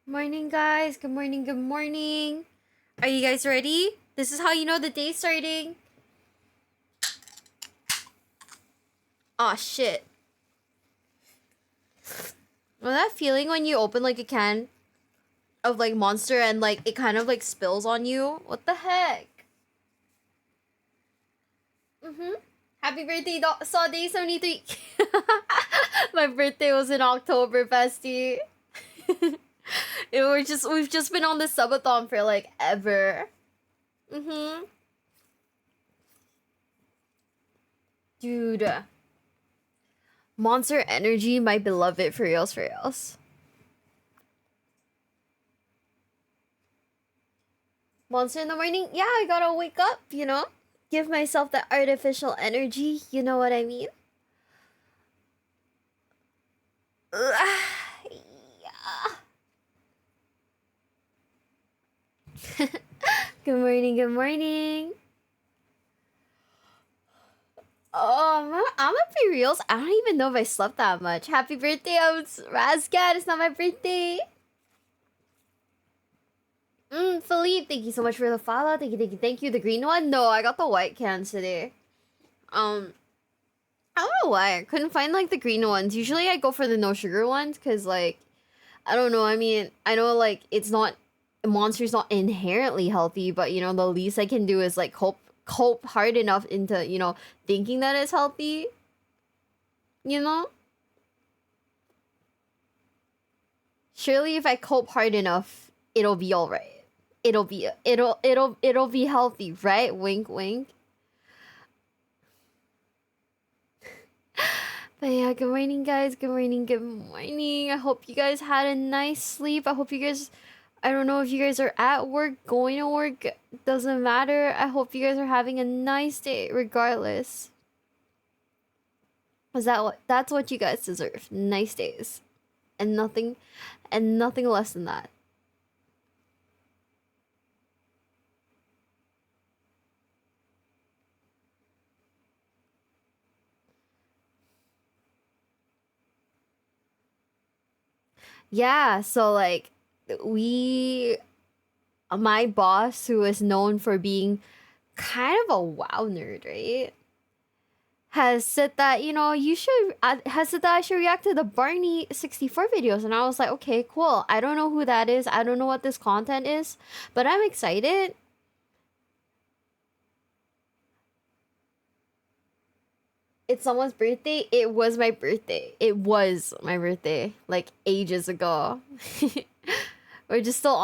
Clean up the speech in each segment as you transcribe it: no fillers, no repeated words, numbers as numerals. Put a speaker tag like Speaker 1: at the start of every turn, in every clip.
Speaker 1: Morning, guys. Good morning. Good morning. Are you guys ready? This is how you know the day's starting. Aw, shit. Well, that feeling when you open like a can of like Monster and like it kind of like spills on you? What the heck? Happy birthday, Saw Day 73. My birthday was in October, bestie. We've just been on this subathon for like ever. Dude. Monster Energy, my beloved, for reals, for reals. Monster in the morning, yeah, I gotta wake up, give myself that artificial energy, you know what I mean? Yeah. Good morning, good morning. I'm gonna be reals. I don't even know if I slept that much. Happy birthday, I'm Razgat. It's not my birthday. Philippe, thank you so much for the follow. Thank you, thank you, thank you. The green one? No, I got the white cans today. I don't know why. I couldn't find like the green ones. Usually I go for the no sugar ones because like I don't know. I mean, I know like it's not Monster's not inherently healthy, but the least I can do is like cope hard enough into, thinking that it's healthy. You know? Surely if I cope hard enough, it'll be all right. It'll be healthy, right? Wink wink. But yeah, good morning, guys. Good morning, good morning. I hope you guys had a nice sleep. I hope you guys, I don't know if you guys are at work, going to work, doesn't matter. I hope you guys are having a nice day, regardless. Is that's what you guys deserve? Nice days. And nothing less than that. Yeah, so like, we, my boss, who is known for being kind of a wow nerd, right? Has said that you should has said that I should react to the Barney 64 videos, and I was like, okay, cool. I don't know who that is. I don't know what this content is, but I'm excited. It's someone's birthday. It was my birthday. It was my birthday like ages ago. We're just still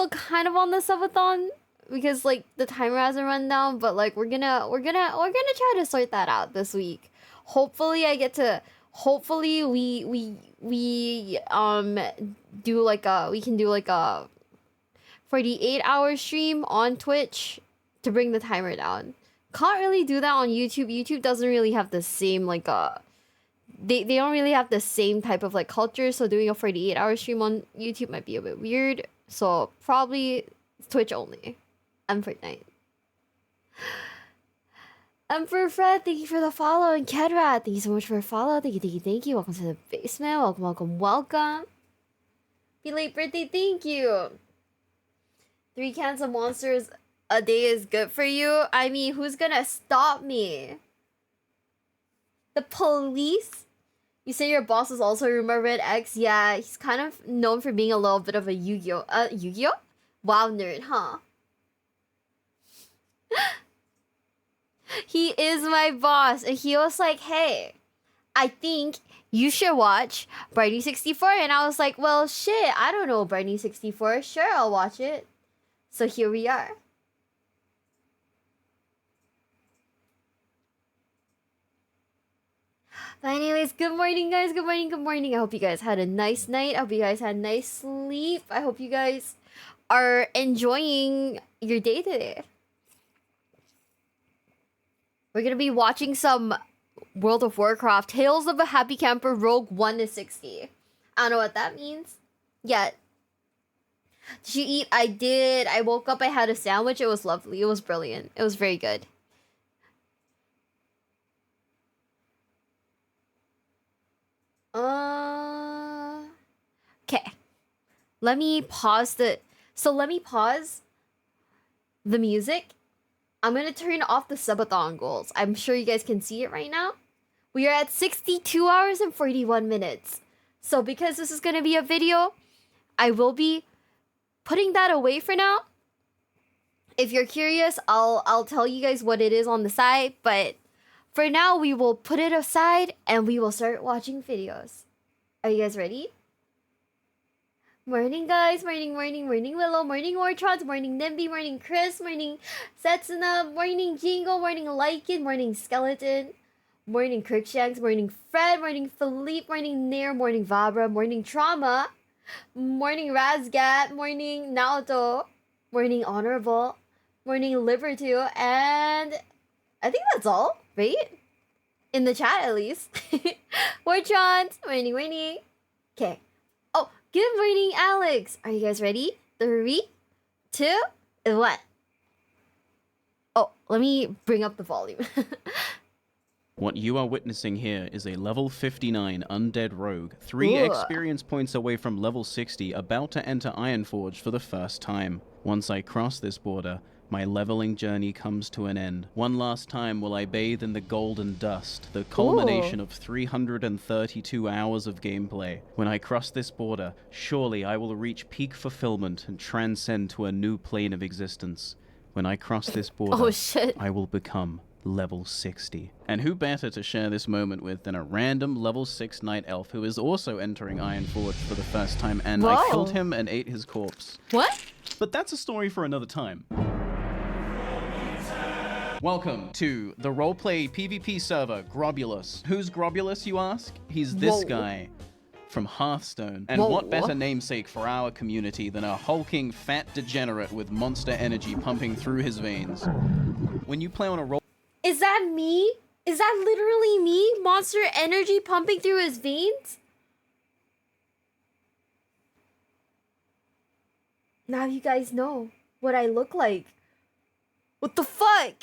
Speaker 1: kind of on the subathon because like the timer hasn't run down, but like we're gonna try to sort that out this week. Hopefully I get to hopefully we do like a we can do like a 48-hour stream on Twitch to bring the timer down. Can't really do that on YouTube. YouTube doesn't really have the same like they don't really have the same type of like culture, so doing a 48-hour stream on YouTube might be a bit weird. So probably Twitch only. And Fortnite. Emperor Fred, thank you for the follow, and Kedrat, thank you so much for the follow. Thank you, thank you, thank you. Welcome to the basement. Welcome, welcome, welcome. Be late birthday, thank you. 3 cans of monsters a day is good for you. I mean, who's gonna stop me? The police? You say your boss is also Rumor Red X? Yeah, he's kind of known for being a little bit of a Yu-Gi-Oh! Yu-Gi-Oh? WoW nerd, huh? He is my boss, and he was like, hey, I think you should watch Barney 64. And I was like, well, shit, I don't know Barney 64. Sure, I'll watch it. So here we are. But anyways, good morning, guys. Good morning, good morning. I hope you guys had a nice night. I hope you guys had nice sleep. I hope you guys are enjoying your day today. We're gonna be watching some World of Warcraft Tales of a Happy Camper Rogue 1 to 60. I don't know what that means yet. Did you eat? I did. I woke up, I had a sandwich. It was lovely. It was brilliant. It was very good. Okay. let me pause the music. I'm gonna turn off the Subathon goals. I'm sure you guys can see it right now. We are at 62 hours and 41 minutes. So because this is gonna be a video, I will be putting that away for now. If you're curious, I'll tell you guys what it is on the side, but for now we will put it aside and we will start watching videos. Are you guys ready? Morning guys, morning Willow, morning Ortrons, morning Nimby, morning Chris, morning Setsuna, morning Jingo, morning Lycan, morning Skeleton, morning Crookshanks, morning Fred, morning Philippe, morning Nair, morning Vabra, morning Trauma, morning Razgat, morning Naoto, morning Honorable, morning Libertu, and I think that's all, right? In the chat at least. Ortrons, morning. Okay. Oh, good morning, Alex. Are you guys ready? 3, 2, 1. Oh, let me bring up the volume.
Speaker 2: What you are witnessing here is a level 59 undead rogue, 3 experience points away from level 60, about to enter Ironforge for the first time. Once I cross this border, my leveling journey comes to an end. One last time will I bathe in the golden dust, the culmination of 332 hours of gameplay. When I cross this border, surely I will reach peak fulfillment and transcend to a new plane of existence. When I cross this border, I will become level 60. And who better to share this moment with than a random level 6 night elf who is also entering Ironforge for the first time, and I killed him and ate his corpse.
Speaker 1: What?
Speaker 2: But that's a story for another time. Welcome to the roleplay PvP server, Grobulus. Who's Grobulus, you ask? He's this guy from Hearthstone. And what better namesake for our community than a hulking fat degenerate with monster energy pumping through his veins? When you play on a role...
Speaker 1: Is that me? Is that literally me? Monster energy pumping through his veins? Now you guys know what I look like. What the fuck?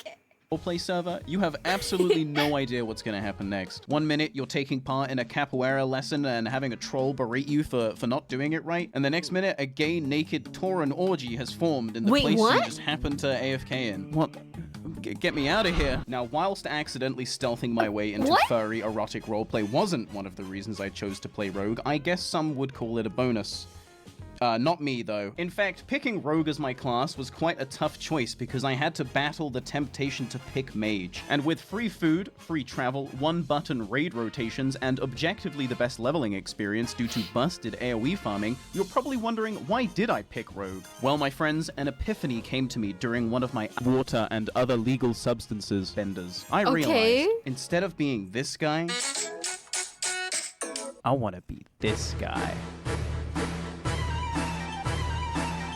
Speaker 2: Roleplay server, you have absolutely no idea what's going to happen next. One minute, you're taking part in a capoeira lesson and having a troll berate you for not doing it right, and the next minute, a gay, naked Tauran orgy has formed in the place you just happened to AFK in. What? Get me out of here. Now, whilst accidentally stealthing my way into furry erotic roleplay wasn't one of the reasons I chose to play Rogue, I guess some would call it a bonus. Not me, though. In fact, picking Rogue as my class was quite a tough choice because I had to battle the temptation to pick Mage. And with free food, free travel, 1-button raid rotations, and objectively the best leveling experience due to busted AoE farming, you're probably wondering, why did I pick Rogue? Well, my friends, an epiphany came to me during one of my water and other legal substances benders. I realized, instead of being this guy, I want to be this guy.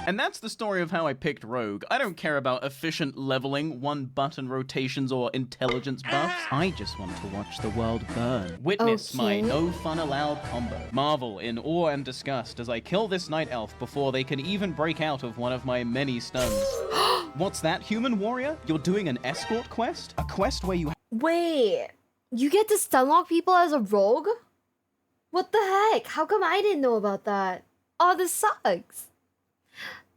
Speaker 2: And that's the story of how I picked Rogue. I don't care about efficient leveling, 1-button rotations, or intelligence buffs. I just want to watch the world burn. Witness my no fun allowed combo. Marvel in awe and disgust as I kill this night elf before they can even break out of one of my many stuns. What's that, human warrior? You're doing an escort quest? A quest where you...
Speaker 1: Wait, you get to stunlock people as a rogue? What the heck? How come I didn't know about that? Oh, this sucks.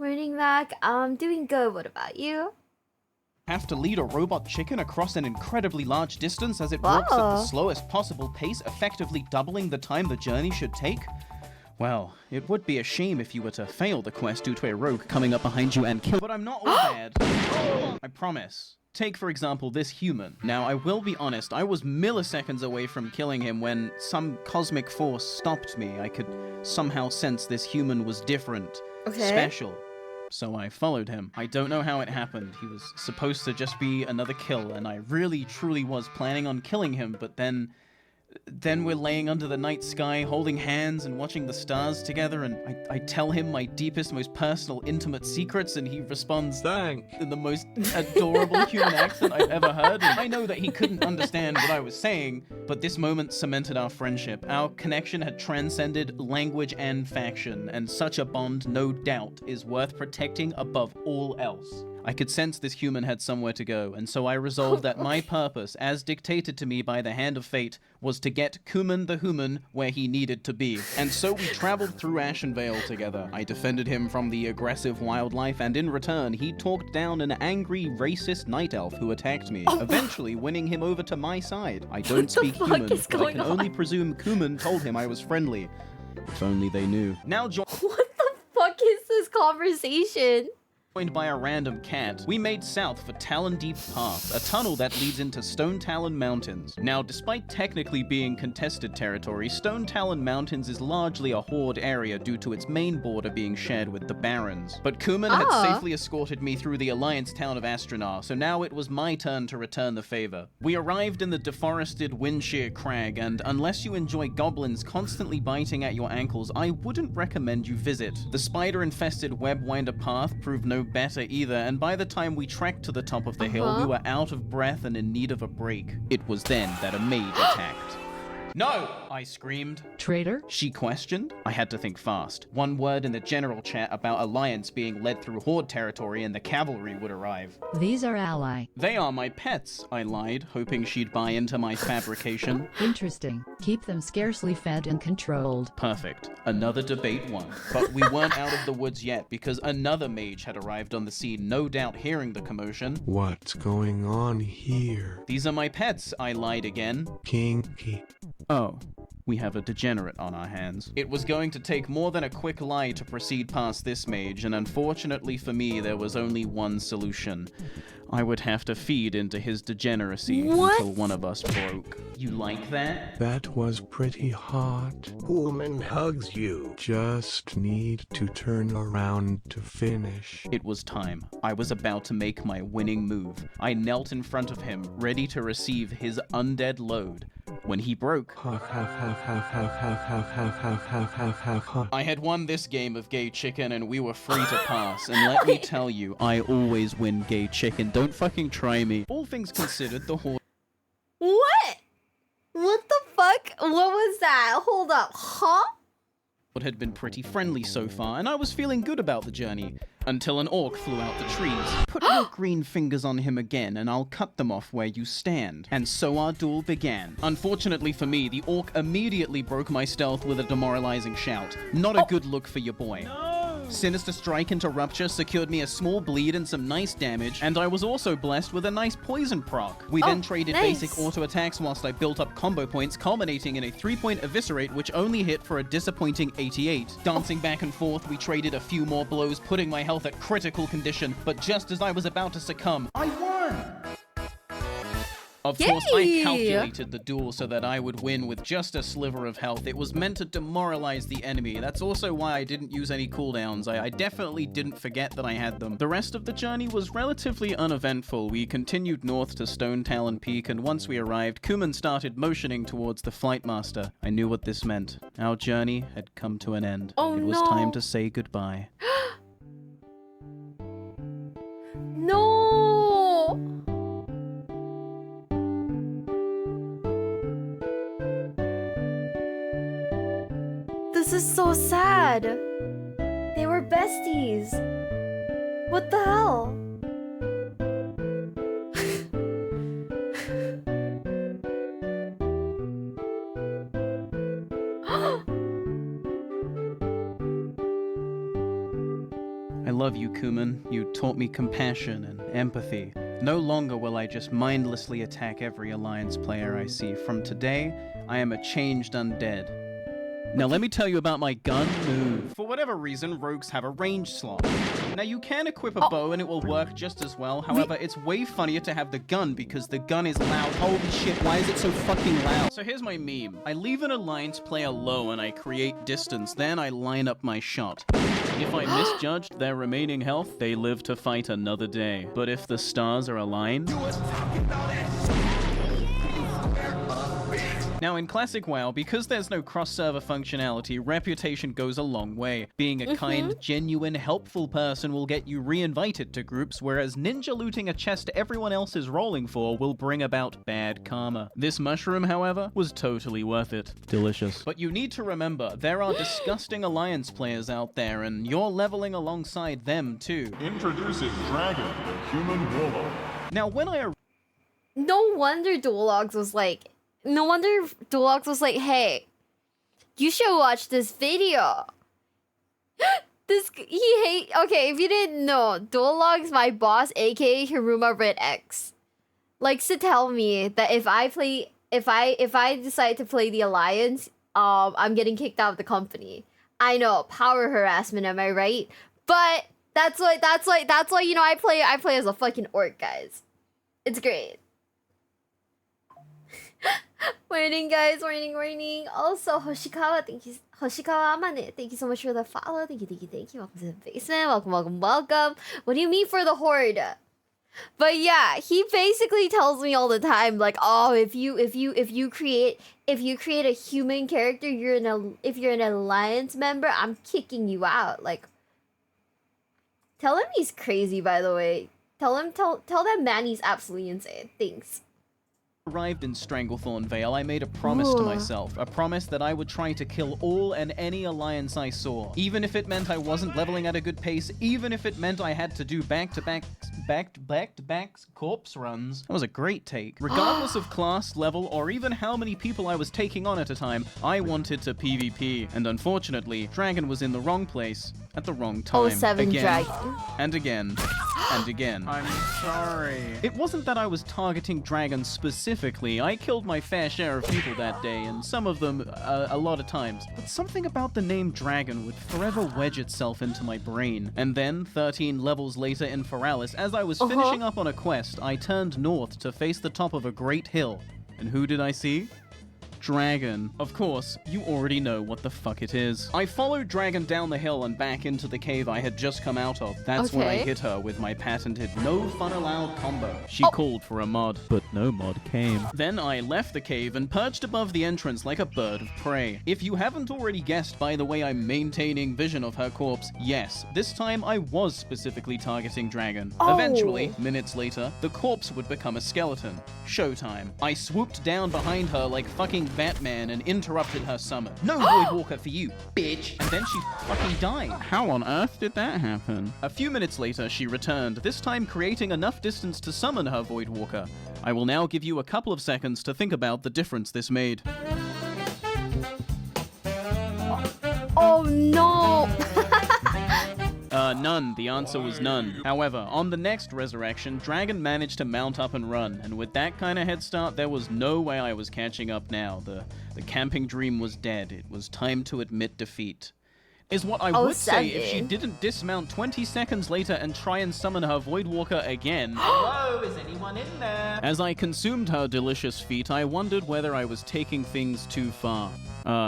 Speaker 1: Morning, Mac. I'm doing good. What about you?
Speaker 2: Have to lead a robot chicken across an incredibly large distance as it walks at the slowest possible pace, effectively doubling the time the journey should take? Well, it would be a shame if you were to fail the quest due to a rogue coming up behind you and kill. But I'm not all bad. I promise. Take, for example, this human. Now, I will be honest, I was milliseconds away from killing him when some cosmic force stopped me. I could somehow sense this human was different, special. So I followed him. I don't know how it happened. He was supposed to just be another kill, and I really, truly was planning on killing him, but then we're laying under the night sky, holding hands and watching the stars together, and I tell him my deepest, most personal, intimate secrets, and he responds, "Thanks," in the most adorable human accent I've ever heard. And I know that he couldn't understand what I was saying, but this moment cemented our friendship. Our connection had transcended language and faction, and such a bond, no doubt, is worth protecting above all else. I could sense this human had somewhere to go, and so I resolved that my purpose, as dictated to me by the hand of fate, was to get Kuman the Human where he needed to be. And so we traveled through Ashenvale together. I defended him from the aggressive wildlife, and in return, he talked down an angry, racist night elf who attacked me, eventually winning him over to my side. I don't speak human, but I can only presume Kuman told him I was friendly. If only they knew. Now
Speaker 1: What the fuck is this conversation?
Speaker 2: Joined by a random cat, we made south for Talon Deep Path, a tunnel that leads into Stone Talon Mountains. Now, despite technically being contested territory, Stone Talon Mountains is largely a horde area due to its main border being shared with the Barrens. But Kuman had safely escorted me through the Alliance town of Astronar, so now it was my turn to return the favor. We arrived in the deforested Windshear Crag, and unless you enjoy goblins constantly biting at your ankles, I wouldn't recommend you visit. The spider-infested Webwinder path proved no better either, and by the time we trekked to the top of the hill, we were out of breath and in need of a break. It was then that a mage attacked. No! I screamed.
Speaker 3: Traitor?
Speaker 2: She questioned. I had to think fast. One word in the general chat about Alliance being led through Horde territory and the cavalry would arrive.
Speaker 3: These are ally.
Speaker 2: They are my pets, I lied, hoping she'd buy into my fabrication.
Speaker 3: Interesting. Keep them scarcely fed and controlled.
Speaker 2: Perfect. Another debate won. But we weren't out of the woods yet because another mage had arrived on the scene, no doubt hearing the commotion.
Speaker 4: What's going on here?
Speaker 2: These are my pets, I lied again.
Speaker 4: Kinky.
Speaker 2: Oh, we have a degenerate on our hands. It was going to take more than a quick lie to proceed past this mage, and unfortunately for me, there was only one solution. I would have to feed into his degeneracy until one of us broke. You like that?
Speaker 4: That was pretty hot.
Speaker 5: Woman hugs you.
Speaker 4: Just need to turn around to finish.
Speaker 2: It was time. I was about to make my winning move. I knelt in front of him, ready to receive his undead load. When he broke, I had won this game of gay chicken and we were free to pass. And let me tell you, I always win gay chicken. Don't fucking try me. All things considered, the horde
Speaker 1: What? What the fuck? What was that? Hold up. Huh?
Speaker 2: had been pretty friendly so far, and I was feeling good about the journey. Until an orc flew out the trees. Put your green fingers on him again, and I'll cut them off where you stand. And so our duel began. Unfortunately for me, the orc immediately broke my stealth with a demoralizing shout. Not a good look for your boy. Sinister Strike into Rupture secured me a small bleed and some nice damage, and I was also blessed with a nice poison proc. We then traded basic auto attacks whilst I built up combo points, culminating in a 3-point Eviscerate which only hit for a disappointing 88. Dancing back and forth, we traded a few more blows, putting my health at critical condition, but just as I was about to succumb, I won! Of course, I calculated the duel so that I would win with just a sliver of health. It was meant to demoralize the enemy. That's also why I didn't use any cooldowns. I definitely didn't forget that I had them. The rest of the journey was relatively uneventful. We continued north to Stone Talon Peak, and once we arrived, Kuman started motioning towards the Flightmaster. I knew what this meant. Our journey had come to an end. It was time to say goodbye.
Speaker 1: No! This is so sad. They were besties. What the hell?
Speaker 2: I love you, Kuman. You taught me compassion and empathy. No longer will I just mindlessly attack every Alliance player I see. From today, I am a changed undead. Now let me tell you about my gun move. For whatever reason, rogues have a range slot. Now you can equip a bow and it will work just as well. However, it's way funnier to have the gun because the gun is loud. Holy shit, why is it so fucking loud? So here's my meme. I leave an Alliance player low and I create distance. Then I line up my shot. If I misjudged their remaining health, they live to fight another day. But if the stars are aligned... Now, in classic WoW, because there's no cross-server functionality, reputation goes a long way. Being a kind, genuine, helpful person will get you re-invited to groups, whereas ninja looting a chest everyone else is rolling for will bring about bad karma. This mushroom, however, was totally worth it. Delicious. But you need to remember, there are disgusting Alliance players out there, and you're leveling alongside them too.
Speaker 6: Introducing Dragon, the human warlord.
Speaker 2: Now, when I
Speaker 1: No wonder Duologs was like, hey, you should watch this video. Okay, if you didn't know, Duologs, my boss, aka Hiruma Red X, likes to tell me that if I decide to play the Alliance, I'm getting kicked out of the company. I know, power harassment, am I right? But that's why I play as a fucking orc, guys. It's great. Morning, guys. Morning. Also, Hoshikawa, Hoshikawa Amane, thank you so much for the follow. Thank you. Welcome to the basement. Welcome. What do you mean for the horde? But yeah, he basically tells me all the time, like, oh, if you create a human character, if you're an Alliance member, I'm kicking you out. Like, tell him he's crazy, by the way. Tell that man he's absolutely insane. Thanks.
Speaker 2: arrived in Stranglethorn Vale, I made a promise to myself. A promise that I would try to kill all and any Alliance I saw. Even if it meant I wasn't leveling at a good pace, even if it meant I had to do back-to-back corpse runs. That was a great take. Regardless of class, level, or even how many people I was taking on at a time, I wanted to PvP. And unfortunately, Dragon was in the wrong place at the wrong time.
Speaker 1: 07
Speaker 2: again,
Speaker 1: Dragon.
Speaker 2: and again. And again.
Speaker 7: I'm sorry.
Speaker 2: It wasn't that I was targeting Dragon specifically. I killed my fair share of people that day, and some of them a lot of times. But something about the name Dragon would forever wedge itself into my brain. And then, 13 levels later in Feralis, as I was finishing up on a quest, I turned north to face the top of a great hill. And who did I see? Dragon. Of course, you already know what the fuck it is. I followed Dragon down the hill and back into the cave I had just come out of. That's when I hit her with my patented no fun allowed combo. She called for a mod, but no mod came. Then I left the cave and perched above the entrance like a bird of prey. If you haven't already guessed by the way I'm maintaining vision of her corpse, yes, this time I was specifically targeting Dragon. Eventually, minutes later, the corpse would become a skeleton. Showtime. I swooped down behind her like fucking Batman and interrupted her summon. No Voidwalker for you, bitch! And then she fucking died. How on earth did that happen? A few minutes later, she returned, this time creating enough distance to summon her Voidwalker. I will now give you a couple of seconds to think about the difference this made.
Speaker 1: Oh no!
Speaker 2: None. The answer was none. However, on the next resurrection, Dragon managed to mount up and run, and with that kind of head start, there was no way I was catching up now. The camping dream was dead. It was time to admit defeat. Is what I would say if she didn't dismount 20 seconds later and try and summon her Voidwalker again.
Speaker 7: Hello, is anyone in there?
Speaker 2: As I consumed her delicious feat, I wondered whether I was taking things too far.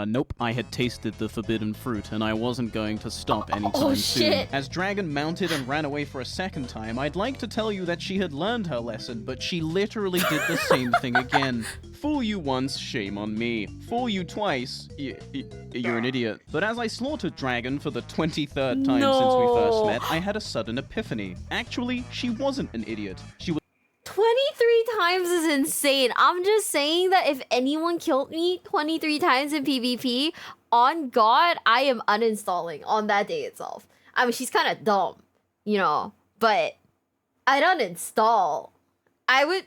Speaker 2: Nope, I had tasted the forbidden fruit, and I wasn't going to stop anytime soon. As Dragon mounted and ran away for a second time, I'd like to tell you that she had learned her lesson, but she literally did the same thing again. Fool you once, shame on me. Fool you twice, you're an idiot. But as I slaughtered Dragon for the 23rd time since we first met, I had a sudden epiphany. Actually, she wasn't an idiot. She was
Speaker 1: 23 times is insane. I'm just saying that if anyone killed me 23 times in PvP, on God, I am uninstalling on that day itself. I mean, she's kind of dumb, you know, but I'd uninstall. I would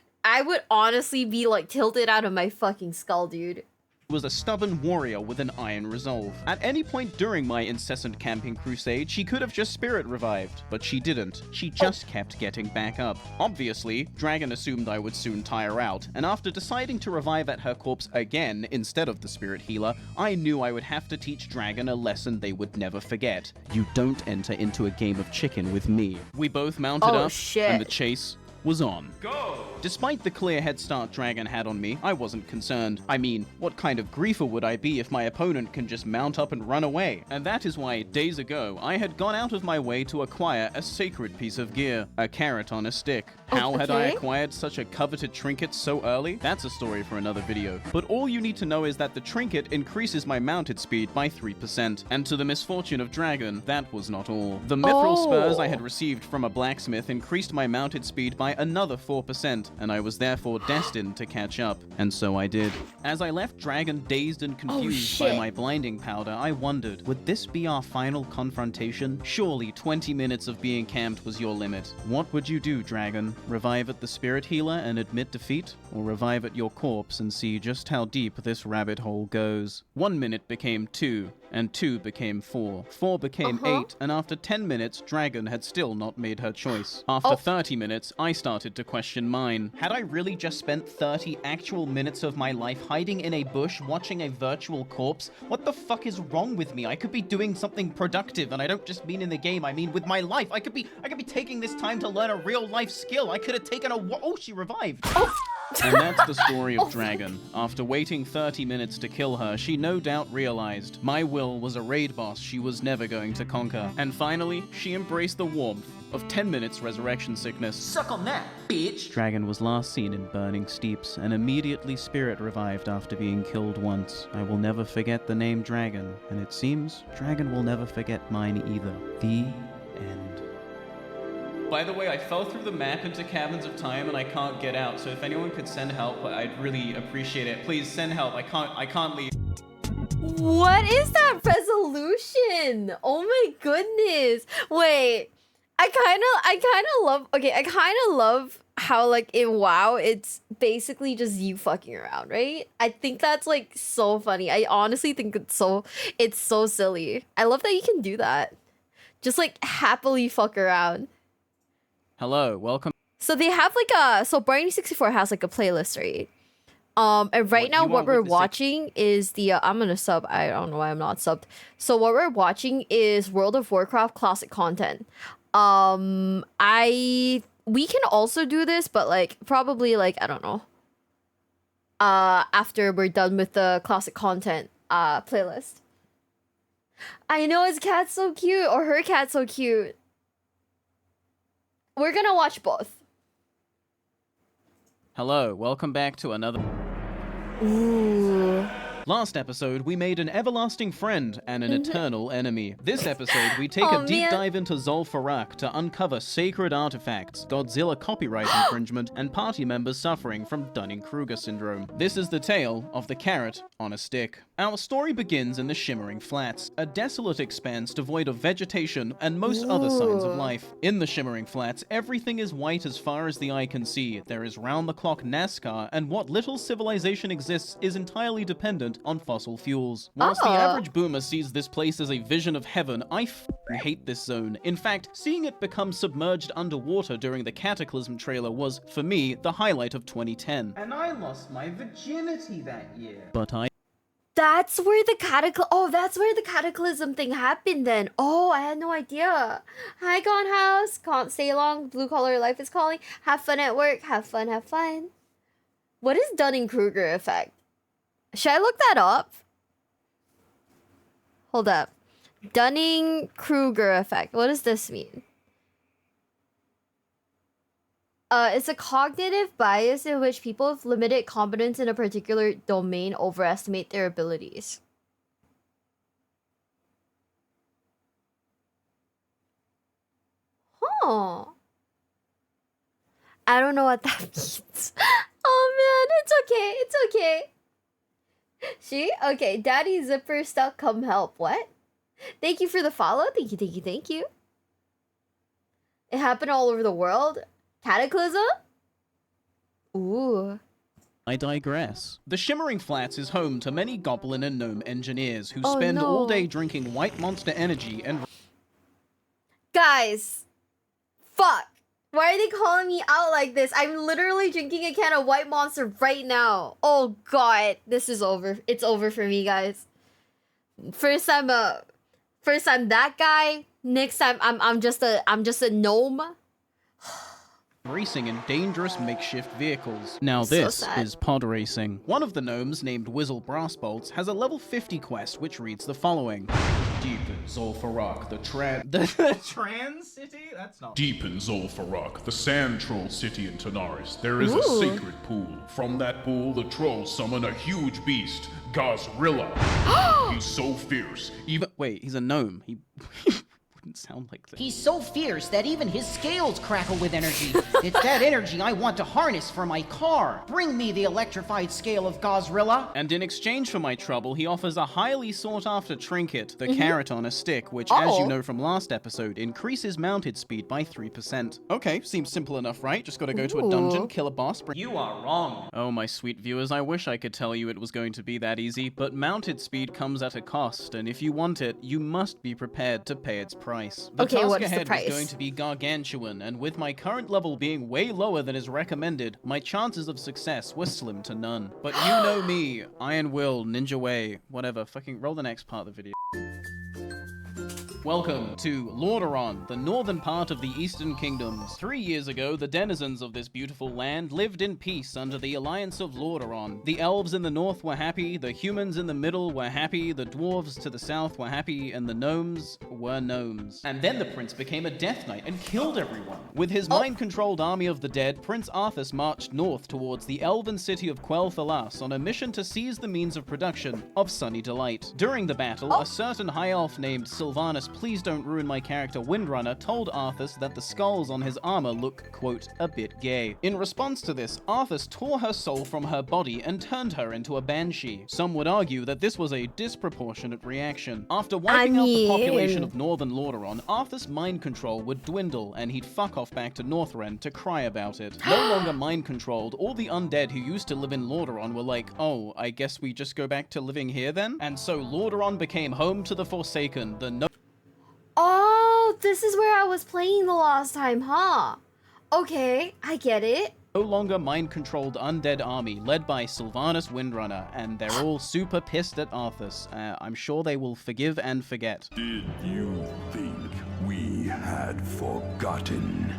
Speaker 1: honestly be like tilted out of my fucking skull, dude.
Speaker 2: Was a stubborn warrior with an iron resolve. At any point during my incessant camping crusade, she could have just spirit revived, but she didn't. She just kept getting back up. Obviously, Dragon assumed I would soon tire out, and after deciding to revive at her corpse again instead of the spirit healer, I knew I would have to teach Dragon a lesson they would never forget. You don't enter into a game of chicken with me. We both mounted up, and the chase was on. Go! Despite the clear head start Dragon had on me, I wasn't concerned. I mean, what kind of griefer would I be if my opponent can just mount up and run away? And that is why, days ago, I had gone out of my way to acquire a sacred piece of gear, a carrot on a stick. How had I acquired such a coveted trinket so early? That's a story for another video. But all you need to know is that the trinket increases my mounted speed by 3%. And to the misfortune of Dragon, that was not all. The mithril spurs I had received from a blacksmith increased my mounted speed by another 4%, and I was therefore destined to catch up. And so I did. As I left Dragon dazed and confused by my blinding powder, I wondered, would this be our final confrontation? Surely 20 minutes of being camped was your limit. What would you do, Dragon? Revive at the spirit healer and admit defeat? Or revive at your corpse and see just how deep this rabbit hole goes? 1 minute became 2, and 2 became 4. 4 became 8, and after 10 minutes, Dragon had still not made her choice. After 30 minutes, I started to question mine. Had I really just spent 30 actual minutes of my life hiding in a bush watching a virtual corpse? What the fuck is wrong with me? I could be doing something productive, and I don't just mean in the game, I mean with my life. I could be taking this time to learn a real life skill. I could have taken a oh, she revived. And that's the story of Dragon. After waiting 30 minutes to kill her, she no doubt realized my will was a raid boss she was never going to conquer. And finally, she embraced the warmth of 10 minutes resurrection sickness.
Speaker 7: Suck on that, bitch!
Speaker 2: Dragon was last seen in burning steeps and immediately spirit revived after being killed once. I will never forget the name Dragon, and it seems Dragon will never forget mine either. The end. By the way, I fell through the map into Caverns of Time and I can't get out, so if anyone could send help, I'd really appreciate it. Please send help. I can't leave.
Speaker 1: What is that resolution? Oh my goodness. Wait. I kind of love how like in WoW it's basically just you fucking around, right? I think that's like so funny. I honestly think it's so silly. I love that you can do that. Just like happily fuck around.
Speaker 2: Hello, welcome.
Speaker 1: So they have like so Barney 64 has like a playlist, right? And right now what we're watching is the I'm gonna sub. I don't know why I'm not subbed. So what we're watching is World of Warcraft classic content. We can also do this, but like probably like I don't know. After we're done with the classic content playlist. I know his cat's so cute, or her cat's so cute. We're gonna watch both.
Speaker 2: Hello, welcome back to another...
Speaker 1: Ooh.
Speaker 2: Last episode, we made an everlasting friend and an eternal enemy. This episode, we take a deep dive into Zul'Farrak to uncover sacred artifacts, Godzilla copyright infringement, and party members suffering from Dunning-Kruger syndrome. This is the tale of the carrot on a stick. Our story begins in the Shimmering Flats, a desolate expanse devoid of vegetation and most other signs of life. In the Shimmering Flats, everything is white as far as the eye can see. There is round-the-clock NASCAR, and what little civilization exists is entirely dependent on fossil fuels. Whilst the average boomer sees this place as a vision of heaven, I f***ing hate this zone. In fact, seeing it become submerged underwater during the Cataclysm trailer was, for me, the highlight of 2010.
Speaker 7: And I lost my virginity that year.
Speaker 2: But
Speaker 1: That's where the cataclysm thing happened then. Oh, I had no idea. Hi, Gone House. Can't stay long. Blue collar life is calling. Have fun at work. Have fun, have fun. What is Dunning-Kruger effect? Should I look that up? Hold up. Dunning-Kruger effect. What does this mean? It's a cognitive bias in which people with limited competence in a particular domain overestimate their abilities. Huh. I don't know what that means. Oh man, it's okay. It's okay. She? Okay, Daddy Zipper stuck. Come help. What? Thank you for the follow. Thank you, thank you, thank you. It happened all over the world. Cataclysm? Ooh.
Speaker 2: I digress. The Shimmering Flats is home to many goblin and gnome engineers who spend all day drinking white monster energy and...
Speaker 1: Guys. Fuck. Why are they calling me out like this? I'm literally drinking a can of White Monster right now. Oh god, this is over. It's over for me, guys. First time that guy. Next time I'm just a gnome.
Speaker 2: racing in dangerous makeshift vehicles. Now
Speaker 1: So
Speaker 2: this
Speaker 1: sad.
Speaker 2: is pod racing. One of the gnomes, named Whizzle Brassbolts, has a level 50 quest which reads the following.
Speaker 8: Deep in Zul'Farrak,
Speaker 2: The
Speaker 7: Trans City? That's not.
Speaker 6: Deep in Zul'Farrak, the sand troll city in Tanaris, there is a
Speaker 1: Ooh.
Speaker 6: sacred pool. From that pool, the trolls summon a huge beast, Gazrilla. He's so fierce, even
Speaker 2: Wait, he's a gnome. He wouldn't sound like this.
Speaker 9: He's so fierce that even his scales crackle with energy. It's that energy I want to harness for my car. Bring me the electrified scale of Gazrilla.
Speaker 2: And in exchange for my trouble, he offers a highly sought-after trinket, the carrot on a stick, which, as you know from last episode, increases mounted speed by 3%. Okay, seems simple enough, right? Just gotta go to a dungeon,
Speaker 1: Ooh.
Speaker 2: kill a boss, bring...
Speaker 7: You are wrong.
Speaker 2: Oh, my sweet viewers, I wish I could tell you it was going to be that easy, but mounted speed comes at a cost, and if you want it, you must be prepared to pay its price. The
Speaker 1: Okay,
Speaker 2: task
Speaker 1: what is the
Speaker 2: ahead was
Speaker 1: price?
Speaker 2: going to be gargantuan, and with my current level being way lower than is recommended, my chances of success were slim to none. But you know me, Iron Will, Ninja Way, whatever, fucking roll the next part of the video. Welcome to Lordaeron, the northern part of the Eastern Kingdoms. 3 years ago, the denizens of this beautiful land lived in peace under the alliance of Lordaeron. The elves in the north were happy, the humans in the middle were happy, the dwarves to the south were happy, and the gnomes were gnomes. And then the prince became a Death Knight and killed everyone. With his mind-controlled army of the dead, Prince Arthas marched north towards the elven city of Quel'Thalas on a mission to seize the means of production of Sunny Delight. During the battle, a certain high elf named Sylvanas Please Don't Ruin My Character Windrunner told Arthas that the skulls on his armor look, quote, a bit gay. In response to this, Arthas tore her soul from her body and turned her into a banshee. Some would argue that this was a disproportionate reaction. After wiping out the population of northern Lordaeron, Arthas' mind control would dwindle and he'd fuck off back to Northrend to cry about it. No longer mind controlled, all the undead who used to live in Lordaeron were like, oh, I guess we just go back to living here then? And so Lordaeron became home to the Forsaken, the
Speaker 1: Oh, this is where I was playing the last time, huh? Okay, I get it.
Speaker 2: no longer mind-controlled undead army led by Sylvanas Windrunner, and they're all super pissed at Arthas. I'm sure they will forgive and forget.
Speaker 10: Did you think we had forgotten?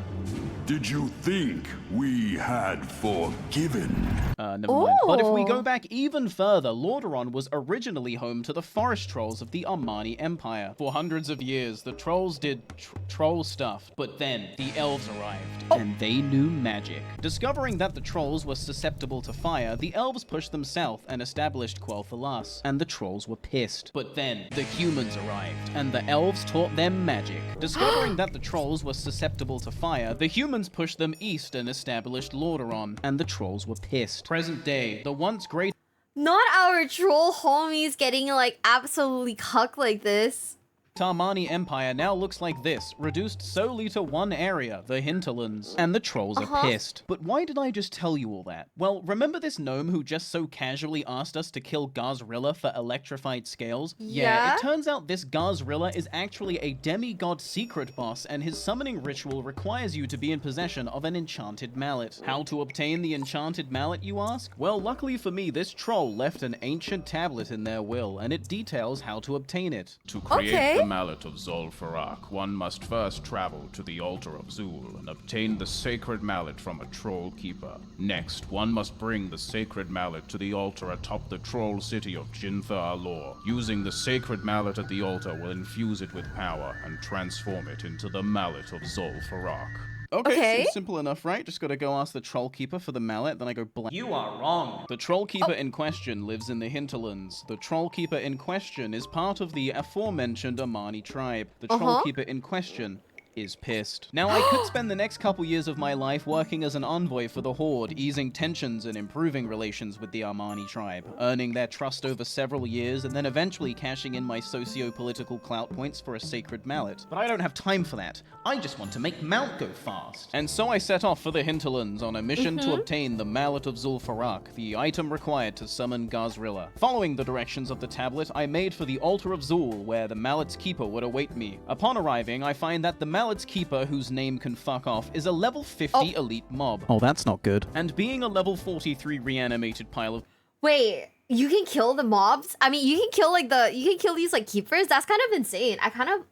Speaker 10: Did you think we had forgiven?
Speaker 2: Never mind. But if we go back even further, Lordaeron was originally home to the forest trolls of the Armani Empire. For hundreds of years, the trolls did troll stuff, but then the elves arrived, and they knew magic. Discovering that the trolls were susceptible to fire, the elves pushed them south and established Quel'Thalas, and the trolls were pissed. But then the humans arrived, and the elves taught them magic. Discovering that the trolls were susceptible to fire, the humans pushed them east and established Lordaeron, and the trolls were pissed. Present day, the once great
Speaker 1: Not our troll homies getting like absolutely cucked like this.
Speaker 2: Armani Empire now looks like this, reduced solely to one area, the hinterlands. And the trolls are pissed. But why did I just tell you all that? Well, remember this gnome who just so casually asked us to kill Gazrilla for electrified scales?
Speaker 1: Yeah?
Speaker 2: It turns out this Gazrilla is actually a demigod secret boss, and his summoning ritual requires you to be in possession of an enchanted mallet. How to obtain the enchanted mallet, you ask? Well, luckily for me, this troll left an ancient tablet in their will, and it details how to obtain it.
Speaker 8: to create
Speaker 1: Okay.
Speaker 8: the mallet of Zul'Farrak, one must first travel to the altar of Zul and obtain the sacred mallet from a troll keeper. Next, one must bring the sacred mallet to the altar atop the troll city of Jintha Alor. Using the sacred mallet at the altar will infuse it with power and transform it into the mallet of Zul'Farrak.
Speaker 1: Okay.
Speaker 2: Seems simple enough, right? Just gotta go ask the troll keeper for the mallet, then I go blank.
Speaker 7: You are wrong.
Speaker 2: The troll keeper in question lives in the hinterlands. The troll keeper in question is part of the aforementioned Armani tribe. The troll keeper in question is pissed. Now, I could spend the next couple years of my life working as an envoy for the Horde, easing tensions and improving relations with the Armani tribe, earning their trust over several years, and then eventually cashing in my socio-political clout points for a sacred mallet. But I don't have time for that. I just want to make Mount go fast. And so I set off for the hinterlands on a mission to obtain the Mallet of Zul'Farrak, the item required to summon Gazrilla. Following the directions of the tablet, I made for the altar of Zul, where the mallet's keeper would await me. Upon arriving, I find that the mallet's keeper, whose name can fuck off, is a level 50 elite mob. Oh, that's not good. And being a level 43 reanimated pile of...
Speaker 1: Wait, you can kill the mobs? I mean, you can kill these like keepers? That's kind of insane.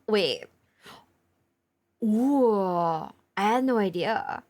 Speaker 1: Wait. Ooh, I had no idea.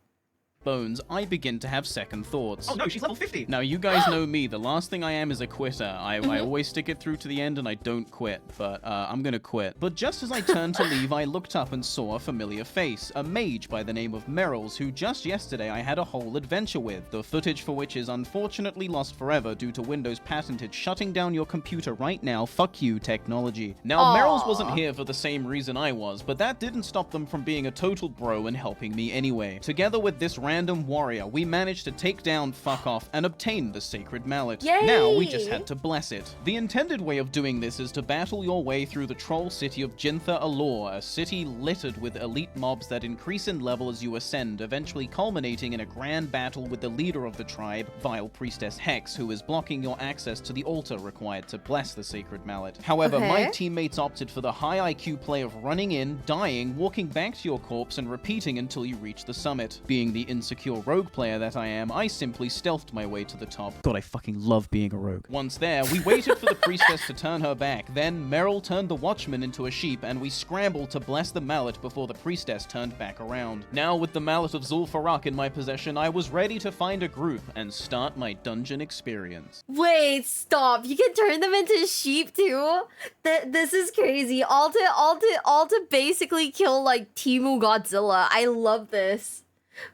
Speaker 2: bones, I begin to have second thoughts.
Speaker 7: Oh no, she's level 50.
Speaker 2: Now, you guys know me. The last thing I am is a quitter. I always stick it through to the end and I don't quit, but I'm gonna quit. But just as I turned to leave, I looked up and saw a familiar face, a mage by the name of Meryl's, who just yesterday I had a whole adventure with, the footage for which is unfortunately lost forever due to Windows' patented shutting down your computer right now, fuck you, technology. Now, Meryl's wasn't here for the same reason I was, but that didn't stop them from being a total bro and helping me anyway. Together with this random warrior, we managed to take down Fuck Off and obtain the Sacred Mallet.
Speaker 1: Yay!
Speaker 2: Now, we just had to bless it. The intended way of doing this is to battle your way through the troll city of Jintha Alor, a city littered with elite mobs that increase in level as you ascend, eventually culminating in a grand battle with the leader of the tribe, Vile Priestess Hex, who is blocking your access to the altar required to bless the Sacred Mallet. However, my teammates opted for the high IQ play of running in, dying, walking back to your corpse, and repeating until you reach the summit. Being the insecure rogue player that I am, I simply stealthed my way to the top. God, I fucking love being a rogue. Once there, we waited for the priestess to turn her back. Then Meryl turned the watchman into a sheep, and we scrambled to bless the mallet before the priestess turned back around. Now, with the mallet of Zul'Farrak in my possession, I was ready to find a group and start my dungeon experience.
Speaker 1: Wait, stop. You can turn them into sheep too? This is crazy. All to basically kill like Teemu Godzilla. I love this.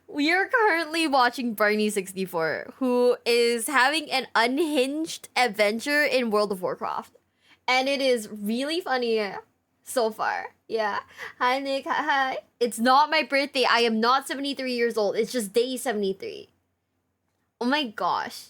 Speaker 1: We are currently watching Barney64, who is having an unhinged adventure in World of Warcraft. And it is really funny so far. Yeah. Hi, Nick. Hi. It's not my birthday. I am not 73 years old. It's just day 73. Oh my gosh.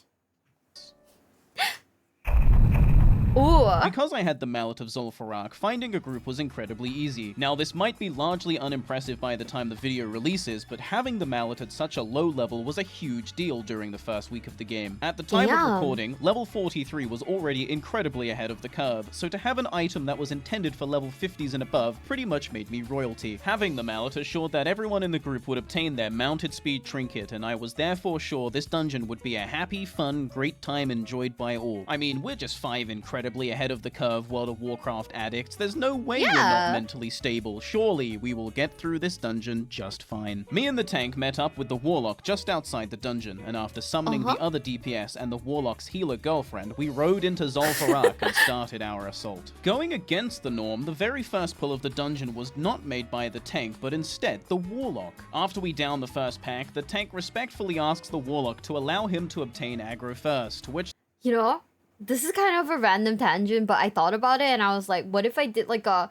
Speaker 1: Ooh.
Speaker 2: Because I had the Mallet of Zul'Farrak, finding a group was incredibly easy. Now, this might be largely unimpressive by the time the video releases, but having the Mallet at such a low level was a huge deal during the first week of the game. At the time of recording, level 43 was already incredibly ahead of the curve, so to have an item that was intended for level 50s and above pretty much made me royalty. Having the Mallet assured that everyone in the group would obtain their mounted speed trinket, and I was therefore sure this dungeon would be a happy, fun, great time enjoyed by all. I mean, we're just 5 incredibly ahead of the curve World of Warcraft addicts. There's no way we're not mentally stable. Surely we will get through this dungeon just fine. Me and the tank met up with the Warlock just outside the dungeon, and after summoning the other DPS and the Warlock's healer girlfriend, we rode into Zul'Farrak and started our assault. Going against the norm, the very first pull of the dungeon was not made by the tank, but instead the Warlock. After we down the first pack, the tank respectfully asks the Warlock to allow him to obtain aggro first, to which...
Speaker 1: You know, this is kind of a random tangent, but I thought about it and I was like, what if I did like a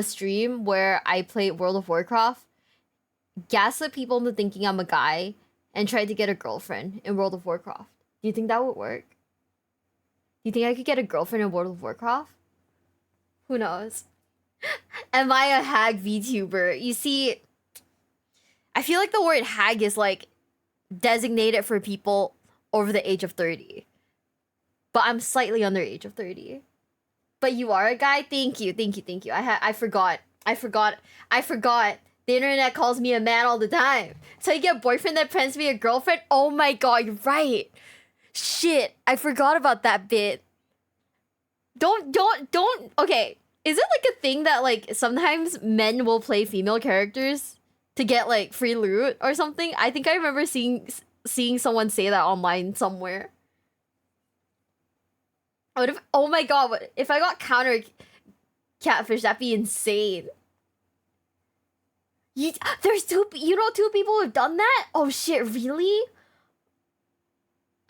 Speaker 1: stream where I played World of Warcraft, gaslit people into thinking I'm a guy, and tried to get a girlfriend in World of Warcraft? Do you think that would work? Do you think I could get a girlfriend in World of Warcraft? Who knows? Am I a hag VTuber? You see, I feel like the word hag is like designated for people over the age of 30. But I'm slightly under age of 30. But you are a guy? Thank you. I forgot. The internet calls me a man all the time. So you get a boyfriend that pretends to be a girlfriend? Oh my god, you're right. Shit, I forgot about that bit. Don't. Okay, is it like a thing that like sometimes men will play female characters to get like free loot or something? I think I remember seeing someone say that online somewhere. What if, oh my god, if I got counter catfish, that'd be insane. There's two people who've done that? Oh shit, really?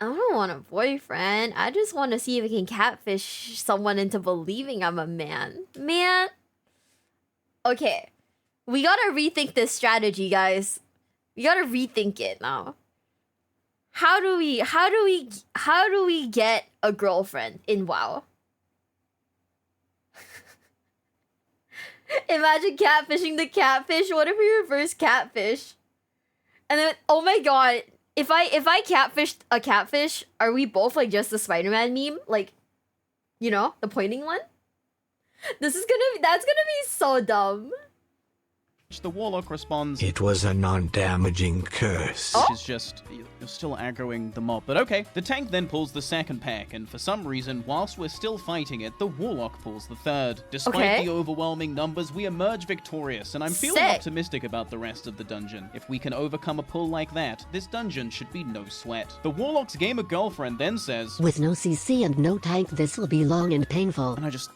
Speaker 1: I don't want a boyfriend. I just want to see if I can catfish someone into believing I'm a man. Man. Okay. We gotta rethink this strategy, guys. We gotta rethink it now. How do we get a girlfriend in WoW? Imagine catfishing the catfish. What if we reverse catfish? And then, oh my god, if I catfished a catfish, are we both like just the Spider-Man meme? Like, you know, the pointing one? That's gonna be so dumb.
Speaker 2: the Warlock responds,
Speaker 5: It was a non-damaging curse.
Speaker 2: which is just, you're still aggroing the mob. But okay, the tank then pulls the second pack, and for some reason, whilst we're still fighting it, the Warlock pulls the third. Despite the overwhelming numbers, we emerge victorious, and I'm feeling optimistic about the rest of the dungeon. If we can overcome a pull like that, this dungeon should be no sweat. The Warlock's gamer girlfriend then says,
Speaker 11: With no CC and no tank, this will be long and painful.
Speaker 2: and I just...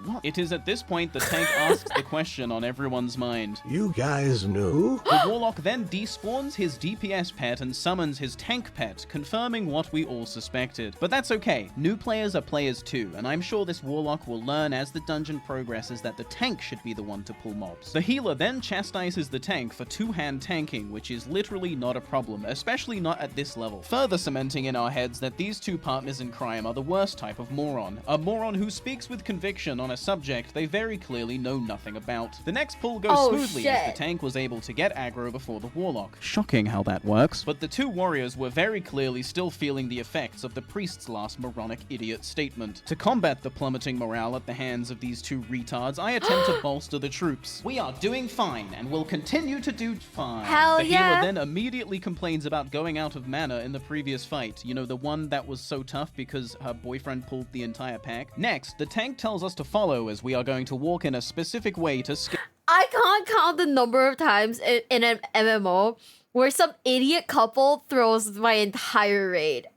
Speaker 2: What? It is at this point the tank asks the question on everyone's mind.
Speaker 5: You guys knew?
Speaker 2: The Warlock then despawns his DPS pet and summons his tank pet, confirming what we all suspected. But that's okay, new players are players too, and I'm sure this Warlock will learn as the dungeon progresses that the tank should be the one to pull mobs. The healer then chastises the tank for two-hand tanking, which is literally not a problem, especially not at this level, further cementing in our heads that these two partners in crime are the worst type of moron. A moron who speaks with conviction on a subject they very clearly know nothing about. The next pull goes smoothly as the tank was able to get aggro before the Warlock. Shocking how that works. But the two warriors were very clearly still feeling the effects of the priest's last moronic idiot statement. To combat the plummeting morale at the hands of these two retards, I attempt to bolster the troops. We are doing fine and will continue to do fine.
Speaker 1: Hell
Speaker 2: the
Speaker 1: yeah.
Speaker 2: healer then immediately complains about going out of mana in the previous fight. You know, the one that was so tough because her boyfriend pulled the entire pack. Next, the tank tells us to follow as we are going to walk in a specific way to skip.
Speaker 1: I can't count the number of times in an MMO where some idiot couple throws my entire raid.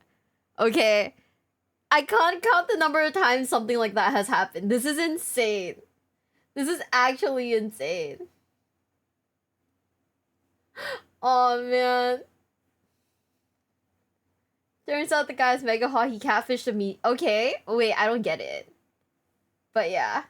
Speaker 1: Okay? I can't count the number of times something like that has happened. This is insane. This is actually insane. Oh, man. Turns out the guy's mega hot, he catfished me. Okay, wait, I don't get it. But yeah.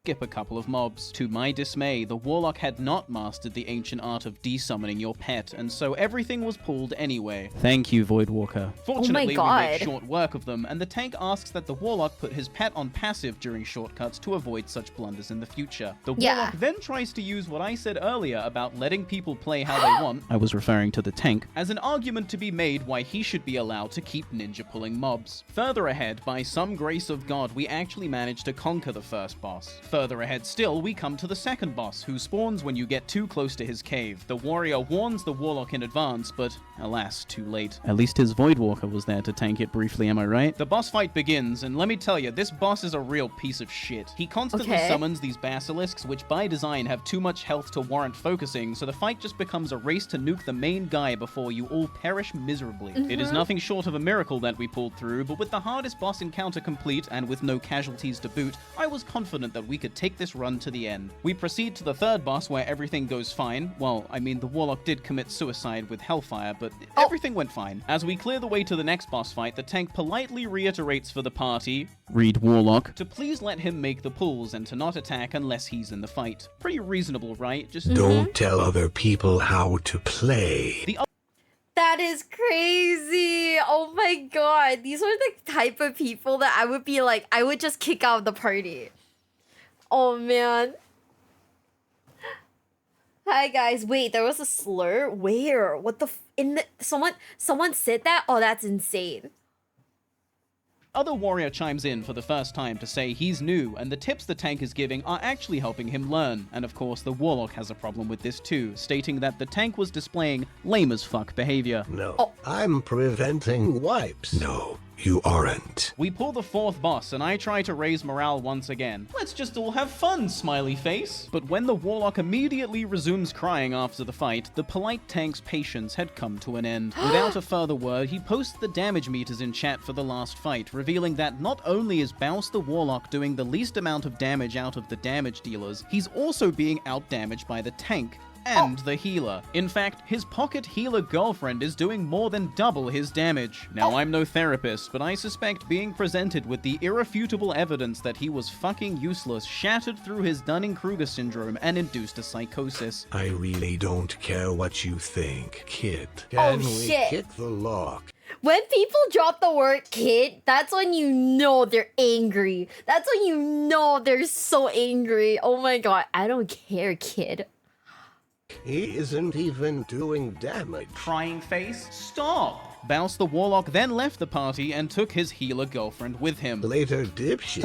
Speaker 2: Skip a couple of mobs. To my dismay, the Warlock had not mastered the ancient art of desummoning your pet, and so everything was pulled anyway. Thank you, Voidwalker. Fortunately, we make short work of them, and the tank asks that the Warlock put his pet on passive during shortcuts to avoid such blunders in the future. The Warlock then tries to use what I said earlier about letting people play how they want, I was referring to the tank, as an argument to be made why he should be allowed to keep ninja pulling mobs. Further ahead, by some grace of God, we actually managed to conquer the first boss. Further ahead still, we come to the second boss, who spawns when you get too close to his cave. The warrior warns the Warlock in advance, but alas, too late. At least his Voidwalker was there to tank it briefly, am I right? The boss fight begins, and let me tell you, this boss is a real piece of shit. He constantly summons these basilisks, which by design have too much health to warrant focusing, so the fight just becomes a race to nuke the main guy before you all perish miserably. It is nothing short of a miracle that we pulled through, but with the hardest boss encounter complete, and with no casualties to boot, I was confident that we could take this run to the end. We proceed to the third boss where everything goes fine. Well, I mean, the Warlock did commit suicide with Hellfire, but everything went fine. As we clear the way to the next boss fight, the tank politely reiterates for the party, read Warlock, to please let him make the pulls and to not attack unless he's in the fight. Pretty reasonable, right? Just
Speaker 5: don't tell other people how to play.
Speaker 1: That is crazy. Oh my god. These are the type of people that I would be like, I would just kick out of the party. Oh man. Hi guys. Wait, there was a slur? Where? What the someone said that? Oh, that's insane.
Speaker 2: Other warrior chimes in for the first time to say he's new, and the tips the tank is giving are actually helping him learn. And of course, the Warlock has a problem with this too, stating that the tank was displaying lame as fuck behavior.
Speaker 5: No, I'm preventing wipes. No, you aren't.
Speaker 2: We pull the fourth boss, and I try to raise morale once again. Let's just all have fun, smiley face. But when the Warlock immediately resumes crying after the fight, the polite tank's patience had come to an end. Without a further word, he posts the damage meters in chat for the last fight, revealing that not only is Bounce the Warlock doing the least amount of damage out of the damage dealers, he's also being outdamaged by the tank and the healer. In fact, his pocket healer girlfriend is doing more than double his damage. Now, I'm no therapist, but I suspect being presented with the irrefutable evidence that he was fucking useless shattered through his Dunning-Kruger syndrome and induced a psychosis.
Speaker 5: I really don't care what you think, kid. Can we kick the lock?
Speaker 1: When people drop the word kid, that's when you know they're angry. That's when you know they're so angry. Oh my god, I don't care, kid.
Speaker 5: He isn't even doing damage.
Speaker 7: Crying face, stop!
Speaker 2: Baus the Warlock then left the party and took his healer girlfriend with him.
Speaker 5: Later, dipshit.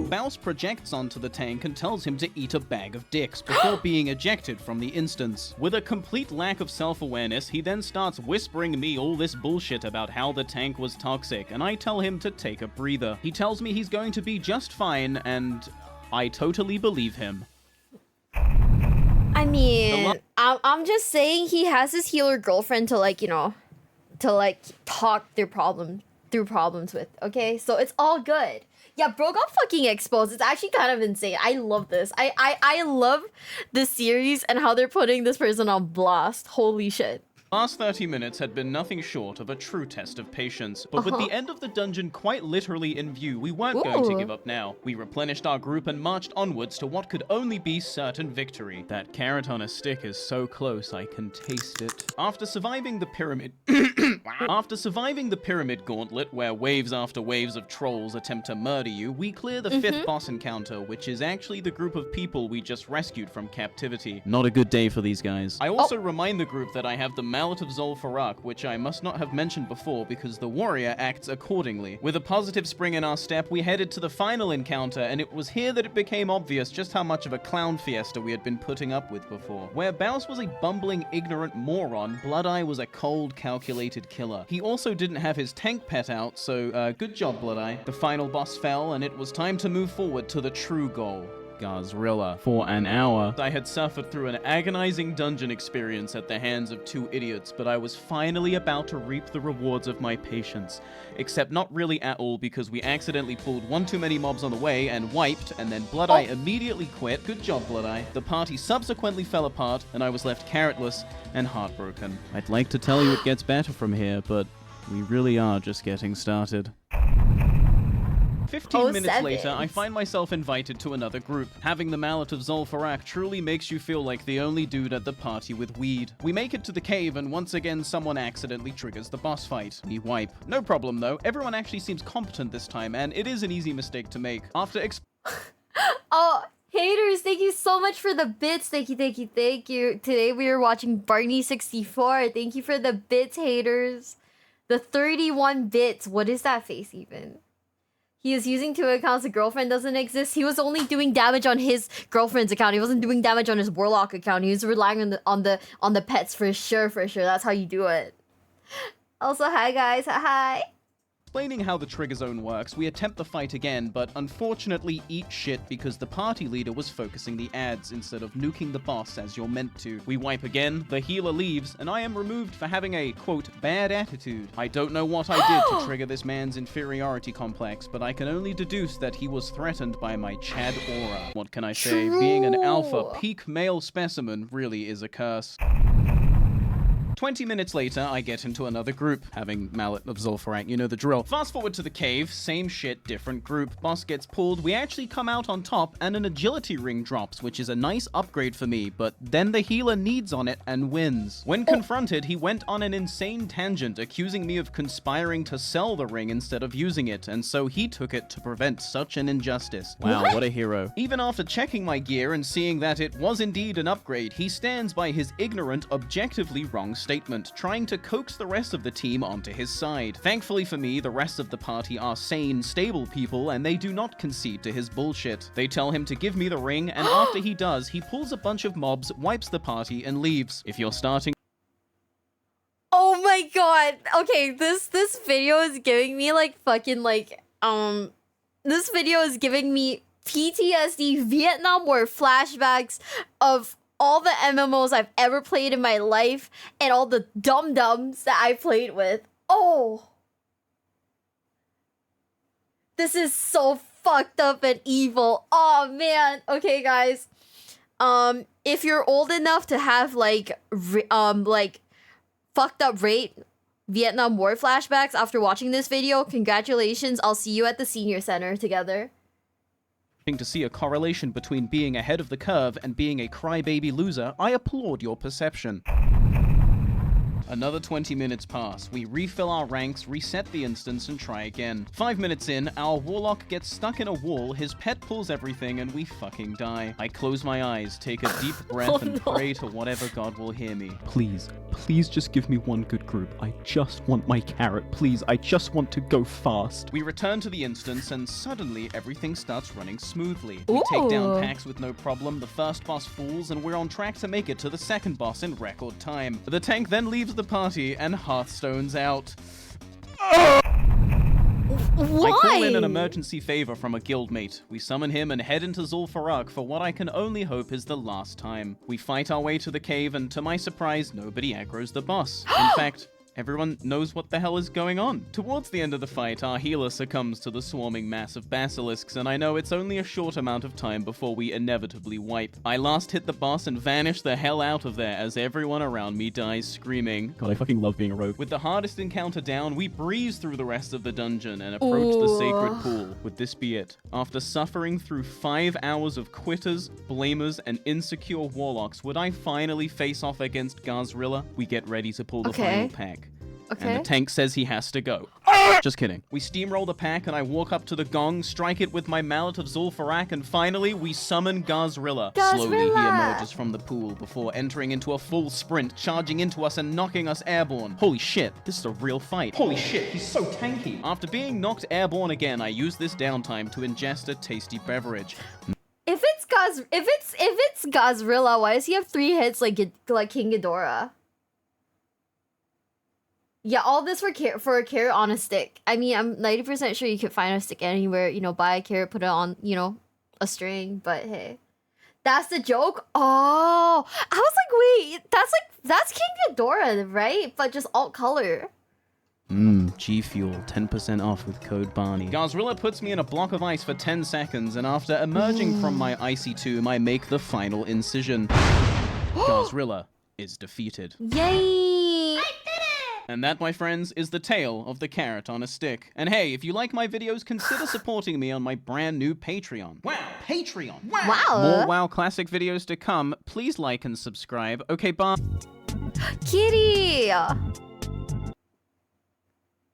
Speaker 2: Baus projects onto the tank and tells him to eat a bag of dicks before being ejected from the instance. With a complete lack of self-awareness, he then starts whispering me all this bullshit about how the tank was toxic, and I tell him to take a breather. He tells me he's going to be just fine, and I totally believe him.
Speaker 1: I mean, I'm just saying he has his healer girlfriend to, like, you know, to, like, talk through problems with, okay? So it's all good. Yeah, bro got fucking exposed. It's actually kind of insane. I love this. I love this series and how they're putting this person on blast. Holy shit.
Speaker 2: Last 30 minutes had been nothing short of a true test of patience, but with the end of the dungeon quite literally in view, we weren't going to give up now. We replenished our group and marched onwards to what could only be certain victory. That carrot on a stick is so close I can taste it. After surviving the pyramid gauntlet, where waves after waves of trolls attempt to murder you, we clear the 5th boss encounter, which is actually the group of people we just rescued from captivity. Not a good day for these guys. I also remind the group that I have the Mallet of Zul'Farrak, which I must not have mentioned before because the warrior acts accordingly. With a positive spring in our step, we headed to the final encounter, and it was here that it became obvious just how much of a clown fiesta we had been putting up with before. Where Baus was a bumbling, ignorant moron, Bloodeye was a cold, calculated killer. He also didn't have his tank pet out, so good job, Bloodeye. The final boss fell, and it was time to move forward to the true goal. Gazrilla. For an hour, I had suffered through an agonizing dungeon experience at the hands of 2 idiots, but I was finally about to reap the rewards of my patience. Except not really at all, because we accidentally pulled one too many mobs on the way and wiped, and then Bloodeye immediately quit. Good job, Bloodeye. The party subsequently fell apart, and I was left carrotless and heartbroken. I'd like to tell you it gets better from here, but we really are just getting started. 15 minutes later, I find myself invited to another group. Having the Mallet of Zul'Farrak truly makes you feel like the only dude at the party with weed. We make it to the cave, and once again, someone accidentally triggers the boss fight. We wipe. No problem, though. Everyone actually seems competent this time, and it is an easy mistake to make. After
Speaker 1: Oh, haters, thank you so much for the bits. Thank you, thank you, thank you. Today we are watching Barney64. Thank you for the bits, haters. The 31 bits. What is that face even? He is using 2 accounts. The girlfriend doesn't exist. He was only doing damage on his girlfriend's account. He wasn't doing damage on his warlock account. He was relying on the pets for sure, for sure. That's how you do it. Also, hi guys. Hi.
Speaker 2: Explaining how the trigger zone works, we attempt the fight again, but unfortunately eat shit because the party leader was focusing the ads instead of nuking the boss as you're meant to. We wipe again, the healer leaves, and I am removed for having a, quote, bad attitude. I don't know what I did to trigger this man's inferiority complex, but I can only deduce that he was threatened by my Chad aura. What can I say? Being an alpha peak male specimen really is a curse. 20 minutes later, I get into another group, having Mallet of Zul'Farrak, you know the drill. Fast forward to the cave, same shit, different group. Boss gets pulled, we actually come out on top, and an agility ring drops, which is a nice upgrade for me, but then the healer needs on it and wins. When confronted, he went on an insane tangent, accusing me of conspiring to sell the ring instead of using it, and so he took it to prevent such an injustice. Wow, what a hero. Even after checking my gear and seeing that it was indeed an upgrade, he stands by his ignorant, objectively wrong statement, trying to coax the rest of the team onto his side. Thankfully for me, the rest of the party are sane, stable people, and they do not concede to his bullshit. They tell him to give me the ring, and after he does, he pulls a bunch of mobs, wipes the party, and leaves. If you're starting...
Speaker 1: Oh my god. Okay, this video is giving me like fucking like, this video is giving me PTSD Vietnam War flashbacks of all the MMOs I've ever played in my life and all the dum-dums that I played with. Oh. This is so fucked up and evil. Oh man. Okay, guys. If you're old enough to have like fucked up Vietnam War flashbacks after watching this video, congratulations. I'll see you at the senior center together.
Speaker 2: To see a correlation between being ahead of the curve and being a crybaby loser, I applaud your perception. Another 20 minutes pass. We refill our ranks, reset the instance, and try again. 5 minutes in, our warlock gets stuck in a wall, his pet pulls everything, and we fucking die. I close my eyes, take a deep breath, and pray to whatever god will hear me. Please, please just give me one good group. I just want my carrot, please. I just want to go fast. We return to the instance, and suddenly everything starts running smoothly. We take down packs with no problem, the first boss falls, and we're on track to make it to the second boss in record time. The tank then leaves the party, and Hearthstone's out.
Speaker 1: Why?
Speaker 2: I call in an emergency favor from a guildmate. We summon him and head into Zul'Farrak for what I can only hope is the last time. We fight our way to the cave, and to my surprise, nobody aggroes the boss. In fact, everyone knows what the hell is going on. Towards the end of the fight, our healer succumbs to the swarming mass of basilisks, and I know it's only a short amount of time before we inevitably wipe. I last hit the boss and vanish the hell out of there as everyone around me dies screaming. God, I fucking love being a rogue. With the hardest encounter down, we breeze through the rest of the dungeon and approach the sacred pool. Would this be it? After suffering through 5 hours of quitters, blamers, and insecure warlocks, would I finally face off against Gazrilla? We get ready to pull the final pack. And the tank says he has to go. Just kidding. We steamroll the pack, and I walk up to the gong, strike it with my mallet of Zul'Farrak, and finally, we summon Gazrilla. Slowly, he emerges from the pool before entering into a full sprint, charging into us and knocking us airborne. Holy shit, this is a real fight. Holy shit, he's so tanky. After being knocked airborne again, I use this downtime to ingest a tasty beverage.
Speaker 1: If it's Gazrilla, why does he have 3 hits like King Ghidorah? Yeah, all this for a carrot on a stick. I mean, I'm 90% sure you could find a stick anywhere, you know, buy a carrot, put it on, you know, a string, but hey. That's the joke? Oh, I was like, wait, that's King Ghidorah, right? But just alt color.
Speaker 2: G Fuel, 10% off with code Barney. Gazrilla puts me in a block of ice for 10 seconds, and after emerging from my icy tomb, I make the final incision. Gazrilla is defeated.
Speaker 1: Yay!
Speaker 2: And that, my friends, is the tale of the carrot on a stick. And hey, if you like my videos, consider supporting me on my brand new Patreon. Wow, Patreon!
Speaker 1: Wow!
Speaker 2: More WoW Classic videos to come. Please like and subscribe. Okay, bye.
Speaker 1: Kitty!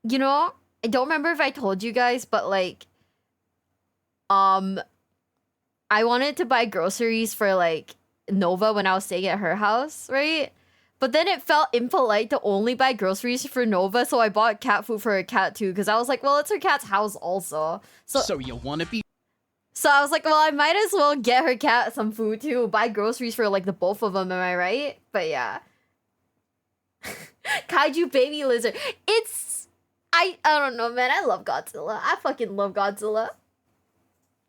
Speaker 1: You know, I don't remember if I told you guys, but like, I wanted to buy groceries for like Nova when I was staying at her house, right? But then it felt impolite to only buy groceries for Nova, so I bought cat food for her cat too, because I was like, well, it's her cat's house also. So
Speaker 2: you wanna be...
Speaker 1: So I was like, well, I might as well get her cat some food too, buy groceries for like the both of them, am I right? But yeah. Kaiju baby lizard. I don't know, man, I love Godzilla. I fucking love Godzilla.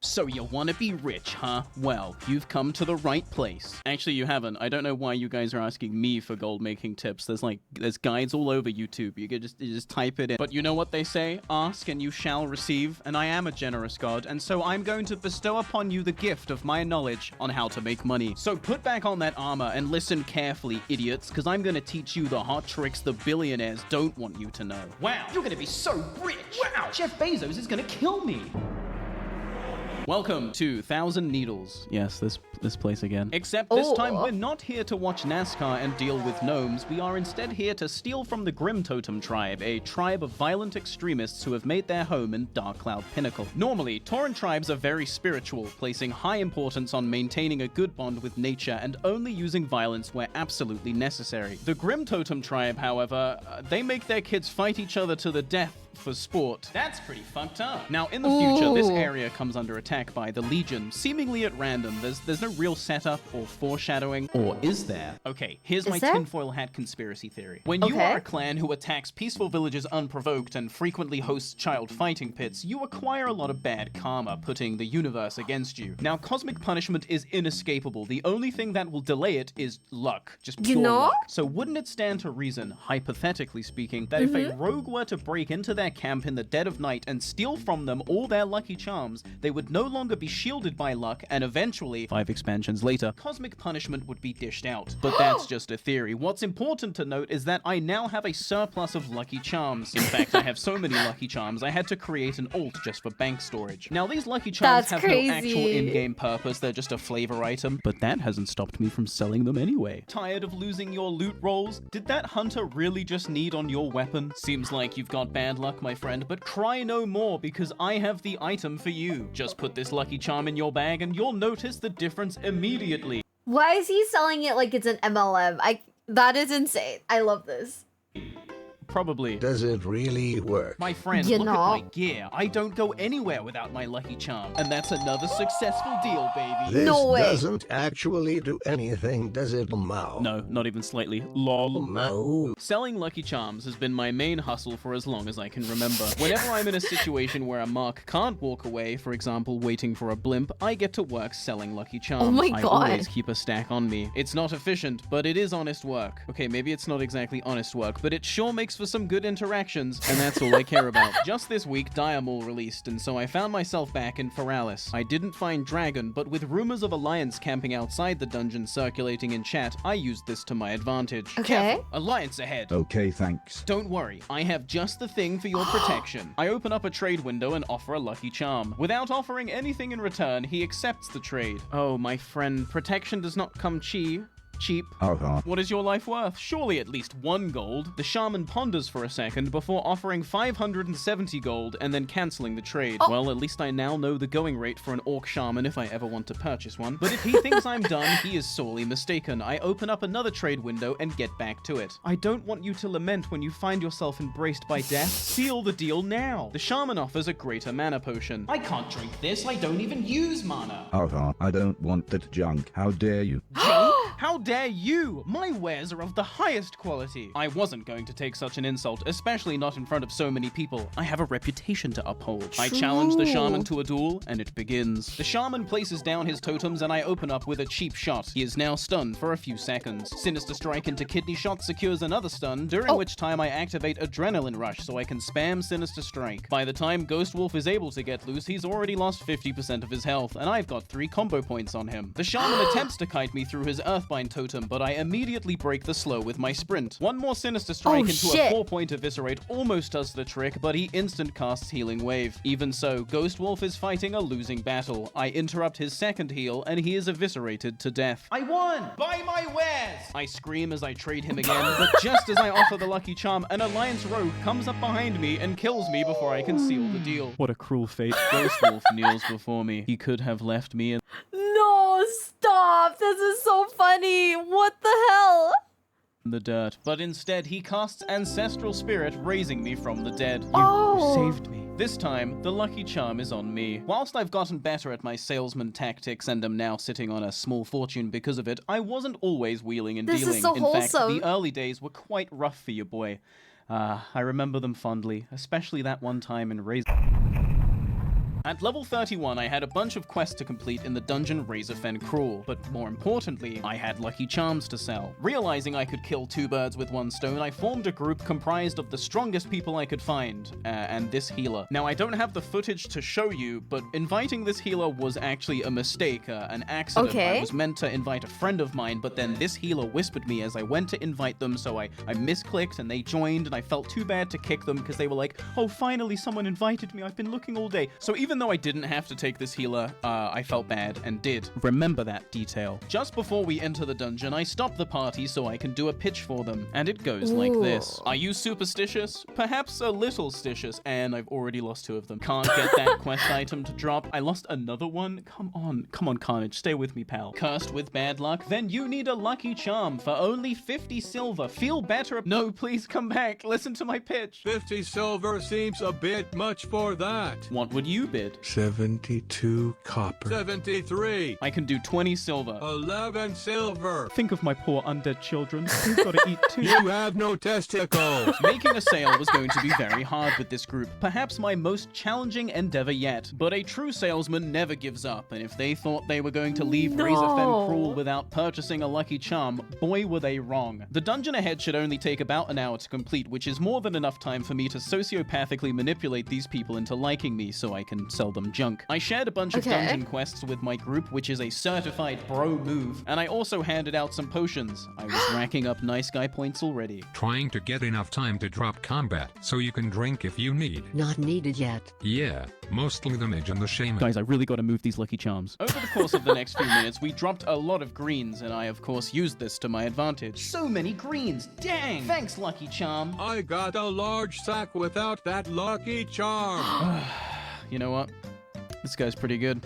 Speaker 2: So you want to be rich, huh? Well, you've come to the right place. Actually, you haven't. I don't know why you guys are asking me for gold making tips. There's guides all over YouTube. You could just type it in. But you know what they say? Ask and you shall receive. And I am a generous god, and so I'm going to bestow upon you the gift of my knowledge on how to make money. So put back on that armor and listen carefully, idiots, because I'm going to teach you the hot tricks the billionaires don't want you to know. Wow, you're going to be so rich. Wow, Jeff Bezos is going to kill me. Welcome to Thousand Needles. Yes, this place again. Except this time we're not here to watch NASCAR and deal with gnomes. We are instead here to steal from the Grim Totem tribe, a tribe of violent extremists who have made their home in Dark Cloud Pinnacle. Normally, Tauren tribes are very spiritual, placing high importance on maintaining a good bond with nature and only using violence where absolutely necessary. The Grim Totem tribe, however, they make their kids fight each other to the death for sport. That's pretty fucked up. Now, in the future, this area comes under attack by the Legion, seemingly at random. There's no real setup or foreshadowing. Or is there? Okay, here's my tinfoil hat conspiracy theory. When you are a clan who attacks peaceful villages unprovoked and frequently hosts child fighting pits, you acquire a lot of bad karma, putting the universe against you. Now, cosmic punishment is inescapable. The only thing that will delay it is luck. Just pure luck. So wouldn't it stand to reason, hypothetically speaking, that if a rogue were to break into their camp in the dead of night and steal from them all their lucky charms, they would no longer be shielded by luck, and eventually, 5 expansions later, cosmic punishment would be dished out. But that's just a theory. What's important to note is that I now have a surplus of lucky charms. In fact, I have so many lucky charms, I had to create an alt just for bank storage. Now, these lucky charms have no actual in-game purpose, they're just a flavor item, but that hasn't stopped me from selling them anyway. Tired of losing your loot rolls? Did that hunter really just need on your weapon? Seems like you've got bad luck, my friend, but cry no more, because I have the item for you. Just put this lucky charm in your bag and you'll notice the difference immediately.
Speaker 1: Why is he selling it like it's an MLM? That is insane. I love this.
Speaker 2: Probably.
Speaker 5: Does it really work?
Speaker 2: My friend,
Speaker 1: You
Speaker 2: look
Speaker 1: know.
Speaker 2: at my gear. I don't go anywhere without my Lucky Charm. And that's another successful deal, baby.
Speaker 5: This
Speaker 1: No way.
Speaker 5: doesn't actually do anything, does it, Mao?
Speaker 2: No, not even slightly. Lol.
Speaker 5: Mao.
Speaker 2: Selling Lucky Charms has been my main hustle for as long as I can remember. Whenever I'm in a situation where a mark can't walk away, for example, waiting for a blimp, I get to work selling Lucky Charms.
Speaker 1: Oh my
Speaker 2: I
Speaker 1: God.
Speaker 2: always keep a stack on me. It's not efficient, but it is honest work. Okay, maybe it's not exactly honest work, but it sure makes for some good interactions, and that's all I care about. Just this week, Diamol released, and so I found myself back in Feralis. I didn't find Dragon, but with rumors of Alliance camping outside the dungeon circulating in chat, I used this to my advantage.
Speaker 1: Okay.
Speaker 2: Careful, Alliance ahead.
Speaker 10: Okay, thanks.
Speaker 2: Don't worry, I have just the thing for your protection. I open up a trade window and offer a Lucky Charm. Without offering anything in return, he accepts the trade. Oh, my friend, protection does not come cheap. What is your life worth? Surely at least 1 gold. The shaman ponders for a second before offering 570 gold and then canceling the trade. Well, at least I now know the going rate for an orc shaman if I ever want to purchase one. But if he thinks I'm done, he is sorely mistaken. I open up another trade window and get back to it. I don't want you to lament when you find yourself embraced by death. Seal the deal now. The shaman offers a greater mana potion.
Speaker 7: I can't drink this. I don't even use mana.
Speaker 10: I don't want that junk. How dare you?
Speaker 2: Junk? How dare you? My wares are of the highest quality. I wasn't going to take such an insult, especially not in front of so many people. I have a reputation to uphold. I challenge the shaman to a duel, and it begins. The shaman places down his totems, and I open up with a cheap shot. He is now stunned for a few seconds. Sinister Strike into Kidney Shot secures another stun, during which time I activate Adrenaline Rush so I can spam Sinister Strike. By the time Ghost Wolf is able to get loose, he's already lost 50% of his health, and I've got 3 combo points on him. The shaman attempts to kite me through his Earthbind totem, but I immediately break the slow with my sprint. One more Sinister Strike into a 4-point Eviscerate almost does the trick, but he instant casts Healing Wave. Even so, Ghost Wolf is fighting a losing battle. I interrupt his second heal, and he is eviscerated to death.
Speaker 7: I won! Buy my wares!
Speaker 2: I scream as I trade him again, but just as I offer the Lucky Charm, an Alliance rogue comes up behind me and kills me before I can seal the deal. What a cruel fate. Ghost Wolf kneels before me. He could have left me in
Speaker 1: No, stop. This is so funny. What the hell?
Speaker 2: the dirt, but instead he casts Ancestral Spirit, raising me from the dead. You saved me. This time, the Lucky Charm is on me. Whilst I've gotten better at my salesman tactics and am now sitting on a small fortune because of it, I wasn't always wheeling and dealing.
Speaker 1: This is so
Speaker 2: In fact,
Speaker 1: wholesome.
Speaker 2: the early days were quite rough for your boy. I remember them fondly, especially that one time in Razor. At level 31, I had a bunch of quests to complete in the dungeon Razorfen Crawl, but more importantly, I had Lucky Charms to sell. Realizing I could kill 2 birds with 1 stone, I formed a group comprised of the strongest people I could find, and this healer. Now, I don't have the footage to show you, but inviting this healer was actually a mistake, an accident.
Speaker 1: Okay.
Speaker 2: I was meant to invite a friend of mine, but then this healer whispered me as I went to invite them, so I misclicked and they joined, and I felt too bad to kick them because they were like, oh, finally someone invited me, I've been looking all day. So even though I didn't have to take this healer, I felt bad and did. Remember that detail. Just before we enter the dungeon, I stop the party so I can do a pitch for them, and it goes like this. Are you superstitious? Perhaps a little stitious, and I've already lost 2 of them. Can't get that quest item to drop. I lost another one? Come on, Carnage, stay with me, pal. Cursed with bad luck? Then you need a Lucky Charm for only 50 silver. Feel better? No, please come back. Listen to my pitch.
Speaker 5: 50 silver seems a bit much for that.
Speaker 2: What would you bid?
Speaker 5: 72 copper. 73.
Speaker 2: I can do 20 silver.
Speaker 5: 11 silver.
Speaker 2: Think of my poor undead children. They've got to eat too.
Speaker 5: You have no testicles.
Speaker 2: Making a sale was going to be very hard with this group, perhaps my most challenging endeavor yet. But a true salesman never gives up, and if they thought they were going to leave Razorfen Crawl without purchasing a Lucky Charm, boy were they wrong. The dungeon ahead should only take about an hour to complete, which is more than enough time for me to sociopathically manipulate these people into liking me so I can sell them junk. I shared a bunch of dungeon quests with my group, which is a certified bro move, and I also handed out some potions. I was racking up nice guy points already.
Speaker 12: Trying to get enough time to drop combat, so you can drink if you need.
Speaker 11: Not needed yet.
Speaker 12: Yeah, mostly the mage and the shaman.
Speaker 2: Guys, I really gotta move these Lucky Charms. Over the course of the next few minutes, we dropped a lot of greens, and I of course used this to my advantage. So many greens, dang! Thanks, Lucky Charm.
Speaker 5: I got a large sack without that Lucky Charm.
Speaker 2: You know what? This guy's pretty good.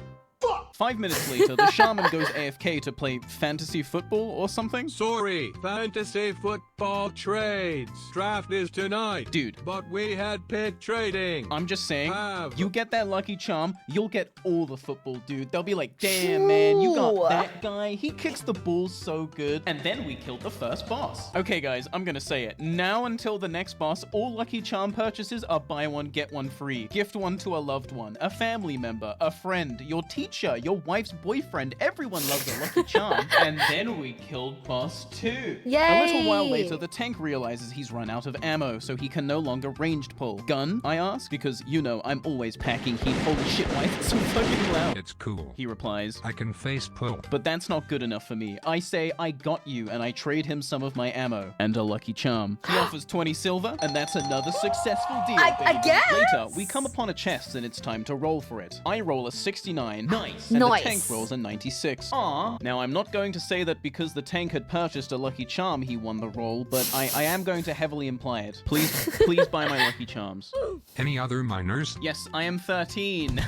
Speaker 2: 5 minutes later, the shaman goes AFK to play fantasy football or something.
Speaker 13: Sorry, fantasy football trades. Draft is tonight.
Speaker 2: Dude.
Speaker 13: But we had pick trading.
Speaker 2: I'm just saying, you get that lucky charm, you'll get all the football, dude. They'll be like, damn, man, you got that guy. He kicks the ball so good.
Speaker 7: And then we killed the first boss.
Speaker 2: Okay, guys, I'm gonna say it. Now until the next boss, all lucky charm purchases are buy one, get one free. Gift one to a loved one, a family member, a friend, your teacher, your wife's boyfriend. Everyone loves a lucky charm.
Speaker 7: And then we killed boss 2.
Speaker 1: Yay!
Speaker 2: A little while later, the tank realizes he's run out of ammo, so he can no longer ranged pull. Gun, I ask, because you know I'm always packing heat. Holy shit, why is it so fucking loud?
Speaker 12: It's cool.
Speaker 2: He replies,
Speaker 12: I can face pull.
Speaker 2: but that's not good enough for me. I say, I got you, and I trade him some of my ammo and a lucky charm. He offers 20 silver, and that's another successful deal,
Speaker 1: I
Speaker 2: baby.
Speaker 1: guess.
Speaker 2: Later, we come upon a chest, and it's time to roll for it. I roll a 69.
Speaker 7: Nice.
Speaker 2: And
Speaker 1: Nice.
Speaker 2: the tank rolls a 96.
Speaker 7: Aw.
Speaker 2: Now, I'm not going to say that because the tank had purchased a lucky charm, he won the roll, but I am going to heavily imply it. Please buy my lucky charms.
Speaker 12: Any other miners?
Speaker 2: Yes, I am 13.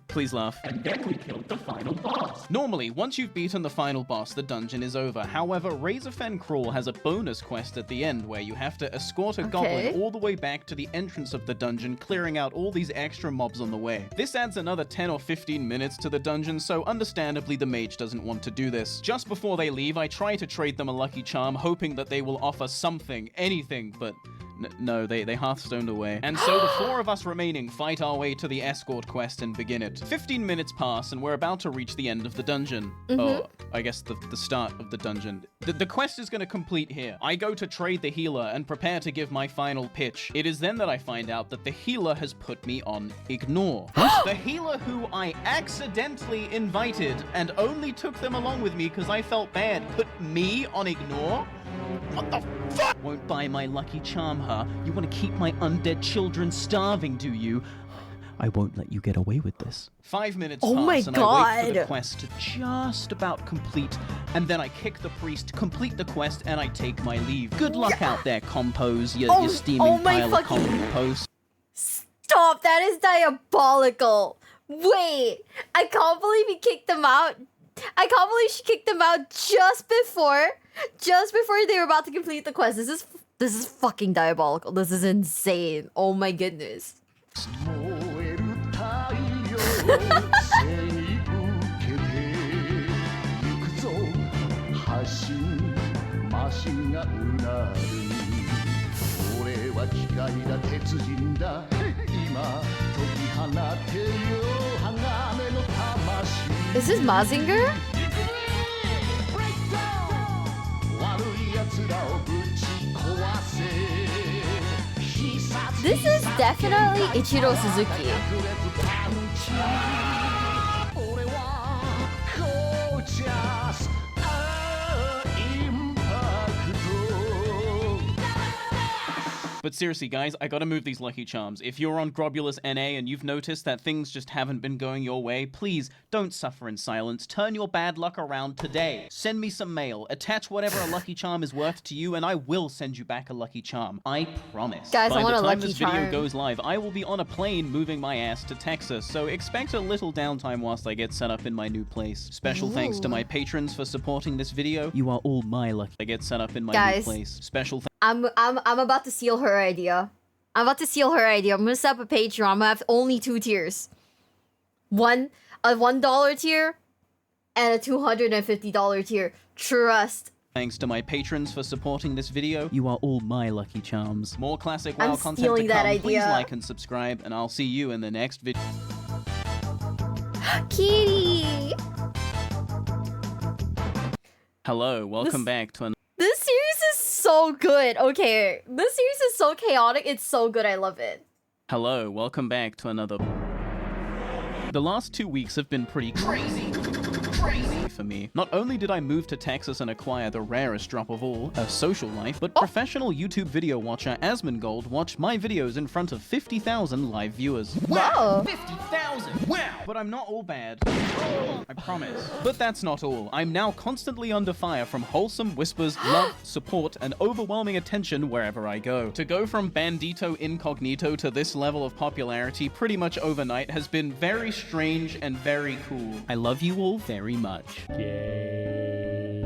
Speaker 2: Please laugh.
Speaker 7: And then we killed the final boss.
Speaker 2: Normally, once you've beaten the final boss, the dungeon is over. However, Razorfen Crawl has a bonus quest at the end where you have to escort a goblin all the way back to the entrance of the dungeon, clearing out all these extra mobs on the way. This adds another 10 or 15 minutes to the dungeon, so understandably the mage doesn't want to do this. Just before they leave, I try to trade them a lucky charm, hoping that they will offer something, anything, but no, they Hearthstoned away. And so the 4 of us remaining fight our way to the escort quest and begin it. 15 minutes pass and we're about to reach the end of the dungeon. Oh, I guess the start of the dungeon. The quest is going to complete here. I go to trade the healer and prepare to give my final pitch. It is then that I find out that the healer has put me on ignore. The healer who I accidentally invited and only took them along with me because I felt bad put me on ignore? What the fuck? Won't buy my lucky charm, huh? You want to keep my undead children starving, do you? I won't let you get away with this. 5 minutes pass and I wait for the quest to just about complete, and then I kick the priest, complete the quest, and I take my leave. Good luck out there, compos, you steaming pile of compost.
Speaker 1: Stop, that is diabolical. Wait, I can't believe he kicked them out. I can't believe she kicked them out just before they were about to complete the quest. This is fucking diabolical. This is insane. Oh my goodness. Is this Mazinger? This is definitely Ichiro Suzuki.
Speaker 2: But seriously, guys, I gotta move these lucky charms. If you're on Grobulus NA and you've noticed that things just haven't been going your way, please don't suffer in silence. Turn your bad luck around today. Send me some mail. Attach whatever a lucky charm is worth to you, and I will send you back a lucky charm. I promise.
Speaker 1: Guys, I want a lucky charm.
Speaker 2: By the time this video goes live, I will be on a plane moving my ass to Texas, so expect a little downtime whilst I get set up in my new place. Special thanks to my patrons for supporting this video. You are all my lucky. I get set up in my new place. Special thanks.
Speaker 1: I'm about to seal her idea. I'm about to seal her idea. I'm gonna set up a Patreon. I'm gonna have only 2 tiers. A $1 tier and a $250 tier. Trust.
Speaker 2: Thanks to my patrons for supporting this video. You are all my lucky charms. More classic WoW content to
Speaker 1: stealing that
Speaker 2: come.
Speaker 1: idea.
Speaker 2: Please like and subscribe, and I'll see you in the next video.
Speaker 1: Kitty!
Speaker 2: Hello, welcome back to
Speaker 1: This series is so good. Okay, this series is so chaotic. It's so good. I love it.
Speaker 2: Hello, welcome back to another. The last 2 weeks have been pretty crazy for me. Not only did I move to Texas and acquire the rarest drop of all, a social life, but professional YouTube video watcher Asmongold watched my videos in front of 50,000 live viewers.
Speaker 7: Wow! 50,000! Wow!
Speaker 2: but I'm not all bad. I promise. But that's not all. I'm now constantly under fire from wholesome whispers, love, support, and overwhelming attention wherever I go. To go from Bandito Incognito to this level of popularity pretty much overnight has been very strange and very cool. I love you all very much.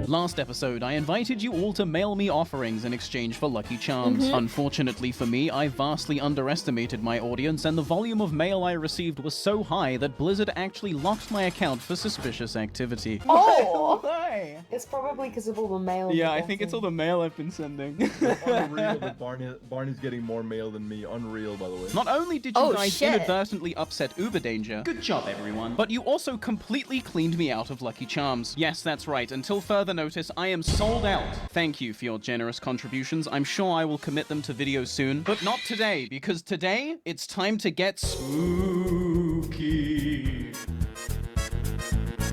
Speaker 2: Last episode, I invited you all to mail me offerings in exchange for Lucky Charms. Unfortunately for me, I vastly underestimated my audience, and the volume of mail I received was so high that Blizzard actually locked my account for suspicious activity.
Speaker 1: Oh!
Speaker 2: Why?
Speaker 1: It's probably because of all the mail.
Speaker 2: Yeah, I think it's all the mail I've been sending.
Speaker 14: Unreal that Barney's getting more mail than me. Unreal, by the way.
Speaker 2: Not only did you guys inadvertently upset Uber Danger, good job everyone, but you also completely cleaned me out of Lucky Charms. Yes, that's right. Until further notice, I am sold out. Thank you for your generous contributions. I'm sure I will commit them to videos soon, but not today, because today, it's time to get spooky.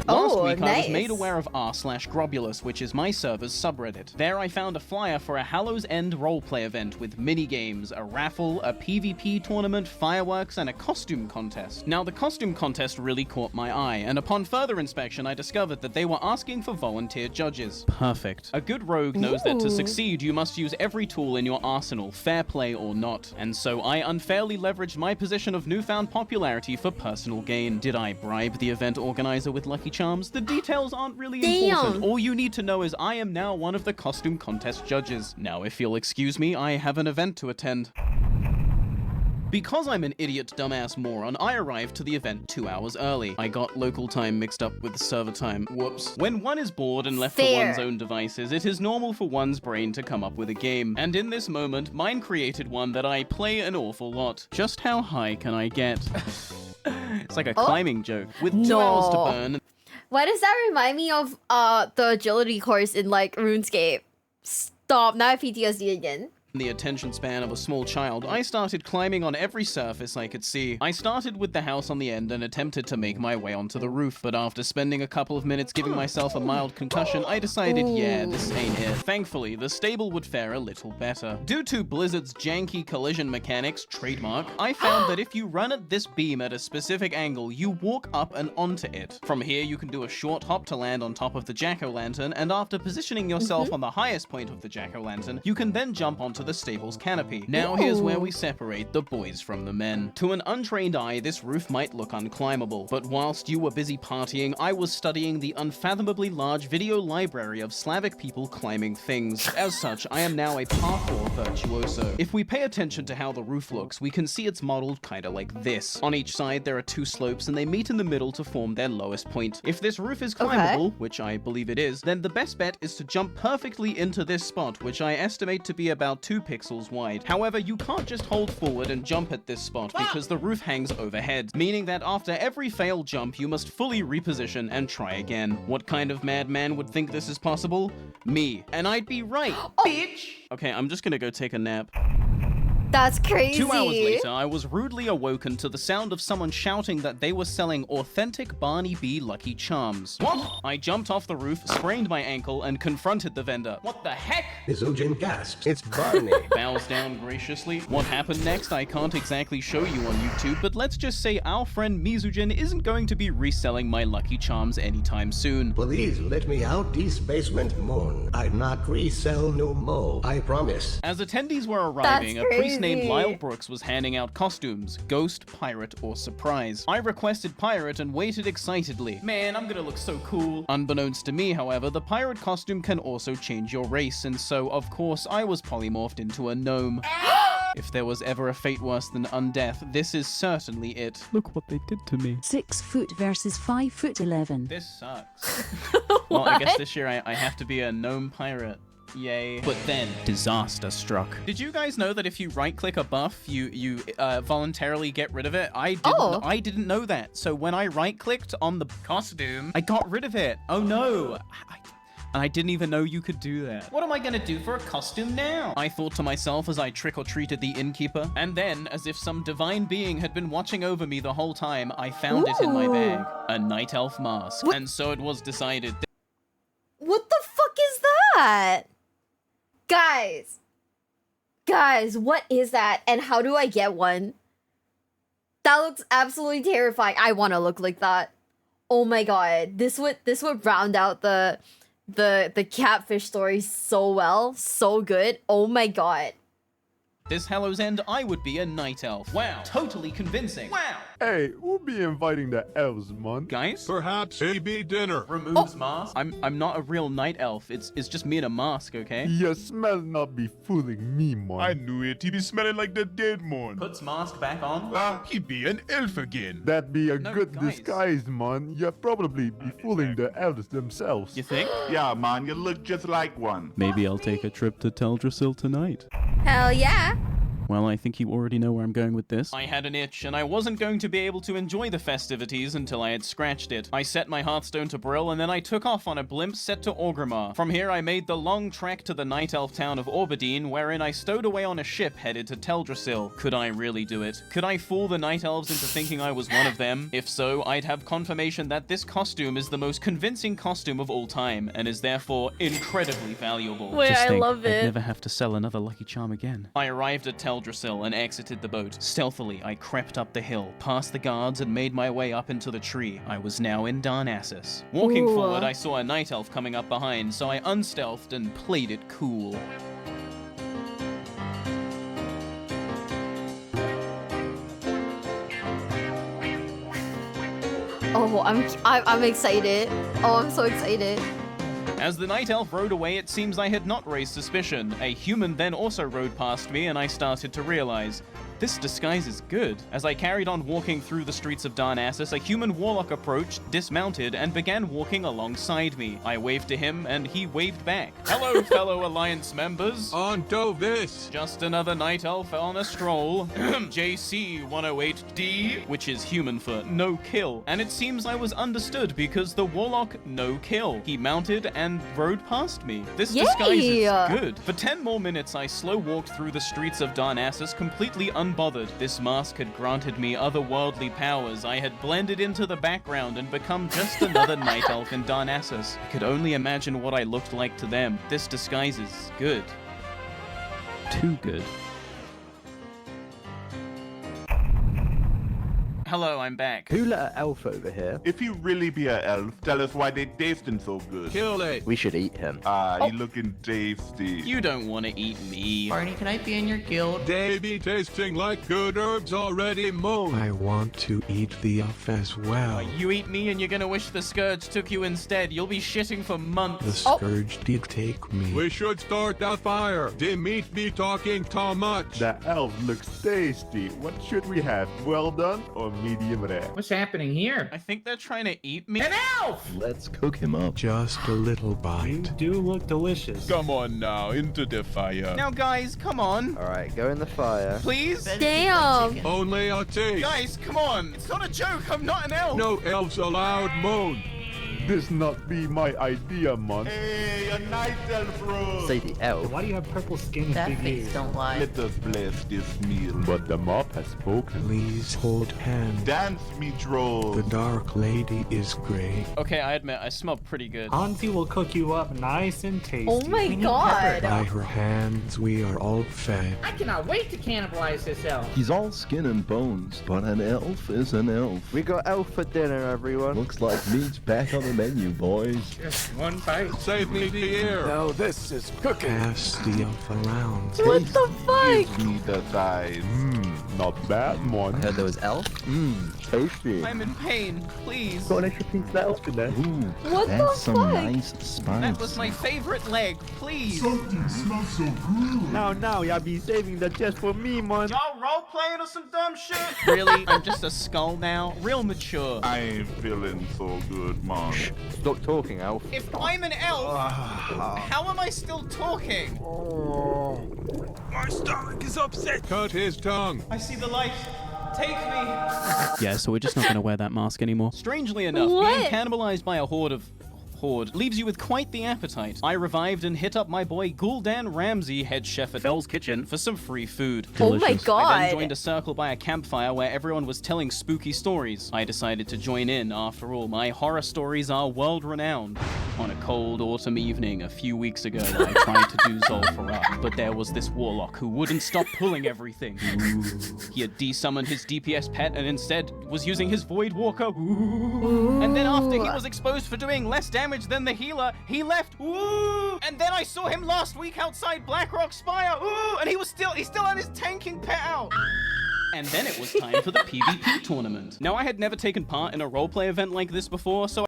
Speaker 2: Last week, I was made aware of r/Grobulus, which is my server's subreddit. There I found a flyer for a Hallows End roleplay event with mini-games, a raffle, a PvP tournament, fireworks, and a costume contest. Now, the costume contest really caught my eye, and upon further inspection, I discovered that they were asking for volunteer judges. Perfect. A good rogue knows that to succeed, you must use every tool in your arsenal, fair play or not. And so I unfairly leveraged my position of newfound popularity for personal gain. Did I bribe the event organizer with Lucky Charms? The details aren't really important. All you need to know is I am now one of the costume contest judges. Now, if you'll excuse me, I have an event to attend. Because I'm an idiot dumbass moron, I arrived to the event 2 hours early. I got local time mixed up with server time. Whoops. When one is bored and left to one's own devices, it is normal for one's brain to come up with a game. And in this moment, mine created one that I play an awful lot. Just how high can I get? It's like a climbing joke. With 2 hours to burn.
Speaker 1: Why does that remind me of the agility course in like RuneScape? Stop, now I have PTSD again.
Speaker 2: The attention span of a small child, I started climbing on every surface I could see. I started with the house on the end and attempted to make my way onto the roof, but after spending a couple of minutes giving myself a mild concussion, I decided, yeah, this ain't it. Thankfully, the stable would fare a little better. Due to Blizzard's janky collision mechanics, trademark, I found that if you run at this beam at a specific angle, you walk up and onto it. From here, you can do a short hop to land on top of the jack-o'-lantern, and after positioning yourself on the highest point of the jack-o'-lantern, you can then jump onto the stable's canopy. Now here's where we separate the boys from the men. To an untrained eye, this roof might look unclimbable, but whilst you were busy partying, I was studying the unfathomably large video library of Slavic people climbing things. As such, I am now a parkour virtuoso. If we pay attention to how the roof looks, we can see it's modeled kinda like this. On each side, there are two slopes, and they meet in the middle to form their lowest point. If this roof is climbable, which I believe it is, then the best bet is to jump perfectly into this spot, which I estimate to be about 2 pixels wide. However, you can't just hold forward and jump at this spot because the roof hangs overhead, meaning that after every failed jump, you must fully reposition and try again. What kind of madman would think this is possible? Me. And I'd be right, bitch! Okay, I'm just gonna go take a nap.
Speaker 1: That's crazy.
Speaker 2: 2 hours later, I was rudely awoken to the sound of someone shouting that they were selling authentic Barney B Lucky Charms. What? I jumped off the roof, sprained my ankle, and confronted the vendor. What the heck?
Speaker 5: Mizujin gasps. It's Barney.
Speaker 2: Bows down graciously. What happened next, I can't exactly show you on YouTube, but let's just say our friend Mizujin isn't going to be reselling my Lucky Charms anytime soon.
Speaker 5: Please let me out this basement moon. I'd not resell no more. I promise.
Speaker 2: As attendees were arriving, a priest named Lyle Brooks was handing out costumes, ghost, pirate, or surprise. I requested pirate and waited excitedly. Man, I'm gonna look so cool. Unbeknownst to me, however, the pirate costume can also change your race, and so, of course, I was polymorphed into a gnome. If there was ever a fate worse than undeath, this is certainly it. Look what they did to me.
Speaker 15: 6 foot versus 5'11".
Speaker 2: This sucks. Well, I guess this year I have to be a gnome pirate. Yay. But then, disaster struck. Did you guys know that if you right-click a buff, you voluntarily get rid of it? I didn't know that. So when I right-clicked on the costume, I got rid of it. Oh no. I didn't even know you could do that. What am I gonna do for a costume now? I thought to myself as I trick-or-treated the innkeeper. And then, as if some divine being had been watching over me the whole time, I found it in my bag. A night elf mask. What? And so it was decided that—
Speaker 1: What the fuck is that? Guys, what is that, and how do I get one? That looks absolutely terrifying. I want to look like that. Oh my god. This would round out the catfish story so well. So good. Oh my god.
Speaker 2: This Hallow's End, I would be a night elf. Wow, totally convincing. Wow.
Speaker 14: Hey, we'll be inviting the elves, man.
Speaker 2: Guys?
Speaker 13: Perhaps maybe dinner.
Speaker 2: Removes mask. I'm not a real night elf. It's just me in a mask, okay?
Speaker 14: Your smell not be fooling me, man.
Speaker 6: I knew it. He be smelling like the dead man.
Speaker 2: Puts mask back on.
Speaker 6: He be an elf again.
Speaker 14: That be a
Speaker 2: No,
Speaker 14: good
Speaker 2: guys.
Speaker 14: disguise, man. You probably be fooling the elves themselves.
Speaker 2: You think?
Speaker 6: Yeah, man, you look just like one.
Speaker 16: Maybe I'll take a trip to Teldrassil tonight.
Speaker 1: Hell yeah.
Speaker 16: Well, I think you already know where I'm going with this.
Speaker 2: I had an itch, and I wasn't going to be able to enjoy the festivities until I had scratched it. I set my Hearthstone to Brill, and then I took off on a blimp set to Orgrimmar. From here, I made the long trek to the night elf town of Orbadine, wherein I stowed away on a ship headed to Teldrassil. Could I really do it? Could I fool the night elves into thinking I was one of them? If so, I'd have confirmation that this costume is the most convincing costume of all time, and is therefore incredibly valuable.
Speaker 1: Wait,
Speaker 16: Just
Speaker 1: I
Speaker 16: think,
Speaker 1: love
Speaker 16: I'd
Speaker 1: it.
Speaker 16: never have to sell another Lucky Charm again.
Speaker 2: I arrived at Teldrassil and exited the boat. Stealthily, I crept up the hill, past the guards, and made my way up into the tree. I was now in Darnassus. Walking
Speaker 1: Ooh.
Speaker 2: forward, I saw a night elf coming up behind, so I unstealthed and played it cool.
Speaker 1: Oh, I'm excited. Oh, I'm so excited.
Speaker 2: As the night elf rode away, it seems I had not raised suspicion. A human then also rode past me, and I started to realize this disguise is good. As I carried on walking through the streets of Darnassus, a human warlock approached, dismounted, and began walking alongside me. I waved to him, and he waved back. Hello, fellow Alliance members.
Speaker 13: On to this.
Speaker 2: Just another night elf on a stroll. JC 108D, which is human for no kill. And it seems I was understood because the warlock no kill. He mounted and rode past me. This disguise is good. For 10 more minutes, I slow walked through the streets of Darnassus completely unbothered. This mask had granted me otherworldly powers. I had blended into the background and become just another night elf in Darnassus. I could only imagine what I looked like to them. This disguise is good.
Speaker 16: Too good.
Speaker 2: Hello, I'm back.
Speaker 17: Who let an elf over here?
Speaker 6: If he really be an elf, tell us why they tasting so good.
Speaker 13: Kill it.
Speaker 17: We should eat him.
Speaker 6: You looking tasty.
Speaker 2: You don't want to eat me.
Speaker 9: Barney, can I be in your guild?
Speaker 13: They be tasting like good herbs already mown.
Speaker 4: I want to eat the elf as well.
Speaker 2: You eat me and you're gonna wish the Scourge took you instead. You'll be shitting for months.
Speaker 4: The Scourge did take me.
Speaker 13: We should start a fire. The meat be talking too much.
Speaker 14: The elf looks tasty. What should we have? Well done or medium rare?
Speaker 7: What's happening here?
Speaker 2: I think they're trying to eat me.
Speaker 7: An elf!
Speaker 10: Let's cook him up.
Speaker 4: Just a little bite.
Speaker 7: Do look delicious.
Speaker 6: Come on now, into the fire.
Speaker 2: Now, guys, come on.
Speaker 17: Alright, go in the fire.
Speaker 2: Please?
Speaker 1: Damn.
Speaker 13: Only a taste.
Speaker 2: Guys, come on. It's not a joke. I'm not an elf.
Speaker 13: No elves allowed moon.
Speaker 14: This not be my idea, man.
Speaker 6: Hey, a night elf, bro.
Speaker 17: Say the elf.
Speaker 7: Why do you have purple skin and big ears?
Speaker 9: Don't lie.
Speaker 6: Let us bless this meal.
Speaker 14: But the mop has spoken.
Speaker 4: Please hold hand.
Speaker 6: Dance me, troll.
Speaker 4: The dark lady is great.
Speaker 2: Okay, I admit, I smell pretty good.
Speaker 7: Auntie will cook you up nice and tasty.
Speaker 1: Oh my god.
Speaker 4: By her hands, we are all fed.
Speaker 7: I cannot wait to cannibalize this elf.
Speaker 10: He's all skin and bones, but an elf is an elf.
Speaker 17: We got elf for dinner, everyone.
Speaker 10: Looks like meat's back on the menu, boys.
Speaker 7: Just one bite.
Speaker 13: Save me the ear.
Speaker 14: Now this is cooking.
Speaker 4: Pass the elf around.
Speaker 1: What the fuck?
Speaker 6: Give me the thighs.
Speaker 14: Not bad, man.
Speaker 17: I heard there was elf.
Speaker 10: Tasty.
Speaker 2: I'm in pain. Please.
Speaker 17: Got an extra piece of elf in there.
Speaker 10: Ooh,
Speaker 1: What the
Speaker 10: that's some
Speaker 1: fuck?
Speaker 10: nice spice.
Speaker 2: That was my favorite leg. Please.
Speaker 6: Something smells so good.
Speaker 17: Now, y'all be saving that just for me, man.
Speaker 2: Y'all role playing or some dumb shit? Really? I'm just a skull now? Real mature.
Speaker 6: I ain't feeling so good, man.
Speaker 17: Stop talking, elf.
Speaker 2: If I'm an elf, how am I still talking?
Speaker 13: My stomach is upset. Cut his tongue.
Speaker 2: I see the light. Take me.
Speaker 16: Yeah, so we're just not going to wear that mask anymore.
Speaker 2: Strangely enough,
Speaker 1: What?
Speaker 2: being cannibalized by a horde leaves you with quite the appetite. I revived and hit up my boy Gul'dan Ramsay, head chef at Hell's Kitchen, for some free food.
Speaker 1: Oh my
Speaker 2: I
Speaker 1: god.
Speaker 2: then joined a circle by a campfire where everyone was telling spooky stories. I decided to join in. After all, my horror stories are world-renowned. On a cold autumn evening a few weeks ago, I tried to do Zul'Farrak, but there was this warlock who wouldn't stop pulling everything. He had desummoned his DPS pet and instead was using his Void Walker. And then after he was exposed for doing less damage than the healer, he left. And then I saw him last week outside Blackrock Spire. And he still had his tanking pet out. And then it was time for the PvP tournament. Now, I had never taken part in a roleplay event like this before, so...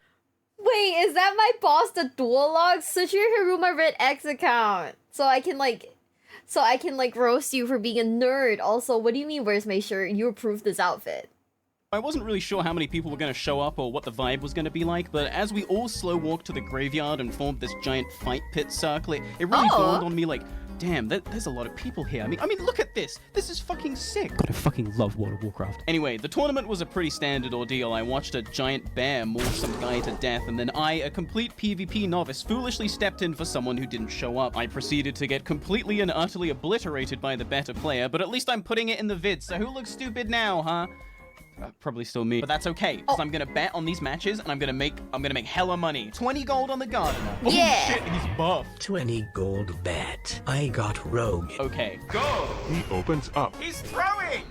Speaker 1: Wait, is that my boss, the dual log? Switch your Hiruma Red X account. So I can roast you for being a nerd. Also, what do you mean, where's my shirt? You approved this outfit.
Speaker 2: I wasn't really sure how many people were going to show up or what the vibe was going to be like, but as we all slow walked to the graveyard and formed this giant fight pit circle, it really dawned on me like, damn, there's a lot of people here. I mean, look at this. This is fucking sick.
Speaker 16: God, I fucking love World of Warcraft.
Speaker 2: Anyway, the tournament was a pretty standard ordeal. I watched a giant bear maul some guy to death, and then I, a complete PvP novice, foolishly stepped in for someone who didn't show up. I proceeded to get completely and utterly obliterated by the better player, but at least I'm putting it in the vid, so who looks stupid now, huh? Probably still me, but that's okay, because I'm gonna bet on these matches, and I'm gonna make hella money. 20 gold on the Gardener. Oh shit, he's buff.
Speaker 5: 20 gold bet. I got Rogue.
Speaker 2: Okay, go!
Speaker 13: He opens up.
Speaker 2: He's throwing!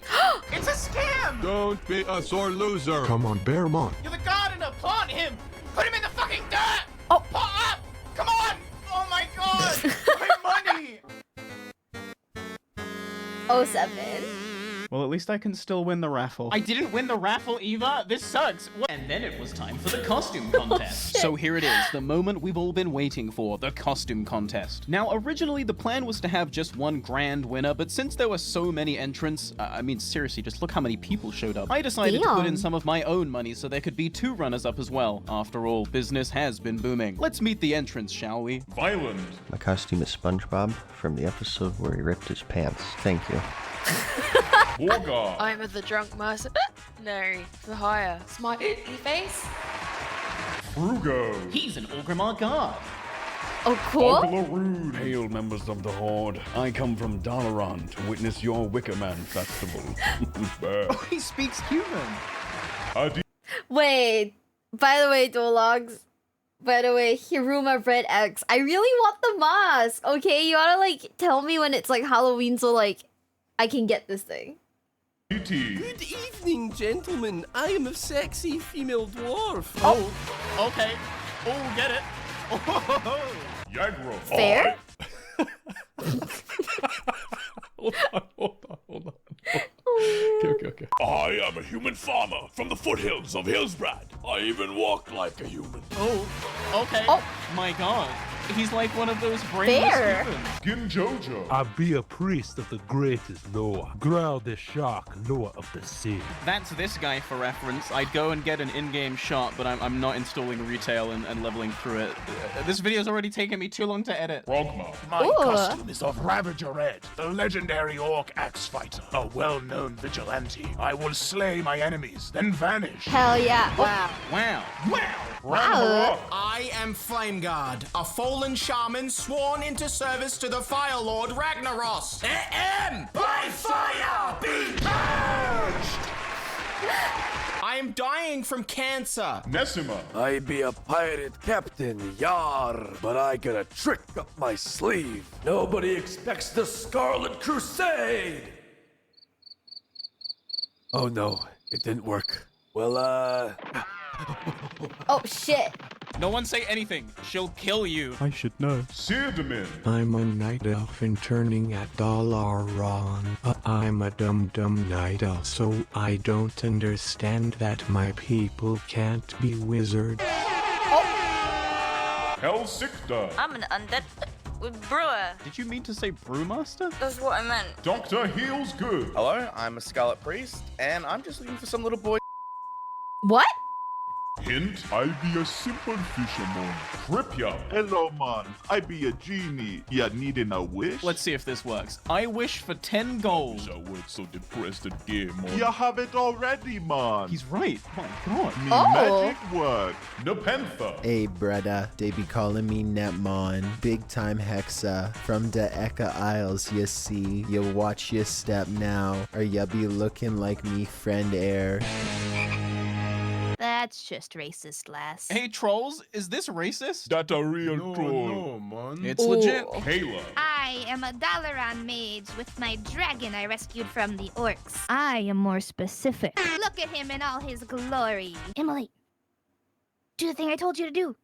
Speaker 2: It's a scam!
Speaker 13: Don't be a sore loser.
Speaker 4: Come on, Bearmont.
Speaker 2: You're the Gardener, plant him! Put him in the fucking dirt! Oh, pot up! Come on! Oh my god! My money!
Speaker 1: 07.
Speaker 2: Well, at least I can still win the raffle. I didn't win the raffle either? This sucks. And then it was time for the costume contest. So here it is, the moment we've all been waiting for, the costume contest. Now, originally the plan was to have just one grand winner, but since there were so many entrants, I mean, seriously, just look how many people showed up. I decided to put in some of my own money so there could be 2 runners-up as well. After all, business has been booming. Let's meet the entrants, shall we?
Speaker 6: Violent.
Speaker 10: My costume is SpongeBob from the episode where he ripped his pants. Thank you.
Speaker 6: Borgar.
Speaker 18: I'm the drunk mercenary for hire. Smiley face.
Speaker 6: Frugo.
Speaker 2: He's an Orgrimmar guard.
Speaker 1: Oh, cool.
Speaker 6: Oglarood.
Speaker 19: Hail, members of the Horde. I come from Dalaran to witness your Wickerman festival.
Speaker 2: Oh, he speaks human.
Speaker 1: Wait, by the way, Duologs. By the way, Hiruma Red X. I really want the mask. Okay, you oughta tell me when it's Halloween so I can get this thing.
Speaker 20: Good evening, gentlemen. I am a sexy female dwarf.
Speaker 2: Oh, okay. Oh, get it. Oh,
Speaker 6: Yagro.
Speaker 1: Fair?
Speaker 19: Hold on. Okay.
Speaker 21: I am a human farmer from the foothills of Hillsbrad. I even walk like a human.
Speaker 2: Oh, okay.
Speaker 1: Oh.
Speaker 2: My god. He's like one of those brainless humans.
Speaker 6: Gin Jojo.
Speaker 22: I be a priest of the greatest Noah, Growl the shark, Noah of the sea.
Speaker 2: That's this guy for reference. I'd go and get an in-game shot, but I'm not installing retail and leveling through it. This video's already taken me too long to edit.
Speaker 6: Rogma.
Speaker 21: My costume is of Ravager Red, the legendary orc axe fighter, a well-known vigilante. I will slay my enemies, then vanish.
Speaker 1: Hell yeah.
Speaker 2: Wow.
Speaker 23: I am Flameguard, a fallen shaman sworn into service to the Fire Lord Ragnaros. By fire, be purged! I am dying from cancer.
Speaker 6: Nessima.
Speaker 21: I be a pirate captain, yar, but I got a trick up my sleeve. Nobody expects the Scarlet Crusade. Oh no, it didn't work. Well,
Speaker 1: Oh shit.
Speaker 2: No one say anything. She'll kill you.
Speaker 16: I should know.
Speaker 6: Seardamin.
Speaker 4: I'm a night elf interning at Dalaran. I'm a dumb night elf, so I don't understand that my people can't be wizards.
Speaker 6: Helsikta.
Speaker 18: I'm an undead brewer.
Speaker 2: Did you mean to say brewmaster?
Speaker 18: That's what I meant.
Speaker 6: Dr. Heals Good.
Speaker 24: Hello, I'm a Scarlet Priest, and I'm just looking for some little boy.
Speaker 1: What?
Speaker 6: Hint, I be a simple fisherman. Pripyat.
Speaker 25: Hello, man. I be a genie. Ya needing a wish?
Speaker 2: Let's see if this works. I wish for 10 gold.
Speaker 6: I work so depressed again, man.
Speaker 25: You have it already, man.
Speaker 2: He's right. Oh my god.
Speaker 25: Me magic work.
Speaker 6: Nepentha.
Speaker 26: Hey, brother. They be calling me Netmon. Big time Hexa. From the Eka Isles, you see. You watch your step now, or you be looking like me friend air.
Speaker 18: That
Speaker 3: That's just racist, lass.
Speaker 2: Hey, trolls, is this racist?
Speaker 19: That a real troll.
Speaker 25: No, man.
Speaker 2: It's legit.
Speaker 6: Caleb.
Speaker 3: I am a Dalaran mage with my dragon I rescued from the orcs. I am more specific. Look at him in all his glory. Emily, do the thing I told you to do.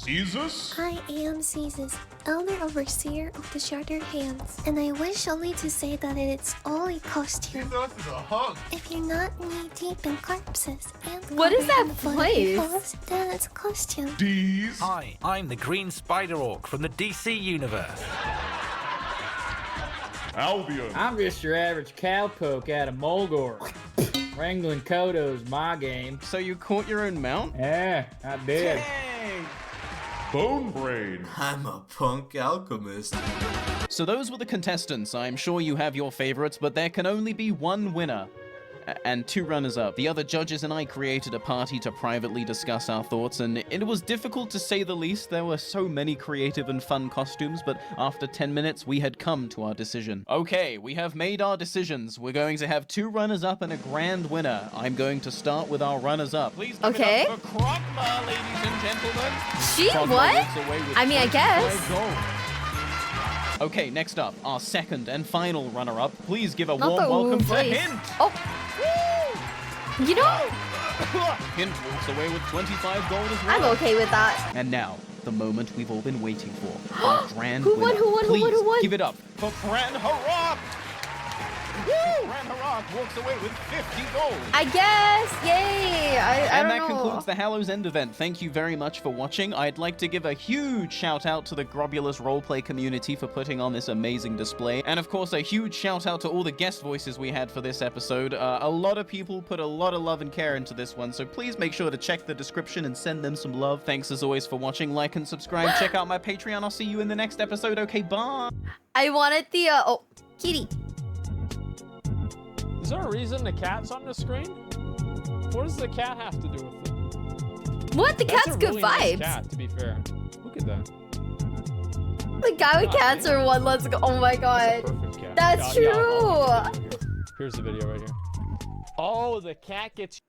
Speaker 6: Jesus?
Speaker 8: I am Caesar, elder overseer of the Shattered Hands, and I wish only to say that it's all a costume.
Speaker 25: Jesus is a hug.
Speaker 8: If you're not knee-deep in corpses and
Speaker 1: What is that
Speaker 8: covered in
Speaker 1: place?
Speaker 8: foes, then it's a costume.
Speaker 6: D's.
Speaker 9: Hi, I'm the Green Spider Orc from the DC Universe.
Speaker 6: Albion.
Speaker 7: I'm just your average cowpoke out of Mulgore. Wrangling Kodo's my game.
Speaker 2: So you caught your own mount?
Speaker 7: Yeah, I did.
Speaker 2: Dang.
Speaker 6: Bone Brain.
Speaker 23: I'm a punk alchemist.
Speaker 2: So those were the contestants. I'm sure you have your favorites, but there can only be one winner. And 2 runners-up. The other judges and I created a party to privately discuss our thoughts, and it was difficult to say the least. There were so many creative and fun costumes, but after 10 minutes, we had come to our decision. Okay, we have made our decisions. We're going to have 2 runners-up and a grand winner. I'm going to start with our runners-up. Please give it up for Krokma, ladies and gentlemen.
Speaker 1: She
Speaker 2: Krokma
Speaker 1: what?
Speaker 2: walks away with
Speaker 1: I mean, I
Speaker 2: 25
Speaker 1: guess.
Speaker 2: gold. Okay, next up, our second and final runner-up. Please give a
Speaker 1: Not
Speaker 2: warm
Speaker 1: the
Speaker 2: welcome to
Speaker 1: voice.
Speaker 2: Hint.
Speaker 1: Oh. You know,
Speaker 2: Hint walks away with 25 gold as well.
Speaker 1: I'm okay with that.
Speaker 2: And now, the moment we've all been waiting for. Our grand
Speaker 1: Who won,
Speaker 2: winner.
Speaker 1: who won, who
Speaker 2: Please
Speaker 1: won, who won?
Speaker 2: give it up for Gran Harap! Gran Harap walks away with 50 gold.
Speaker 1: I guess. Yay. I
Speaker 2: And
Speaker 1: don't
Speaker 2: that
Speaker 1: know.
Speaker 2: concludes the Hallows End event. Thank you very much for watching. I'd like to give a huge shout out to the Grobulus roleplay community for putting on this amazing display. And of course, a huge shout out to all the guest voices we had for this episode. A lot of people put a lot of love and care into this one, so please make sure to check the description and send them some love. Thanks as always for watching. Like and subscribe. Check out my Patreon. I'll see you in the next episode. Okay, bye.
Speaker 1: I wanted the, oh, kitty.
Speaker 11: Is there a reason the cat's on the screen? What does the cat have to do with it?
Speaker 1: What? The
Speaker 11: That's
Speaker 1: cat's
Speaker 11: a
Speaker 1: good
Speaker 11: really nice
Speaker 1: vibes.
Speaker 11: cat, to be fair. Look at that.
Speaker 1: The guy with cancer one. Let's go. Oh my god.
Speaker 11: Perfect cat.
Speaker 1: That's
Speaker 11: Yeah,
Speaker 1: true.
Speaker 11: Here's the video right here. Oh, the cat gets.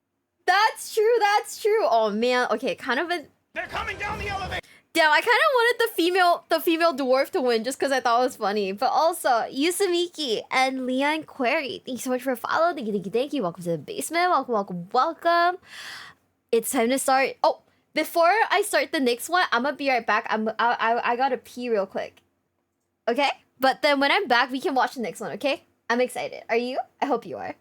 Speaker 1: That's true. That's true. Oh man. Okay, kind of a.
Speaker 2: They're coming down the elevator.
Speaker 1: Damn, I kind of wanted the female dwarf to win just because I thought it was funny. But also, Yusamiki and Leon Query, thank you so much for following. Thank you, thank you, thank you. Welcome to the basement. Welcome, welcome, welcome. It's time to start. Oh, before I start the next one, I'm gonna be right back. I gotta pee real quick. Okay? But then when I'm back, we can watch the next one, okay? I'm excited. Are you? I hope you are.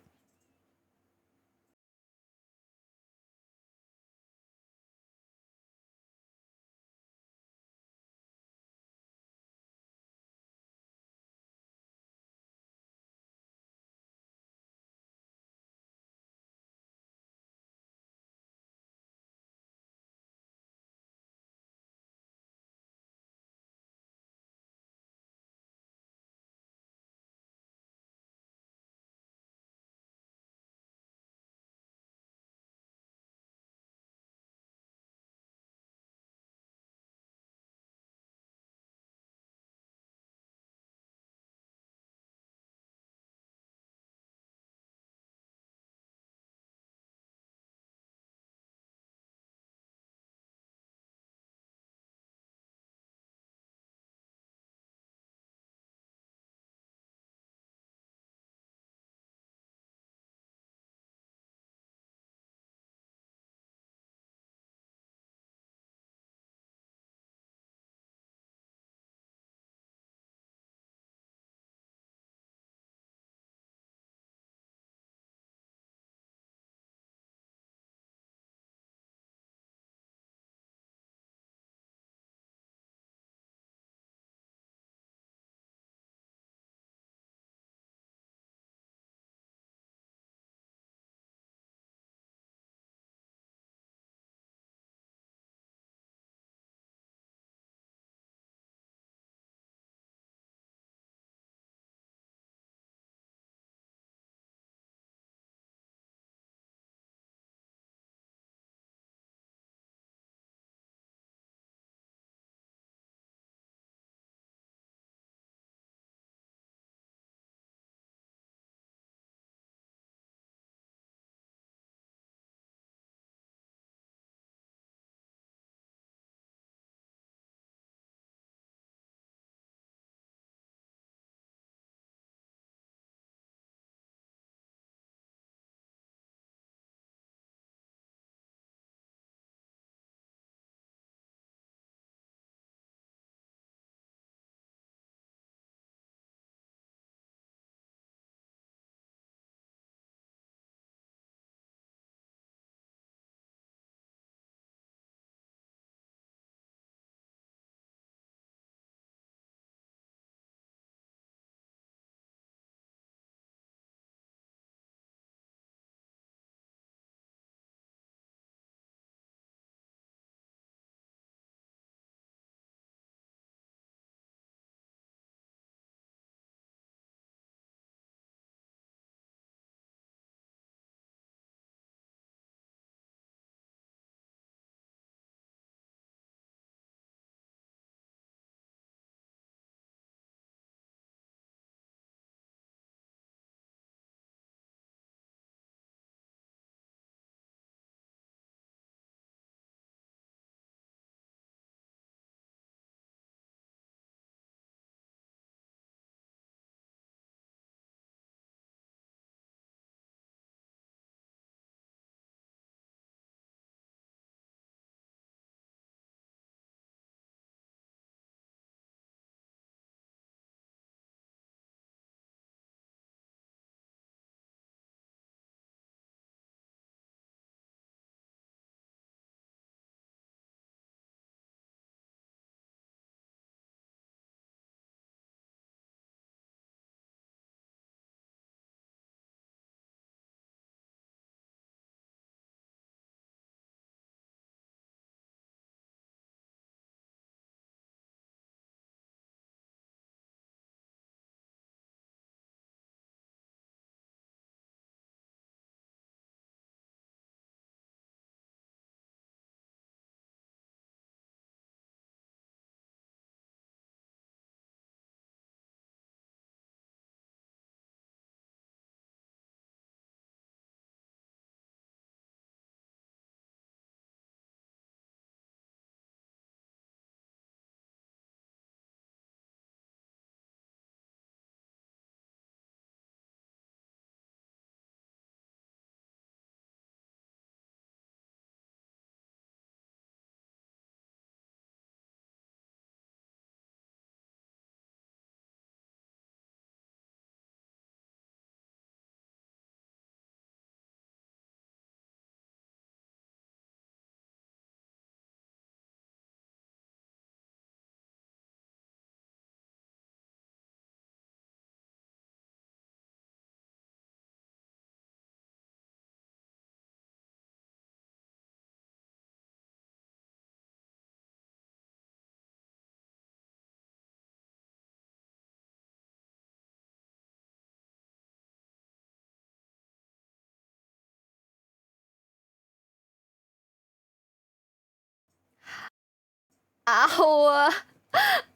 Speaker 1: Ow.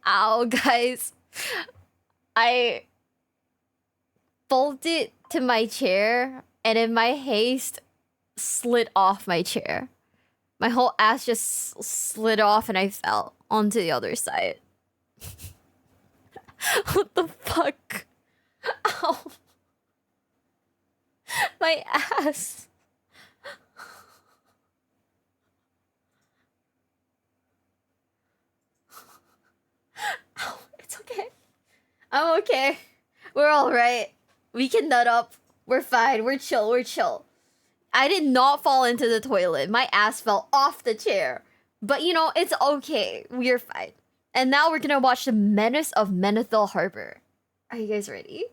Speaker 1: Ow, guys. I bolted to my chair and in my haste slid off my chair. My whole ass just slid off and I fell onto the other side. What the fuck? Ow. My ass. Ow, it's okay. I'm okay. We're alright. We can nut up. We're fine. We're chill. We're chill. I did not fall into the toilet. My ass fell off the chair. But you know, it's okay. We're fine. And now we're gonna watch The Menace of Menethil Harbor. Are you guys ready?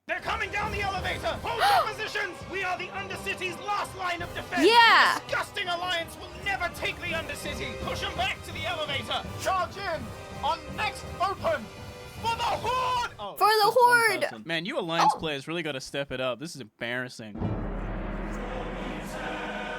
Speaker 23: They're coming down the elevator! Hold your positions! We are the Undercity's last line of defense!
Speaker 1: Yeah!
Speaker 23: The disgusting alliance will never take the Undercity! Push them back to the elevator! Charge in! On next open! For the Horde!
Speaker 1: For the Horde!
Speaker 2: Man, you Alliance players really gotta step it up. This is embarrassing.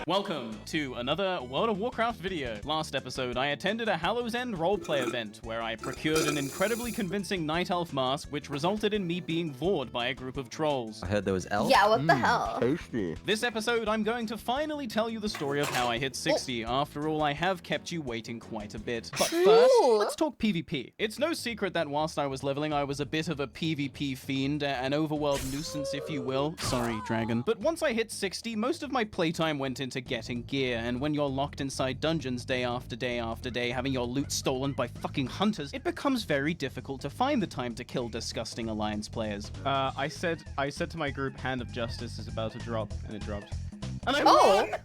Speaker 2: Welcome to another World of Warcraft video. Last episode, I attended a Hallows End roleplay event where I procured an incredibly convincing Night Elf mask, which resulted in me being vored by a group of trolls.
Speaker 10: I heard there was elf.
Speaker 1: Yeah, what the hell?
Speaker 10: Tasty.
Speaker 2: This episode, I'm going to finally tell you the story of how I hit 60. After all, I have kept you waiting quite a bit. But first, let's talk PvP. It's no secret that whilst I was leveling, I was a bit of a PvP fiend, an overworld nuisance, if you will. Sorry, dragon. But once I hit 60, most of my playtime went into getting gear, and when you're locked inside dungeons day after day after day, having your loot stolen by fucking hunters, it becomes very difficult to find the time to kill disgusting Alliance players.
Speaker 11: I said to my group, Hand of Justice is about to drop, and it dropped.
Speaker 23: And I won!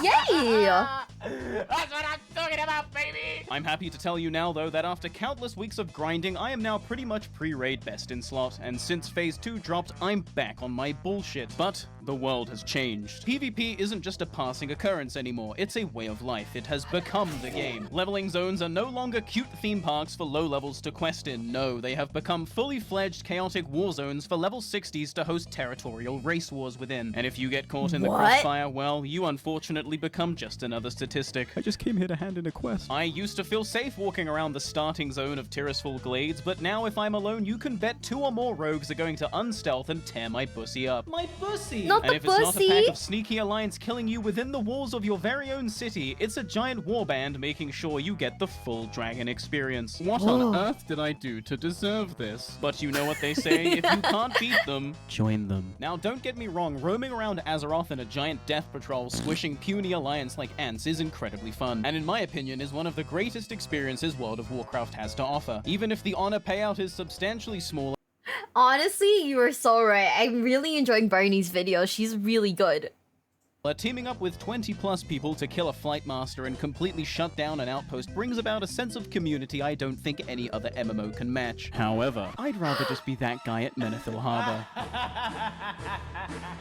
Speaker 1: Yay!
Speaker 23: That's what I'm talking about, baby!
Speaker 2: I'm happy to tell you now, though, that after countless weeks of grinding, I am now pretty much pre-raid best in slot, and since Phase 2 dropped, I'm back on my bullshit. But the world has changed. PvP isn't just a passing occurrence anymore, it's a way of life. It has become the game. Leveling zones are no longer cute theme parks for low levels to quest in. No, they have become fully fledged chaotic war zones for level 60s to host territorial race wars within. And if you get caught in the crossfire, well, you unfortunately become just another statistic.
Speaker 16: I just came here to hand in a quest.
Speaker 2: I used to feel safe walking around the starting zone of Tirisful Glades, but now if I'm alone, you can bet 2 or more rogues are going to unstealth and tear my bussy up. My bussy!
Speaker 1: Not
Speaker 2: And
Speaker 1: the
Speaker 2: if it's not a
Speaker 1: bussy!
Speaker 2: pack of sneaky Alliance killing you within the walls of your very own city, it's a giant warband making sure you get the full dragon experience. What on earth did I do to deserve this? But you know what they say, if you can't beat them,
Speaker 16: Join them.
Speaker 2: now, don't get me wrong, roaming around Azeroth in a giant death patrol, squishing puny Alliance like ants is incredibly fun, and in my opinion is one of the greatest experiences World of Warcraft has to offer. Even if the honor payout is substantially smaller.
Speaker 1: Honestly, you were so right. I'm really enjoying Barney's video. She's really good.
Speaker 2: Teaming up with 20 plus people to kill a flight master and completely shut down an outpost brings about a sense of community I don't think any other MMO can match. However, I'd rather just be that guy at Menethil Harbor.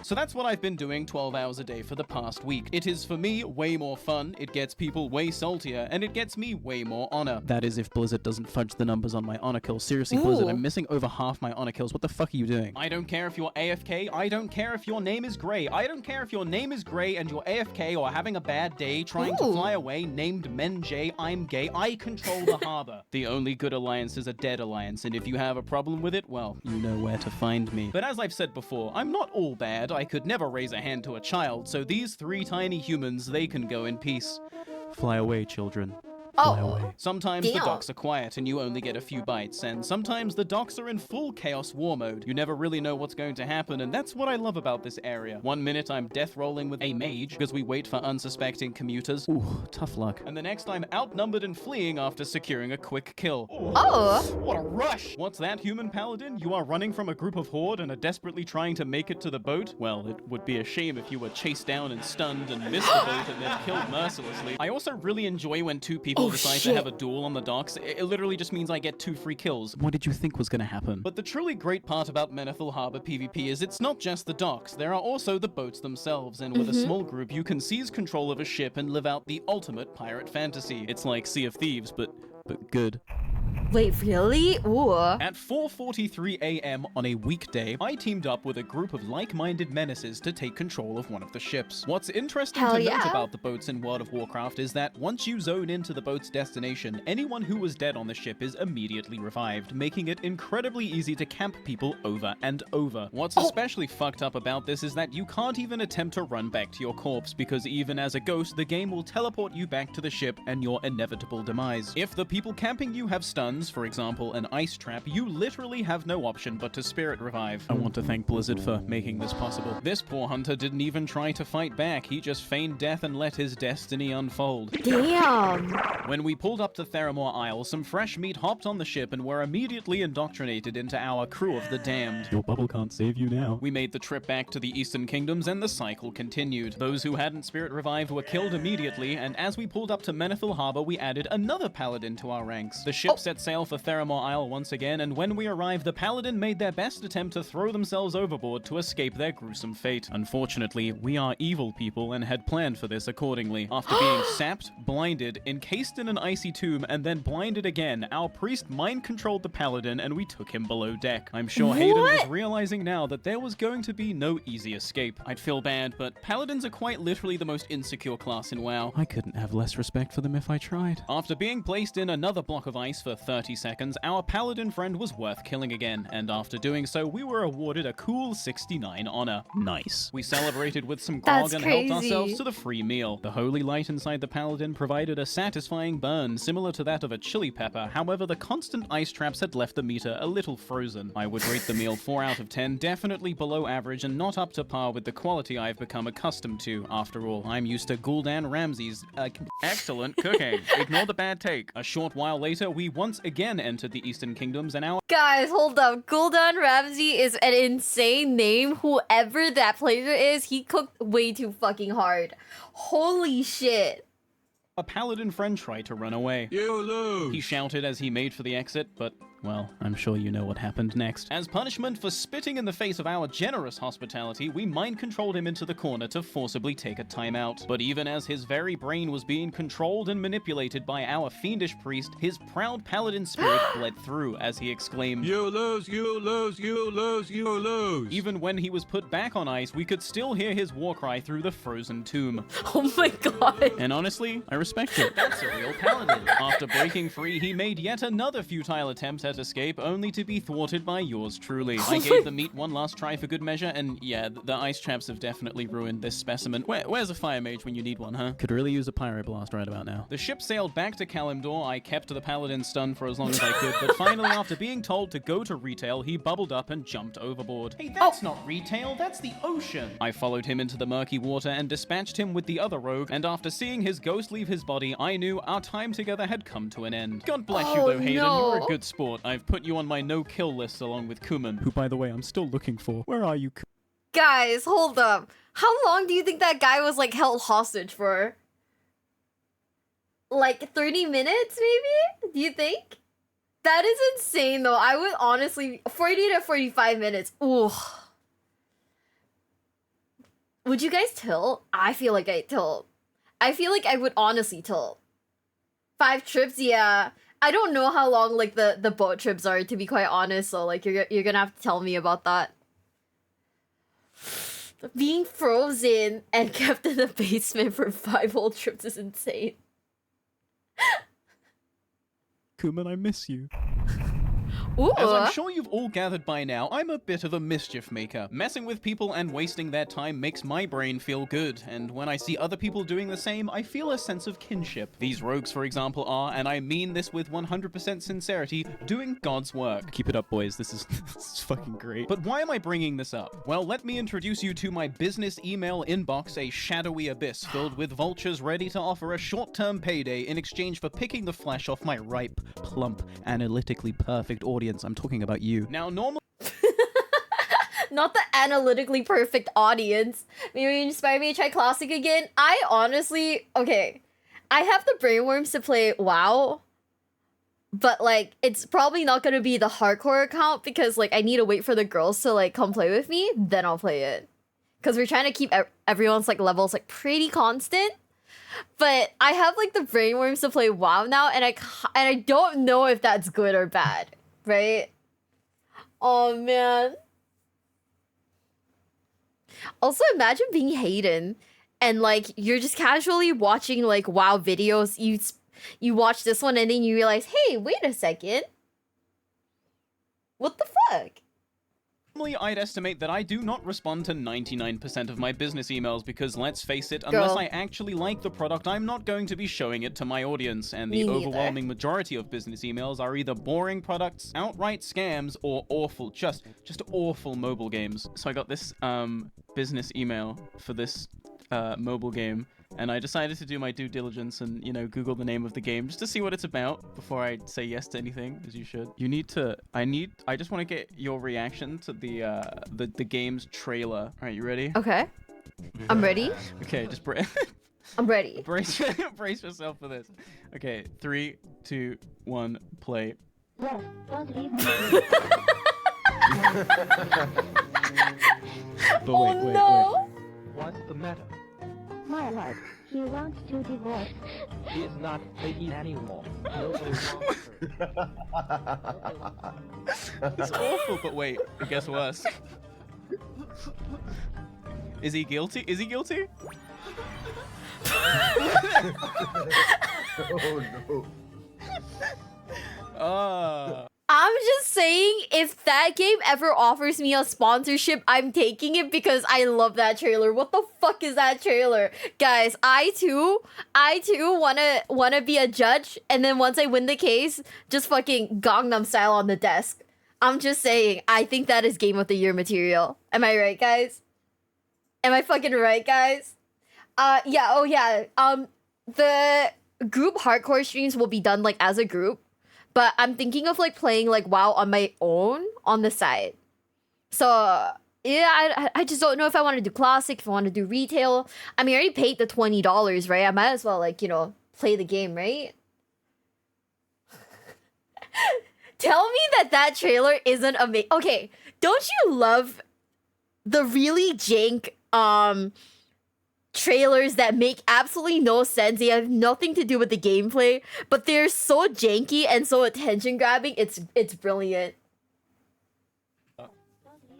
Speaker 2: So that's what I've been doing 12 hours a day for the past week. It is for me way more fun, it gets people way saltier, and it gets me way more honor.
Speaker 16: That is if Blizzard doesn't fudge the numbers on my honor kills. Seriously, Blizzard, I'm missing over half my honor kills. What the fuck are you doing?
Speaker 2: I don't care if you're AFK, I don't care if your name is Grey, I don't care if your name is Grey and you're AFK or having a bad day trying to fly away named Menjay, I'm gay, I control the harbor. The only good alliance is a dead alliance, and if you have a problem with it, well, you know where to find me. But as I've said before, I'm not all bad, I could never raise a hand to a child, so these 3 tiny humans, they can go in peace.
Speaker 16: Fly away, children.
Speaker 2: Sometimes the docks are quiet and you only get a few bites, and sometimes the docks are in full chaos war mode. You never really know what's going to happen, and that's what I love about this area. One minute I'm death rolling with a mage because we wait for unsuspecting commuters.
Speaker 16: Ooh, tough luck.
Speaker 2: And the next I'm outnumbered and fleeing after securing a quick kill.
Speaker 23: What a rush!
Speaker 2: What's that, human paladin? You are running from a group of horde and are desperately trying to make it to the boat? Well, it would be a shame if you were chased down and stunned and missed the boat and then killed mercilessly. I also really enjoy when 2 people decide to have a duel on the docks. It literally just means I get 2 free kills.
Speaker 16: What did you think was gonna happen?
Speaker 2: But the truly great part about Menethil Harbor PvP is it's not just the docks, there are also the boats themselves, and with a small group you can seize control of a ship and live out the ultimate pirate fantasy. It's like Sea of Thieves, but good.
Speaker 1: Wait, really? Ooh.
Speaker 2: At 4:43 a.m. on a weekday, I teamed up with a group of like-minded menaces to take control of one of the ships. What's interesting
Speaker 1: Hell
Speaker 2: to note
Speaker 1: yeah.
Speaker 2: about the boats in World of Warcraft is that once you zone into the boat's destination, anyone who was dead on the ship is immediately revived, making it incredibly easy to camp people over and over. What's especially fucked up about this is that you can't even attempt to run back to your corpse, because even as a ghost, the game will teleport you back to the ship and your inevitable demise. If the people camping you have stuns, for example an ice trap, you literally have no option but to spirit revive. I want to thank Blizzard for making this possible. This poor hunter didn't even try to fight back, he just feigned death and let his destiny unfold.
Speaker 1: Damn!
Speaker 2: When we pulled up to Theramore Isle, some fresh meat hopped on the ship and were immediately indoctrinated into our crew of the damned.
Speaker 16: Your bubble can't save you now.
Speaker 2: We made the trip back to the Eastern Kingdoms and the cycle continued. Those who hadn't spirit revived were killed immediately, and as we pulled up to Menethil Harbor, we added another paladin to our ranks. The ship set sail for Theramore Isle once again, and when we arrived, the paladin made their best attempt to throw themselves overboard to escape their gruesome fate. Unfortunately, we are evil people and had planned for this accordingly. After being sapped, blinded, encased in an icy tomb, and then blinded again, our priest mind-controlled the paladin and we took him below deck. I'm sure Hayden was realizing now that there was going to be no easy escape. I'd feel bad, but paladins are quite literally the most insecure class in WoW.
Speaker 16: I couldn't have less respect for them if I tried.
Speaker 2: After being placed in another block of ice for 30 seconds, our paladin friend was worth killing again, and after doing so, we were awarded a cool 69 honor.
Speaker 16: Nice.
Speaker 2: We celebrated with some grog
Speaker 1: That's
Speaker 2: and helped
Speaker 1: crazy.
Speaker 2: ourselves to the free meal. The holy light inside the paladin provided a satisfying burn, similar to that of a chili pepper. However, the constant ice traps had left the meter a little frozen. I would rate the meal 4 out of 10, definitely below average and not up to par with the quality I've become accustomed to. After all, I'm used to Gul'dan Ramsay's excellent cooking. Ignore the bad take. A short while later, we once again entered the Eastern Kingdoms and our
Speaker 1: Guys, hold up. Gul'dan Ramsay is an insane name. Whoever that player is, he cooked way too fucking hard. Holy shit.
Speaker 2: a paladin friend tried to run away.
Speaker 21: You lose!
Speaker 2: He shouted as he made for the exit, but, well, I'm sure you know what happened next. As punishment for spitting in the face of our generous hospitality, we mind-controlled him into the corner to forcibly take a timeout. But even as his very brain was being controlled and manipulated by our fiendish priest, his proud paladin spirit bled through as he exclaimed, "You lose, you lose, you lose, you lose." Even when he was put back on ice, we could still hear his war cry through the frozen tomb.
Speaker 1: Oh my god.
Speaker 2: And honestly, I respect it. That's a real paladin. After breaking free, he made yet another futile attempt at escape, only to be thwarted by yours truly. I gave the meat one last try for good measure, and yeah, the ice traps have definitely ruined this specimen. Where's a fire mage when you need one, huh?
Speaker 16: Could really use a pyro blast right about now.
Speaker 2: The ship sailed back to Kalimdor. I kept the paladin stunned for as long as I could, but finally, after being told to go to retail, he bubbled up and jumped overboard. Hey, that's not retail, that's the ocean. I followed him into the murky water and dispatched him with the other rogue, and after seeing his ghost leave his body, I knew our time together had come to an end. God bless you though, Hayden.
Speaker 1: no.
Speaker 2: You're a good sport. I've put you on my no-kill list along with Kuman.
Speaker 16: Who, by the way, I'm still looking for. Where are you?
Speaker 1: Guys, hold up. How long do you think that guy was like held hostage for? Like 30 minutes maybe? Do you think? That is insane though. I would honestly 40 to 45 minutes. Ooh. Would you guys tilt? I feel like I'd tilt. I feel like I would honestly tilt. 5 trips, yeah. I don't know how long like the boat trips are, to be quite honest, so like you're gonna have to tell me about that. Being frozen and kept in the basement for 5 whole trips is insane.
Speaker 16: Kuman, I miss you.
Speaker 1: Ooh.
Speaker 2: As I'm sure you've all gathered by now, I'm a bit of a mischief maker. Messing with people and wasting their time makes my brain feel good, and when I see other people doing the same, I feel a sense of kinship. These rogues, for example, are, and I mean this with 100% sincerity, doing God's work.
Speaker 16: Keep it up, boys. This is fucking great.
Speaker 2: But why am I bringing this up? Well, let me introduce you to my business email inbox, a shadowy abyss filled with vultures ready to offer a short-term payday in exchange for picking the flesh off my ripe, plump, analytically perfect audience. I'm talking about you. Now, normally...
Speaker 1: Not the analytically perfect audience. Maybe you inspire me to try Classic again. I honestly... Okay. I have the brainworms to play WoW. But, like, it's probably not gonna be the hardcore account because, like, I need to wait for the girls to, like, come play with me. Then I'll play it. Because we're trying to keep everyone's, like, levels, like, pretty constant. But I have like the brainworms to play WoW now, and I don't know if that's good or bad, right? Oh man. Also, imagine being Hayden, and like you're just casually watching like WoW videos. You watch this one, and then you realize, hey, wait a second, what the fuck?
Speaker 2: Normally, I'd estimate that I do not respond to 99% of my business emails because, let's face it, unless I actually like the product, I'm not going to be showing it to my audience, and the overwhelming majority of business emails are either boring products, outright scams, or awful, just awful mobile games. So I got this business email for this mobile game, and I decided to do my due diligence and, you know, Google the name of the game just to see what it's about before I say yes to anything, as you should. I just want to get your reaction to the game's trailer. All right, you ready?
Speaker 1: Okay. I'm ready.
Speaker 2: Okay, just
Speaker 1: I'm ready.
Speaker 2: brace yourself for this. Okay, 3, 2, 1, play.
Speaker 5: Well, don't leave
Speaker 2: But wait.
Speaker 1: No.
Speaker 5: What's the matter? My lord, he wants to divorce. He is not baby anymore. Nobody wants her.
Speaker 2: It's awful, but wait, it gets worse. Is he guilty? Is he guilty?
Speaker 26: Oh
Speaker 2: no.
Speaker 1: I'm just saying, if that game ever offers me a sponsorship, I'm taking it because I love that trailer. What the fuck is that trailer? Guys, I too wanna be a judge, and then once I win the case, just fucking Gangnam Style on the desk. I'm just saying, I think that is Game of the Year material. Am I right, guys? Am I fucking right, guys? The group hardcore streams will be done like as a group. But I'm thinking of like playing like WoW on my own on the side. So yeah, I just don't know if I want to do classic, if I want to do retail. I mean, I already paid the $20, right? I might as well like, you know, play the game, right? Tell me that trailer isn't amazing. Okay, don't you love the really jank trailers that make absolutely no sense? They have nothing to do with the gameplay, but they're so janky and so attention grabbing. It's brilliant.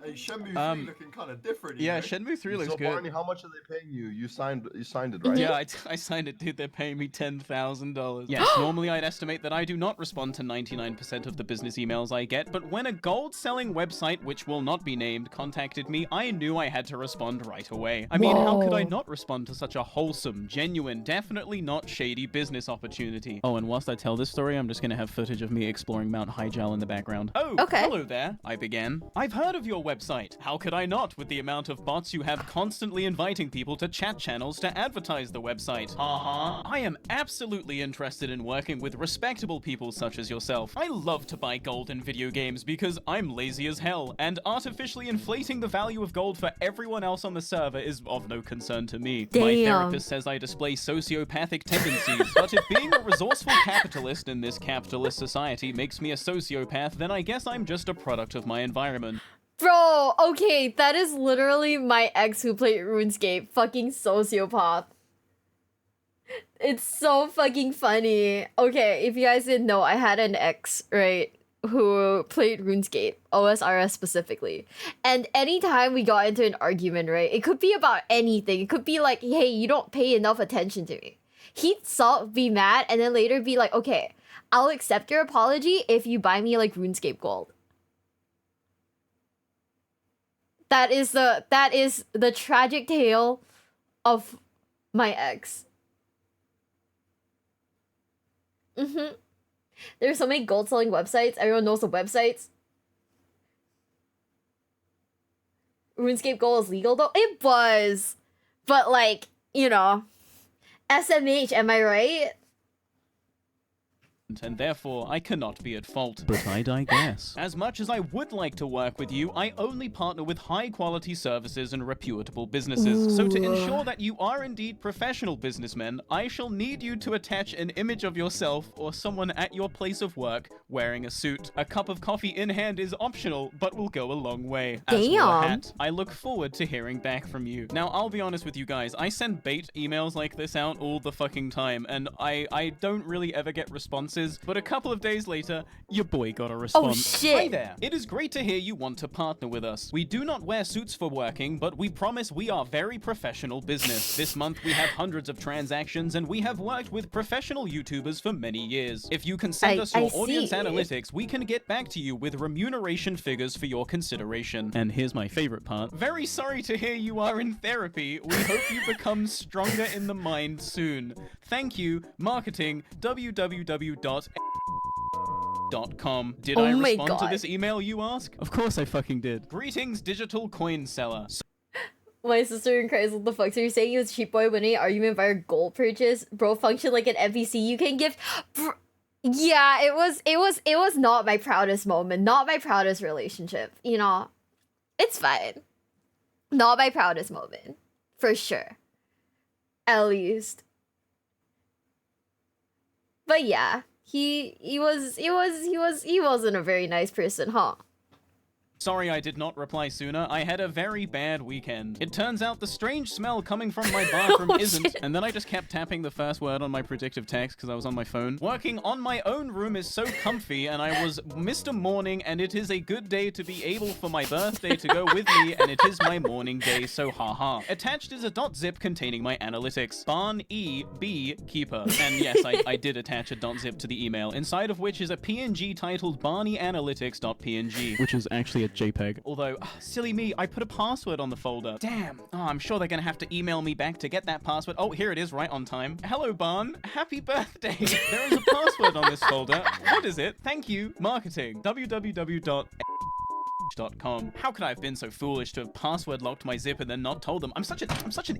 Speaker 12: Hey, Shenmue 3 looking kind of different.
Speaker 2: Yeah, Shenmue 3 looks
Speaker 12: so,
Speaker 2: good.
Speaker 12: Barney, how much are they paying you? You signed it, right?
Speaker 2: Yeah, I signed it, dude. They're paying me $10,000. Yes, normally I'd estimate that I do not respond to 99% of the business emails I get, but when a gold-selling website, which will not be named, contacted me, I knew I had to respond right away. I mean, how could I not respond to such a wholesome, genuine, definitely not shady business opportunity? Oh, and whilst I tell this story, I'm just gonna have footage of me exploring Mount Hyjal in the background. Oh,
Speaker 1: okay.
Speaker 2: Hello there, I began. I've heard of your website. How could I not, with the amount of bots you have constantly inviting people to chat channels to advertise the website? I am absolutely interested in working with respectable people such as yourself. I love to buy gold in video games because I'm lazy as hell, and artificially inflating the value of gold for everyone else on the server is of no concern to me.
Speaker 1: Damn.
Speaker 2: My therapist says I display sociopathic tendencies, but if being a resourceful capitalist in this capitalist society makes me a sociopath, then I guess I'm just a product of my environment.
Speaker 1: Bro, okay, that is literally my ex who played RuneScape. Fucking sociopath. It's so fucking funny. Okay, if you guys didn't know, I had an ex, right, who played RuneScape, OSRS specifically. And anytime we got into an argument, right, it could be about anything. It could be like, hey, you don't pay enough attention to me. He'd be mad and then later be like, okay, I'll accept your apology if you buy me like RuneScape gold. That is the tragic tale of my ex. There's so many gold selling websites. Everyone knows the websites. RuneScape Gold is legal though? It was. But like, you know, SMH, am I right?
Speaker 2: and therefore I cannot be at fault.
Speaker 16: But I digress.
Speaker 2: As much as I would like to work with you, I only partner with high-quality services and reputable businesses. So to ensure that you are indeed professional businessmen, I shall need you to attach an image of yourself or someone at your place of work wearing a suit. A cup of coffee in hand is optional, but will go a long way. As will a hat. I look forward to hearing back from you. Now, I'll be honest with you guys, I send bait emails like this out all the fucking time, and I don't really ever get responses, but a couple of days later, your boy got a response.
Speaker 1: shit.
Speaker 2: Hi there. It is great to hear you want to partner with us. We do not wear suits for working, but we promise we are very professional business. This month we have hundreds of transactions, and we have worked with professional YouTubers for many years. If you can send us your audience analytics, we can get back to you with remuneration figures for your consideration.
Speaker 16: And here's my favorite part.
Speaker 2: Very sorry to hear you are in therapy. We hope you become stronger in the mind soon. Thank you. Marketing www.com. Did I respond to this email, you ask?
Speaker 16: Of course I fucking did.
Speaker 2: Greetings, digital coin seller.
Speaker 1: My sister in Christ, what the fuck? So you're saying he was cheap boy winning argument via gold purchase? Bro, function like an NPC you can gift? Yeah, it was not my proudest moment. Not my proudest relationship. You know, it's fine. Not my proudest moment. For sure. At least. But yeah, he wasn't a very nice person, huh?
Speaker 2: Sorry I did not reply sooner. I had a very bad weekend. It turns out the strange smell coming from my bathroom isn't, and then I just kept tapping the first word on my predictive text because I was on my phone. Working on my own room is so comfy, and I was Mr. Morning, and it is a good day to be able for my birthday to go with me, and it is my morning day, so haha. Attached is a .zip containing my analytics. Barn E B Keeper. And yes, I did attach a .zip to the email, inside of which is a PNG titled BarneyAnalytics.png.
Speaker 16: Which is actually a JPEG.
Speaker 2: Although, silly me, I put a password on the folder. Damn. Oh, I'm sure they're gonna have to email me back to get that password. Oh, here it is, right on time. Hello, Barn. Happy birthday. There is a password on this folder. What is it? Thank you. Marketing. www.com. How could I have been so foolish to have password locked my zip and then not told them? I'm such an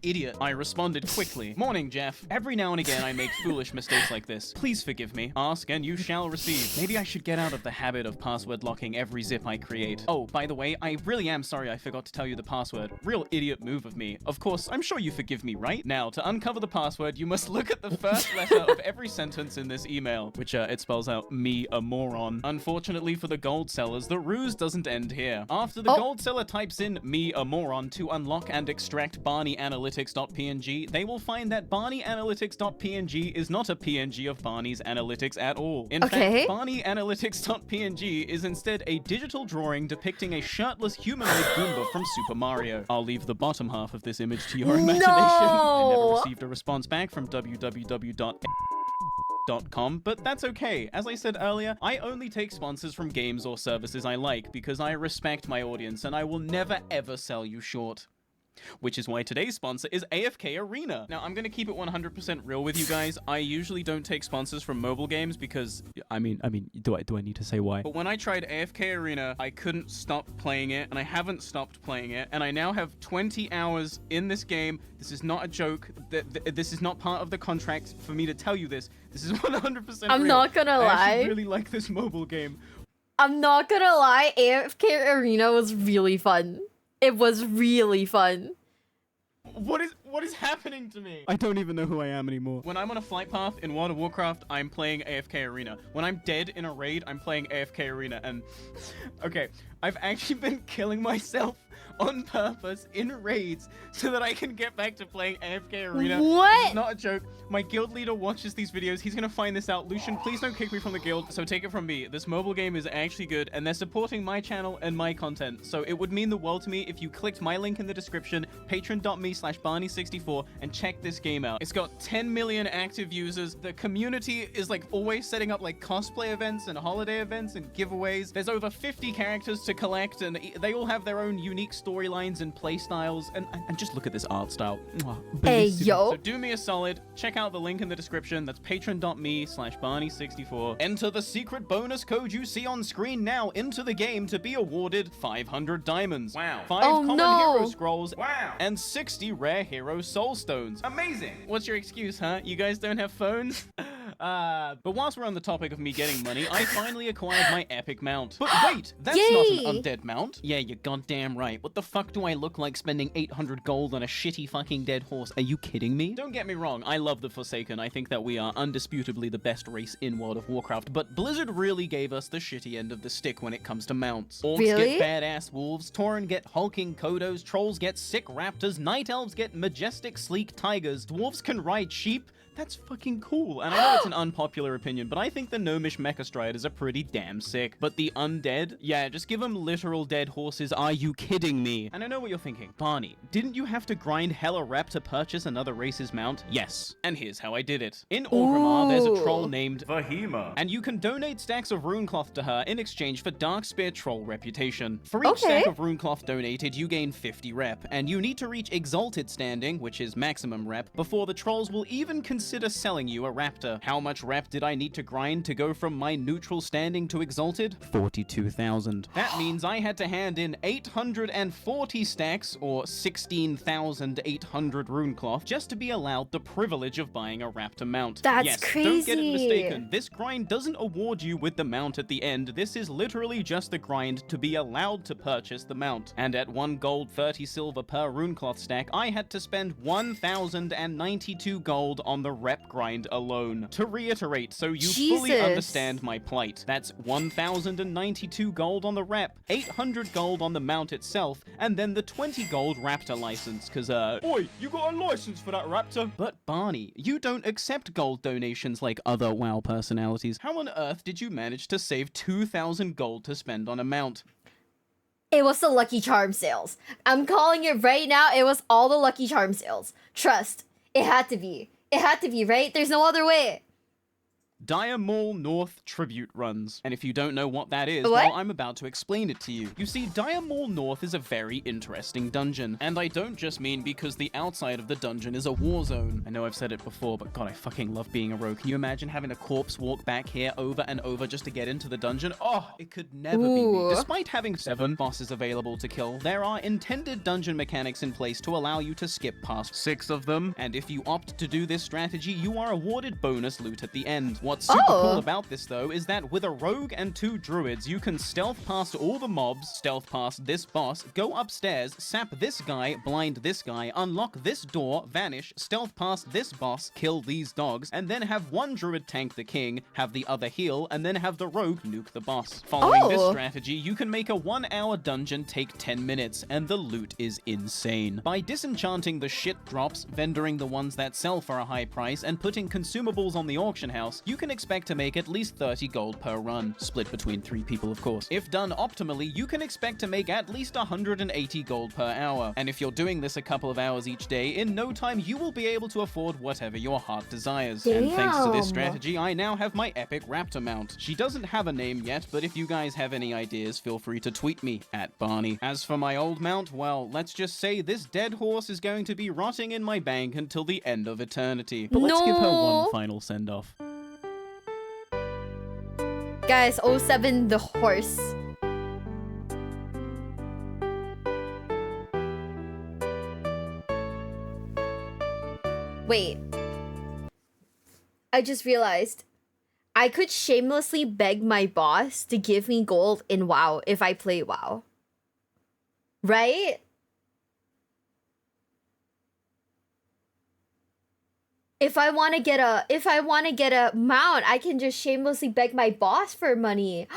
Speaker 2: idiot. I responded quickly. Morning, Jeff. Every now and again I make foolish mistakes like this. Please forgive me. Ask and you shall receive. Maybe I should get out of the habit of password locking every zip I create. Oh, by the way, I really am sorry I forgot to tell you the password. Real idiot move of me. Of course, I'm sure you forgive me, right? Now, to uncover the password, you must look at the first letter of every sentence in this email, which it spells out me a moron. Unfortunately for the gold sellers, the ruse doesn't end here. After the gold seller types in me a moron to unlock and extract BarneyAnalytics.png, they will find that BarneyAnalytics.png is not a PNG of Barney's analytics at all. In fact, BarneyAnalytics.png is instead a digital drawing depicting a shirtless humanoid Goomba from Super Mario. I'll leave the bottom half of this image to your imagination. I never received a response back from www.com, but that's okay. As I said earlier, I only take sponsors from games or services I like because I respect my audience and I will never ever sell you short. Which is why today's sponsor is AFK Arena. Now, I'm gonna keep it 100% real with you guys. I usually don't take sponsors from mobile games because...
Speaker 16: I mean, do I need to say why?
Speaker 2: But when I tried AFK Arena, I couldn't stop playing it, and I haven't stopped playing it, and I now have 20 hours in this game. This is not a joke. This is not part of the contract for me to tell you this. This is 100% real.
Speaker 1: I'm not gonna lie.
Speaker 2: I actually really like this mobile game.
Speaker 1: I'm not gonna lie, AFK Arena was really fun. It was really fun.
Speaker 2: What is happening to me?
Speaker 16: I don't even know who I am anymore.
Speaker 2: When I'm on a flight path in World of Warcraft, I'm playing AFK Arena. When I'm dead in a raid, I'm playing AFK Arena. And okay, I've actually been killing myself on purpose in raids so that I can get back to playing AFK Arena.
Speaker 1: What?
Speaker 2: This is not a joke. My guild leader watches these videos. He's gonna find this out. Lucian, please don't kick me from the guild. So take it from me. This mobile game is actually good, and they're supporting my channel and my content. So it would mean the world to me if you clicked my link in the description, patreon.me/Barney64, and check this game out. It's got 10 million active users. The community is like always setting up like cosplay events and holiday events and giveaways. There's over 50 characters to collect, and they all have their own unique storylines and play styles. And just look at this art style.
Speaker 1: Hey, yo.
Speaker 2: So do me a solid. Check out the link in the description. That's patreon.me/Barney64. Enter the secret bonus code you see on screen now into the game to be awarded 500 diamonds. Wow. 5 common hero scrolls. Wow. And 60 rare hero soul stones. Amazing. What's your excuse, huh? You guys don't have phones? But whilst we're on the topic of me getting money, I finally acquired my epic mount. But wait, that's
Speaker 1: Yay!
Speaker 2: not an undead mount. Yeah, you're goddamn right. What the fuck do I look like spending 800 gold on a shitty fucking dead horse? Are you kidding me? Don't get me wrong, I love the Forsaken. I think that we are undisputably the best race in World of Warcraft, but Blizzard really gave us the shitty end of the stick when it comes to mounts. Orcs
Speaker 1: Really?
Speaker 2: get badass wolves, Tauren get hulking kodos, trolls get sick raptors, night elves get majestic sleek tigers, dwarves can ride sheep. That's fucking cool. And I know it's an unpopular opinion, but I think the gnomish mecha striders are pretty damn sick. But the undead? Yeah, just give them literal dead horses. Are you kidding me? And I know what you're thinking. Barney, didn't you have to grind hella rep to purchase another race's mount? Yes. And here's how I did it. In Orgrimmar, there's a troll named Vahima, and you can donate stacks of runecloth to her in exchange for Darkspear troll reputation. For each stack of runecloth donated, you gain 50 rep, and you need to reach exalted standing, which is maximum rep, before the trolls will even consider selling you a raptor. How much rep did I need to grind to go from my neutral standing to exalted? 42,000. That means I had to hand in 840 stacks, or 16,800 runecloth, just to be allowed the privilege of buying a raptor mount.
Speaker 1: That's
Speaker 2: yes,
Speaker 1: crazy.
Speaker 2: Don't get it mistaken. This grind doesn't award you with the mount at the end. This is literally just the grind to be allowed to purchase the mount. And at 1 gold 30 silver per runecloth stack, I had to spend 1,092 gold on the rep grind alone. To reiterate, so you fully understand my plight, that's 1,092 gold on the rep, 800 gold on the mount itself, and then the 20 gold raptor license, cause
Speaker 11: Oi, you got a license for that raptor?
Speaker 2: But Barney, you don't accept gold donations like other WoW personalities. How on earth did you manage to save 2,000 gold to spend on a mount?
Speaker 1: It was the Lucky Charm sales. I'm calling it right now. It was all the Lucky Charm sales. Trust. It had to be. It had to be, right? There's no other way.
Speaker 2: Dire Maul North tribute runs. And if you don't know what that is, well, I'm about to explain it to you. You see, Dire Maul North is a very interesting dungeon. And I don't just mean because the outside of the dungeon is a war zone. I know I've said it before, but God, I fucking love being a rogue. Can you imagine having a corpse walk back here over and over just to get into the dungeon? Oh, it could never be me. Despite having 7 bosses available to kill, there are intended dungeon mechanics in place to allow you to skip past 6 of them. And if you opt to do this strategy, you are awarded bonus loot at the end. What's super cool about this, though, is that with a rogue and 2 druids, you can stealth past all the mobs, stealth past this boss, go upstairs, sap this guy, blind this guy, unlock this door, vanish, stealth past this boss, kill these dogs, and then have 1 druid tank the king, have the other heal, and then have the rogue nuke the boss. Following this strategy, you can make a 1-hour dungeon take 10 minutes, and the loot is insane. By disenchanting the shit drops, vendoring the ones that sell for a high price, and putting consumables on the auction house, you can expect to make at least 30 gold per run, split between 3 people of course. If done optimally, you can expect to make at least 180 gold per hour, and if you're doing this a couple of hours each day, in no time you will be able to afford whatever your heart desires. And thanks to this strategy, I now have my epic raptor mount. She doesn't have a name yet, but if you guys have any ideas, feel free to tweet me at Barney. As for my old mount, well, let's just say this dead horse is going to be rotting in my bank until the end of eternity. But let's give her one final send-off.
Speaker 1: Guys, 07 the horse. Wait. I just realized I could shamelessly beg my boss to give me gold in WoW if I play WoW. Right? If I want to get a mount, I can just shamelessly beg my boss for money.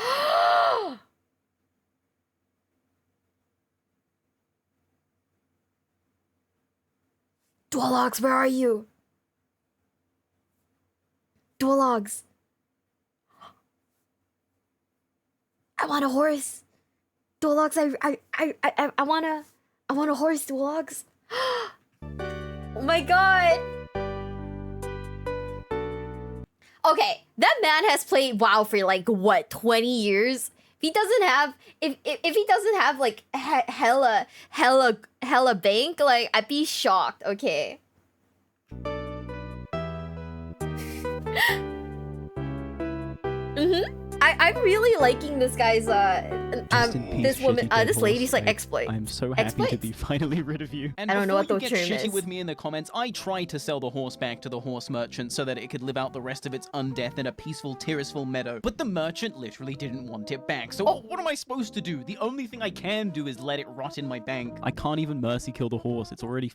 Speaker 1: Duologs, where are you? Duologs. I want a horse. Duologs, I want a horse, Duologs. Oh my god. Okay, that man has played WoW for like what, 20 years? If he doesn't have like hella bank, like I'd be shocked, okay? I'm really liking this guy's this woman, this lady's like exploit.
Speaker 16: I'm so happy to be finally rid of you.
Speaker 2: And
Speaker 1: I don't know what the
Speaker 2: before you
Speaker 1: term
Speaker 2: get shitty
Speaker 1: is.
Speaker 2: with me in the comments, I tried to sell the horse back to the horse merchant so that it could live out the rest of its undeath in a peaceful, Tirisful meadow. But the merchant literally didn't want it back. So what am I supposed to do? The only thing I can do is let it rot in my bank.
Speaker 16: I can't even mercy kill the horse. It's already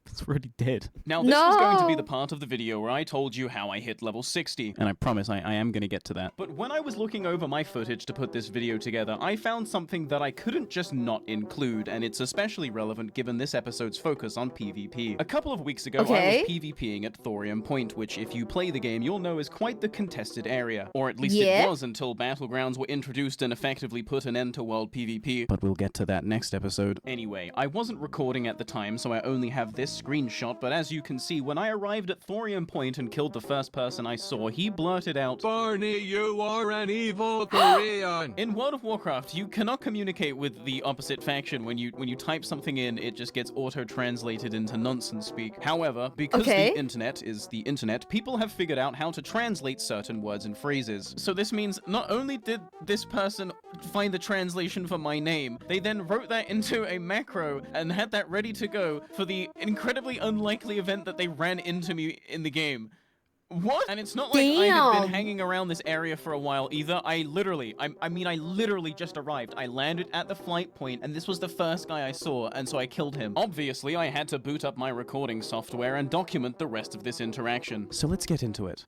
Speaker 16: dead.
Speaker 2: Now this was going to be the part of the video where I told you how I hit level 60.
Speaker 16: And I promise I am going to get to that.
Speaker 2: But when I was looking over my footage to put this video together, I found something that I couldn't just not include, and it's especially relevant given this episode's focus on PvP. A couple of weeks ago, I was PvPing at Thorium Point, which if you play the game, you'll know is quite the contested area. Or at least it was until Battlegrounds were introduced and effectively put an end to world PvP.
Speaker 16: But we'll get to that next episode.
Speaker 2: Anyway, I wasn't recording at the time, so I only have this screenshot, but as you can see, when I arrived at Thorium Point and killed the first person I saw, he blurted out,
Speaker 21: "Barney, you are an evil Korean."
Speaker 2: In World of Warcraft, you cannot communicate with the opposite faction. When you type something in, it just gets auto-translated into nonsense speak. However, because the internet is the internet, people have figured out how to translate certain words and phrases. So this means not only did this person find the translation for my name, they then wrote that into a macro and had that ready to go for the incredibly unlikely event that they ran into me in the game. What? And it's not like I have been hanging around this area for a while either. I literally just arrived. I landed at the flight point and this was the first guy I saw, and so I killed him. Obviously, I had to boot up my recording software and document the rest of this interaction.
Speaker 16: So let's get into it.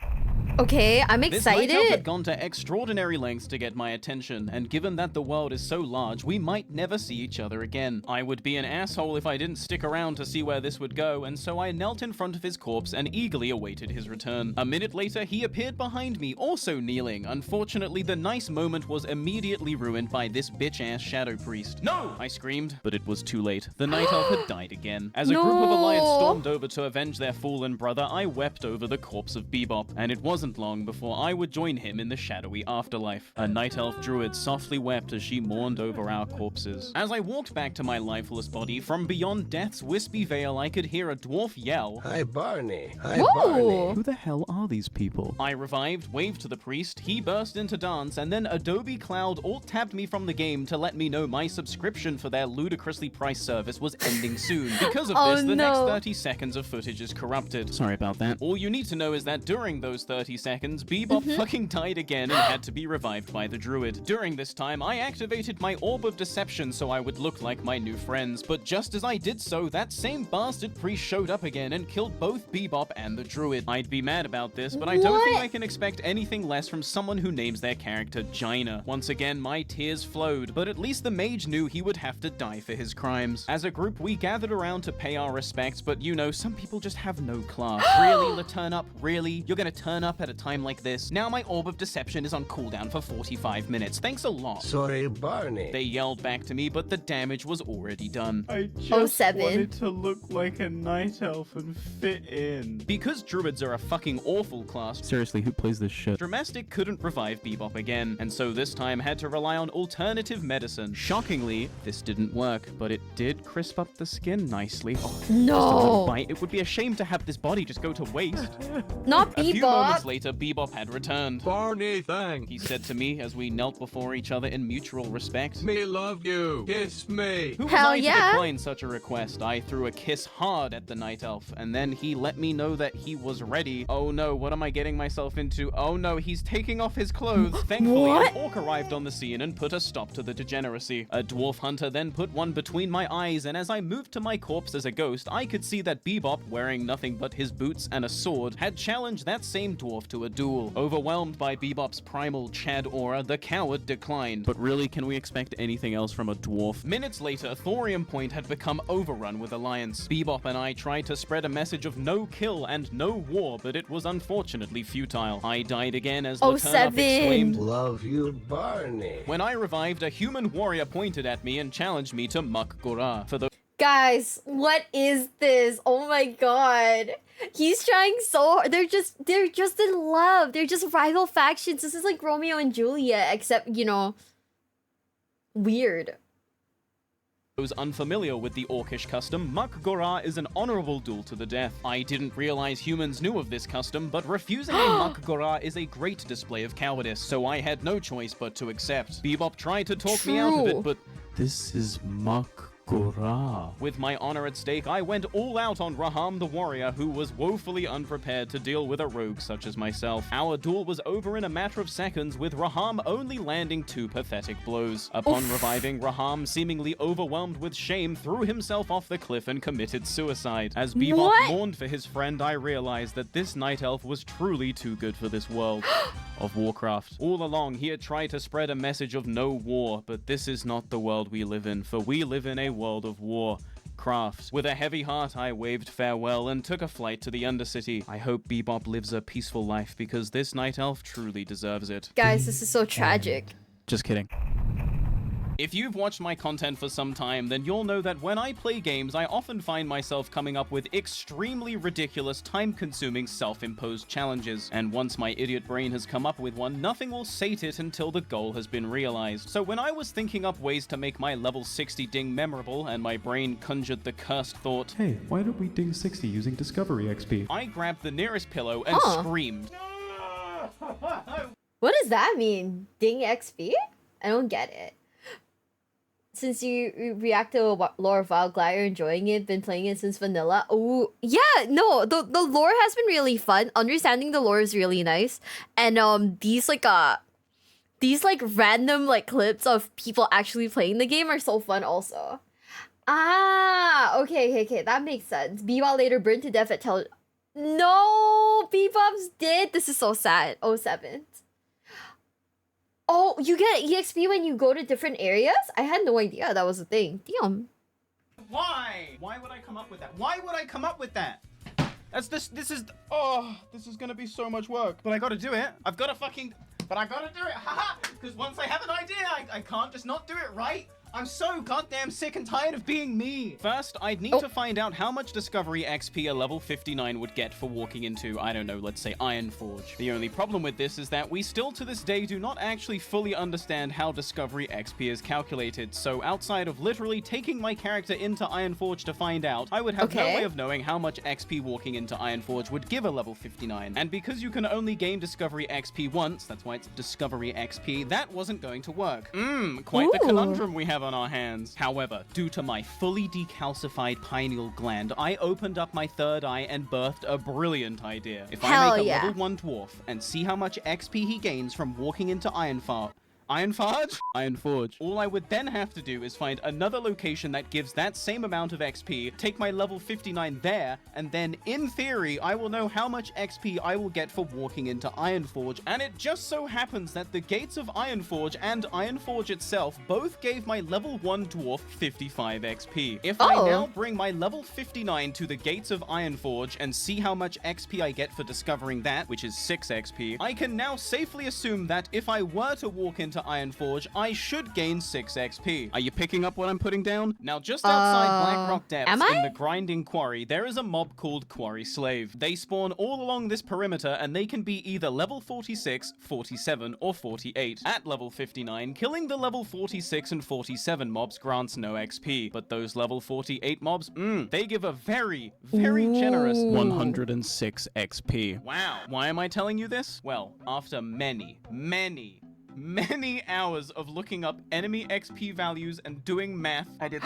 Speaker 1: Okay, I'm excited.
Speaker 2: This night elf had gone to extraordinary lengths to get my attention, and given that the world is so large, we might never see each other again. I would be an asshole if I didn't stick around to see where this would go, and so I knelt in front of his corpse and eagerly awaited his return. A minute later, he appeared behind me, also kneeling. Unfortunately, the nice moment was immediately ruined by this bitch-ass shadow priest. No! I screamed, but it was too late. The night elf had died again. As a group of Alliance stormed over to avenge their fallen brother, I wept over the corpse of Bebop, and it wasn't long before I would join him in the shadowy afterlife. A night elf druid softly wept as she mourned over our corpses. As I walked back to my lifeless body, from beyond death's wispy veil, I could hear a dwarf yell,
Speaker 21: "Hi, Barney. Hi, Barney."
Speaker 16: Who the hell are these people?
Speaker 2: I revived, waved to the priest, he burst into dance, and then Adobe Cloud alt-tabbed me from the game to let me know my subscription for their ludicrously priced service was ending soon. Because of this, the next 30 seconds of footage is corrupted.
Speaker 16: Sorry about that.
Speaker 2: All you need to know is that during those 30 seconds, Bebop fucking died again and had to be revived by the druid. During this time, I activated my Orb of Deception so I would look like my new friends, but just as I did so, that same bastard priest showed up again and killed both Bebop and the druid. I'd be mad about this, but I don't think I can expect anything less from someone who names their character Jaina. Once again, my tears flowed, but at least the mage knew he would have to die for his crimes. As a group, we gathered around to pay our respects, but you know, some people just have no class. Really, Laturn really? You're gonna turn up at a time like this? Now my Orb of Deception is on cooldown for 45 minutes. Thanks a lot.
Speaker 21: Sorry, Barney.
Speaker 2: They yelled back to me, but the damage was already done.
Speaker 16: I just wanted to look like a night elf and fit in.
Speaker 2: Because druids are a fucking awful class.
Speaker 16: Seriously, who plays this shit?
Speaker 2: Dramatic couldn't revive Bebop again, and so this time had to rely on alternative medicine. Shockingly, this didn't work, but it did crisp up the skin nicely. Oh,
Speaker 1: no!
Speaker 2: Just a little bite. It would be a shame to have this body just go to waste.
Speaker 1: Not Bebop!
Speaker 2: A few moments later, Bebop had returned.
Speaker 21: "Barney, thanks,"
Speaker 2: he said to me as we knelt before each other in mutual respect.
Speaker 21: "Me love you. Kiss me."
Speaker 2: Who was I to decline such a request? I threw a kiss hard at the night elf, and then he let me know that he was ready. Oh no, what am I getting myself into? Oh no, he's taking off his clothes. Thankfully, an orc arrived on the scene and put a stop to the degeneracy. A dwarf hunter then put one between my eyes, and as I moved to my corpse as a ghost, I could see that Bebop, wearing nothing but his boots and a sword, had challenged that same dwarf to a duel. Overwhelmed by Bebop's primal Chad aura, the coward declined.
Speaker 16: But really, can we expect anything else from a dwarf?
Speaker 2: Minutes later, Thorium Point had become overrun with Alliance. Bebop and I tried to spread a message of no kill and no war, but it was unfortunately futile. I died again as Laturn exclaimed,
Speaker 21: "Love you, Barney."
Speaker 2: When I revived, a human warrior pointed at me and challenged me to Muck Gora. For the
Speaker 1: Guys, what is this? Oh my god. He's trying so hard. They're just in love. They're just rival factions. This is like Romeo and Juliet, except, you know, weird.
Speaker 2: Those unfamiliar with the Orcish custom, Muck Gora is an honorable duel to the death. I didn't realize humans knew of this custom, but refusing a Muck Gora is a great display of cowardice, so I had no choice but to accept. Bebop tried to talk me out of it, but
Speaker 16: this is Muck Gora.
Speaker 2: With my honor at stake, I went all out on Raham the warrior, who was woefully unprepared to deal with a rogue such as myself. Our duel was over in a matter of seconds, with Raham only landing 2 pathetic blows. Upon reviving, Raham, seemingly overwhelmed with shame, threw himself off the cliff and committed suicide. As Bebop mourned for his friend, I realized that this night elf was truly too good for this world of Warcraft. All along, he had tried to spread a message of no war, but this is not the world we live in, for we live in a world of war. Craft. With a heavy heart, I waved farewell and took a flight to the Undercity. I hope Bebop lives a peaceful life, because this night elf truly deserves it.
Speaker 1: Guys, this is so tragic.
Speaker 16: Just kidding.
Speaker 2: If you've watched my content for some time, then you'll know that when I play games, I often find myself coming up with extremely ridiculous, time-consuming, self-imposed challenges. And once my idiot brain has come up with one, nothing will sate it until the goal has been realized. So when I was thinking up ways to make my level 60 ding memorable, and my brain conjured the cursed thought,
Speaker 13: hey, why don't we ding 60 using Discovery XP?
Speaker 2: I grabbed the nearest pillow and screamed.
Speaker 1: What does that mean? Ding XP? I don't get it. Since you react to lore of WoW, glad you're enjoying it. Been playing it since vanilla. Oh, yeah, no, the lore has been really fun. Understanding the lore is really nice. And these random clips of people actually playing the game are so fun also. Ah, okay, that makes sense. Bebop later burned to death at No, Bebop's dead. This is so sad. 07. Oh, you get EXP when you go to different areas? I had no idea that was a thing. Damn.
Speaker 2: Why? Why would I come up with that? Why would I come up with that? This is gonna be so much work. But I gotta do it. I gotta do it. Haha! Because once I have an idea, I can't just not do it, right? I'm so goddamn sick and tired of being me. First, I'd need to find out how much Discovery XP a level 59 would get for walking into, I don't know, let's say Ironforge. The only problem with this is that we still to this day do not actually fully understand how Discovery XP is calculated, so outside of literally taking my character into Ironforge to find out, I would have no way of knowing how much XP walking into Ironforge would give a level 59. And because you can only gain Discovery XP once, that's why it's Discovery XP, that wasn't going to work. Quite the conundrum we have on our hands. However, due to my fully decalcified pineal gland, I opened up my third eye and birthed a brilliant idea. If I make a level 1 dwarf and see how much XP he gains from walking into Ironforge, all I would then have to do is find another location that gives that same amount of XP, take my level 59 there, and then, in theory, I will know how much XP I will get for walking into Ironforge. And it just so happens that the gates of Ironforge and Ironforge itself both gave my level 1 dwarf 55 XP. If I now bring my level 59 to the gates of Ironforge and see how much XP I get for discovering that, which is 6 XP, I can now safely assume that if I were to walk into Ironforge, I should gain 6 XP. Are you picking up what I'm putting down? Now, just outside Blackrock Depths in the Grinding Quarry, there is a mob called Quarry Slave. They spawn all along this perimeter, and they can be either level 46, 47, or 48. At level 59, killing the level 46 and 47 mobs grants no XP, but those level 48 mobs, they give a very, very generous 106 XP. Wow. Why am I telling you this? Well, after many hours of looking up enemy XP values and doing math. I did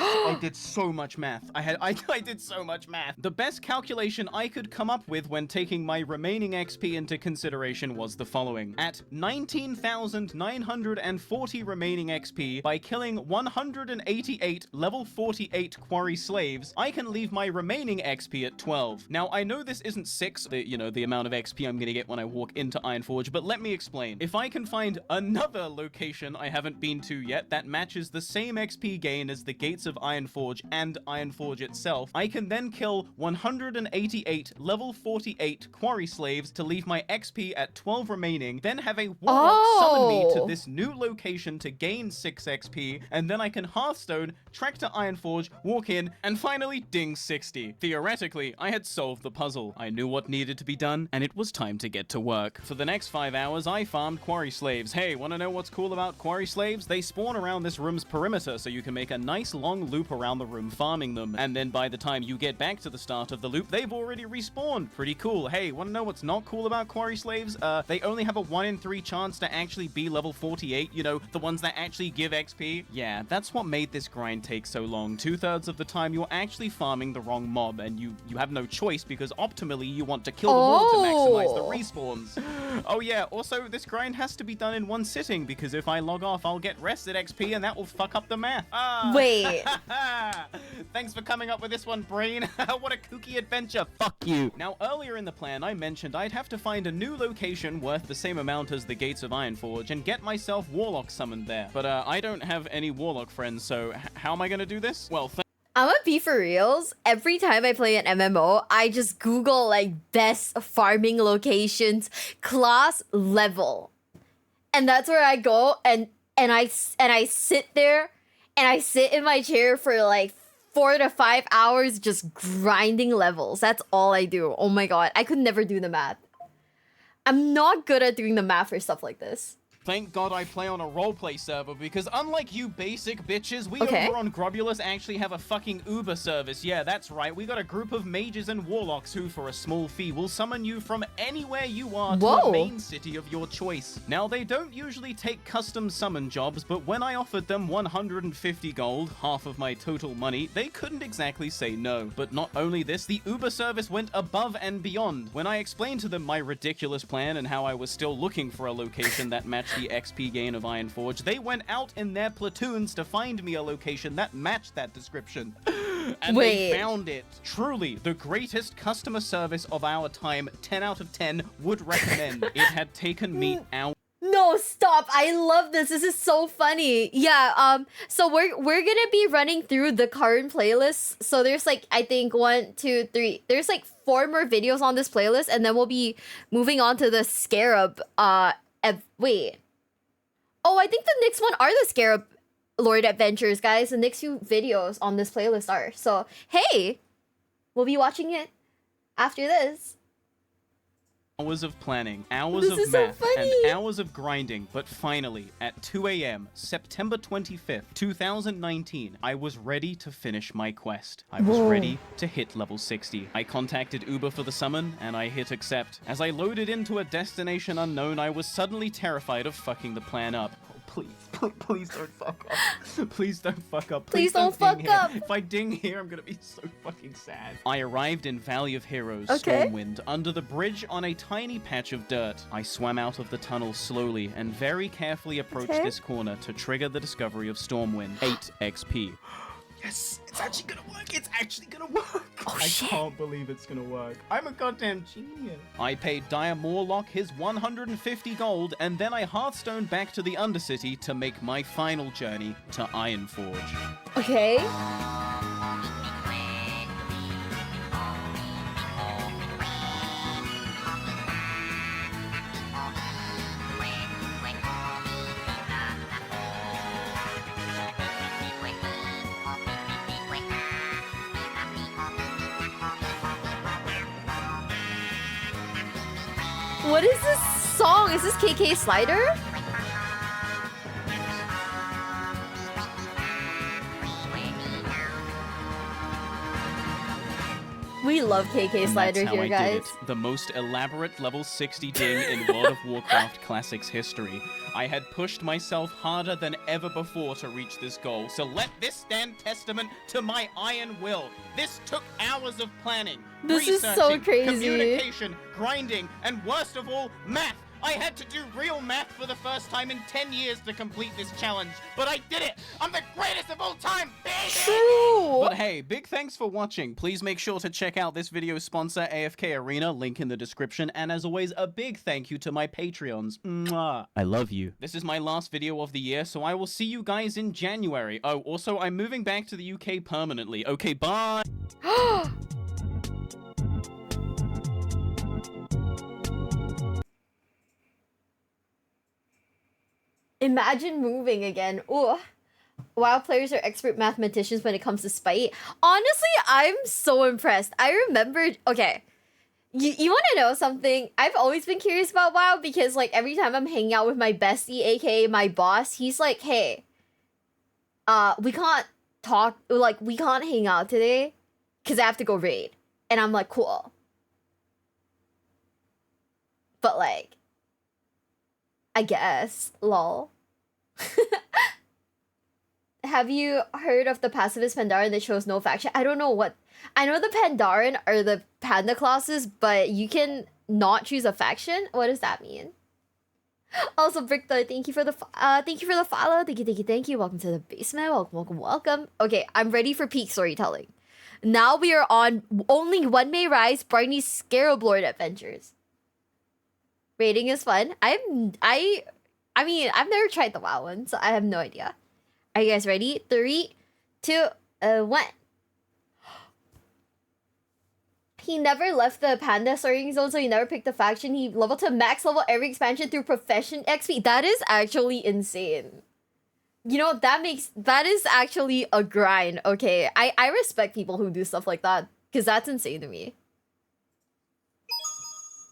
Speaker 2: so much math. I did so much math. The best calculation I could come up with when taking my remaining XP into consideration was the following. At 19,940 remaining XP, by killing 188 level 48 quarry slaves, I can leave my remaining XP at 12. Now, I know this isn't 6, the amount of XP I'm gonna get when I walk into Ironforge, but let me explain. If I can find another location I haven't been to yet that matches the same XP gain as the gates of Ironforge and Ironforge itself, I can then kill 188 level 48 quarry slaves to leave my XP at 12 remaining, then have a warlock summon me to this new location to gain 6 XP, and then I can Hearthstone, trek to Ironforge, walk in, and finally ding 60. Theoretically, I had solved the puzzle. I knew what needed to be done, and it was time to get to work. For the next 5 hours, I farmed quarry slaves. Hey, want to know what's cool about quarry slaves? They spawn around this room's perimeter, so you can make a nice long loop around the room farming them. And then by the time you get back to the start of the loop, they've already respawned. Pretty cool. Hey, want to know what's not cool about quarry slaves? They only have a 1 in 3 chance to actually be level 48, you know, the ones that actually give XP. Yeah, that's what made this grind take so long. 2/3 of the time you're actually farming the wrong mob, and you have no choice because optimally you want to kill them all to maximize the respawns. Oh yeah, also this grind has to be done in one sitting because if I log off, I'll get rested XP and that will fuck up the math.
Speaker 1: Wait.
Speaker 2: Thanks for coming up with this one, Brain. What a kooky adventure. Fuck you. Now, earlier in the plan, I mentioned I'd have to find a new location worth the same amount as the Gates of Ironforge and get myself Warlock summoned there. But I don't have any Warlock friends, so how am I gonna do this? Well,
Speaker 1: I'm gonna be for reals. Every time I play an MMO, I just Google like best farming locations, class level, and that's where I go. And I sit there, and I sit in my chair for like 4 to 5 hours just grinding levels. That's all I do. Oh my god, I could never do the math. I'm not good at doing the math for stuff like this.
Speaker 2: Thank God I play on a roleplay server because unlike you basic bitches, we
Speaker 1: Okay.
Speaker 2: over on Grobulus actually have a fucking Uber service. Yeah, that's right. We got a group of mages and warlocks who, for a small fee, will summon you from anywhere you are to
Speaker 1: Whoa.
Speaker 2: a main city of your choice. Now, they don't usually take custom summon jobs, but when I offered them 150 gold, half of my total money, they couldn't exactly say no. But not only this, the Uber service went above and beyond. When I explained to them my ridiculous plan and how I was still looking for a location that matched the XP gain of Ironforge, they went out in their platoons to find me a location that matched that description. And
Speaker 1: Wait.
Speaker 2: they found it. Truly, the greatest customer service of our time, 10 out of 10, would recommend. It had taken me hours.
Speaker 1: No, stop. I love this. This is so funny. Yeah, so we're gonna be running through the current playlist. So there's like, I think 1, 2, 3. There's like 4 more videos on this playlist, and then we'll be moving on to the Scarab. Wait. Oh, I think the next one are the Scarab Lord Adventures, guys. The next few videos on this playlist are. So, hey, we'll be watching it after this.
Speaker 2: Hours of planning, hours
Speaker 1: This
Speaker 2: of
Speaker 1: is so
Speaker 2: math,
Speaker 1: funny.
Speaker 2: and hours of grinding, but finally, at 2 a.m., September 25th, 2019, I was ready to finish my quest. I was
Speaker 1: Whoa.
Speaker 2: ready to hit level 60. I contacted Uber for the summon, and I hit accept. As I loaded into a destination unknown, I was suddenly terrified of fucking the plan up. Please don't fuck up. Please don't fuck up.
Speaker 1: Please don't
Speaker 2: ding
Speaker 1: fuck
Speaker 2: here.
Speaker 1: up.
Speaker 2: If I ding here, I'm gonna be so fucking sad. I arrived in Valley of Heroes,
Speaker 1: Okay.
Speaker 2: Stormwind, under the bridge on a tiny patch of dirt. I swam out of the tunnel slowly and very carefully approached
Speaker 1: Okay.
Speaker 2: this corner to trigger the discovery of Stormwind. 8 XP.
Speaker 23: Yes, it's actually gonna work. It's actually gonna work.
Speaker 1: Oh,
Speaker 2: I can't believe it's gonna work. I'm a goddamn genius. I paid Dire Morlock his 150 gold, and then I Hearthstone back to the Undercity to make my final journey to Ironforge.
Speaker 1: Okay. What is this song? Is this KK Slider? We love KK
Speaker 2: And
Speaker 1: Slider
Speaker 2: that's how
Speaker 1: here,
Speaker 2: I
Speaker 1: guys.
Speaker 2: did it. The most elaborate level 60 ding in World of Warcraft Classics history. I had pushed myself harder than ever before to reach this goal, so let this stand testament to my iron will. This took hours of planning,
Speaker 1: This is so
Speaker 2: researching,
Speaker 1: crazy.
Speaker 2: communication, grinding, and worst of all, math. I had to do real math for the first time in 10 years to complete this challenge, but I did it! I'm the greatest of all time, baby!
Speaker 1: True!
Speaker 2: But hey, big thanks for watching. Please make sure to check out this video's sponsor, AFK Arena, link in the description, and as always, a big thank you to my Patreons. Mwah.
Speaker 16: I love you.
Speaker 2: This is my last video of the year, so I will see you guys in January. Oh, also, I'm moving back to the UK permanently. Okay, bye!
Speaker 1: Imagine moving again. Ooh. WoW players are expert mathematicians when it comes to spite. Honestly, I'm so impressed. I remembered... Okay. You want to know something? I've always been curious about WoW because like every time I'm hanging out with my bestie, aka my boss, he's like, "Hey, we can't talk. Like we can't hang out today, cause I have to go raid." And I'm like, "Cool." But like, I guess, lol. Have you heard of the pacifist Pandaren that shows no faction? I don't know what. I know the Pandaren are the panda classes, but you can not choose a faction. What does that mean? Also, Brickthor, thank you for the follow. Thank you. Welcome to the basement. Welcome. Okay, I'm ready for peak storytelling. Now we are on Only One May Rise, Barney's Scarab Lord adventures. Rating is fun. I mean, I've never tried the WoW one, so I have no idea. Are you guys ready? 3, 2, 1. He never left the panda starting zone, so he never picked a faction. He leveled to max level every expansion through profession XP. That is actually insane. You know, that is actually a grind, okay? I respect people who do stuff like that, because that's insane to me.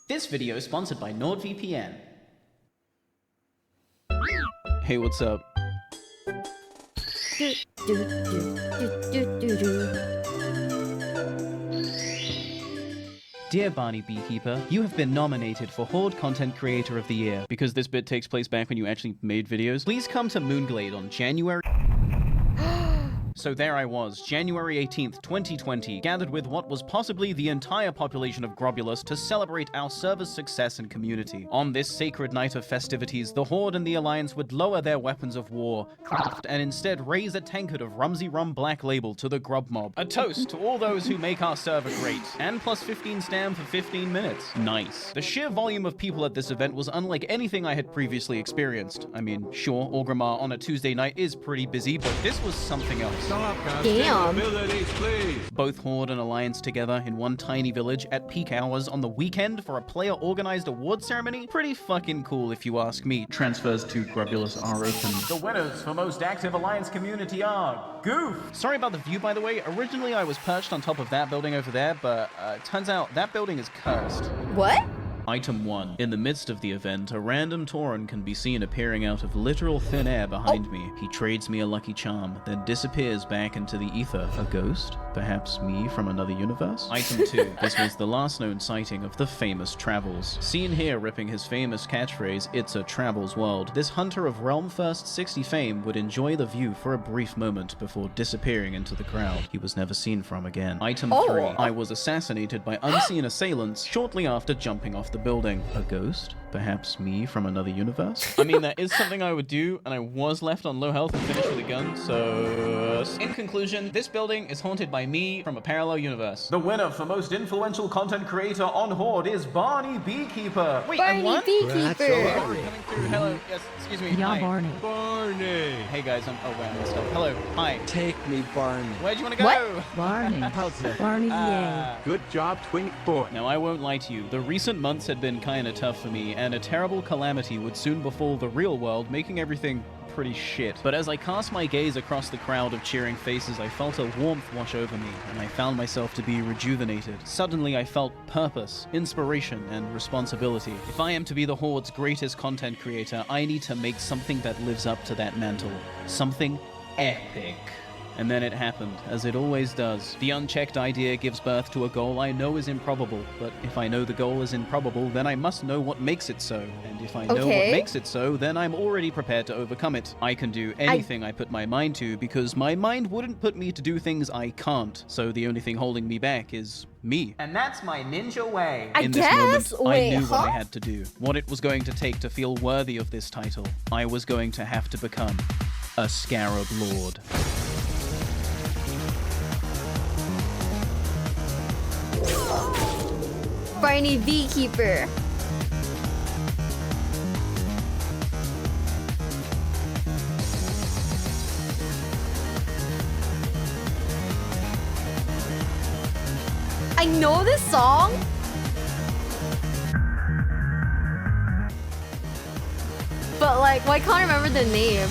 Speaker 2: This video is sponsored by NordVPN. Hey, what's up? Dear Barney Beekeeper, you have been nominated for Horde Content Creator of the Year. Because this bit takes place back when you actually made videos, please come to Moonglade on January... So there I was, January 18th, 2020, gathered with what was possibly the entire population of Grobulus to celebrate our server's success and community. On this sacred night of festivities, the Horde and the Alliance would lower their weapons of war, craft, and instead raise a tankard of Rumsy Rum Black Label to the Grub Mob. A toast to all those who make our server great, and plus 15 stam for 15 minutes. Nice. The sheer volume of people at this event was unlike anything I had previously experienced. I mean, sure, Orgrimmar on a Tuesday night is pretty busy, but this was something else.
Speaker 1: Damn.
Speaker 2: Both Horde and Alliance together in one tiny village at peak hours on the weekend for a player-organized award ceremony? Pretty fucking cool if you ask me. Transfers to Grubulus are open. The winners for most active Alliance community are Goof! Sorry about the view, by the way. Originally I was perched on top of that building over there, but turns out that building is cursed.
Speaker 1: What?
Speaker 2: Item 1. In the midst of the event, a random Tauren can be seen appearing out of literal thin air behind me. He trades me a lucky charm, then disappears back into the ether. A ghost? Perhaps me from another universe? Item 2. This was the last known sighting of the famous Travels. Seen here ripping his famous catchphrase, "It's a Travels world," this hunter of Realm First 60 fame would enjoy the view for a brief moment before disappearing into the crowd he was never seen from again. Item 3. I was assassinated by unseen assailants shortly after jumping off the building. A ghost? Perhaps me from another universe? I mean, that is something I would do, and I was left on low health and finished with a gun, so... In conclusion, this building is haunted by me from a parallel universe. The winner for most influential content creator on Horde is Barney Beekeeper. Wait,
Speaker 1: Barney
Speaker 2: and what?
Speaker 1: Beekeeper.
Speaker 2: Coming through. Hello. Yes, excuse me.
Speaker 4: Yeah,
Speaker 2: Hi.
Speaker 4: Barney.
Speaker 2: Barney. Hey guys, I'm... Oh, wait, I'm messed up. Hello. Hi.
Speaker 4: Take me, Barney.
Speaker 2: Where'd you want to go?
Speaker 4: What? Barney. Barney, yay.
Speaker 2: Good job, Twink Boy. Now, I won't lie to you. The recent months had been kinda tough for me, and a terrible calamity would soon befall the real world, making everything pretty shit. But as I cast my gaze across the crowd of cheering faces, I felt a warmth wash over me, and I found myself to be rejuvenated. Suddenly, I felt purpose, inspiration, and responsibility. If I am to be the Horde's greatest content creator, I need to make something that lives up to that mantle. Something epic. And then it happened, as it always does. The unchecked idea gives birth to a goal I know is improbable, but if I know the goal is improbable, then I must know what makes it so. And if I know what makes it so, then I'm already prepared to overcome it. I can do anything I put my mind to, because my mind wouldn't put me to do things I can't. So the only thing holding me back is me. And that's my ninja way. In this moment, I knew what I had to do. What it was going to take to feel worthy of this title. I was going to have to become a Scarab Lord.
Speaker 1: Barney Beekeeper. I know this song. But like, well, I can't remember the name.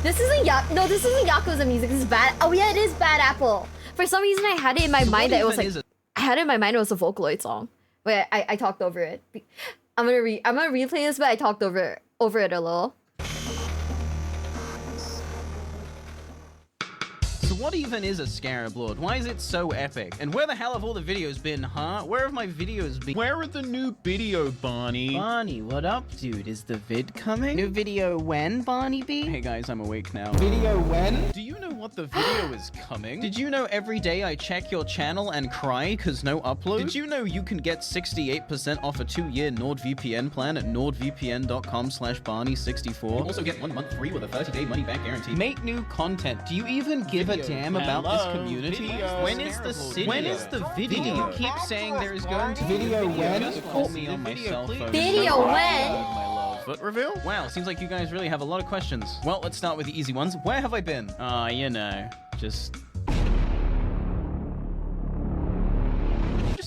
Speaker 1: This isn't this isn't Yakuza music. This is Bad. Oh yeah, it is Bad Apple. For some reason, I had it in my mind that it was like I had it in my mind it was a Vocaloid song. Wait, I talked over it. I'm gonna replay this, but I talked over it a little.
Speaker 2: So what even is a Scarab Lord? Why is it so epic? And where the hell have all the videos been, huh? Where have my videos been?
Speaker 14: Where are the new video, Barney?
Speaker 2: Barney, what up, dude? Is the vid coming? New video when, Barney B? Hey guys, I'm awake now.
Speaker 14: Video when?
Speaker 2: Do you know what the video is coming? Did you know every day I check your channel and cry cause no upload? Did you know you can get 68% off a 2-year NordVPN plan at nordvpn.com/Barney64? You also get 1 month free with a 30-day money-back guarantee. Make new content. Do you even give a damn about this community? When is the city? When is the video? You keep saying there is going to be
Speaker 14: video when?
Speaker 2: Just call me on my cell phone.
Speaker 1: Video when?
Speaker 2: Foot reveal? Wow, seems like you guys really have a lot of questions. Well, let's start with the easy ones. Where have I been? You know, just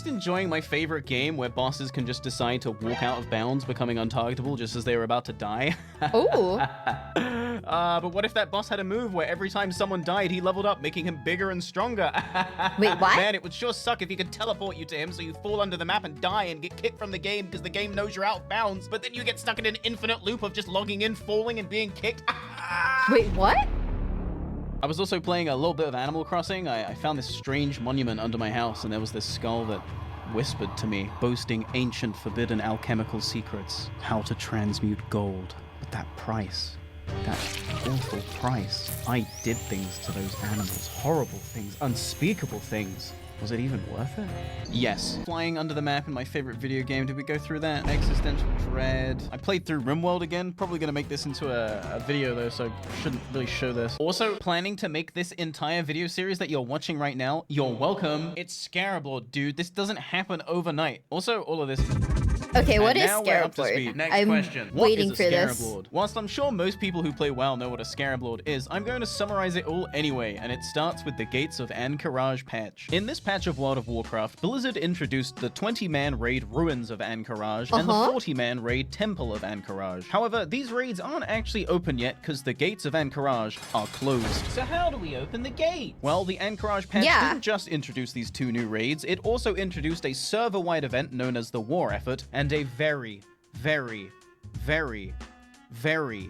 Speaker 2: enjoying my favorite game where bosses can just decide to walk out of bounds, becoming untargetable just as they were about to die.
Speaker 1: Ooh.
Speaker 2: But what if that boss had a move where every time someone died, he leveled up, making him bigger and stronger?
Speaker 1: Wait, what?
Speaker 2: Man, it would sure suck if he could teleport you to him so you fall under the map and die and get kicked from the game because the game knows you're out of bounds, but then you get stuck in an infinite loop of just logging in, falling, and being kicked.
Speaker 1: Wait, what?
Speaker 2: I was also playing a little bit of Animal Crossing. I found this strange monument under my house, and there was this skull that whispered to me, boasting ancient forbidden alchemical secrets, how to transmute gold. But that price, that awful price. I did things to those animals, horrible things, unspeakable things. Was it even worth it? Yes. Flying under the map in my favorite video game. Did we go through that? Existential Dread. I played through RimWorld again. Probably gonna make this into a video though, so I shouldn't really show this. Also, planning to make this entire video series that you're watching right now. You're welcome. It's Scarab Lord, dude. This doesn't happen overnight. Also, all of this.
Speaker 1: Okay, what is
Speaker 2: now we're up to
Speaker 1: Scarab
Speaker 2: speed.
Speaker 1: Lord?
Speaker 2: Next
Speaker 1: I'm
Speaker 2: question.
Speaker 1: waiting
Speaker 2: What is a
Speaker 1: for
Speaker 2: Scarab
Speaker 1: this.
Speaker 2: Lord? Whilst I'm sure most people who play WoW know what a Scarab Lord is, I'm going to summarize it all anyway, and it starts with the Gates of Anchorage patch. In this patch of World of Warcraft, Blizzard introduced the 20-man raid Ruins of Anchorage and the 40-man raid Temple of Anchorage. However, these raids aren't actually open yet because the Gates of Anchorage are closed. So how do we open the gate? Well, the Anchorage patch didn't just introduce these two new raids, it also introduced a server-wide event known as the War Effort, and a very, very, very, very,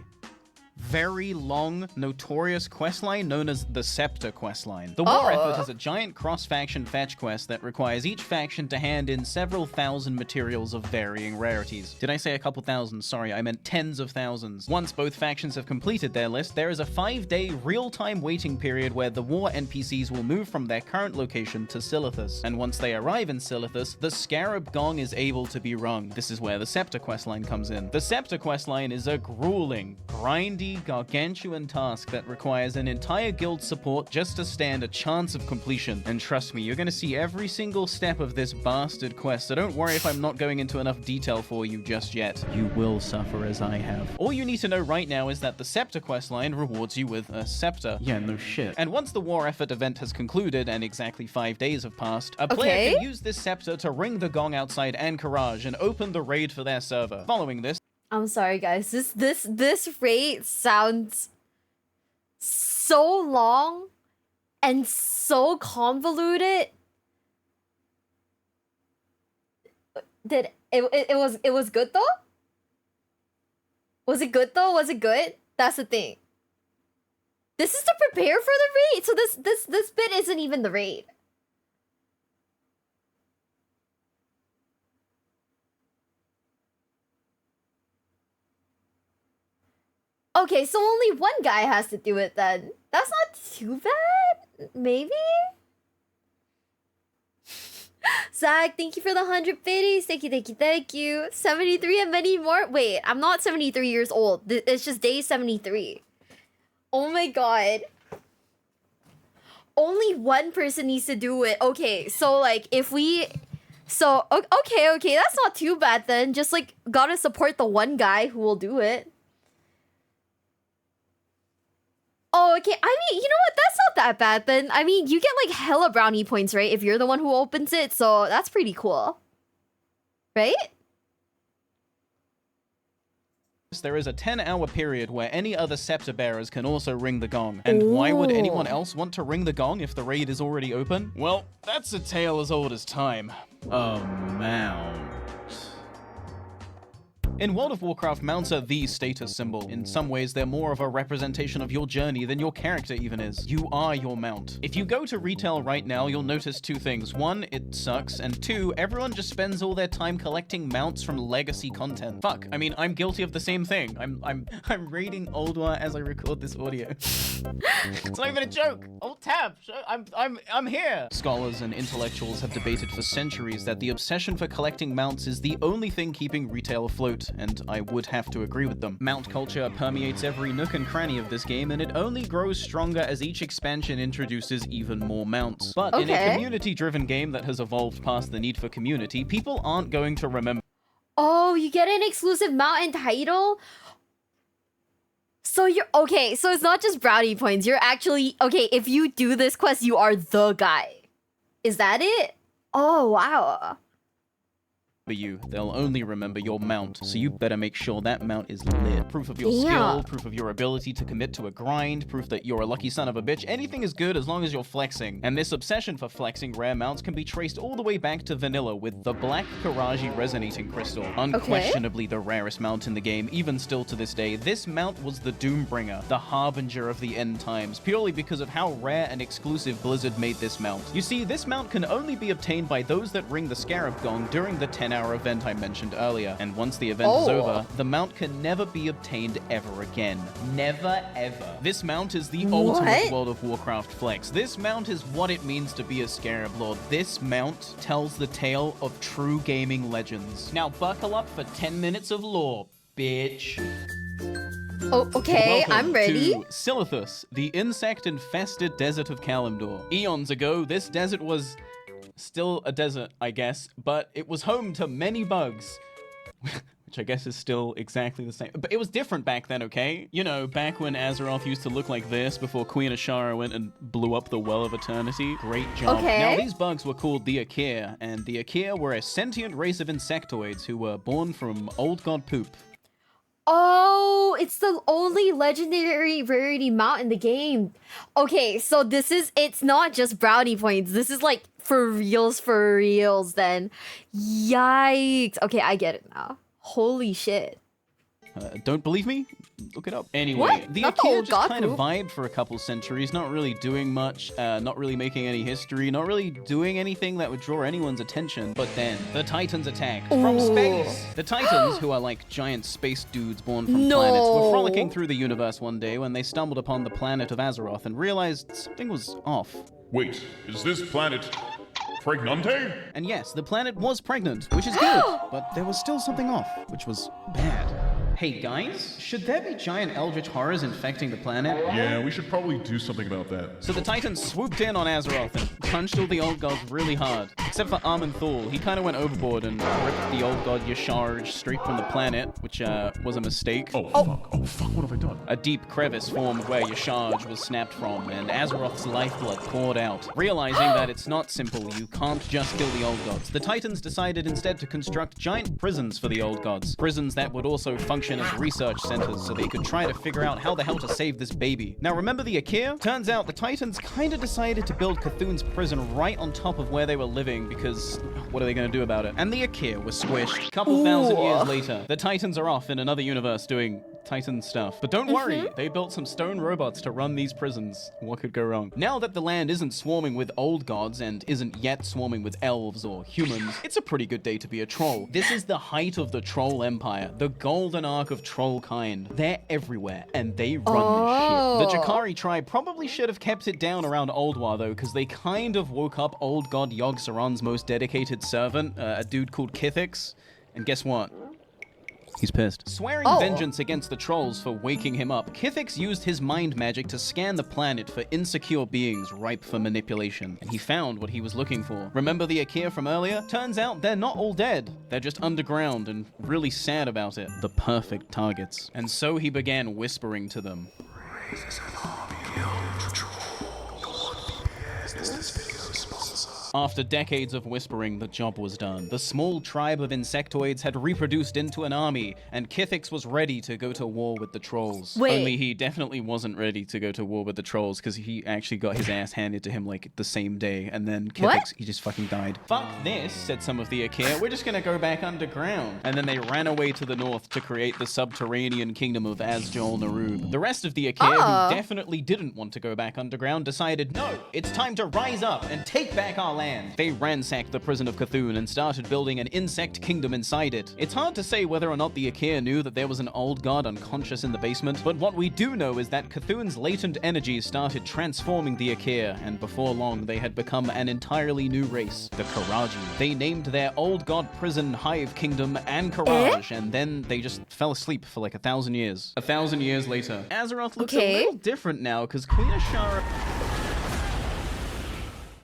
Speaker 2: very long, notorious questline known as the Scepter questline. The War Effort is a giant cross-faction fetch quest that requires each faction to hand in several thousand materials of varying rarities. Did I say a couple thousand? Sorry, I meant tens of thousands. Once both factions have completed their list, there is a 5-day real-time waiting period where the war NPCs will move from their current location to Silithus. And once they arrive in Silithus, the Scarab Gong is able to be rung. This is where the Scepter questline comes in. The Scepter questline is a grueling, grindy, gargantuan task that requires an entire guild support just to stand a chance of completion. And trust me, you're gonna see every single step of this bastard quest, so don't worry if I'm not going into enough detail for you just yet. You will suffer as I have. All you need to know right now is that the Scepter questline rewards you with a scepter. Yeah, no shit. And once the War Effort event has concluded and exactly 5 days have passed, a player can use this scepter to ring the gong outside Anchorage and open the raid for their server. Following this,
Speaker 1: I'm sorry, guys. This raid sounds so long and so convoluted. Did it was good though? Was it good though? Was it good? That's the thing. This is to prepare for the raid. So this bit isn't even the raid. Okay, so only one guy has to do it then. That's not too bad. Maybe? Zach, thank you for the 100 biddies. Thank you, thank you, thank you. 73 and many more. Wait, I'm not 73 years old. It's just day 73. Oh my god. Only one person needs to do it. Okay, so like if we... So, okay, that's not too bad then. Just like gotta support the one guy who will do it. Oh, okay. I mean, you know what? That's not that bad then. I mean, you get like hella brownie points, right? If you're the one who opens it. So that's pretty cool. Right?
Speaker 2: There is a 10-hour period where any other scepter bearers can also ring the gong. And why would anyone else want to ring the gong if the raid is already open? Well, that's a tale as old as time. Oh, mount. In World of Warcraft, mounts are the status symbol. In some ways, they're more of a representation of your journey than your character even is. You are your mount. If you go to retail right now, you'll notice two things. One, it sucks, and two, everyone just spends all their time collecting mounts from legacy content. Fuck, I mean, I'm guilty of the same thing. I'm raiding Oldwa as I record this audio. It's not even a joke. Alt tab. I'm here. Scholars and intellectuals have debated for centuries that the obsession for collecting mounts is the only thing keeping retail afloat. And I would have to agree with them. Mount culture permeates every nook and cranny of this game, and it only grows stronger as each expansion introduces even more mounts. But in a community-driven game that has evolved past the need for community, people aren't going to remember.
Speaker 1: Oh, you get an exclusive mount and title? So you're okay, so it's not just brownie points. You're actually okay, if you do this quest, you are the guy. Is that it? Oh wow.
Speaker 2: You. They'll only remember your mount, so you better make sure that mount is lit. Proof of your skill, proof of your ability to commit to a grind, proof that you're a lucky son of a bitch. Anything is good as long as you're flexing. And this obsession for flexing rare mounts can be traced all the way back to vanilla with the Black Karaji Resonating Crystal. Unquestionably the rarest mount in the game, even still to this day. This mount was the Doombringer, the harbinger of the end times, purely because of how rare and exclusive Blizzard made this mount. You see, this mount can only be obtained by those that ring the Scarab Gong during the 10-hour event I mentioned earlier, and once the event is over, the mount can never be obtained ever again. Never, ever. This mount is the ultimate World of Warcraft flex. This mount is what it means to be a Scarab Lord. This mount tells the tale of true gaming legends. Now buckle up for 10 minutes of lore, bitch.
Speaker 1: Oh, okay, I'm ready.
Speaker 2: To Silithus, the insect-infested desert of Kalimdor. Eons ago, this desert was still a desert, I guess, but it was home to many bugs, which I guess is still exactly the same. But it was different back then, okay? You know, back when Azeroth used to look like this before Queen Ashara went and blew up the Well of Eternity. Great job. Now, these bugs were called the Akir, and the Akir were a sentient race of insectoids who were born from old god poop.
Speaker 1: Oh, it's the only legendary rarity mount in the game. Okay, so it's not just brownie points. This is like for reals then. Yikes. Okay, I get it now. Holy shit.
Speaker 2: Don't believe me? Look it up. Anyway, the Akir just kind of vibed for a couple centuries, not really doing much, not really making any history, not really doing anything that would draw anyone's attention. But then, the Titans attacked from space. The Titans, who are like giant space dudes born from planets, were frolicking through the universe one day when they stumbled upon the planet of Azeroth and realized something was off.
Speaker 6: Wait, is this planet pregnante?
Speaker 2: And yes, the planet was pregnant, which is good, but there was still something off, which was bad. Hey guys, should there be giant eldritch horrors infecting the planet?
Speaker 6: Yeah, we should probably do something about that.
Speaker 2: So the Titans swooped in on Azeroth and punched all the old gods really hard. Except for Armin Thul. He kind of went overboard and ripped the old god Yasharj straight from the planet, which was a mistake.
Speaker 6: Oh fuck, what have I done?
Speaker 2: A deep crevice formed where Yasharj was snapped from, and Azeroth's lifeblood poured out. Realizing that it's not simple, you can't just kill the old gods, the Titans decided instead to construct giant prisons for the old gods. Prisons that would also function as research centers so they could try to figure out how the hell to save this baby. Now remember the Akir? Turns out the Titans kind of decided to build Cthulhu's prison right on top of where they were living because what are they going to do about it? And the Akir was squished. A couple thousand years later, the Titans are off in another universe doing Titan stuff. But don't worry, they built some stone robots to run these prisons. What could go wrong? Now that the land isn't swarming with old gods and isn't yet swarming with elves or humans, it's a pretty good day to be a troll. This is the height of the troll empire, the golden arc of troll kind. They're everywhere and they run this shit. The Jakari tribe probably should have kept it down around Oldwa though, because they kind of woke up old god Yogg-Saron's most dedicated servant, a dude called Kithix. And guess what? He's pissed. Swearing vengeance against the trolls for waking him up, Kithix used his mind magic to scan the planet for insecure beings ripe for manipulation, and he found what he was looking for. Remember the Akir from earlier? Turns out they're not all dead. They're just underground and really sad about it. The perfect targets. And so he began whispering to them. This video sponsors After decades of whispering, the job was done. The small tribe of insectoids had reproduced into an army, and Kithix was ready to go to war with the trolls.
Speaker 1: Wait.
Speaker 2: Only he definitely wasn't ready to go to war with the trolls, because he actually got his ass handed to him like the same day, and then Kithix, he just fucking died. Fuck this, said some of the Achaea. We're just gonna go back underground. And then they ran away to the north to create the subterranean kingdom of Asjol Narub. The rest of the Achaea, who definitely didn't want to go back underground, decided, no, it's time to rise up and take back our land. They ransacked the prison of Cthulhu and started building an insect kingdom inside it. It's hard to say whether or not the Achaea knew that there was an old god unconscious in the basement, but what we do know is that Cthulhu's latent energies started transforming the Achaea, and before long they had become an entirely new race, the Karaji. They named their old god prison hive kingdom Ankaraj, and then they just fell asleep for like 1,000 years. 1,000 years later, Azeroth looks a little different now, because Queen Ashara...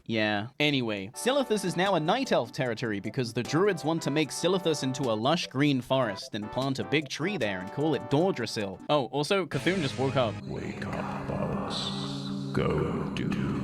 Speaker 2: Yeah. Anyway, Silithus is now a Night Elf territory because the Druids want to make Silithus into a lush green forest and plant a big tree there and call it Dordrasil. Oh, also, Cthulhu just woke up.
Speaker 6: Wake up, bugs. Go do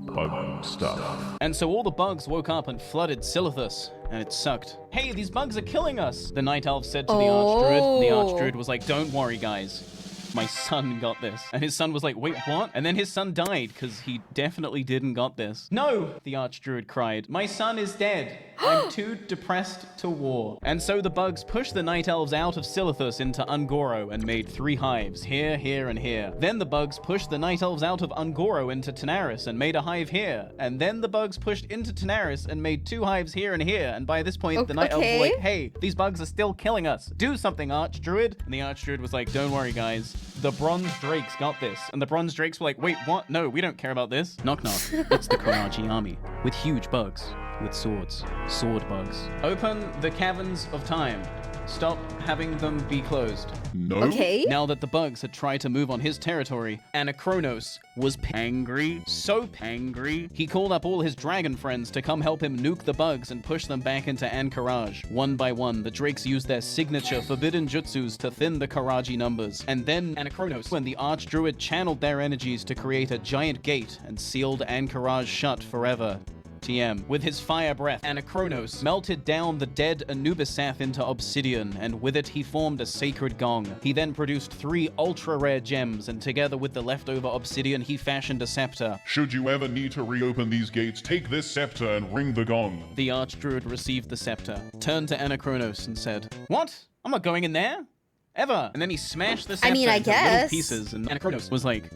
Speaker 6: bug stuff.
Speaker 2: And so all the bugs woke up and flooded Silithus, and it sucked. Hey, these bugs are killing us, the Night Elf said to the Archdruid. The Archdruid was like, don't worry, guys. My son got this. And his son was like, wait, what? And then his son died because he definitely didn't got this. No, the Archdruid cried. My son is dead. I'm too depressed to war. And so the bugs pushed the Night Elves out of Silithus into Ungoro and made 3 hives, here, here, and here. Then the bugs pushed the Night Elves out of Ungoro into Tanaris and made a hive here. And then the bugs pushed into Tanaris and made 2 hives here and here. And by this point, the Night Elves were like, hey, these bugs are still killing us. Do something, Archdruid. And the Archdruid was like, don't worry, guys. The Bronze Drakes got this. And the Bronze Drakes were like, wait, what? No, we don't care about this. Knock knock. It's the Karaji army with huge bugs. With swords. Sword bugs. Open the caverns of time. Stop having them be closed.
Speaker 6: No.
Speaker 1: Okay.
Speaker 2: Now that the bugs had tried to move on his territory, Anachronos was angry, so angry, he called up all his dragon friends to come help him nuke the bugs and push them back into Ankaraj. One by one, the Drakes used their signature forbidden jutsus to thin the Karaji numbers. And then Anachronos and the Archdruid channeled their energies to create a giant gate and sealed Ankaraj shut forever. TM. With his fire breath, Anachronos melted down the dead Anubisath into obsidian, and with it he formed a sacred gong. He then produced 3 ultra-rare gems, and together with the leftover obsidian, he fashioned a scepter.
Speaker 6: Should you ever need to reopen these gates, take this scepter and ring the gong.
Speaker 2: The Archdruid received the scepter, turned to Anachronos and said, what? I'm not going in there? Ever. And then he smashed the scepter into little pieces, and Anachronos was like,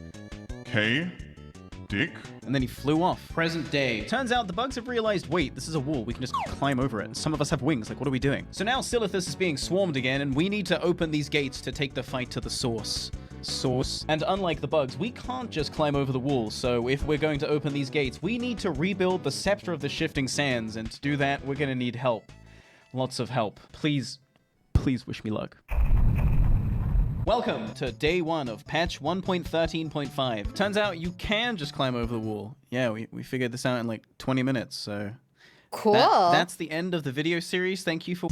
Speaker 6: hey, dick.
Speaker 2: And then he flew off. Present day. Turns out the bugs have realized, wait, this is a wall. We can just climb over it. Some of us have wings. Like, what are we doing? So now Silithus is being swarmed again, and we need to open these gates to take the fight to the source. And unlike the bugs, we can't just climb over the wall. So if we're going to open these gates, we need to rebuild the Scepter of the Shifting Sands. And to do that, we're going to need help. Lots of help. Please, please wish me luck. Welcome to day 1 of patch 1.13.5. Turns out you can just climb over the wall. Yeah, we figured this out in like 20 minutes, so...
Speaker 1: Cool.
Speaker 2: That's the end of the video series. Thank you for...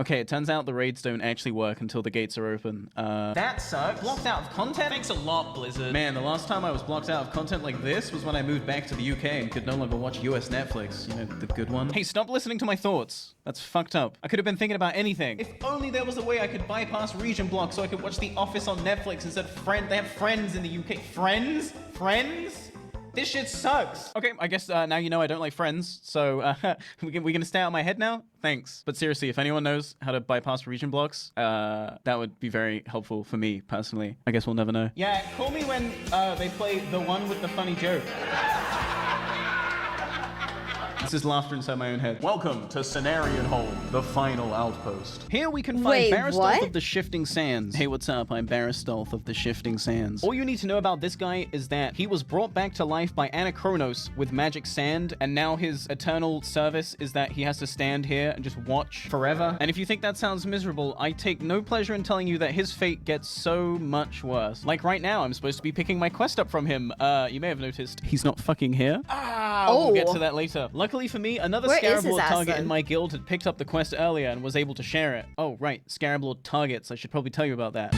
Speaker 2: Okay, it turns out the raids don't actually work until the gates are open. That sucks. Blocked out of content? Thanks a lot, Blizzard. Man, the last time I was blocked out of content like this was when I moved back to the UK and could no longer watch US Netflix. You know, the good one. Hey, stop listening to my thoughts. That's fucked up. I could have been thinking about anything. If only there was a way I could bypass region block so I could watch The Office on Netflix instead of They have Friends in the UK. Friends? Friends? This shit sucks. Okay, I guess now you know I don't like Friends, so we gonna stay out of my head now? Thanks. But seriously, if anyone knows how to bypass region blocks, that would be very helpful for me, personally. I guess we'll never know. Yeah, call me when they play the one with the funny joke. This is laughter inside my own head. Welcome to Cenarian Home, the final outpost. Here we can find Baristolth of the Shifting Sands. Hey, what's up? I'm Baristolth of the Shifting Sands. All you need to know about this guy is that he was brought back to life by Anachronos with magic sand, and now his eternal service is that he has to stand here and just watch forever. And if you think that sounds miserable, I take no pleasure in telling you that his fate gets so much worse. Like right now, I'm supposed to be picking my quest up from him. You may have noticed he's not fucking here. We'll get to that later. Luckily for me, another Scarab Lord target in my guild had picked up the quest earlier and was able to share it. Oh, right. Scarab Lord targets. I should probably tell you about that.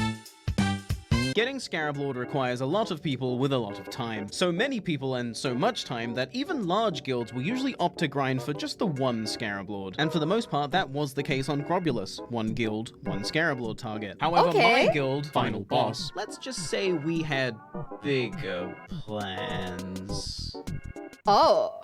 Speaker 2: Getting Scarab Lord requires a lot of people with a lot of time. So many people and so much time that even large guilds will usually opt to grind for just the one Scarab Lord. And for the most part, that was the case on Grobulus. One guild, one Scarab Lord target. However, my guild, Final Boss, let's just say we had bigger plans.
Speaker 1: Oh.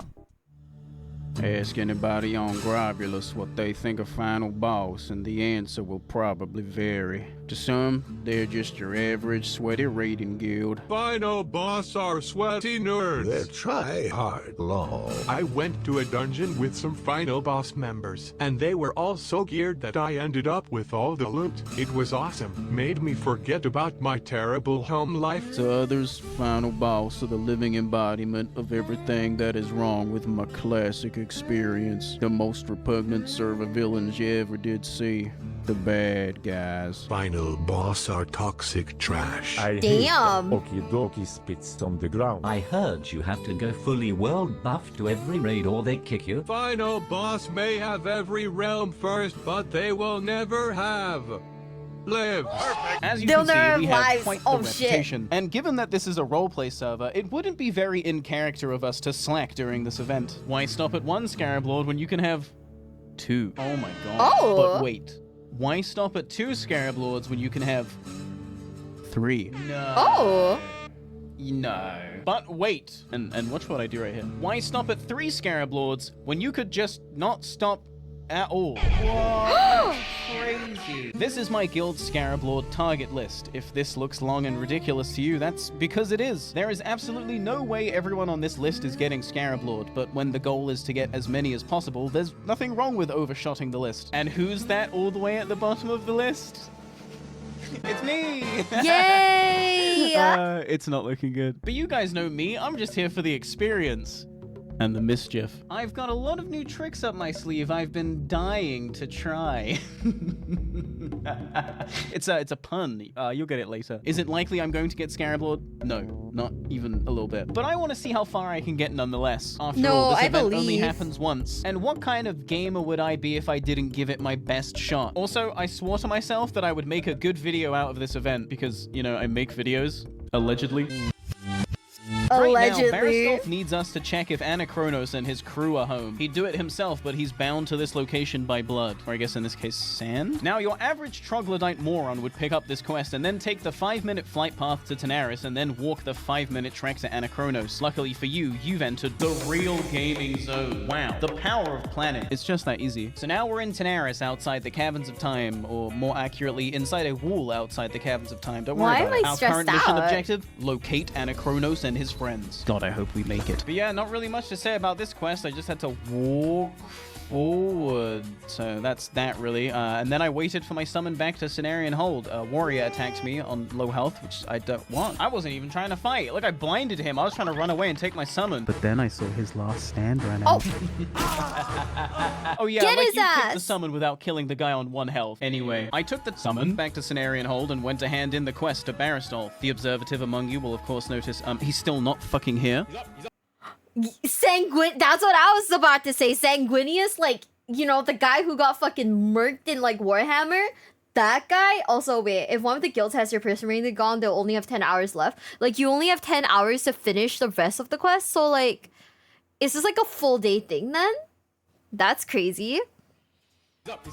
Speaker 15: Ask anybody on Grobulus what they think of Final Boss, and the answer will probably vary. To some, they're just your average sweaty raiding guild.
Speaker 17: Final Boss are sweaty nerds.
Speaker 18: They try hard, lol.
Speaker 17: I went to a dungeon with some Final Boss members, and they were all so geared that I ended up with all the loot. It was awesome. Made me forget about my terrible home life.
Speaker 15: To others, Final Boss are the living embodiment of everything that is wrong with my classic experience. The most repugnant server villains you ever did see. The bad guys.
Speaker 18: Final Boss are toxic trash.
Speaker 1: Damn.
Speaker 20: Okie dokie spits on the ground.
Speaker 22: I heard you have to go fully world buff to every raid or they kick you.
Speaker 17: Final Boss may have every realm first, but they will never have lives.
Speaker 2: As you can see, we have quite the reputation. And given that this is a roleplay server, it wouldn't be very in character of us to slack during this event. Why stop at one Scarab Lord when you can have two? Oh my god.
Speaker 1: Oh.
Speaker 2: But wait. Why stop at two Scarab Lords when you can have three? No.
Speaker 1: Oh.
Speaker 2: No. But wait. And watch what I do right here. Why stop at three Scarab Lords when you could just not stop at all? Whoa, crazy. This is my guild Scarab Lord target list. If this looks long and ridiculous to you, that's because it is. There is absolutely no way everyone on this list is getting Scarab Lord, but when the goal is to get as many as possible, there's nothing wrong with overshotting the list. And who's that all the way at the bottom of the list? It's me!
Speaker 1: Yay!
Speaker 2: It's not looking good. But you guys know me, I'm just here for the experience. And the mischief. I've got a lot of new tricks up my sleeve I've been dying to try. It's a pun. You'll get it later. Is it likely I'm going to get Scarab Lord? No, not even a little bit. But I want to see how far I can get nonetheless. After all, this event only happens once. And what kind of gamer would I be if I didn't give it my best shot? Also, I swore to myself that I would make a good video out of this event because, you know, I make videos, allegedly.
Speaker 1: Allegedly.
Speaker 2: Right now, Baristolf needs us to check if Anachronos and his crew are home. He'd do it himself, but he's bound to this location by blood. Or I guess in this case, sand? Now, your average troglodyte moron would pick up this quest and then take the 5-minute flight path to Tanaris and then walk the 5-minute trek to Anachronos. Luckily for you, you've entered the real gaming zone. Wow, the power of planning. It's just that easy. So now we're in Tanaris outside the Caverns of Time, or more accurately, inside a wall outside the Caverns of Time. Don't worry about it. Our current mission objective, locate Anachronos and his friends. God, I hope we make it. But yeah, not really much to say about this quest. I just had to walk forward. So that's that, really. And then I waited for my summon back to Cenarian Hold. A warrior attacked me on low health, which I don't want. I wasn't even trying to fight. Look, I blinded him. I was trying to run away and take my summon.
Speaker 13: But then I saw his last stand run out.
Speaker 2: Oh yeah,
Speaker 1: Get
Speaker 2: like
Speaker 1: his
Speaker 2: you
Speaker 1: ass.
Speaker 2: picked the summon without killing the guy on 1 health. Anyway, I took the summon back to Cenarian Hold and went to hand in the quest to Baristolf. The observative among you will of course notice he's still not fucking here.
Speaker 1: That's what I was about to say. Sanguinius, like, you know, the guy who got fucking murked in, like, Warhammer. That guy. Also, wait, if one of the guilds has your person rating gone, they'll only have 10 hours left. Like, you only have 10 hours to finish the rest of the quest. So, like, is this like a full day thing then? That's crazy.
Speaker 11: He's up.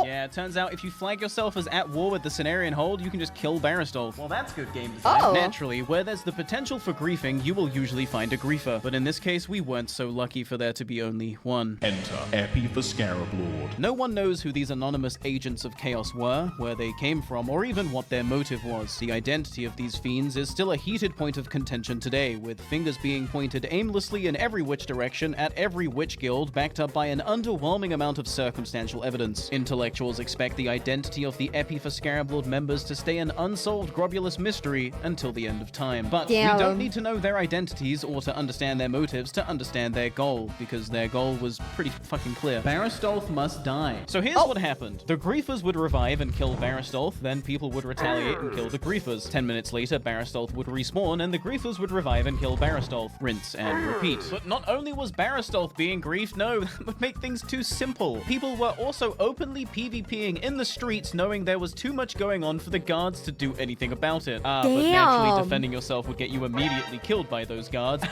Speaker 2: Yeah, it turns out if you flag yourself as at war with the Cenarian Hold, you can just kill Baristolf. Well, that's good game design.
Speaker 1: Oh.
Speaker 2: Naturally, where there's the potential for griefing, you will usually find a griefer. But in this case, we weren't so lucky for there to be only one.
Speaker 6: Enter Epi for Scarab Lord.
Speaker 2: No one knows who these anonymous agents of chaos were, where they came from, or even what their motive was. The identity of these fiends is still a heated point of contention today, with fingers being pointed aimlessly in every which direction at every witch guild, backed up by an underwhelming amount of circumstantial evidence. Intellectuals expect the identity of the Epi for Scarab Lord members to stay an unsolved Grobulus mystery until the end of time. But we don't need to know their identities or to understand their motives to understand their goal, because their goal was pretty fucking clear. Baristolf must die. So here's what happened. The griefers would revive and kill Baristolf, then people would retaliate and kill the griefers. 10 minutes later, Baristolf would respawn and the griefers would revive and kill Baristolf. Rinse and repeat. But not only was Baristolf being griefed, no, that would make things too simple. People were also openly PvPing in the streets knowing there was too much going on for the guards to do anything about it. But naturally defending yourself would get you immediately killed by those guards.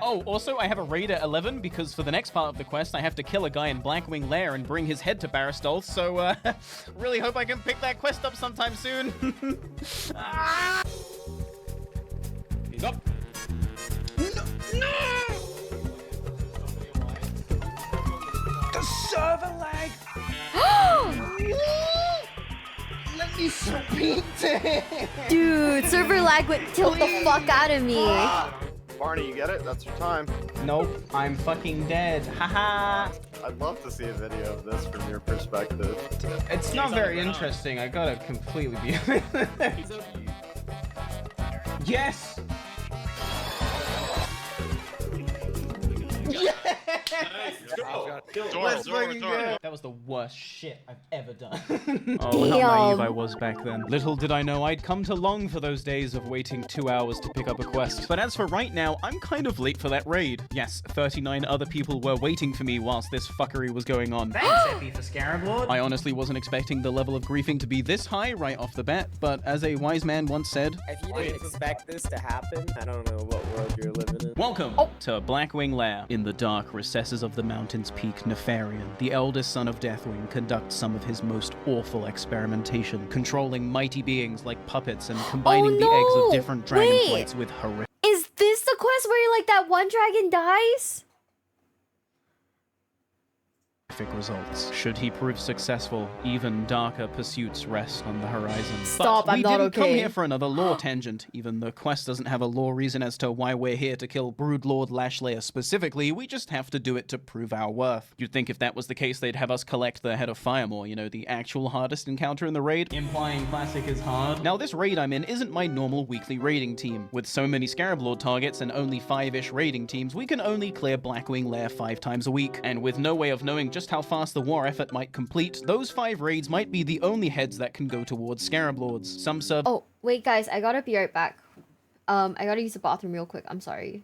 Speaker 2: Oh, also I have a raid at 11 because for the next part of the quest I have to kill a guy in Blackwing Lair and bring his head to Baristol, so really hope I can pick that quest up sometime soon. He's up. No!
Speaker 14: The server lag! Let me speak to him!
Speaker 1: Dude, server lag would tilt the fuck out of me.
Speaker 3: Barney, you get it? That's your time.
Speaker 2: Nope, I'm fucking dead. Haha!
Speaker 3: I'd love to see a video of this from your perspective.
Speaker 2: It's not very interesting, I gotta completely be Yes! Let's fucking go. That was the worst shit I've ever done. Oh, how naive I was back then. Little did I know I'd come to long for those days of waiting 2 hours to pick up a quest. But as for right now, I'm kind of late for that raid. Yes, 39 other people were waiting for me whilst this fuckery was going on.
Speaker 7: Thanks, Epi, for Scarab Lord.
Speaker 2: I honestly wasn't expecting the level of griefing to be this high right off the bat, but as a wise man once said,
Speaker 8: if you didn't expect this to happen, I don't know what world you're living in.
Speaker 2: Welcome to Blackwing Lair. In the dark recesses of the mountain's peak, Nefarian, the eldest son of Deathwing, conducts some of his most awful experimentation, controlling mighty beings like puppets and combining the eggs of different dragonflights with horrific.
Speaker 1: Is this the quest where like that one dragon dies?
Speaker 2: Results. Should he prove successful, even darker pursuits rest on the horizon.
Speaker 1: Stop,
Speaker 2: but
Speaker 1: I'm
Speaker 2: we
Speaker 1: not
Speaker 2: didn't
Speaker 1: okay.
Speaker 2: come here for another lore tangent. Even the quest doesn't have a lore reason as to why we're here to kill Broodlord Lashlayer specifically, we just have to do it to prove our worth. You'd think if that was the case, they'd have us collect the Head of Firemaw, you know, the actual hardest encounter in the raid.
Speaker 7: Implying Classic is hard.
Speaker 2: Now, this raid I'm in isn't my normal weekly raiding team. With so many Scarab Lord targets and only 5-ish raiding teams, we can only clear Blackwing Lair 5 times a week. And with no way of knowing just how fast the war effort might complete, those 5 raids might be the only heads that can go towards Scarab Lords. Some serve.
Speaker 1: Oh, wait, guys, I gotta be right back. I gotta use the bathroom real quick. I'm sorry.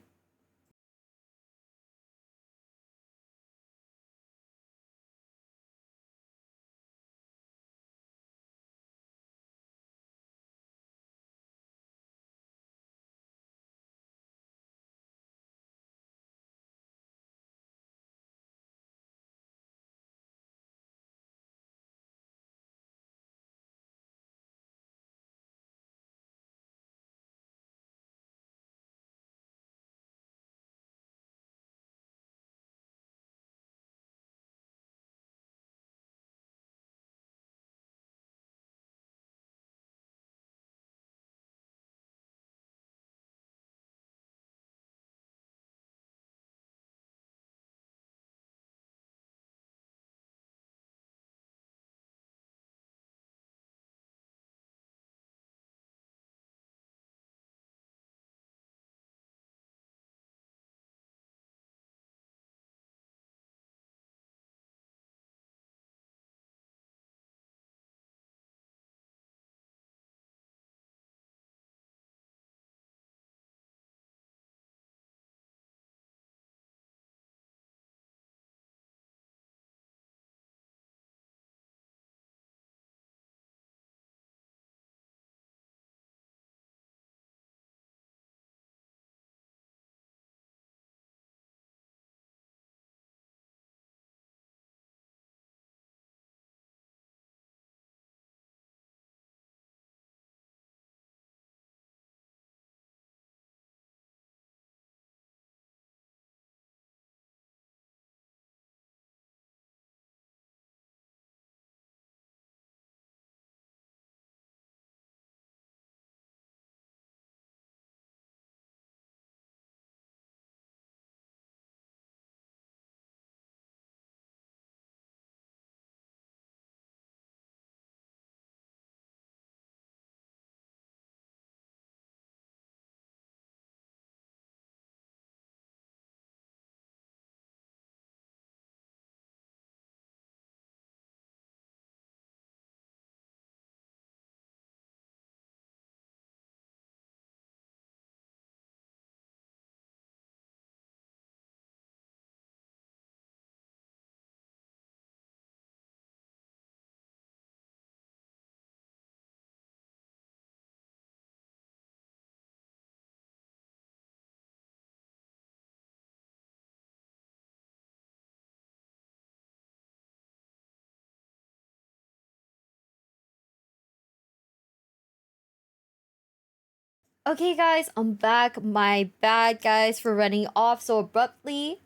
Speaker 1: Okay, guys, I'm back. My bad, guys, for running off so abruptly.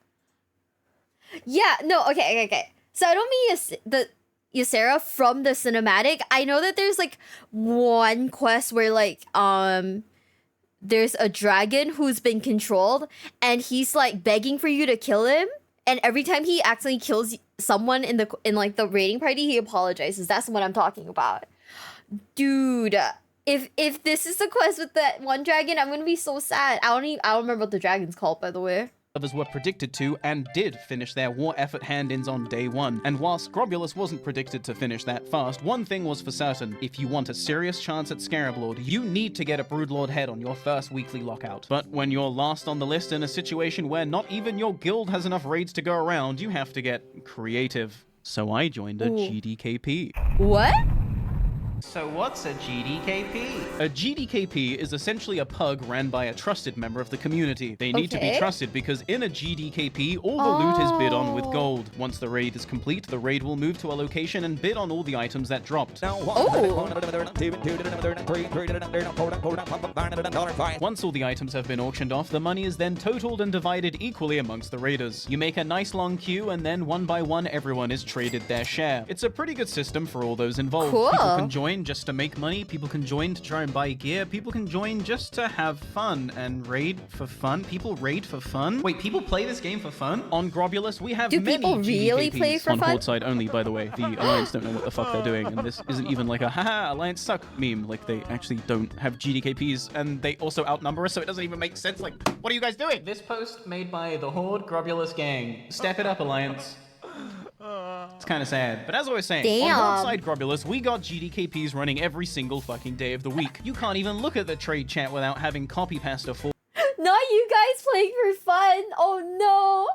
Speaker 1: Yeah, no, okay. So I don't mean Ysera from the cinematic. I know that there's like one quest where like there's a dragon who's been controlled and he's like begging for you to kill him, and every time he accidentally kills someone in like the raiding party, he apologizes. That's what I'm talking about. Dude, if this is the quest with that one dragon, I'm gonna be so sad. I don't remember what the dragon's called, by the way.
Speaker 2: Others were predicted to and did finish their war effort hand-ins on day one. And whilst Grobulus wasn't predicted to finish that fast, one thing was for certain: if you want a serious chance at Scarab Lord, you need to get a Broodlord head on your first weekly lockout. But when you're last on the list in a situation where not even your guild has enough raids to go around, you have to get creative. So I joined a GDKP.
Speaker 1: What?
Speaker 2: So what's a GDKP? A GDKP is essentially a pug ran by a trusted member of the community. They need to be trusted because in a GDKP, all the loot is bid on with gold. Once the raid is complete, the raid will move to a location and bid on all the items that dropped. Once all the items have been auctioned off, the money is then totaled and divided equally amongst the raiders. You make a nice long queue, and then one by one, everyone is traded their share. It's a pretty good system for all those involved.
Speaker 1: Cool.
Speaker 2: People can join just to make money, people can join to try and buy gear, people can join just to have fun and raid for fun. People raid for fun? Wait, people play this game for fun? On Grobulus, we have many
Speaker 1: people really
Speaker 2: GDKPs.
Speaker 1: play for
Speaker 2: on
Speaker 1: fun?
Speaker 2: Horde side only, by the way. The Alliance don't know what the fuck they're doing, and this isn't even like a haha, Alliance suck meme. Like, they actually don't have GDKPs, and they also outnumber us, so it doesn't even make sense. Like, what are you guys doing? This post made by the Horde Grobulus gang. Step it up, Alliance. It's kind of sad, but as I was saying, on alongside Grobulus, we got GDKPs running every single fucking day of the week. You can't even look at the trade chat without having copy pasta for
Speaker 1: Not you guys playing for fun. Oh no.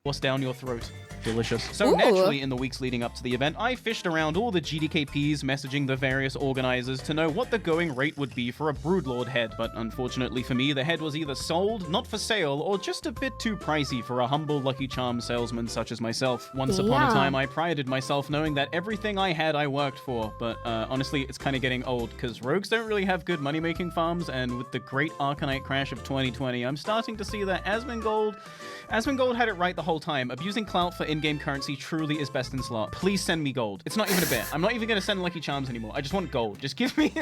Speaker 2: force down your throat. Delicious. So naturally, in the weeks leading up to the event, I fished around all the GDKPs, messaging the various organizers to know what the going rate would be for a Broodlord head. But unfortunately for me, the head was either sold, not for sale, or just a bit too pricey for a humble Lucky Charms salesman such as myself. Once upon a time, I prided myself knowing that everything I had I worked for, but honestly, it's kind of getting old, because rogues don't really have good money-making farms, and with the great Arcanite crash of 2020, I'm starting to see that Asmongold had it right the whole time. Abusing clout for in-game currency truly is best in slot. Please send me gold. It's not even a bit. I'm not even going to send Lucky Charms anymore. I just want gold. Just give me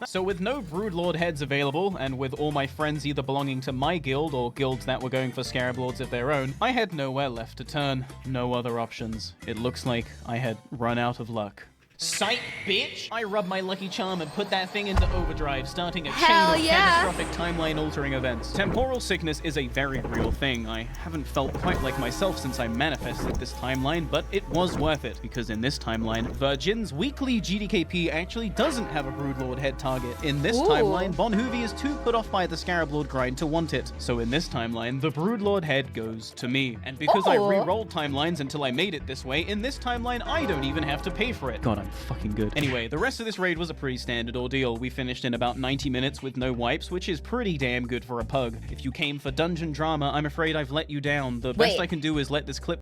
Speaker 2: So with no Broodlord heads available, and with all my friends either belonging to my guild or guilds that were going for Scarab Lords of their own, I had nowhere left to turn. No other options. It looks like I had run out of luck. Sight, bitch! I rubbed my Lucky Charm and put that thing into overdrive, starting a chain of catastrophic timeline-altering events. Temporal sickness is a very real thing. I haven't felt quite like myself since I manifested this timeline, but it was worth it, because in this timeline, Virgin's weekly GDKP actually doesn't have a Broodlord head target. In this timeline, Bon Hoovy is too put off by the Scarab Lord grind to want it. So in this timeline, the Broodlord head goes to me. And because I re-rolled timelines until I made it this way, in this timeline, I don't even have to pay for it. God, I'm fucking good. Anyway, the rest of this raid was a pretty standard ordeal. We finished in about 90 minutes with no wipes, which is pretty damn good for a pug. If you came for dungeon drama, I'm afraid I've let you down. The best I can do is let this clip...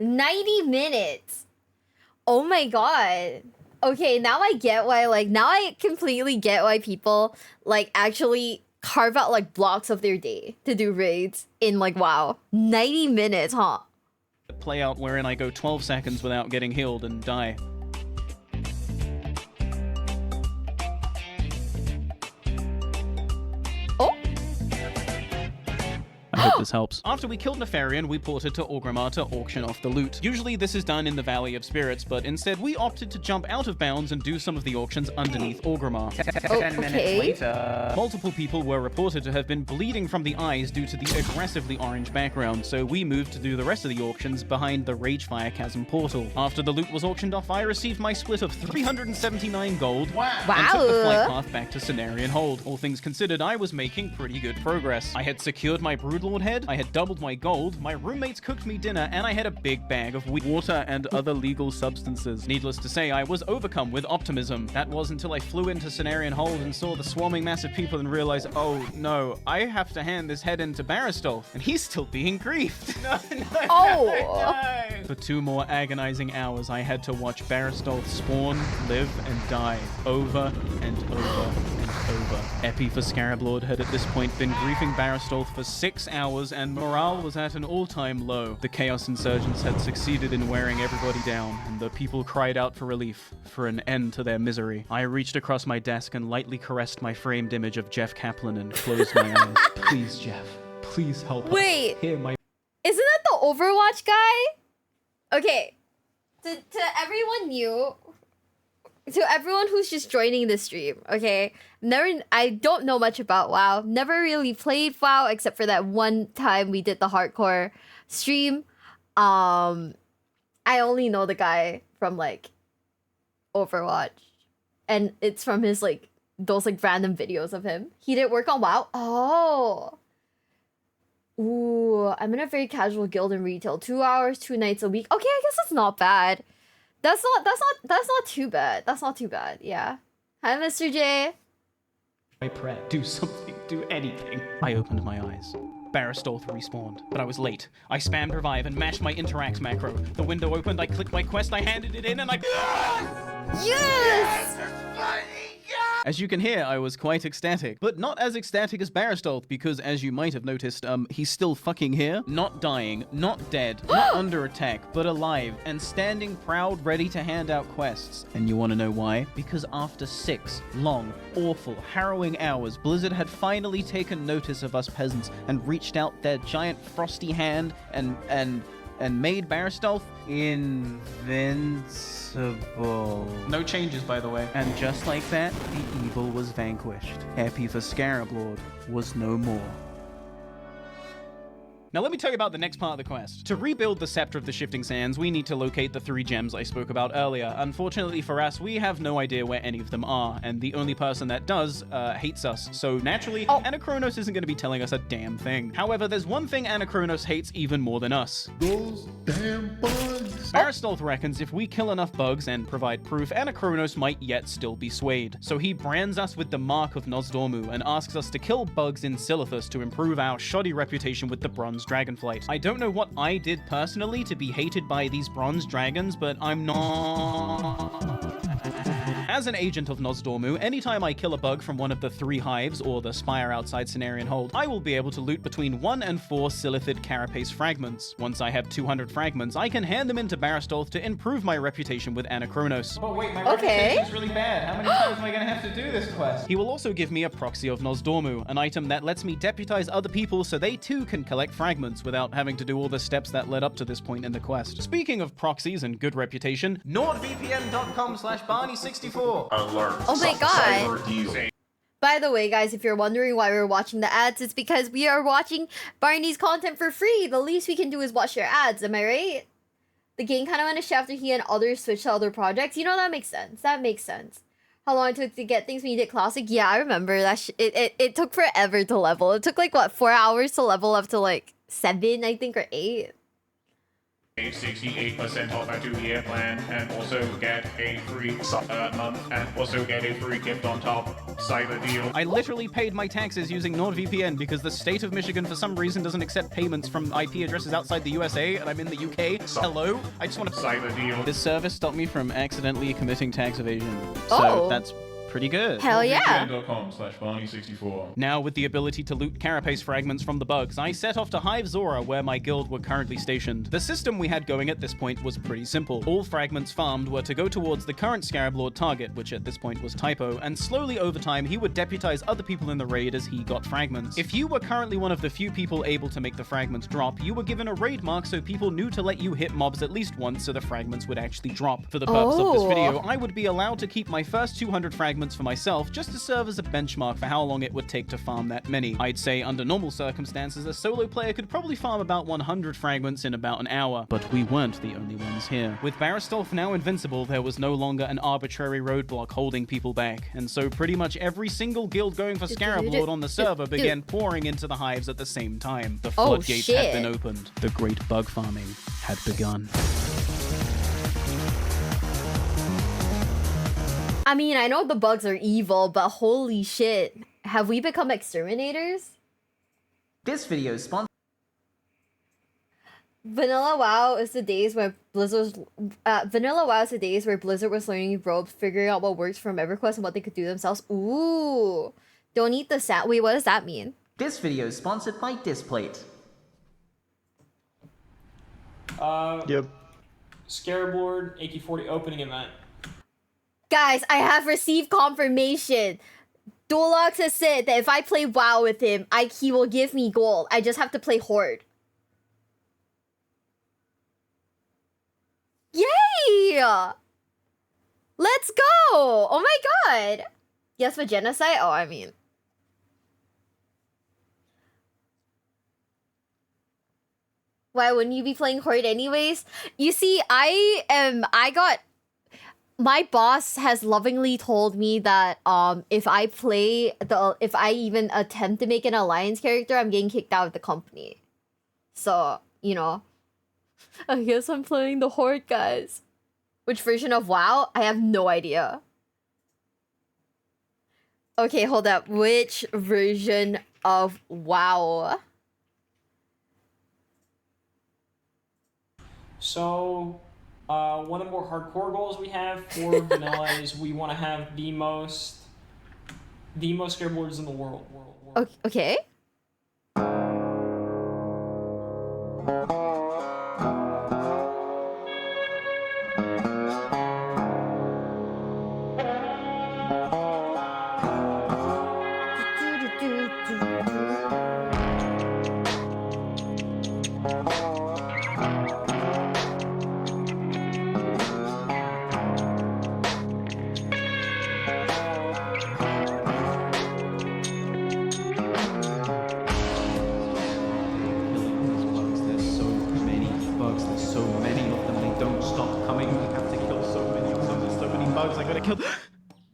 Speaker 1: 90 minutes? Oh my god. Okay, now I get why, now I completely get why people, actually carve out, blocks of their day to do raids in, WoW. 90 minutes, huh?
Speaker 2: Play out wherein I go 12 seconds without getting healed and die. I hope this helps. After we killed Nefarian, we ported to Orgrimmar to auction off the loot. Usually this is done in the Valley of Spirits, but instead we opted to jump out of bounds and do some of the auctions underneath Orgrimmar. 10 minutes later. Multiple people were reported to have been bleeding from the eyes due to the aggressively orange background, so we moved to do the rest of the auctions behind the Ragefire Chasm portal. After the loot was auctioned off, I received my split of 379 gold and took the flight path back to Cenarian Hold. All things considered, I was making pretty good progress. I had secured my Broodlord head, I had doubled my gold, my roommates cooked me dinner, and I had a big bag of water and other legal substances. Needless to say, I was overcome with optimism. That was until I flew into Cenarian Hold and saw the swarming mass of people and realized, oh no, I have to hand this head in to Baristolf, and he's still being griefed. No. For 2 more agonizing hours, I had to watch Baristolf spawn, live, and die over and over and Happy for Scarab Lord had at this point been griefing Baristolf for 6 hours and morale was at an all-time low. The Chaos Insurgents had succeeded in wearing everybody down, and the people cried out for relief, for an end to their misery. I reached across my desk and lightly caressed my framed image of Jeff Kaplan and closed my eyes. Please, Jeff, please help us.
Speaker 1: Wait,
Speaker 2: Hear my...
Speaker 1: isn't that the Overwatch guy? Okay, to everyone who's just joining the stream, okay? I don't know much about WoW. Never really played WoW except for that one time we did the hardcore stream. I only know the guy from like Overwatch, and it's from his like those like random videos of him. He didn't work on WoW. Oh. Ooh, I'm in a very casual guild in retail. 2 hours, 2 nights a week. Okay, I guess that's not bad. That's not too bad. That's not too bad. Yeah. Hi, Mr. J.
Speaker 2: My pret. Do something. Do anything. I opened my eyes. Baristolf respawned, but I was late. I spammed revive and mashed my interact macro. The window opened, I clicked my quest, I handed it in, and I...
Speaker 1: Yes!
Speaker 2: As you can hear, I was quite ecstatic, but not as ecstatic as Baristolf, because as you might have noticed, he's still fucking here, not dying, not dead, not under attack, but alive, and standing proud, ready to hand out quests. And you want to know why? Because after 6 long, awful, harrowing hours, Blizzard had finally taken notice of us peasants and reached out their giant frosty hand and made Baristolf invincible. No changes, by the way. And just like that, the evil was vanquished. Happy for Scarab Lord was no more. Now let me tell you about the next part of the quest. To rebuild the Scepter of the Shifting Sands, we need to locate the 3 gems I spoke about earlier. Unfortunately for us, we have no idea where any of them are, and the only person that does hates us. So naturally, Anachronos isn't going to be telling us a damn thing. However, there's one thing Anachronos hates even more than us.
Speaker 18: Those damn bugs.
Speaker 2: Baristolf reckons if we kill enough bugs and provide proof, Anachronos might yet still be swayed. So he brands us with the Mark of Nosdormu and asks us to kill bugs in Silithus to improve our shoddy reputation with the Bronze Dragonflight. I don't know what I did personally to be hated by these bronze dragons, but I'm not... As an agent of Nosdormu, anytime I kill a bug from one of the 3 hives or the spire outside Cenarian Hold, I will be able to loot between 1 and 4 Silithid carapace fragments. Once I have 200 fragments, I can hand them into Baristolf to improve my reputation with Anachronos.
Speaker 11: Oh wait, my reputation's really bad. How many times am I gonna have to do this quest?
Speaker 2: He will also give me a proxy of Nosdormu, an item that lets me deputize other people so they too can collect fragments without having to do all the steps that led up to this point in the quest. Speaking of proxies and good reputation,
Speaker 23: NordVPN.com/Barney64. Alert.
Speaker 1: Oh my god.
Speaker 23: Cyber deal.
Speaker 1: By the way, guys, if you're wondering why we're watching the ads, it's because we are watching Barney's content for free. The least we can do is watch your ads, am I right? The game kind of went to shit after he and others switched to other projects. You know, that makes sense. That makes sense. How long it took to get things when you did Classic? Yeah, I remember that. It took forever to level. It took like, what, 4 hours to level up to like 7, I think, or 8.
Speaker 6: 68% off our 2-year plan, and also get a free month, and also get a free gift on top. Cyber deal.
Speaker 2: I literally paid my taxes using NordVPN because the state of Michigan for some reason doesn't accept payments from IP addresses outside the USA, and I'm in the UK. Hello? I just want to...
Speaker 6: Cyber deal.
Speaker 2: This service stopped me from accidentally committing tax evasion. So that's pretty good.
Speaker 1: Hell yeah.
Speaker 6: NordVPN.com/Barney64.
Speaker 2: Now, with the ability to loot carapace fragments from the bugs, I set off to Hive Zora, where my guild were currently stationed. The system we had going at this point was pretty simple. All fragments farmed were to go towards the current Scarab Lord target, which at this point was Typo, and slowly over time he would deputize other people in the raid as he got fragments. If you were currently one of the few people able to make the fragments drop, you were given a raid mark so people knew to let you hit mobs at least once so the fragments would actually drop. For the purpose of this video, I would be allowed to keep my first 200 fragments for myself just to serve as a benchmark for how long it would take to farm that many. I'd say under normal circumstances, a solo player could probably farm about 100 fragments in about an hour, but we weren't the only ones here. With Baristolf now invincible, there was no longer an arbitrary roadblock holding people back, and so pretty much every single guild going for Scarab Lord on the server began pouring into the hives at the same time. The floodgates had been opened. The great bug farming had begun.
Speaker 1: I mean, I know the bugs are evil, but holy shit. Have we become exterminators?
Speaker 5: This video is sponsored.
Speaker 1: Vanilla WoW is the days where Blizzard was learning ropes, figuring out what works from EverQuest and what they could do themselves. Ooh. Don't eat the sand. Wait, what does that mean?
Speaker 5: This video is sponsored by Displate.
Speaker 11: Yep. Scareboard AK-40 opening event.
Speaker 1: Guys, I have received confirmation. Dolox has said that if I play WoW with him, he will give me gold. I just have to play Horde. Yay! Let's go! Oh my god! Yes, for genocide? Oh, I mean. Why wouldn't you be playing Horde anyways? You see, my boss has lovingly told me that if I even attempt to make an alliance character, I'm getting kicked out of the company. So, you know, I guess I'm playing the Horde, guys. Which version of WoW? I have no idea. Okay, hold up. Which version of WoW?
Speaker 11: So, one of the more hardcore goals we have for vanilla is we want to have the most scareboards in the world.
Speaker 1: Okay.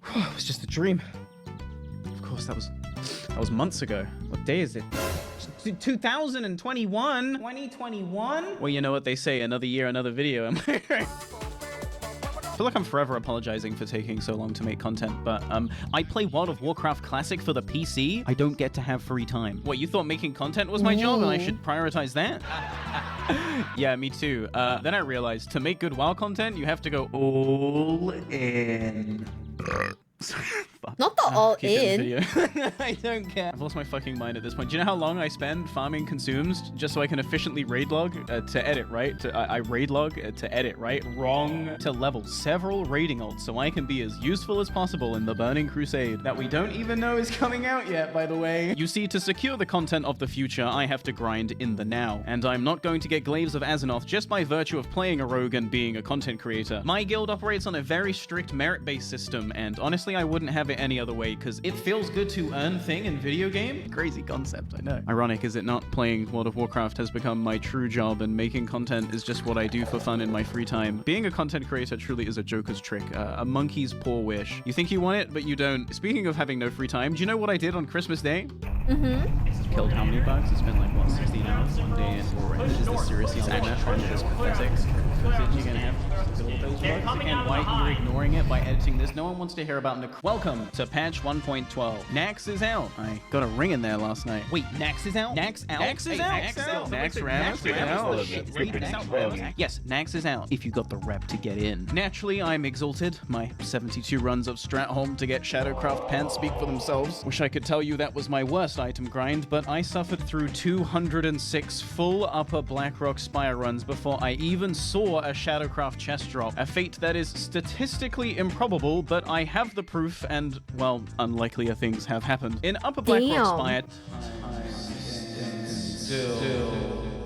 Speaker 2: It was just a dream. Of course, that was months ago. What day is it? 2021? 2021? Well, you know what they say, another year, another video. Am I right? I feel like I'm forever apologizing for taking so long to make content, but I play World of Warcraft Classic for the PC. I don't get to have free time. What, you thought making content was my job and I should prioritize that? Yeah, me too. Then I realized to make good WoW content, you have to go all in.
Speaker 1: Not the all in.
Speaker 2: I don't care. I've lost my fucking mind at this point. Do you know how long I spend farming consumes just so I can efficiently raid log to edit, right? I raid log to edit, right? Wrong. To level several raiding ults so I can be as useful as possible in the Burning Crusade that we don't even know is coming out yet, by the way. You see, to secure the content of the future, I have to grind in the now. And I'm not going to get Glaives of Azeroth just by virtue of playing a rogue and being a content creator. My guild operates on a very strict merit-based system, and honestly, I wouldn't have it any other way because it feels good to earn thing in video game. Crazy concept, I know. Ironic, is it not? Playing World of Warcraft has become my true job and making content is just what I do for fun in my free time. Being a content creator truly is a joker's trick, a monkey's poor wish. You think you want it, but you don't. Speaking of having no free time, do you know what I did on Christmas Day? Killed how many bugs? It's been like, what, 16 hours? One day in. Is this seriously saying that? This pathetic footage you're gonna have to kill those bugs again? Why you're ignoring it by editing this? No one wants to hear about Welcome to patch 1.12. Nax is out. I got a ring in there last night. Wait, Nax is out? Nax out? Nax is out? Nax Ramus is out. Yes, Nax is out. If you got the rep to get in. Naturally, I'm exalted. My 72 runs of Stratholm to get Shadowcraft pants speak for themselves. Wish I could tell you that was my worst item grind, but I suffered through 206 full upper Blackrock Spire runs before I even saw a Shadowcraft chest drop. A fate that is statistically improbable, but I have the proof and, well, unlikelier things have happened. In Upper Blackrock Spire,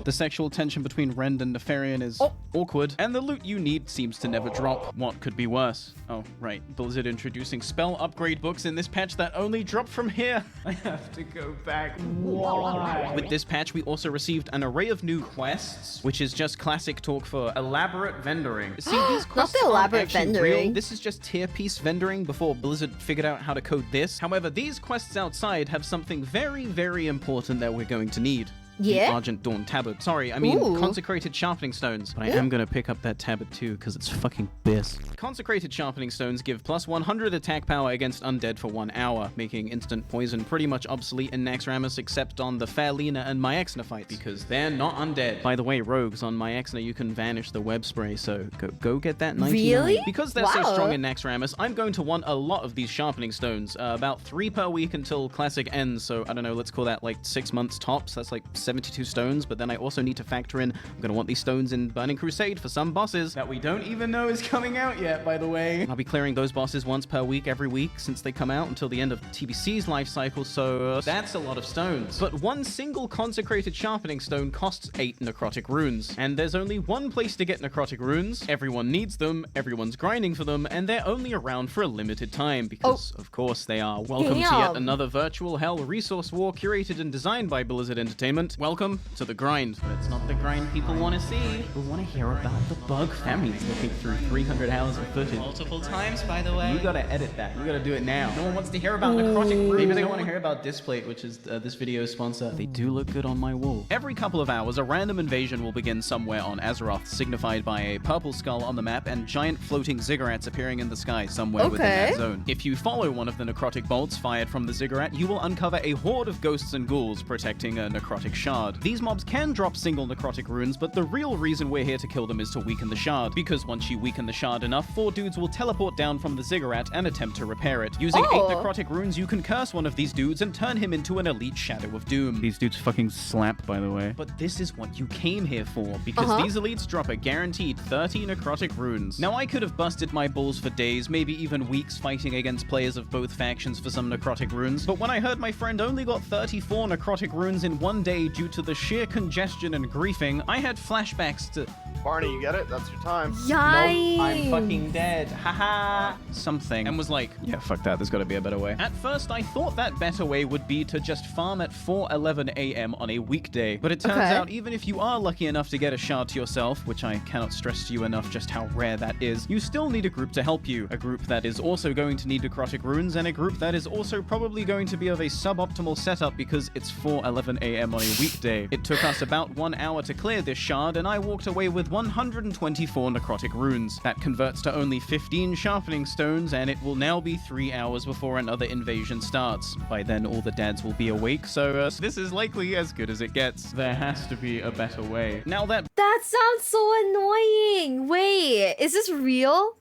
Speaker 2: the sexual tension between Rend and Nefarian is awkward, and the loot you need seems to never drop. What could be worse? Oh, right. Blizzard introducing spell upgrade books in this patch that only drop from here. I have to go back. Why? With this patch, we also received an array of new quests, which is just classic talk for elaborate vendoring. See, these quests
Speaker 1: not the elaborate
Speaker 2: vendoring.
Speaker 1: vendoring.
Speaker 2: This is just tier piece vendoring before Blizzard figured out how to code this. However, these quests outside have something very, very important that we're going to need.
Speaker 1: Yeah?
Speaker 2: The Argent Dawn Tabard. Sorry, I mean
Speaker 1: Ooh.
Speaker 2: Consecrated Sharpening Stones. But I am gonna pick up that Tabard too, because it's fucking best. Consecrated Sharpening Stones give plus 100 attack power against undead for 1 hour, making instant poison pretty much obsolete in Naxxramas except on the Fairlena and Myexna fights, because they're not undead. By the way, rogues, on Myexna you can vanish the web spray, so go get that 99.
Speaker 1: Really?
Speaker 2: Because they're so strong in Naxxramas, I'm going to want a lot of these Sharpening Stones, about 3 per week until Classic ends, so I don't know, let's call that like 6 months tops. That's like 72 stones, but then I also need to factor in, I'm gonna want these stones in Burning Crusade for some bosses that we don't even know is coming out yet, by the way. I'll be clearing those bosses once per week every week since they come out until the end of TBC's life cycle, so that's a lot of stones. But one single Consecrated Sharpening Stone costs 8 necrotic runes, and there's only one place to get necrotic runes. Everyone needs them, everyone's grinding for them, and they're only around for a limited time because, of course, they are. Welcome to yet another virtual hell resource war curated and designed by Blizzard Entertainment. Welcome to the grind. But it's not the grind people want to see. People want to hear about the bug families looking through 300 hours of footage. Multiple times, by the way. You gotta edit that. You gotta do it now. No one wants to hear about necrotic runes. Maybe they want to hear about Displate, which is this video's sponsor. They do look good on my wall. Every couple of hours, a random invasion will begin somewhere on Azeroth, signified by a purple skull on the map and giant floating ziggurats appearing in the sky somewhere within that zone. If you follow one of the necrotic bolts fired from the ziggurat, you will uncover a horde of ghosts and ghouls protecting a necrotic shard. These mobs can drop single necrotic runes, but the real reason we're here to kill them is to weaken the shard, because once you weaken the shard enough, 4 dudes will teleport down from the ziggurat and attempt to repair it. Using 8 necrotic runes, you can curse one of these dudes and turn him into an elite Shadow of Doom.
Speaker 16: These dudes fucking slap, by the way.
Speaker 2: But this is what you came here for, because these elites drop a guaranteed 30 necrotic runes. Now, I could have busted my balls for days, maybe even weeks, fighting against players of both factions for some necrotic runes, but when I heard my friend only got 34 necrotic runes in one day due to the sheer congestion and griefing, I had flashbacks to...
Speaker 3: Barney, you get it? That's your time.
Speaker 1: Yikes!
Speaker 2: Nope, I'm fucking dead. Haha. Something. And was like, yeah, fuck that. There's got to be a better way. At first, I thought that better way would be to just farm at 4:11 a.m. on a weekday. But it turns out, even if you are lucky enough to get a shard to yourself, which I cannot stress to you enough just how rare that is, you still need a group to help you. A group that is also going to need necrotic runes, and a group that is also probably going to be of a suboptimal setup because it's 4:11 a.m. on a weekday. It took us about 1 hour to clear this shard, and I walked away with 124 necrotic runes. That converts to only 15 sharpening stones, and it will now be 3 hours before another invasion starts. By then, all the dads will be awake, so this is likely as good as it gets. There has to be a better way. Now that
Speaker 1: sounds so annoying. Wait, is this real?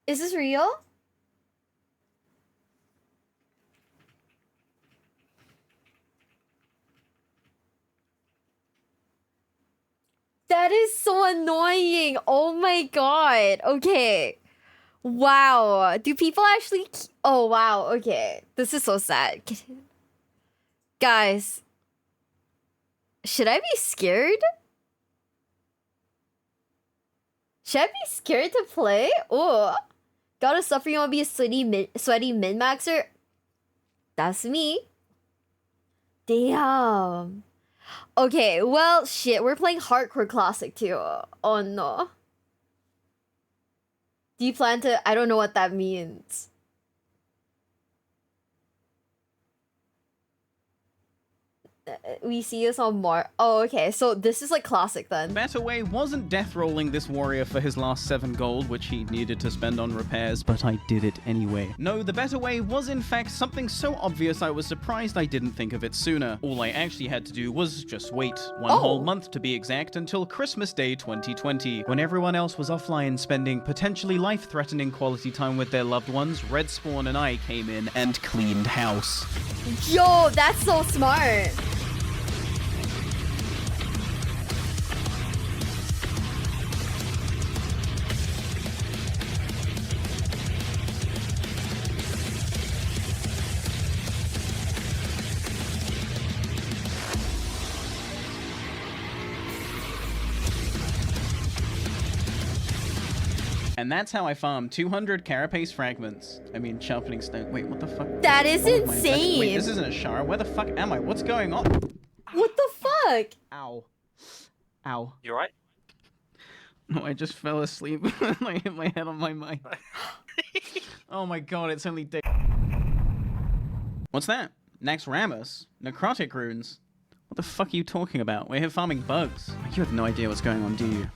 Speaker 1: Is this real? That is so annoying. Oh my god. Okay. Wow. Do people actually... Oh, wow. Okay. This is so sad. Guys. Should I be scared? Should I be scared to play? Oh. Gotta suffer, you wanna be a sweaty min-maxer? That's me. Damn. Okay, well, shit. We're playing Hardcore Classic too. Oh no. Do you plan to... I don't know what that means. We see us on more. Oh, okay. So this is like classic then.
Speaker 2: better way wasn't death rolling this warrior for his last 7 gold, which he needed to spend on repairs, but I did it anyway. No, the better way was in fact something so obvious I was surprised I didn't think of it sooner. All I actually had to do was just wait. One whole month to be exact, until Christmas Day 2020. When everyone else was offline spending potentially life-threatening quality time with their loved ones, Red Spawn and I came in and cleaned house.
Speaker 1: Yo, that's so smart.
Speaker 2: And that's how I farmed 200 carapace fragments. I mean, sharpening stone. Wait, what the fuck?
Speaker 1: That is insane.
Speaker 2: Wait, this isn't a Shara. Where the fuck am I? What's going on?
Speaker 1: What the fuck?
Speaker 2: Ow. Ow.
Speaker 9: You alright?
Speaker 2: No, I just fell asleep. I hit my head on my mic. Oh my god, it's only day. What's that? Naxxramas? Necrotic runes?
Speaker 16: What the fuck are you talking about? We're here farming bugs. You have no idea what's going on, do you?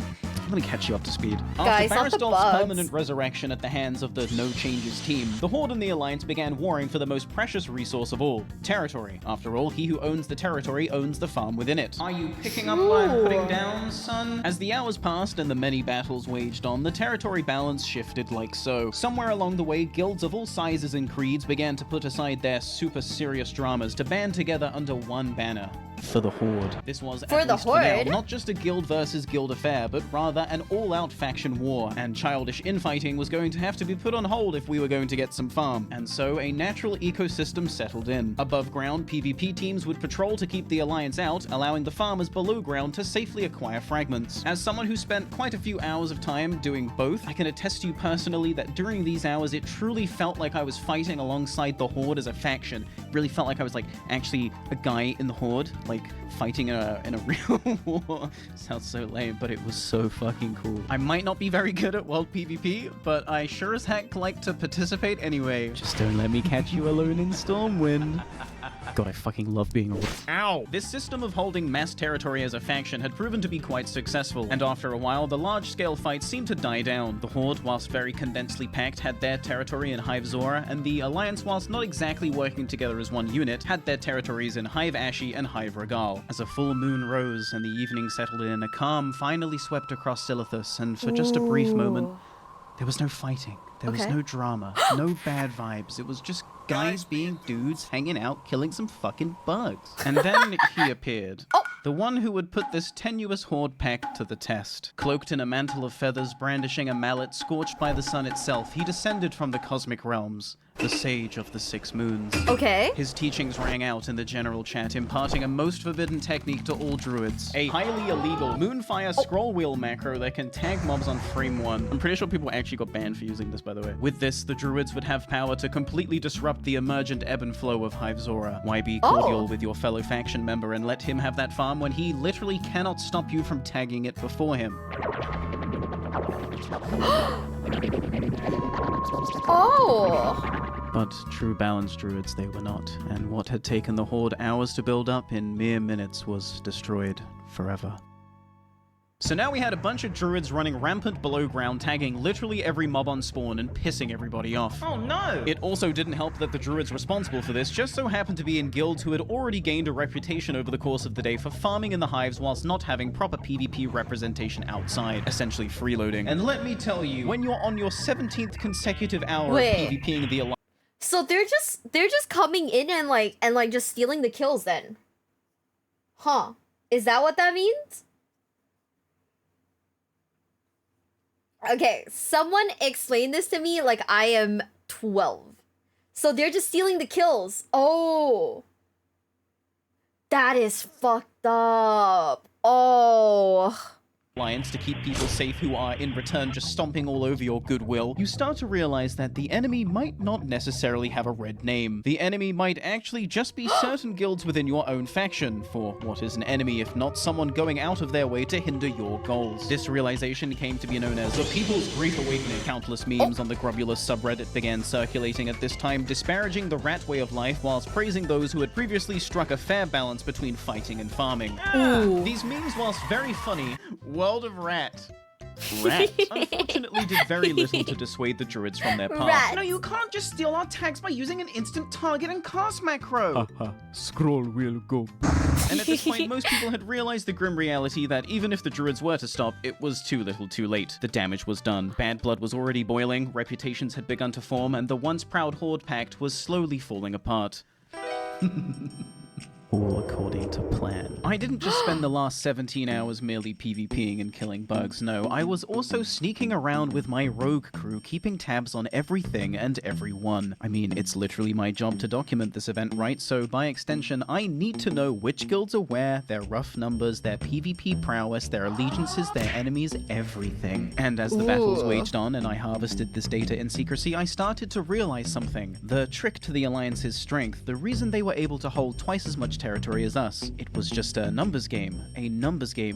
Speaker 16: Let me catch you up to speed.
Speaker 1: Guys,
Speaker 2: After
Speaker 1: not the
Speaker 2: Baristolf's
Speaker 1: bugs.
Speaker 2: permanent resurrection at the hands of the No Changes team, the Horde and the Alliance began warring for the most precious resource of all, territory. After all, he who owns the territory owns the farm within it. Are you picking up what I'm putting down, son? As the hours passed and the many battles waged on, the territory balance shifted like so. Somewhere along the way, guilds of all sizes and creeds began to put aside their super serious dramas to band together under one banner.
Speaker 16: For the Horde.
Speaker 2: This was,
Speaker 1: For
Speaker 2: at
Speaker 1: the
Speaker 2: least for now,
Speaker 1: Horde?
Speaker 2: not just a guild versus guild affair, but rather an all-out faction war, and childish infighting was going to have to be put on hold if we were going to get some farm. And so, a natural ecosystem settled in. Above ground, PvP teams would patrol to keep the Alliance out, allowing the farmers below ground to safely acquire fragments. As someone who spent quite a few hours of time doing both, I can attest to you personally that during these hours, it truly felt like I was fighting alongside the Horde as a faction. It really felt like I was like actually a guy in the Horde, like fighting in a real war. Sounds so lame, but it was so fucking cool. I might not be very good at world PvP, but I sure as heck like to participate anyway.
Speaker 16: Just don't let me catch you alone in Stormwind. God, I fucking love being a...
Speaker 2: Ow! This system of holding mass territory as a faction had proven to be quite successful, and after a while, the large-scale fights seemed to die down. The Horde, whilst very condensedly packed, had their territory in Hive Zora, and the Alliance, whilst not exactly working together as one unit, had their territories in Hive Ashi and Hive Regal. As a full moon rose and the evening settled in, a calm finally swept across Silithus, and for just a brief moment, there was no fighting. There was no drama, no bad vibes. It was just guys being dudes, hanging out, killing some fucking bugs. And then he appeared. The one who would put this tenuous Horde pack to the test. Cloaked in a mantle of feathers, brandishing a mallet, scorched by the sun itself, he descended from the cosmic realms. The Sage of the Six Moons.
Speaker 1: Okay.
Speaker 2: His teachings rang out in the general chat, imparting a most forbidden technique to all druids. A highly illegal Moonfire scroll wheel macro that can tag mobs on frame 1. I'm pretty sure people actually got banned for using this, by the way. With this, the druids would have power to completely disrupt the emergent ebb and flow of Hive Zora. Why be cordial with your fellow faction member and let him have that farm when he literally cannot stop you from tagging it before him? But true balanced druids they were not, and what had taken the Horde hours to build up in mere minutes was destroyed forever. So now we had a bunch of druids running rampant below ground, tagging literally every mob on spawn and pissing everybody off.
Speaker 23: Oh no!
Speaker 2: It also didn't help that the druids responsible for this just so happened to be in guilds who had already gained a reputation over the course of the day for farming in the hives whilst not having proper PvP representation outside, essentially freeloading. And let me tell you, when you're on your 17th consecutive hour of PvPing the Alliance...
Speaker 1: So they're just coming in and like just stealing the kills then. Huh. Is that what that means? Okay, someone explain this to me like I am 12. So they're just stealing the kills. Oh. That is fucked up. Oh.
Speaker 2: Alliance to keep people safe who are in return just stomping all over your goodwill, you start to realize that the enemy might not necessarily have a red name. The enemy might actually just be certain guilds within your own faction, for what is an enemy if not someone going out of their way to hinder your goals? This realization came to be known as the People's Great Awakening. Countless memes on the Grubulus subreddit began circulating at this time, disparaging the rat way of life whilst praising those who had previously struck a fair balance between fighting and farming. These memes, whilst very funny, World of Rat. Rats unfortunately did very little to dissuade the druids from their path.
Speaker 23: No, you can't just steal our tags by using an instant target and cast macro.
Speaker 15: Scroll will go.
Speaker 2: And at this point, most people had realized the grim reality that even if the druids were to stop, it was too little too late. The damage was done. Bad blood was already boiling, reputations had begun to form, and the once proud Horde pact was slowly falling apart. All according to plan. I didn't just spend the last 17 hours merely PvPing and killing bugs, no. I was also sneaking around with my rogue crew, keeping tabs on everything and everyone. I mean, it's literally my job to document this event, right? So by extension, I need to know which guilds are where, their rough numbers, their PvP prowess, their allegiances, their enemies, everything. And as the battles waged on and I harvested this data in secrecy, I started to realize something. The trick to the Alliance's strength, the reason they were able to hold twice as much territory as us. It was just a numbers game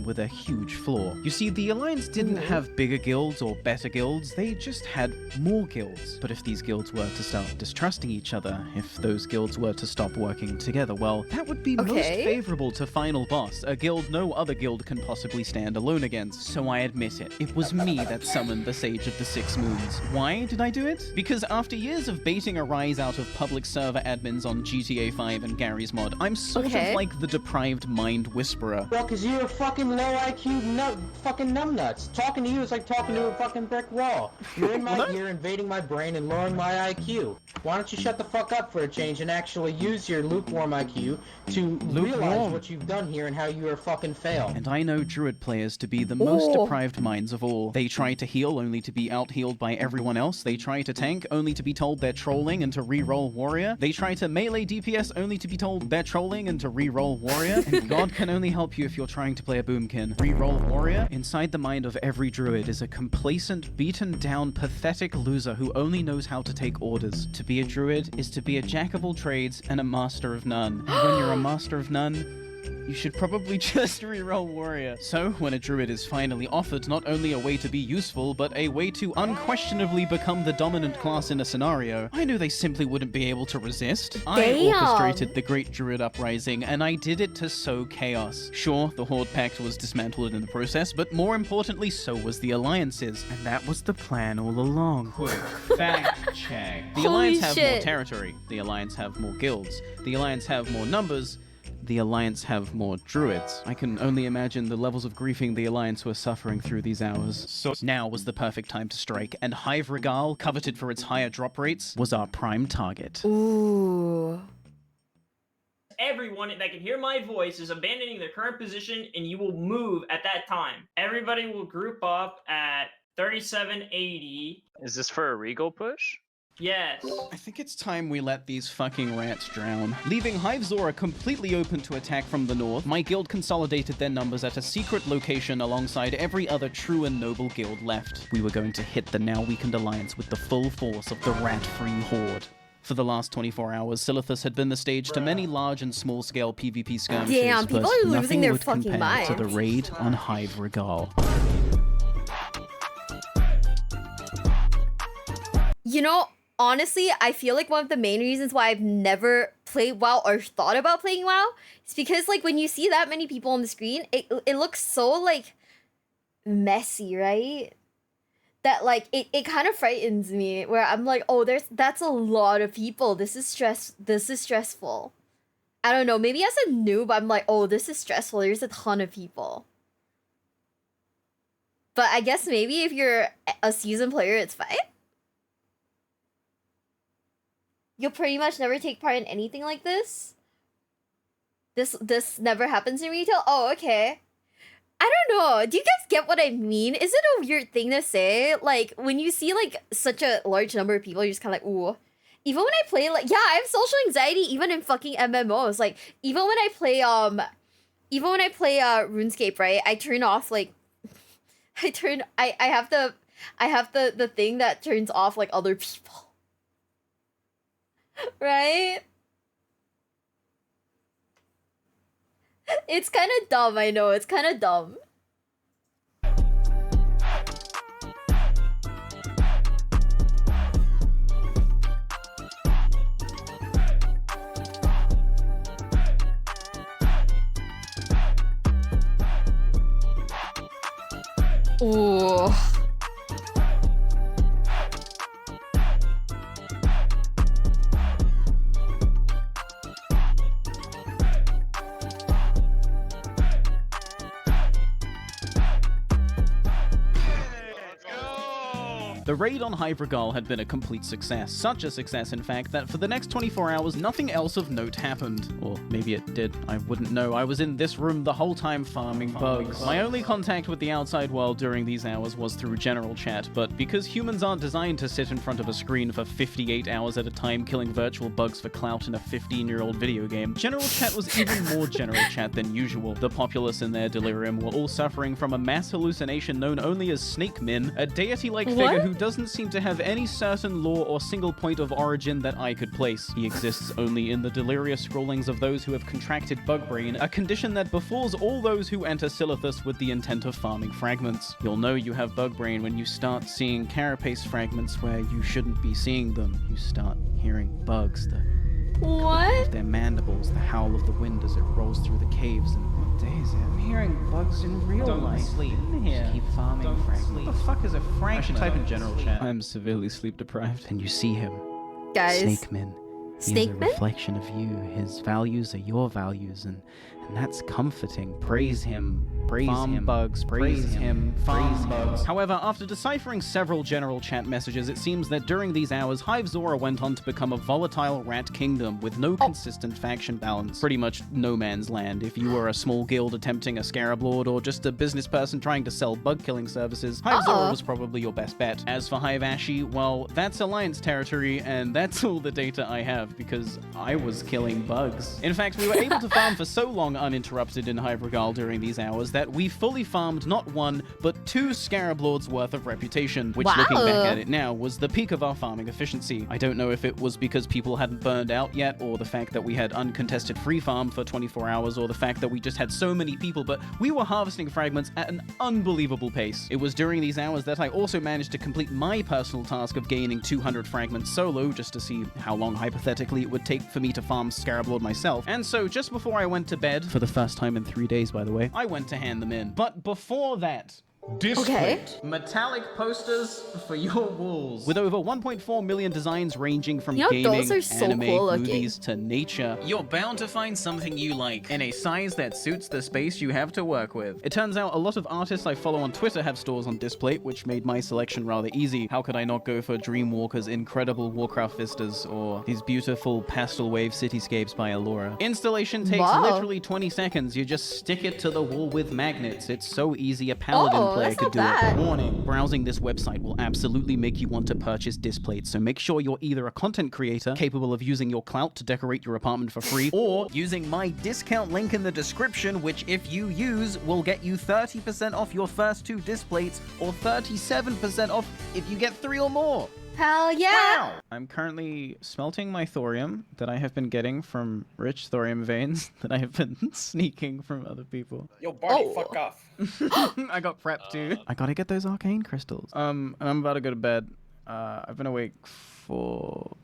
Speaker 2: with a huge flaw. You see, the Alliance didn't have bigger guilds or better guilds, they just had more guilds. But if these guilds were to start distrusting each other, if those guilds were to stop working together, well, that would be most favorable to Final Boss, a guild no other guild can possibly stand alone against. So I admit it. It was me that summoned the Sage of the Six Moons. Why did I do it? Because after years of baiting a rise out of public server admins on GTA 5 and Gary's mod, I'm sort of like the deprived mind whisperer.
Speaker 9: Well, cause you're a fucking low IQ fucking numbnuts. Talking to you is like talking to a fucking brick wall. You're in my ear, invading my brain and lowering my IQ. Why don't you shut the fuck up for a change and actually use your lukewarm IQ to realize what you've done here and how you are fucking failed.
Speaker 2: And I know Druid players to be the most deprived minds of all. They try to heal only to be out-healed by everyone else. They try to tank only to be told they're trolling and to re-roll warrior. They try to melee DPS only to be told they're trolling and to re-roll warrior. And God can only help you if you're trying to play a boomkin. Re-roll warrior? Inside the mind of every druid is a complacent, beaten down, pathetic loser who only knows how to take orders. To be a druid is to be a jack of all trades and a master of none. And when you're a master of none, you should probably just reroll warrior. So, when a druid is finally offered not only a way to be useful, but a way to unquestionably become the dominant class in a scenario, I knew they simply wouldn't be able to resist. I orchestrated the Great Druid Uprising, and I did it to sow chaos. Sure, the Horde Pact was dismantled in the process, but more importantly, so was the Alliances. And that was the plan all along.
Speaker 11: Quick fact check.
Speaker 2: The Alliance have more territory. The Alliance have more guilds. The Alliance have more numbers. The Alliance have more druids. I can only imagine the levels of griefing the Alliance were suffering through these hours. So now was the perfect time to strike, and Hive Regal, coveted for its higher drop rates, was our prime target.
Speaker 1: Ooh.
Speaker 11: Everyone that can hear my voice is abandoning their current position, and you will move at that time. Everybody will group up at 3780.
Speaker 10: Is this for a Regal push?
Speaker 11: Yes.
Speaker 2: I think it's time we let these fucking rats drown. Leaving Hive Zora completely open to attack from the north, my guild consolidated their numbers at a secret location alongside every other true and noble guild left. We were going to hit the now weakened alliance with the full force of the rat-free horde. For the last 24 hours, Silithus had been the stage to many large and small-scale PvP skirmishes,
Speaker 1: Damn, people
Speaker 2: but
Speaker 1: are losing
Speaker 2: nothing
Speaker 1: their
Speaker 2: would
Speaker 1: fucking
Speaker 2: compare
Speaker 1: minds.
Speaker 2: to the raid on Hive Regal.
Speaker 1: You know, honestly, I feel like one of the main reasons why I've never played WoW or thought about playing WoW is because, like, when you see that many people on the screen, it looks so, like, messy, right? That, like, it kind of frightens me, where I'm like, oh, that's a lot of people. This is stressful. I don't know, maybe as a noob, I'm like, oh, this is stressful. There's a ton of people. But I guess maybe if you're a seasoned player, it's fine. You'll pretty much never take part in anything like this? This never happens in retail? Oh, okay. I don't know. Do you guys get what I mean? Is it a weird thing to say? Like, when you see, like, such a large number of people, you're just kind of like, ooh. Even when I play, like, yeah, I have social anxiety even in fucking MMOs. Like, even when I play RuneScape, right? I turn off, like, I have the thing that turns off, like, other people. Right? It's kind of dumb, I know. It's kind of dumb. Ooh.
Speaker 2: The raid on Hive Regal had been a complete success. Such a success, in fact, that for the next 24 hours, nothing else of note happened. Or maybe it did. I wouldn't know. I was in this room the whole time farming bugs. My only contact with the outside world during these hours was through general chat, but because humans aren't designed to sit in front of a screen for 58 hours at a time killing virtual bugs for clout in a 15-year-old video game, general chat was even more general chat than usual. The populace in their delirium were all suffering from a mass hallucination known only as Snake Min, a deity-like figure who doesn't seem to have any certain lore or single point of origin that I could place. He exists only in the delirious scrawlings of those who have contracted bugbrain, a condition that befalls all those who enter Silithus with the intent of farming fragments. You'll know you have bugbrain when you start seeing carapace fragments where you shouldn't be seeing them. You start hearing bugs, the
Speaker 1: what?
Speaker 2: Of their mandibles, the howl of the wind as it rolls through the caves, and what day is it? I'm hearing bugs in real life. Sleep. Just keep farming fragments. What the fuck is a fragment? I should type in general chat. I'm severely sleep deprived. And you see him.
Speaker 1: Guys.
Speaker 2: Snakeman. He is a reflection of you. His values are your values, and that's comforting. Praise him. Praise him. Bugs. Praise him. Farm bugs. However, after deciphering several general chat messages, it seems that during these hours, Hive Zora went on to become a volatile rat kingdom with no consistent faction balance. Pretty much no man's land. If you were a small guild attempting a scarab lord or just a business person trying to sell bug killing services, Hive Zora was probably your best bet. As for Hive Ashi, well, that's Alliance territory, and that's all the data I have because I was killing bugs. In fact, we were able to farm for so long uninterrupted in Hive Regal during these hours that we fully farmed not one, but 2 Scarab Lords worth of reputation, which looking back at it now was the peak of our farming efficiency. I don't know if it was because people hadn't burned out yet, or the fact that we had uncontested free farm for 24 hours, or the fact that we just had so many people, but we were harvesting fragments at an unbelievable pace. It was during these hours that I also managed to complete my personal task of gaining 200 fragments solo, just to see how long hypothetically it would take for me to farm Scarab Lord myself. And so just before I went to bed, for the first time in 3 days by the way, I went to hand them in. But before that, metallic posters for your walls. With over 1.4 million designs ranging from gaming,
Speaker 1: those are so
Speaker 2: anime,
Speaker 1: cool looking.
Speaker 2: movies to nature, you're bound to find something you like in a size that suits the space you have to work with. It turns out a lot of artists I follow on Twitter have stores on Displate, which made my selection rather easy. How could I not go for Dreamwalker's incredible Warcraft vistas or these beautiful pastel wave cityscapes by Allura? Installation takes literally 20 seconds. You just stick it to the wall with magnets. It's so easy a paladin player could do it. Warning, browsing this website will absolutely make you want to purchase Displates, so make sure you're either a content creator capable of using your clout to decorate your apartment for free, or using my discount link in the description, which if you use will get you 30% off your first 2 Displates, or 37% off if you get 3 or more.
Speaker 1: Hell yeah!
Speaker 2: Wow. I'm currently smelting my thorium that I have been getting from rich thorium veins that I have been sneaking from other people.
Speaker 8: Yo, Barney, fuck off.
Speaker 2: I got prepped too. I gotta get those arcane crystals. And I'm about to go to bed. I've been awake for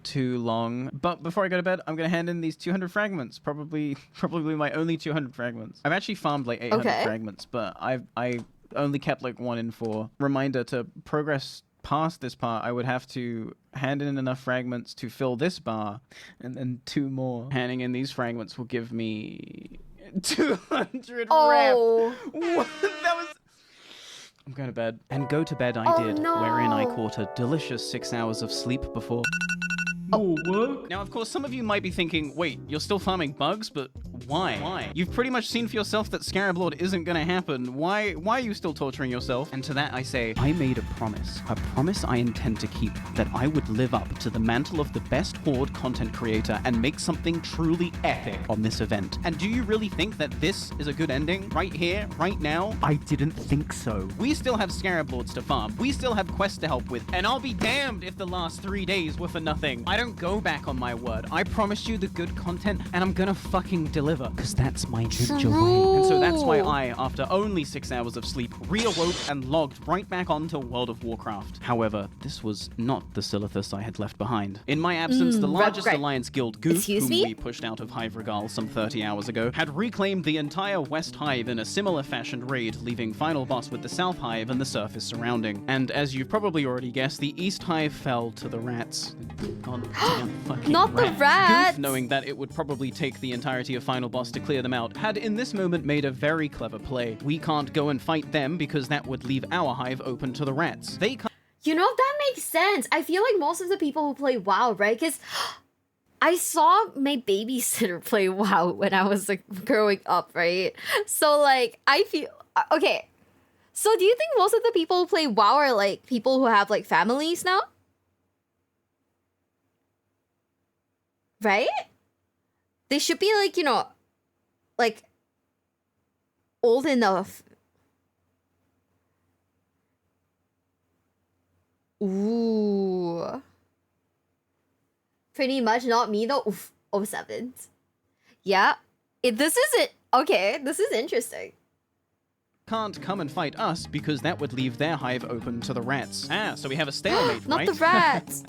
Speaker 2: too long. But before I go to bed, I'm gonna hand in these 200 fragments. Probably my only 200 fragments. I've actually farmed like 800 fragments, but I only kept like 1 in 4. Reminder, to progress past this part, I would have to hand in enough fragments to fill this bar, and then 2 more. Handing in these fragments will give me 200 rep. What? That was... I'm going to bed. And go to bed I did, wherein I caught a delicious 6 hours of sleep before... more work? Now, of course, some of you might be thinking, wait, you're still farming bugs, but why? You've pretty much seen for yourself that Scarab Lord isn't gonna happen. Why are you still torturing yourself? And to that I say, I made a promise I intend to keep, that I would live up to the mantle of the best Horde content creator and make something truly epic on this event. And do you really think that this is a good ending? Right here, right now? I didn't think so. We still have Scarab Lords to farm. We still have quests to help with. And I'll be damned if the last 3 days were for nothing. I don't go back on my word. I promised you the good content, and I'm gonna fucking deliver. Because that's my ninja way. And so that's why I, after only 6 hours of sleep, reawoke and logged right back onto World of Warcraft. However, this was not the Silithus I had left behind. In my absence, the largest Alliance guild, Goof, whom we pushed out of Hive Regal some 30 hours ago, had reclaimed the entire West Hive in a similar fashioned raid, leaving final boss with the South Hive and the surface surrounding. And as you've probably already guessed, the East Hive fell to the rats. Goddamn fucking
Speaker 1: Not the rats!
Speaker 2: Goof, knowing that it would probably take the entirety of final boss to clear them out, had in this moment made a very clever play. We can't go and fight them because that would leave our hive open to the rats. They can't.
Speaker 1: You know, that makes sense. I feel like most of the people who play WoW, right? Because I saw my babysitter play WoW when I was like growing up, right? So like, I feel... Okay. So do you think most of the people who play WoW are like people who have like families now? Right? They should be like, you know, like old enough. Ooh. Pretty much not me though. Oof. 07. Yeah. This is interesting.
Speaker 2: Can't come and fight us because that would leave their hive open to the rats. So we have a stalemate,
Speaker 1: Not
Speaker 2: right?
Speaker 1: the rats.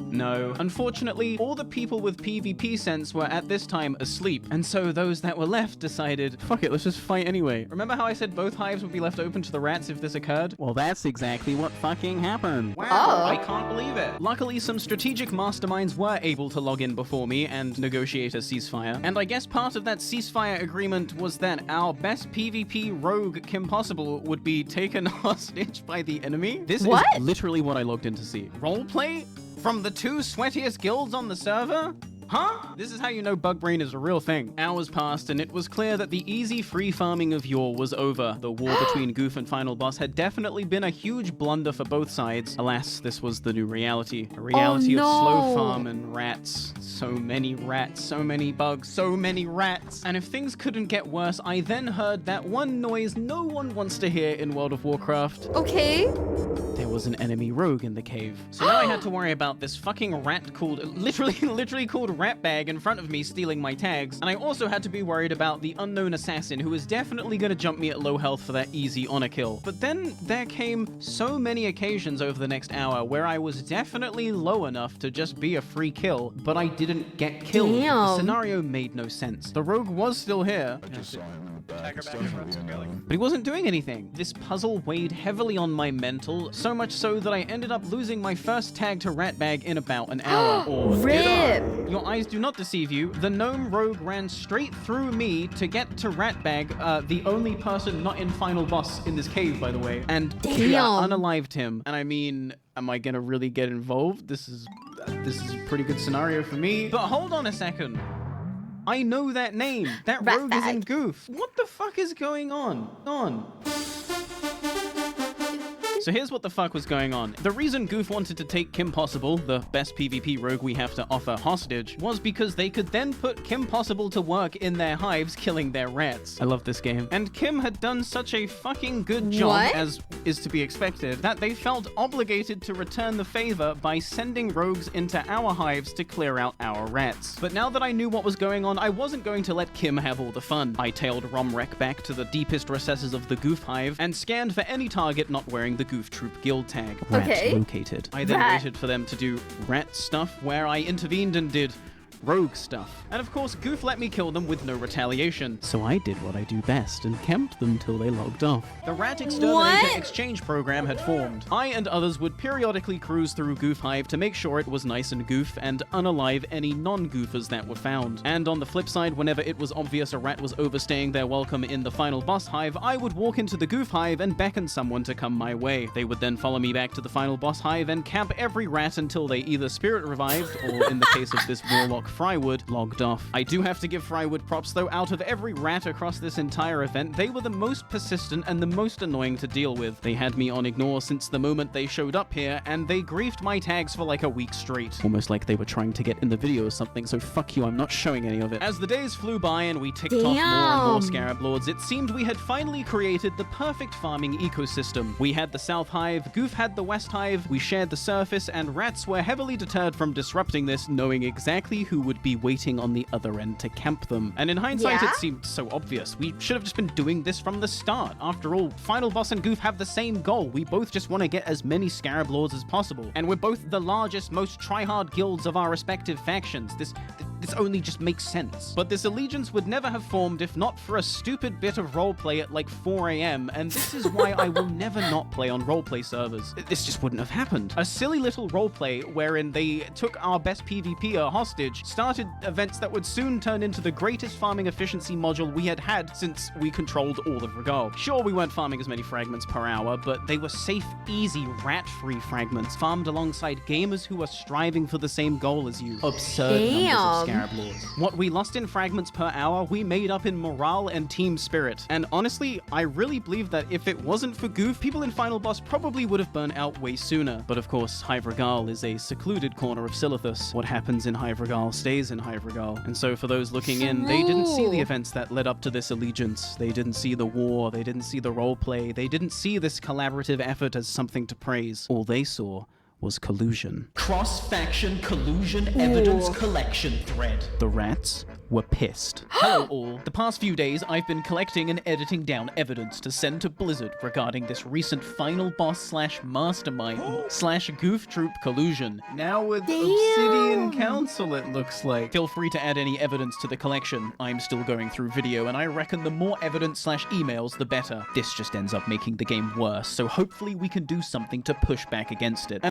Speaker 2: No. Unfortunately, all the people with PvP sense were at this time asleep, and so those that were left decided, fuck it, let's just fight anyway. Remember how I said both hives would be left open to the rats if this occurred?
Speaker 16: Well, that's exactly what fucking happened.
Speaker 2: Wow, I can't believe it. Luckily, some strategic masterminds were able to log in before me and negotiate a ceasefire. And I guess part of that ceasefire agreement was that our best PvP rogue, Kim Possible, would be taken hostage by the enemy. This is literally what I logged in to see. Roleplay? From the 2 sweatiest guilds on the server? Huh? This is how you know bug brain is a real thing. Hours passed, and it was clear that the easy free farming of yore was over. The war between Goof and Final Boss had definitely been a huge blunder for both sides. Alas, this was the new reality. A reality of slow farm and rats. So many rats, so many bugs, so many rats. And if things couldn't get worse, I then heard that one noise no one wants to hear in World of Warcraft.
Speaker 1: Okay.
Speaker 2: There was an enemy rogue in the cave. So now I had to worry about this fucking rat called, literally called Ratbag in front of me stealing my tags. And I also had to be worried about the unknown assassin who was definitely gonna jump me at low health for that easy honor kill. But then there came so many occasions over the next hour where I was definitely low enough to just be a free kill, but I didn't get killed.
Speaker 1: Damn.
Speaker 2: The scenario made no sense. The rogue was still here. But he wasn't doing anything. This puzzle weighed heavily on my mental, so much so that I ended up losing my first tag to Ratbag in about an hour. Or did I? Your eyes do not deceive you. The gnome rogue ran straight through me to get to Ratbag, the only person not in Final Boss in this cave, by the way. And unalived him. And I mean, am I gonna really get involved? This is a pretty good scenario for me. But hold on a second. I know that name. That rogue is in Goof. What the fuck is going on? So here's what the fuck was going on. The reason Goof wanted to take Kim Possible, the best PvP rogue we have to offer, hostage, was because they could then put Kim Possible to work in their hives killing their rats. I love this game. And Kim had done such a fucking good job, as is to be expected, that they felt obligated to return the favor by sending rogues into our hives to clear out our rats. But now that I knew what was going on, I wasn't going to let Kim have all the fun. I tailed Romrek back to the deepest recesses of the Goof hive and scanned for any target not wearing the Goof Troop guild tag. Rat located. I then waited for them to do rat stuff, where I intervened and did rogue stuff. And of course, Goof let me kill them with no retaliation.
Speaker 16: So I did what I do best and camped them till they logged off.
Speaker 2: The Rat Exterminator exchange program had formed. I and others would periodically cruise through Goof Hive to make sure it was nice and goof and unalive any non-goofers that were found. And on the flip side, whenever it was obvious a rat was overstaying their welcome in the Final Boss Hive, I would walk into the Goof Hive and beckon someone to come my way. They would then follow me back to the Final Boss Hive and camp every rat until they either spirit revived, or in the case of this warlock Frywood, logged off. I do have to give Frywood props though. Out of every rat across this entire event, they were the most persistent and the most annoying to deal with. They had me on ignore since the moment they showed up here, and they griefed my tags for like a week straight.
Speaker 16: Almost like they were trying to get in the video or something, so fuck you, I'm not showing any of it.
Speaker 2: As the days flew by and we ticked off more and more Scarab Lords, it seemed we had finally created the perfect farming ecosystem. We had the South Hive, Goof had the West Hive, we shared the surface, and rats were heavily deterred from disrupting this, knowing exactly who would be waiting on the other end to camp them. And in hindsight, it seemed so obvious. We should have just been doing this from the start. After all, Final Boss and Goof have the same goal. We both just want to get as many Scarab Lords as possible. And we're both the largest, most try-hard guilds of our respective factions. This only just makes sense. But this allegiance would never have formed if not for a stupid bit of roleplay at like 4 a.m. And this is why I will never not play on roleplay servers. This just wouldn't have happened. A silly little roleplay wherein they took our best PvPer hostage, started events that would soon turn into the greatest farming efficiency module we had had since we controlled all of Regal. Sure, we weren't farming as many fragments per hour, but they were safe, easy, rat-free fragments farmed alongside gamers who are striving for the same goal as you. Absurd numbers of Scarab Lords. What we lost in fragments per hour, we made up in morale and team spirit. And honestly, I really believe that if it wasn't for Goof, people in Final Boss probably would have burnt out way sooner. But of course, Hive Regal is a secluded corner of Silithus. What happens in Hive Regal stays in Hive Regal. And so for those looking in, they didn't see the events that led up to this allegiance. They didn't see the war, they didn't see the roleplay, they didn't see this collaborative effort as something to praise. All they saw was collusion.
Speaker 5: Cross-faction collusion evidence collection thread.
Speaker 2: The rats were pissed. Hello all. The past few days, I've been collecting and editing down evidence to send to Blizzard regarding this recent Final Boss slash Mastermind slash Goof Troop collusion. Now with Obsidian Council, it looks like. Feel free to add any evidence to the collection. I'm still going through video, and I reckon the more evidence slash emails, the better. This just ends up making the game worse, so hopefully we can do something to push back against it.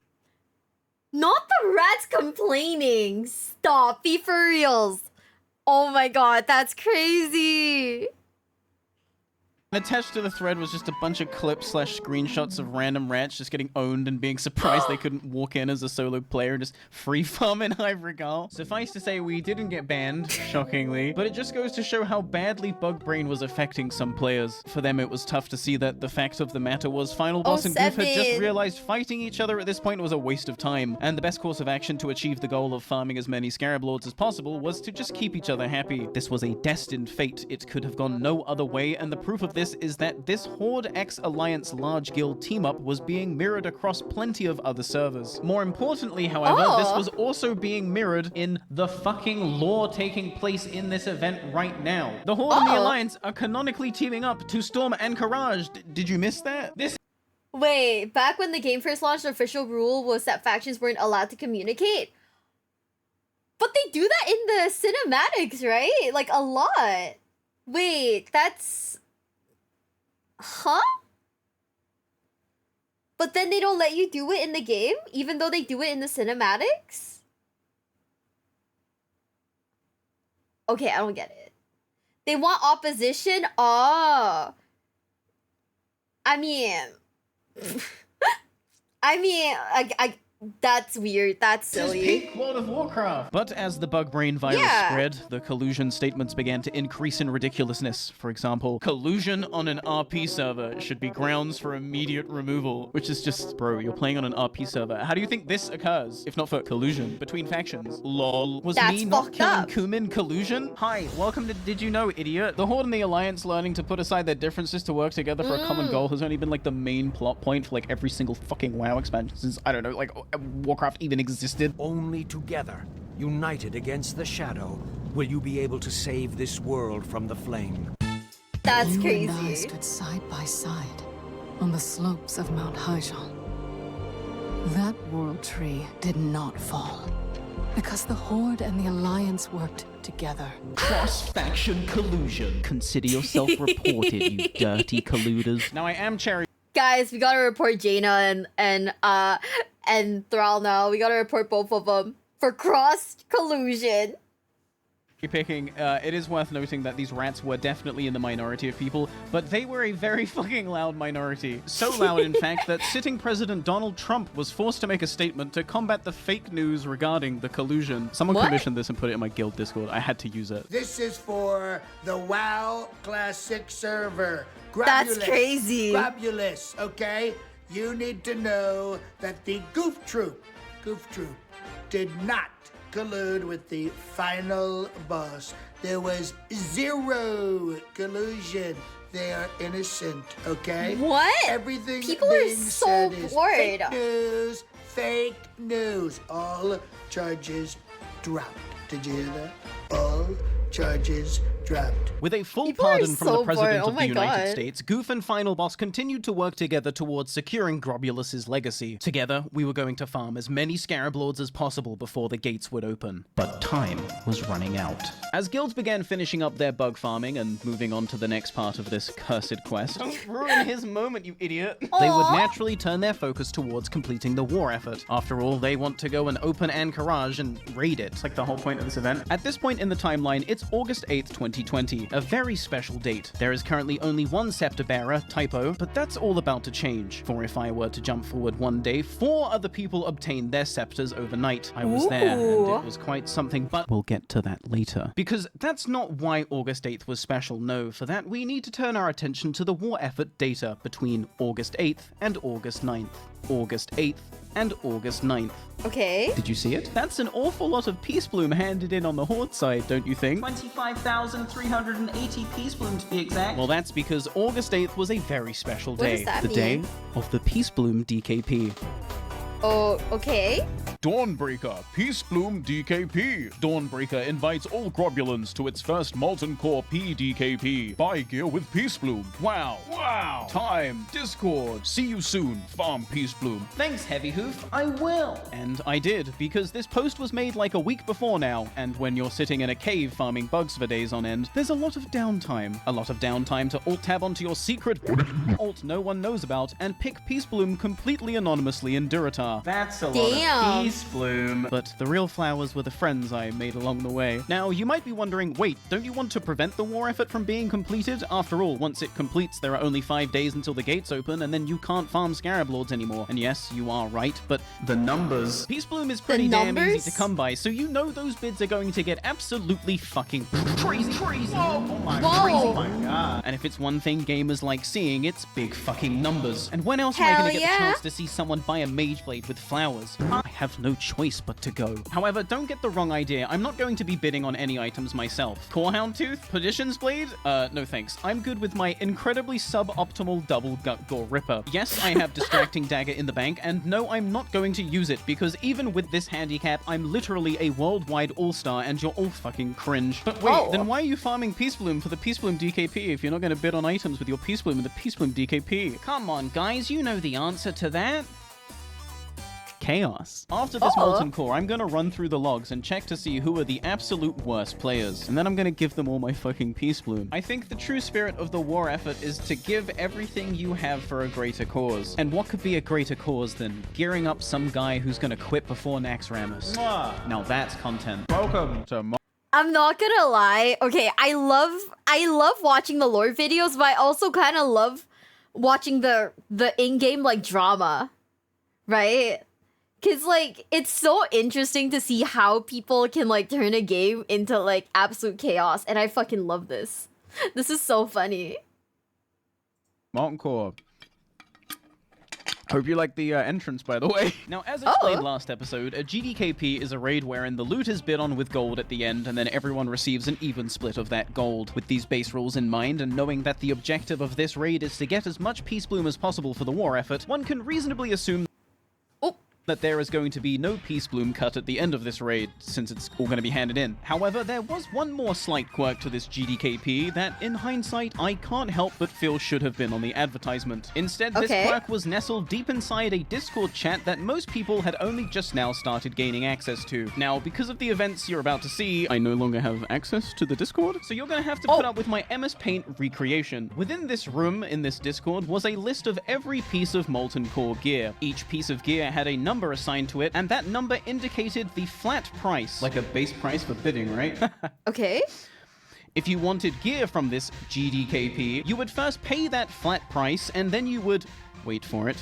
Speaker 1: Not the rats complaining. Stop. Be for reals. Oh my god, that's crazy.
Speaker 2: Attached to the thread was just a bunch of clips slash screenshots of random rats just getting owned and being surprised they couldn't walk in as a solo player and just free farm in Hive Regal. Suffice to say, we didn't get banned, shockingly, but it just goes to show how badly Bug Brain was affecting some players. For them, it was tough to see that the fact of the matter was Final Boss and Goof had just realized fighting each other at this point was a waste of time, and the best course of action to achieve the goal of farming as many Scarab Lords as possible was to just keep each other happy. This was a destined fate. It could have gone no other way, and the proof of this is that this Horde X Alliance large guild team-up was being mirrored across plenty of other servers. More importantly, however, this was also being mirrored in the fucking lore taking place in this event right now. The Horde and the Alliance are canonically teaming up to storm Anchorage. Did you miss that?
Speaker 1: Wait, back when the game first launched, the official rule was that factions weren't allowed to communicate? But they do that in the cinematics, right? Like, a lot. Wait, that's... Huh? But then they don't let you do it in the game, even though they do it in the cinematics? Okay, I don't get it. They want opposition? Oh. I mean... that's weird. That's silly.
Speaker 2: This is peak World of Warcraft. But as the Bug Brain virus spread, the collusion statements began to increase in ridiculousness. For example, collusion on an RP server should be grounds for immediate removal, which is just, bro, you're playing on an RP server. How do you think this occurs, if not for collusion between factions? Lol. Was me not killing Kumin collusion? Hi, welcome to Did You Know, idiot? The Horde and the Alliance learning to put aside their differences to work together for a common goal has only been like the main plot point for like every single fucking WoW expansion since, I don't know, like Warcraft even existed.
Speaker 12: Only together, united against the shadow, will you be able to save this world from the flame.
Speaker 1: That's crazy.
Speaker 19: You and I stood side by side on the slopes of Mount Haijan. That world tree did not fall because the Horde and the Alliance worked together.
Speaker 5: Cross-faction collusion.
Speaker 2: Consider yourself reported, you dirty colluders. Now I am cherry.
Speaker 1: Guys, we gotta report Jaina and Thrall now. We gotta report both of them for cross collusion.
Speaker 2: Picking, it is worth noting that these rats were definitely in the minority of people, but they were a very fucking loud minority. So loud, in fact, that sitting President Donald Trump was forced to make a statement to combat the fake news regarding the collusion. Someone commissioned this and put it in my guild Discord. I had to use it.
Speaker 14: This is for the WoW Classic server.
Speaker 1: That's crazy.
Speaker 14: Grabulous, okay? You need to know that the Goof Troop did not collude with the final boss. There was zero collusion. They are innocent, okay?
Speaker 1: What?
Speaker 14: Everything
Speaker 1: people are so bored.
Speaker 14: Fake news. All charges dropped. Did you hear that? All charges dropped.
Speaker 2: With a full pardon from the President of the United States, Goof and Final Boss continued to work together towards securing Grobulus's legacy. Together, we were going to farm as many Scarab Lords as possible before the gates would open. But time was running out. As guilds began finishing up their bug farming and moving on to the next part of this cursed quest, don't ruin his moment, you idiot. They would naturally turn their focus towards completing the war effort. After all, they want to go and open Anchorage and raid it. It's like the whole point of this event. At this point in the timeline, it's August 8th, 2020, a very special date. There is currently only one scepter bearer, typo, but that's all about to change. For if I were to jump forward one day, 4 other people obtained their scepters overnight. I was there, and it was quite something, but we'll get to that later. Because that's not why August 8th was special, no. For that, we need to turn our attention to the war effort data between August 8th and August 9th. August 8th and August 9th.
Speaker 1: Okay.
Speaker 2: Did you see it? That's an awful lot of Peace Bloom handed in on the Horde side, don't you think?
Speaker 10: 25,380 Peace Bloom to be exact.
Speaker 2: Well, that's because August 8th was a very special day.
Speaker 1: What does that
Speaker 2: the
Speaker 1: mean?
Speaker 2: day of the Peace Bloom DKP.
Speaker 1: Oh, okay.
Speaker 15: Dawnbreaker, Peace Bloom DKP. Dawnbreaker invites all Grobulans to its first Molten Core PDKP. Buy gear with Peace Bloom. Wow. Wow. Time. Discord. See you soon. Farm Peace Bloom.
Speaker 2: Thanks, Heavy Hoof. I will. And I did, because this post was made like a week before now, and when you're sitting in a cave farming bugs for days on end, there's a lot of downtime. A lot of downtime to alt-tab onto your secret alt no one knows about, and pick Peace Bloom completely anonymously in Duratar.
Speaker 10: That's a lot of Peace Bloom.
Speaker 2: But the real flowers were the friends I made along the way. Now, you might be wondering, wait, don't you want to prevent the war effort from being completed? After all, once it completes, there are only 5 days until the gates open, and then you can't farm Scarab Lords anymore. And yes, you are right, but the numbers. Peace Bloom is pretty damn easy to come by, so you know those bids are going to get absolutely fucking crazy.
Speaker 10: Oh my god.
Speaker 2: And if it's one thing gamers like seeing, it's big fucking numbers. And when else am I going to get the chance to see someone buy a Mage Blade with flowers? I have no choice but to go. However, don't get the wrong idea. I'm not going to be bidding on any items myself. Corehound Tooth? Perdition's Blade? No thanks. I'm good with my incredibly suboptimal double gut gore ripper. Yes, I have Distracting Dagger in the bank, and no, I'm not going to use it because even with this handicap, I'm literally a worldwide all-star and you're all fucking cringe. But wait, then why are you farming Peace Bloom for the Peace Bloom DKP if you're not going to bid on items with your Peace Bloom and the Peace Bloom DKP? Come on, guys, you know the answer to that. Chaos. After this Molten Core, I'm gonna run through the logs and check to see who are the absolute worst players. And then I'm gonna give them all my fucking Peace Bloom. I think the true spirit of the war effort is to give everything you have for a greater cause. And what could be a greater cause than gearing up some guy who's gonna quit before Naxxramas? Now that's content.
Speaker 15: Welcome to
Speaker 1: I'm not gonna lie. Okay, I love watching the lore videos, but I also kind of love watching the in-game like drama, right? Cause like it's so interesting to see how people can like turn a game into like absolute chaos, and I fucking love this. This is so funny.
Speaker 15: Molten Core. Hope you like the entrance, by the way.
Speaker 2: Now, as explained last episode, a GDKP is a raid wherein the loot is bid on with gold at the end, and then everyone receives an even split of that gold. With these base rules in mind, and knowing that the objective of this raid is to get as much Peace Bloom as possible for the war effort, one can reasonably assume that there is going to be no Peace Bloom cut at the end of this raid, since it's all going to be handed in. However, there was one more slight quirk to this GDKP that, in hindsight, I can't help but feel should have been on the advertisement. Instead, this quirk was nestled deep inside a Discord chat that most people had only just now started gaining access to. Now, because of the events you're about to see, I no longer have access to the Discord, so you're going to have to put up with my MS Paint recreation. Within this room, in this Discord, was a list of every piece of Molten Core gear. Each piece of gear had a number assigned to it, and that number indicated the flat price. Like a base price for bidding, right?
Speaker 1: Okay.
Speaker 2: If you wanted gear from this GDKP, you would first pay that flat price, and then you would, wait for it,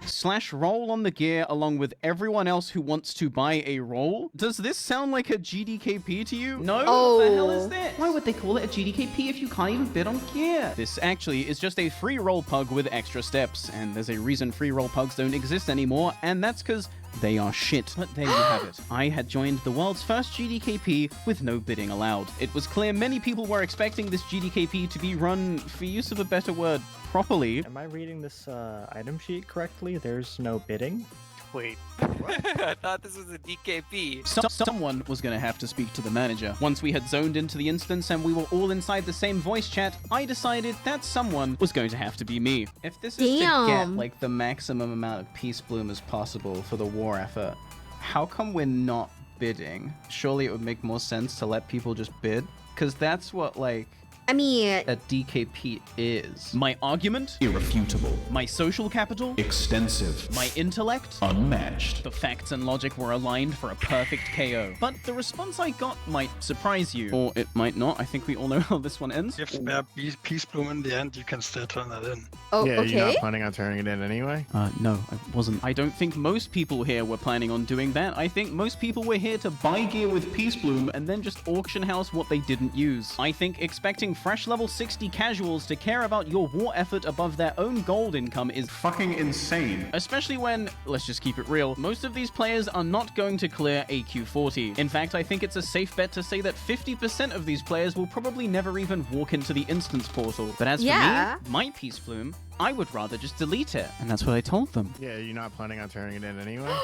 Speaker 2: /roll on the gear along with everyone else who wants to buy a roll? Does this sound like a GDKP to you? No? What the hell is this? Why would they call it a GDKP if you can't even bid on gear? This actually is just a free roll pug with extra steps, and there's a reason free roll pugs don't exist anymore, and that's because they are shit. But there you have it. I had joined the world's first GDKP with no bidding allowed. It was clear many people were expecting this GDKP to be run, for use of a better word, properly.
Speaker 4: Am I reading this item sheet correctly? There's no bidding?
Speaker 20: Wait, what? I thought this was a DKP.
Speaker 2: Someone was going to have to speak to the manager. Once we had zoned into the instance and we were all inside the same voice chat, I decided that someone was going to have to be me. If this is to get like the maximum amount of Peace Bloom as possible for the war effort, how come we're not bidding? Surely it would make more sense to let people just bid? Because that's what like
Speaker 1: I mean,
Speaker 2: a DKP is. My argument?
Speaker 6: Irrefutable.
Speaker 2: My social capital?
Speaker 6: Extensive.
Speaker 2: My intellect?
Speaker 6: Unmatched.
Speaker 2: The facts and logic were aligned for a perfect KO. But the response I got might surprise you. Or it might not. I think we all know how this one ends.
Speaker 17: If spare Peace Bloom in the end, you can still turn that in.
Speaker 1: Oh,
Speaker 21: yeah,
Speaker 1: okay.
Speaker 21: You're not planning on turning it in anyway?
Speaker 2: No, I wasn't. I don't think most people here were planning on doing that. I think most people were here to buy gear with Peace Bloom and then just auction house what they didn't use. I think expecting fresh level 60 casuals to care about your war effort above their own gold income is
Speaker 6: fucking insane.
Speaker 2: Especially when, let's just keep it real, most of these players are not going to clear AQ40. In fact, I think it's a safe bet to say that 50% of these players will probably never even walk into the instance portal. But as for me, my Peace Bloom, I would rather just delete it. And that's what I told them.
Speaker 21: Yeah, you're not planning on turning it in anyway?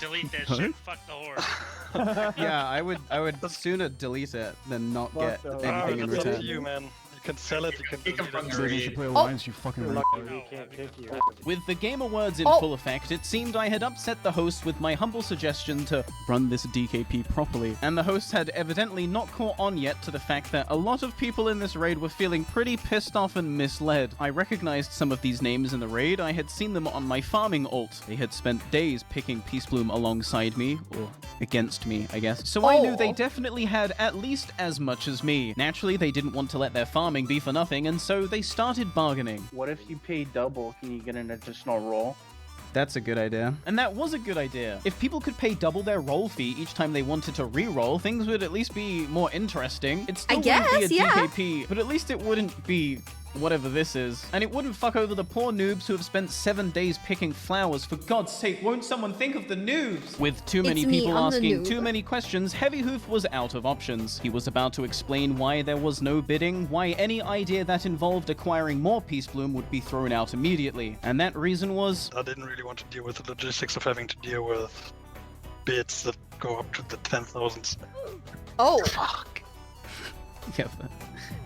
Speaker 22: Delete that shit. Fuck the horse.
Speaker 2: Yeah, I would sooner delete it than not get anything in
Speaker 17: It's up
Speaker 2: return.
Speaker 17: to you, man. You can sell it, you can delete it.
Speaker 13: So you should play Alliance, you fucking right.
Speaker 2: With the Game Awards in full effect, it seemed I had upset the host with my humble suggestion to run this DKP properly. And the host had evidently not caught on yet to the fact that a lot of people in this raid were feeling pretty pissed off and misled. I recognized some of these names in the raid. I had seen them on my farming ult. They had spent days picking Peace Bloom alongside me, or against me, I guess. So I knew they definitely had at least as much as me. Naturally, they didn't want to let their farming be for nothing, and so they started bargaining.
Speaker 24: What if you pay double? Can you get an additional roll?
Speaker 2: That's a good idea. And that was a good idea. If people could pay double their roll fee each time they wanted to re-roll, things would at least be more interesting. It still wouldn't be a DKP, but at least it wouldn't be whatever this is. And it wouldn't fuck over the poor noobs who have spent 7 days picking flowers. For God's sake, won't someone think of the noobs? With too many people asking too many questions, Heavy Hoof was out of options. He was about to explain why there was no bidding, why any idea that involved acquiring more Peace Bloom would be thrown out immediately. And that reason was...
Speaker 17: I didn't really want to deal with the logistics of having to deal with bids that go up to the 10,000s.
Speaker 1: Oh.
Speaker 2: Fuck. Yeah, but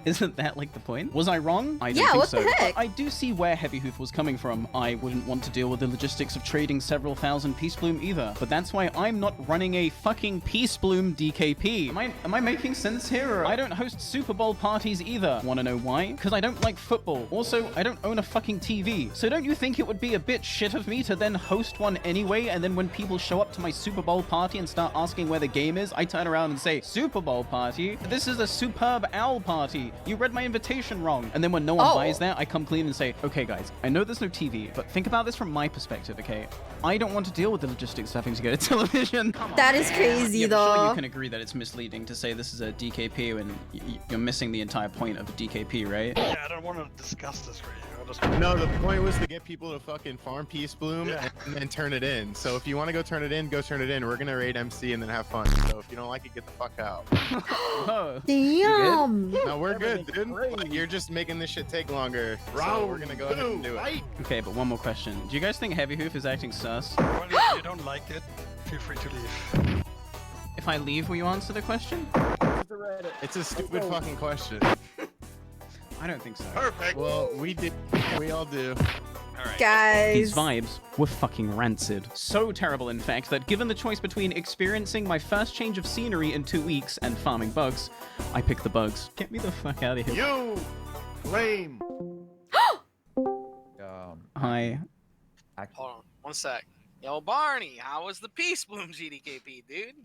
Speaker 2: isn't that like the point? Was I wrong? I don't
Speaker 1: Yeah,
Speaker 2: think
Speaker 1: what
Speaker 2: so.
Speaker 1: the heck?
Speaker 2: But I do see where Heavy Hoof was coming from. I wouldn't want to deal with the logistics of trading several thousand Peace Bloom either. But that's why I'm not running a fucking Peace Bloom DKP. Am I making sense here? Or I don't host Super Bowl parties either. Wanna know why? Because I don't like football. Also, I don't own a fucking TV. So don't you think it would be a bit shit of me to then host one anyway, and then when people show up to my Super Bowl party and start asking where the game is, I turn around and say, Super Bowl party? This is a superb owl party. You read my invitation wrong. And then when no one buys that, I come clean and say, okay guys, I know there's no TV, but think about this from my perspective, okay? I don't want to deal with the logistics of having to go to television.
Speaker 1: That is crazy,
Speaker 2: But
Speaker 1: though.
Speaker 2: Sure, you can agree that it's misleading to say this is a DKP when you're missing the entire point of a DKP, right?
Speaker 17: Yeah, I don't want to discuss this really.
Speaker 21: No, the point was to get people to fucking farm Peace Bloom and then turn it in. So if you want to go turn it in, go turn it in. We're gonna raid MC and then have fun. So if you don't like it, get the fuck out.
Speaker 1: Damn.
Speaker 21: No, we're good, dude. Like, you're just making this shit take longer. So we're gonna go ahead and do it.
Speaker 2: Okay, but one more question. Do you guys think Heavy Hoof is acting sus?
Speaker 17: Well, if you don't like it, feel free to leave.
Speaker 2: If I leave, will you answer the question?
Speaker 21: It's a stupid fucking question.
Speaker 2: I don't think so.
Speaker 17: Perfect.
Speaker 21: Well, we all do.
Speaker 1: Guys.
Speaker 2: These vibes were fucking rancid. So terrible, in fact, that given the choice between experiencing my first change of scenery in 2 weeks and farming bugs, I picked the bugs. Get me the fuck out of here.
Speaker 21: You flame.
Speaker 2: Hi.
Speaker 22: Hold on, one sec. Yo, Barney, how was the Peace Bloom GDKP, dude?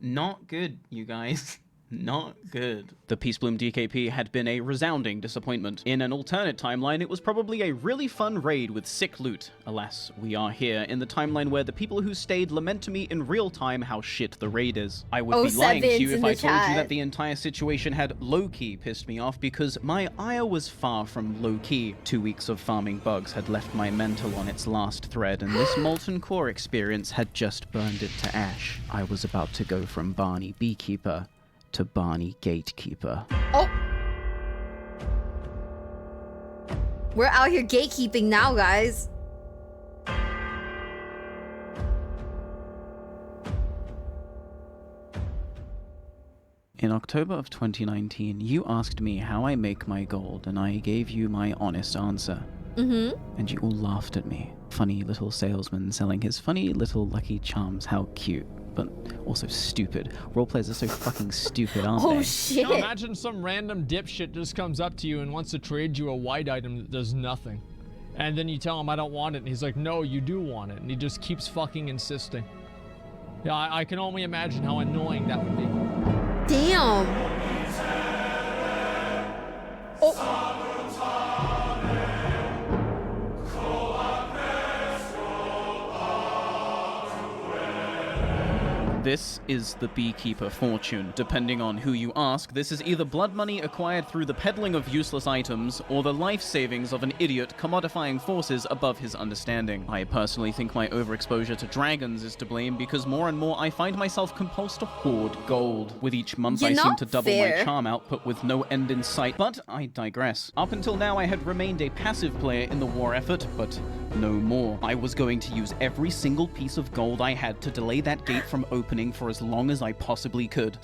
Speaker 2: Not good, you guys. Not good. The Peace Bloom DKP had been a resounding disappointment. In an alternate timeline, it was probably a really fun raid with sick loot. Alas, we are here in the timeline where the people who stayed lament to me in real time how shit the raid is. I would be lying to you if I told you that the entire situation had low-key pissed me off, because my ire was far from low-key. 2 weeks of farming bugs had left my mental on its last thread, and this molten core experience had just burned it to ash. I was about to go from Barney Beekeeper to Barney Gatekeeper.
Speaker 1: Oh! We're out here gatekeeping now, guys.
Speaker 2: In October of 2019, you asked me how I make my gold, and I gave you my honest answer.
Speaker 1: Mm-hmm.
Speaker 2: And you all laughed at me. Funny little salesman selling his funny little Lucky Charms, how cute.
Speaker 16: but also stupid. Roleplayers are so fucking stupid, aren't
Speaker 1: Oh
Speaker 16: they?
Speaker 1: shit.
Speaker 3: Now imagine some random dipshit just comes up to you and wants to trade you a white item that does nothing. And then you tell him I don't want it, and he's like, no, you do want it. And he just keeps fucking insisting. Yeah, I can only imagine how annoying that would be.
Speaker 1: Damn. Oh.
Speaker 2: This is the beekeeper fortune. Depending on who you ask, this is either blood money acquired through the peddling of useless items, or the life savings of an idiot commodifying forces above his understanding. I personally think my overexposure to dragons is to blame, because more and more I find myself compulsed to hoard gold. With each month I seem to double my charm output with no end in sight, but I digress. Up until now I had remained a passive player in the war effort, but no more. I was going to use every single piece of gold I had to delay that gate from opening for as long as I possibly could.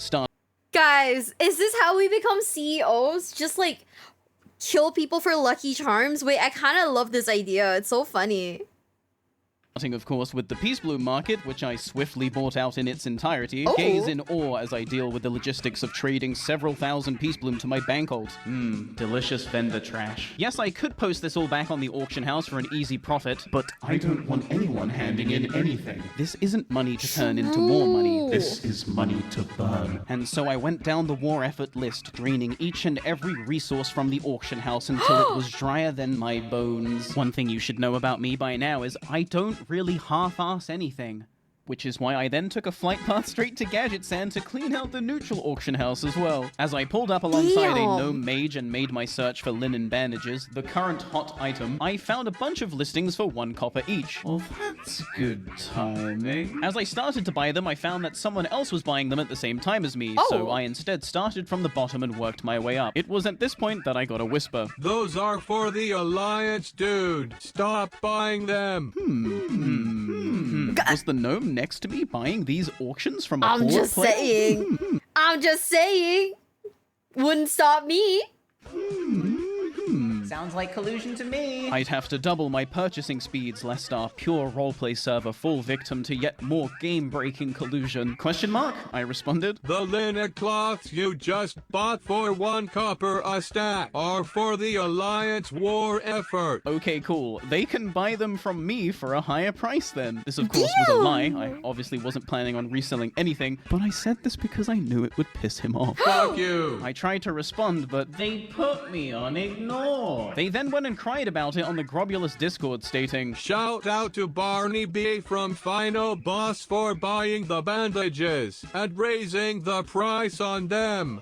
Speaker 1: Guys, is this how we become CEOs? Just like kill people for Lucky Charms? Wait, I kind of love this idea. It's so funny.
Speaker 2: Starting, of course, with the Peace Bloom market, which I swiftly bought out in its entirety.
Speaker 1: Oh.
Speaker 2: Gaze in awe as I deal with the logistics of trading several thousand Peace Bloom to my bankhold. Delicious vendor trash. Yes, I could post this all back on the auction house for an easy profit, but I don't want anyone handing in anything. This isn't money to turn into more money. This is money to burn. And so I went down the war effort list, draining each and every resource from the auction house until it was drier than my bones. One thing you should know about me by now is I don't really half-ass anything. Which is why I then took a flight path straight to Gadget Sand to clean out the neutral auction house as well. As I pulled up alongside a gnome mage and made my search for linen bandages, the current hot item, I found a bunch of listings for 1 copper each. Well, that's good timing. As I started to buy them, I found that someone else was buying them at the same time as me, so I instead started from the bottom and worked my way up. It was at this point that I got a whisper.
Speaker 7: Those are for the Alliance, dude. Stop buying them.
Speaker 2: Was the gnome next to me buying these auctions from a
Speaker 1: I'm
Speaker 2: horde
Speaker 1: just
Speaker 2: player?
Speaker 1: saying. I'm just saying. Wouldn't stop me.
Speaker 18: Sounds like collusion to me.
Speaker 2: I'd have to double my purchasing speeds lest our pure roleplay server fall victim to yet more game-breaking collusion. Question mark? I responded.
Speaker 7: The linen cloths you just bought for 1 copper a stack are for the Alliance war effort.
Speaker 2: Okay, cool. They can buy them from me for a higher price then. This, of course, was a lie. I obviously wasn't planning on reselling anything, but I said this because I knew it would piss him off.
Speaker 7: Fuck you.
Speaker 2: I tried to respond, but they put me on ignore. They then went and cried about it on the Grobulus Discord, stating,
Speaker 7: Shout out to Barney B from Final Boss for buying the bandages and raising the price on them.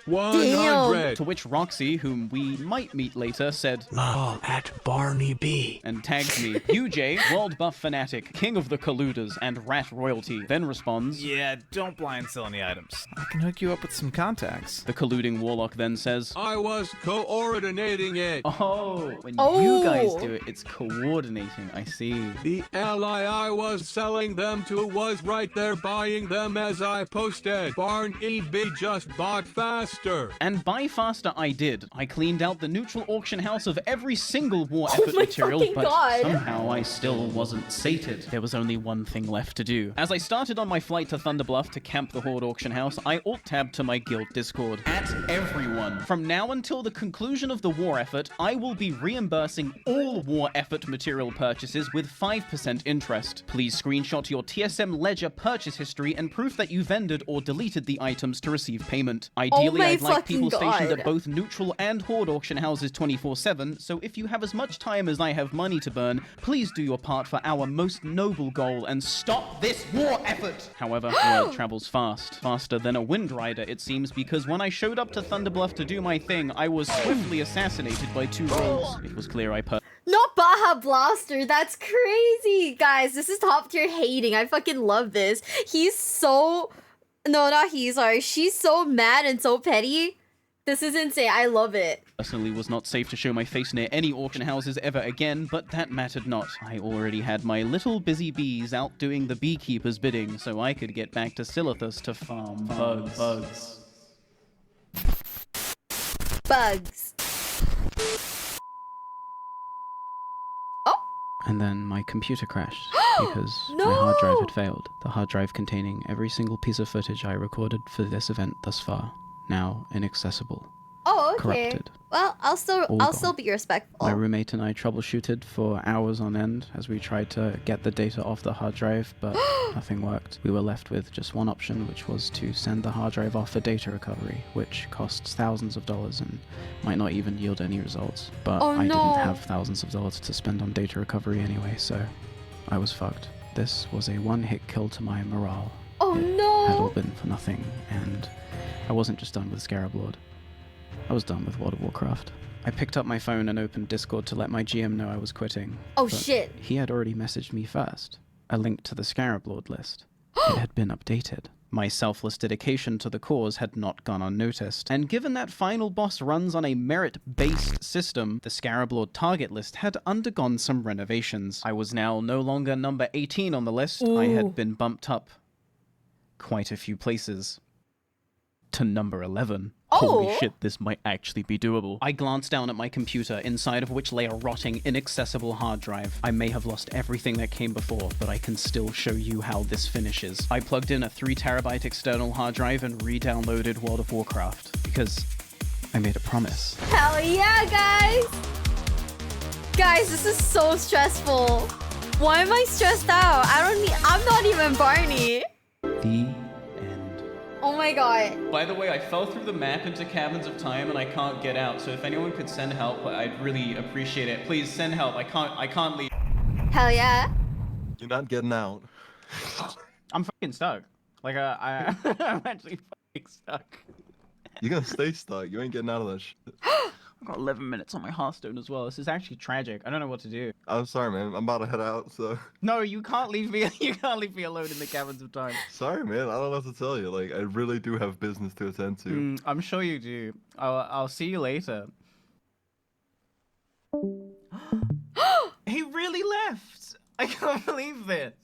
Speaker 7: 100.
Speaker 2: To which Roxy, whom we might meet later, said,
Speaker 7: Lol at Barney B.
Speaker 2: And tagged me. UJ, World Buff Fanatic, King of the Colluders, and Rat Royalty, then responds,
Speaker 23: Yeah, don't blind sell any items. I can hook you up with some contacts.
Speaker 2: The colluding Warlock then says,
Speaker 7: I was coordinating it.
Speaker 2: Oh, when you guys do it, it's coordinating, I see.
Speaker 7: The ally I was selling them to was right there buying them as I posted. Barney B just bought fast.
Speaker 2: And buy faster I did. I cleaned out the neutral auction house of every single war effort material, but somehow I still wasn't sated. There was only one thing left to do. As I started on my flight to Thunderbluff to camp the Horde auction house, I alt-tabbed to my guild Discord. At everyone. From now until the conclusion of the war effort, I will be reimbursing all war effort material purchases with 5% interest. Please screenshot your TSM Ledger purchase history and proof that you vended or deleted the items to receive payment. Ideally, I'd like people stationed at both neutral and horde auction houses 24/7, so if you have as much time as I have money to burn, please do your part for our most noble goal and stop this war effort! However, word travels fast. Faster than a wind rider, it seems, because when I showed up to Thunderbluff to do my thing, I was swiftly assassinated by 2 rogues. It was clear I
Speaker 1: Not Baja Blaster. That's crazy. Guys, this is top tier hating. I fucking love this. He's so... No, not he, sorry. She's so mad and so petty. This is insane. I love it.
Speaker 2: Personally was not safe to show my face near any auction houses ever again, but that mattered not. I already had my little busy bees out doing the beekeeper's bidding, so I could get back to Silithus to farm bugs.
Speaker 1: Bugs.
Speaker 2: And then my computer crashed.
Speaker 16: because my hard drive had failed. The hard drive containing every single piece of footage I recorded for this event thus far, now inaccessible.
Speaker 1: Oh, okay.
Speaker 16: Corrupted.
Speaker 1: Well, I'll still
Speaker 16: All
Speaker 1: be respectful.
Speaker 16: My roommate and I troubleshooted for hours on end as we tried to get the data off the hard drive, but nothing worked. We were left with just one option, which was to send the hard drive off for data recovery, which costs thousands of dollars and might not even yield any results. But I didn't have thousands of dollars to spend on data recovery anyway, so I was fucked. This was a one-hit kill to my morale.
Speaker 1: Oh no!
Speaker 16: It had all been for nothing, and I wasn't just done with Scarab Lord. I was done with World of Warcraft. I picked up my phone and opened Discord to let my GM know I was quitting.
Speaker 1: Oh
Speaker 16: but
Speaker 1: shit.
Speaker 16: He had already messaged me first. A link to the Scarab Lord list. It had been updated. My selfless dedication to the cause had not gone unnoticed, and given that final boss runs on a merit-based system, the Scarab Lord target list had undergone some renovations. I was now no longer number 18 on the list.
Speaker 1: Ooh.
Speaker 16: I had been bumped up quite a few places to number 11. Holy shit, this might actually be doable. I glanced down at my computer, inside of which lay a rotting, inaccessible hard drive. I may have lost everything that came before, but I can still show you how this finishes. I plugged in a 3 terabyte external hard drive and re-downloaded World of Warcraft, because I made a promise.
Speaker 1: Hell yeah, guys! Guys, this is so stressful. Why am I stressed out? I'm not even Barney.
Speaker 16: The
Speaker 1: Oh my god.
Speaker 2: By the way, I fell through the map into Caverns of Time and I can't get out, so if anyone could send help, I'd really appreciate it. Please send help. I can't leave.
Speaker 1: Hell yeah.
Speaker 8: You're not getting out.
Speaker 2: I'm fucking stuck. Like, I'm actually fucking stuck.
Speaker 8: You're gonna stay stuck. You ain't getting out of that shit.
Speaker 2: I've got 11 minutes on my Hearthstone as well. This is actually tragic. I don't know what to do.
Speaker 8: I'm sorry, man. I'm about to head out, so.
Speaker 2: No, you can't leave me. You can't leave me alone in the Caverns of Time.
Speaker 8: Sorry, man. I don't know what to tell you. Like, I really do have business to attend to.
Speaker 2: I'm sure you do. I'll see you later. He really left. I can't believe this.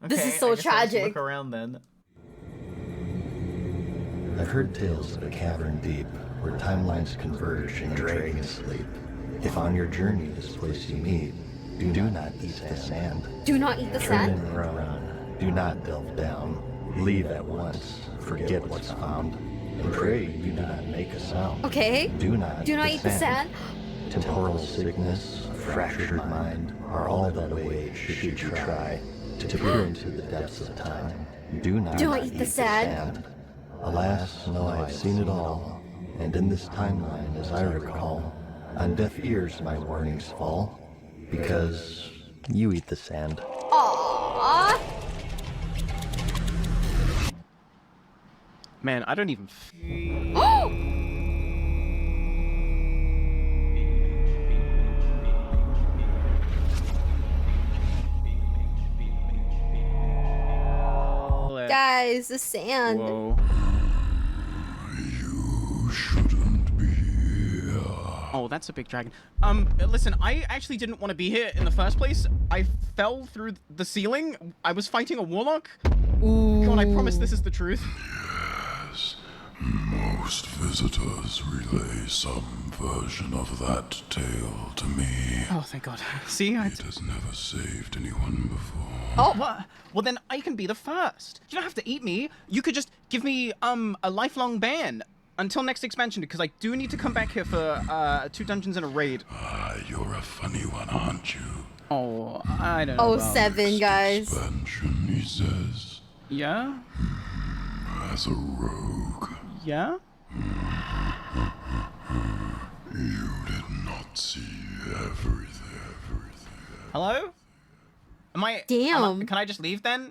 Speaker 2: Okay,
Speaker 1: This is so
Speaker 2: I guess I'll just
Speaker 1: tragic.
Speaker 2: Look around then.
Speaker 9: I've heard tales of a cavern deep, where timelines converge and dragons sleep. If on your journey this place you meet, do not eat the sand.
Speaker 1: Do not eat the
Speaker 9: Turn
Speaker 1: sand?
Speaker 9: and run. Do not delve down. Leave at once. Forget what's found. And pray you do not make a sound.
Speaker 1: Okay.
Speaker 9: Do not
Speaker 1: eat the sand.
Speaker 9: Temporal sickness, a fractured mind, are all that await should you try to peer into the depths of time. Do not
Speaker 1: eat the sand.
Speaker 9: Alas, no, I've seen it all, and in this timeline, as I recall, on deaf ears my warnings fall, because you eat the sand.
Speaker 1: Aww.
Speaker 16: Man, I don't even.
Speaker 1: Guys, the sand.
Speaker 16: Whoa. Oh, that's a big dragon. Listen, I actually didn't want to be here in the first place. I fell through the ceiling. I was fighting a warlock.
Speaker 1: Ooh.
Speaker 16: God, I promise this is the truth.
Speaker 11: Yes, most visitors relay some version of that tale to me.
Speaker 16: Oh, thank God. See,
Speaker 11: It has never saved anyone before.
Speaker 16: Oh, what? Well, then I can be the first. You don't have to eat me. You could just give me, a lifelong ban. Until next expansion, because I do need to come back here for 2 dungeons and a raid.
Speaker 11: You're a funny one, aren't you?
Speaker 16: Oh, I don't know.
Speaker 1: Oh, 7, guys.
Speaker 11: Expansion, he says.
Speaker 16: Yeah?
Speaker 11: As a rogue.
Speaker 16: Yeah?
Speaker 11: You did not see everything.
Speaker 2: Hello?
Speaker 1: Damn.
Speaker 2: Can I just leave then?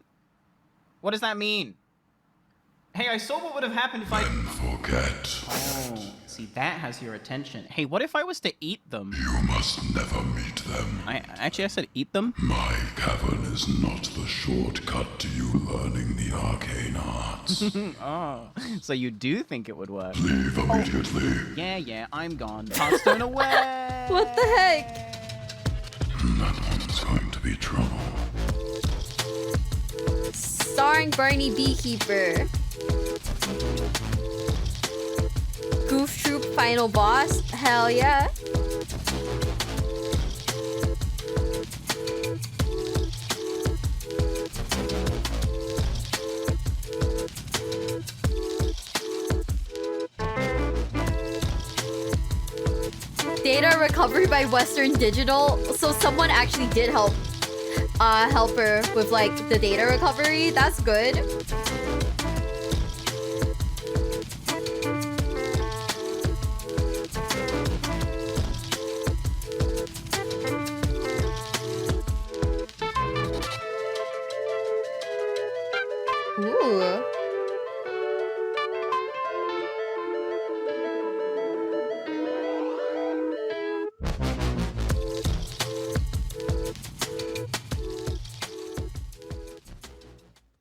Speaker 2: What does that mean? Hey, I saw what would have happened if I...
Speaker 11: Forget.
Speaker 2: Oh, see, that has your attention. Hey, what if I was to eat them?
Speaker 11: You must never meet them.
Speaker 16: I said eat them?
Speaker 11: My cavern is not the shortcut to you learning the arcane arts.
Speaker 16: Oh, so you do think it would work?
Speaker 11: Leave immediately.
Speaker 16: Yeah, I'm gone. Hearthstone away!
Speaker 1: What the heck?
Speaker 11: That one's going to be trouble.
Speaker 1: Starring Barney Beekeeper. Goof Troop final boss? Hell yeah. Data recovery by Western Digital. So someone actually did help her with like the data recovery. That's good. Ooh.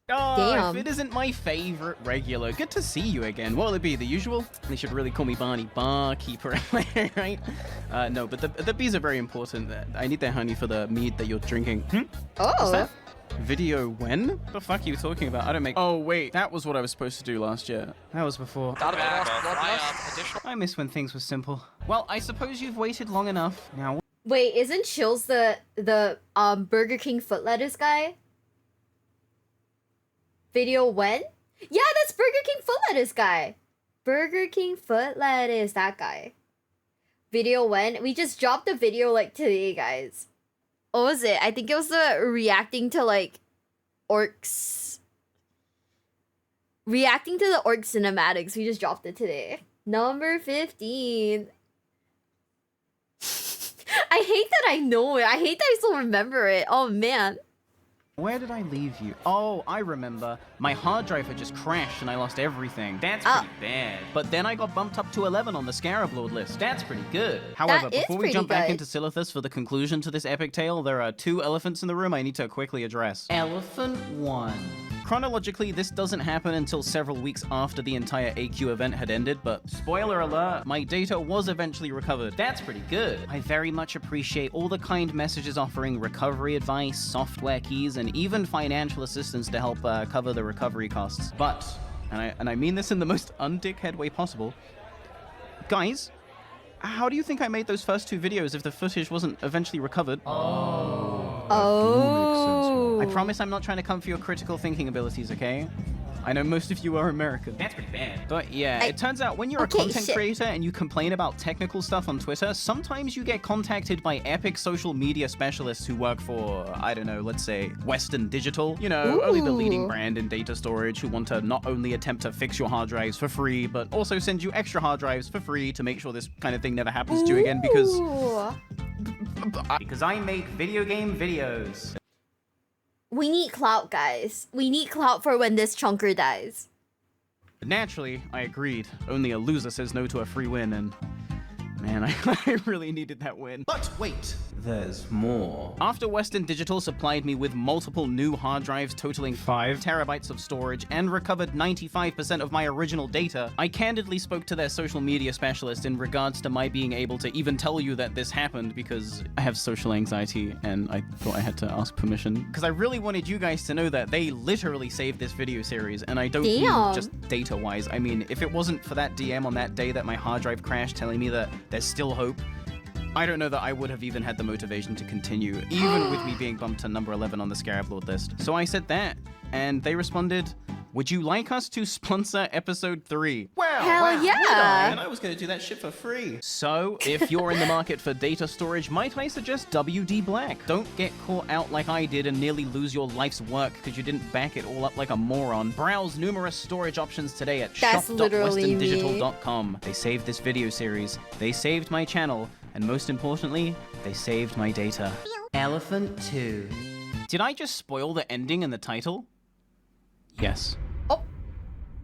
Speaker 2: Oh,
Speaker 1: Damn.
Speaker 2: if it isn't my favorite regular, good to see you again. What'll it be, the usual? They should really call me Barney Barkeeper, right? No, but the bees are very important. I need their honey for the mead that you're drinking.
Speaker 1: Oh.
Speaker 2: What's that? Video when? What the fuck are you talking about? I don't make... Oh, wait. That was what I was supposed to do last year. That was before. I miss when things were simple. Well, I suppose you've waited long enough. Now...
Speaker 1: Wait, isn't Chills the Burger King foot lettuce guy? Video when? Yeah, that's Burger King foot lettuce guy. Burger King foot lettuce, that guy. Video when? We just dropped the video like today, guys. What was it? I think it was the reacting to like orcs. Reacting to the orc cinematics. We just dropped it today. Number 15. I hate that I know it. I hate that I still remember it. Oh man.
Speaker 2: Where did I leave you? Oh, I remember. My hard drive had just crashed and I lost everything. That's pretty bad. But then I got bumped up to 11 on the Scarab Lord list. That's pretty good. However, before we jump back into Silithus for the conclusion to this epic tale, there are 2 elephants in the room I need to quickly address. Elephant 1. Chronologically, this doesn't happen until several weeks after the entire AQ event had ended, but spoiler alert, my data was eventually recovered. That's pretty good. I very much appreciate all the kind messages offering recovery advice, software keys, and even financial assistance to help cover the recovery costs. But, and I mean this in the most undickhead way possible, guys, how do you think I made those first 2 videos if the footage wasn't eventually recovered?
Speaker 1: Oh.
Speaker 2: I promise I'm not trying to come for your critical thinking abilities, okay? I know most of you are American.
Speaker 18: That's pretty bad.
Speaker 2: But yeah, it turns out when you're a content creator and you complain about technical stuff on Twitter, sometimes you get contacted by epic social media specialists who work for, I don't know, let's say Western Digital. You know, only the leading brand in data storage, who want to not only attempt to fix your hard drives for free, but also send you extra hard drives for free to make sure this kind of thing never happens to you again because I make video game videos.
Speaker 1: We need clout, guys. We need clout for when this chunker dies.
Speaker 2: Naturally, I agreed. Only a loser says no to a free win, and man, I really needed that win. But wait, there's more. After Western Digital supplied me with multiple new hard drives totaling 5 terabytes of storage and recovered 95% of my original data, I candidly spoke to their social media specialist in regards to my being able to even tell you that this happened because I have social anxiety and I thought I had to ask permission. Because I really wanted you guys to know that they literally saved this video series, and I don't mean just data-wise. I mean, if it wasn't for that DM on that day that my hard drive crashed telling me that there's still hope, I don't know that I would have even had the motivation to continue, even with me being bumped to number 11 on the Scarab Lord list. So I said that, and they responded, would you like us to sponsor episode 3? Well,
Speaker 1: hell yeah!
Speaker 2: And I was going to do that shit for free. So, if you're in the market for data storage, might I suggest WD Black? Don't get caught out like I did and nearly lose your life's work because you didn't back it all up like a moron. Browse numerous storage options today at shop.westerndigital.com. They saved this video series, they saved my channel, and most importantly, they saved my data. Elephant 2. Did I just spoil the ending and the title? Yes.
Speaker 1: Oh.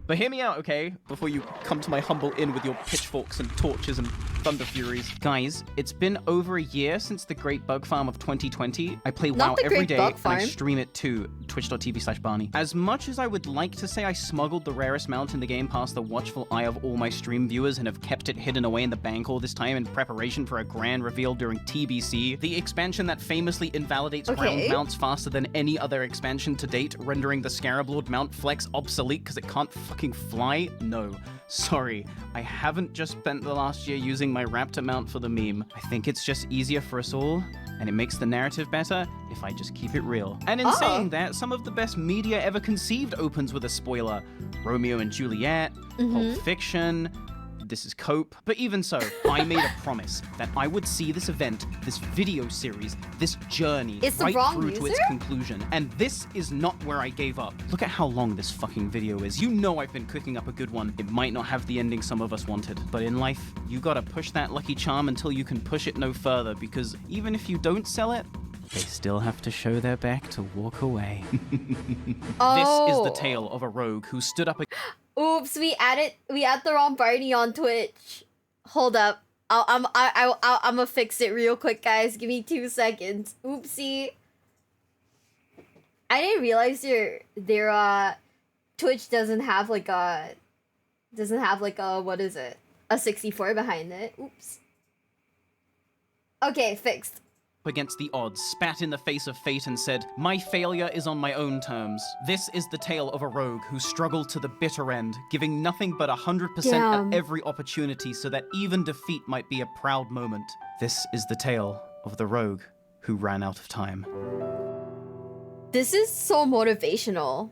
Speaker 2: But hear me out, okay? Before you come to my humble inn with your pitchforks and torches and thunder furies. Guys, it's been over a year since the Great Bug Farm of 2020. I play WoW every day, and I stream it too, twitch.tv/Barney. As much as I would like to say I smuggled the rarest mount in the game past the watchful eye of all my stream viewers and have kept it hidden away in the bank all this time in preparation for a grand reveal during TBC, the expansion that famously invalidates ground mounts faster than any other expansion to date, rendering the Scarab Lord mount flex obsolete because it can't fucking fly? No. Sorry, I haven't just spent the last year using my Raptor mount for the meme. I think it's just easier for us all, and it makes the narrative better if I just keep it real. And in saying that, some of the best media ever conceived opens with a spoiler. Romeo and Juliet, Pulp Fiction,
Speaker 16: this is cope. But even so, I made a promise that I would see this event, this video series, this journey
Speaker 1: It's the
Speaker 16: right
Speaker 1: wrong
Speaker 16: through to its
Speaker 1: user?
Speaker 16: conclusion. And this is not where I gave up. Look at how long this fucking video is. You know I've been cooking up a good one. It might not have the ending some of us wanted, but in life, you gotta push that lucky charm until you can push it no further, because even if you don't sell it, they still have to show their back to walk away.
Speaker 1: Oh.
Speaker 16: This is the tale of a rogue who stood up.
Speaker 1: Oops, we added the wrong Barney on Twitch. Hold up. I'm gonna fix it real quick, guys. Give me 2 seconds. Oopsie. I didn't realize their Twitch doesn't have like a what is it? A 64 behind it. Oops. Okay, fixed.
Speaker 16: Against the odds, spat in the face of fate and said, "My failure is on my own terms." This is the tale of a rogue who struggled to the bitter end, giving nothing but 100%
Speaker 1: Damn.
Speaker 16: at every opportunity so that even defeat might be a proud moment. This is the tale of the rogue who ran out of time.
Speaker 1: This is so motivational.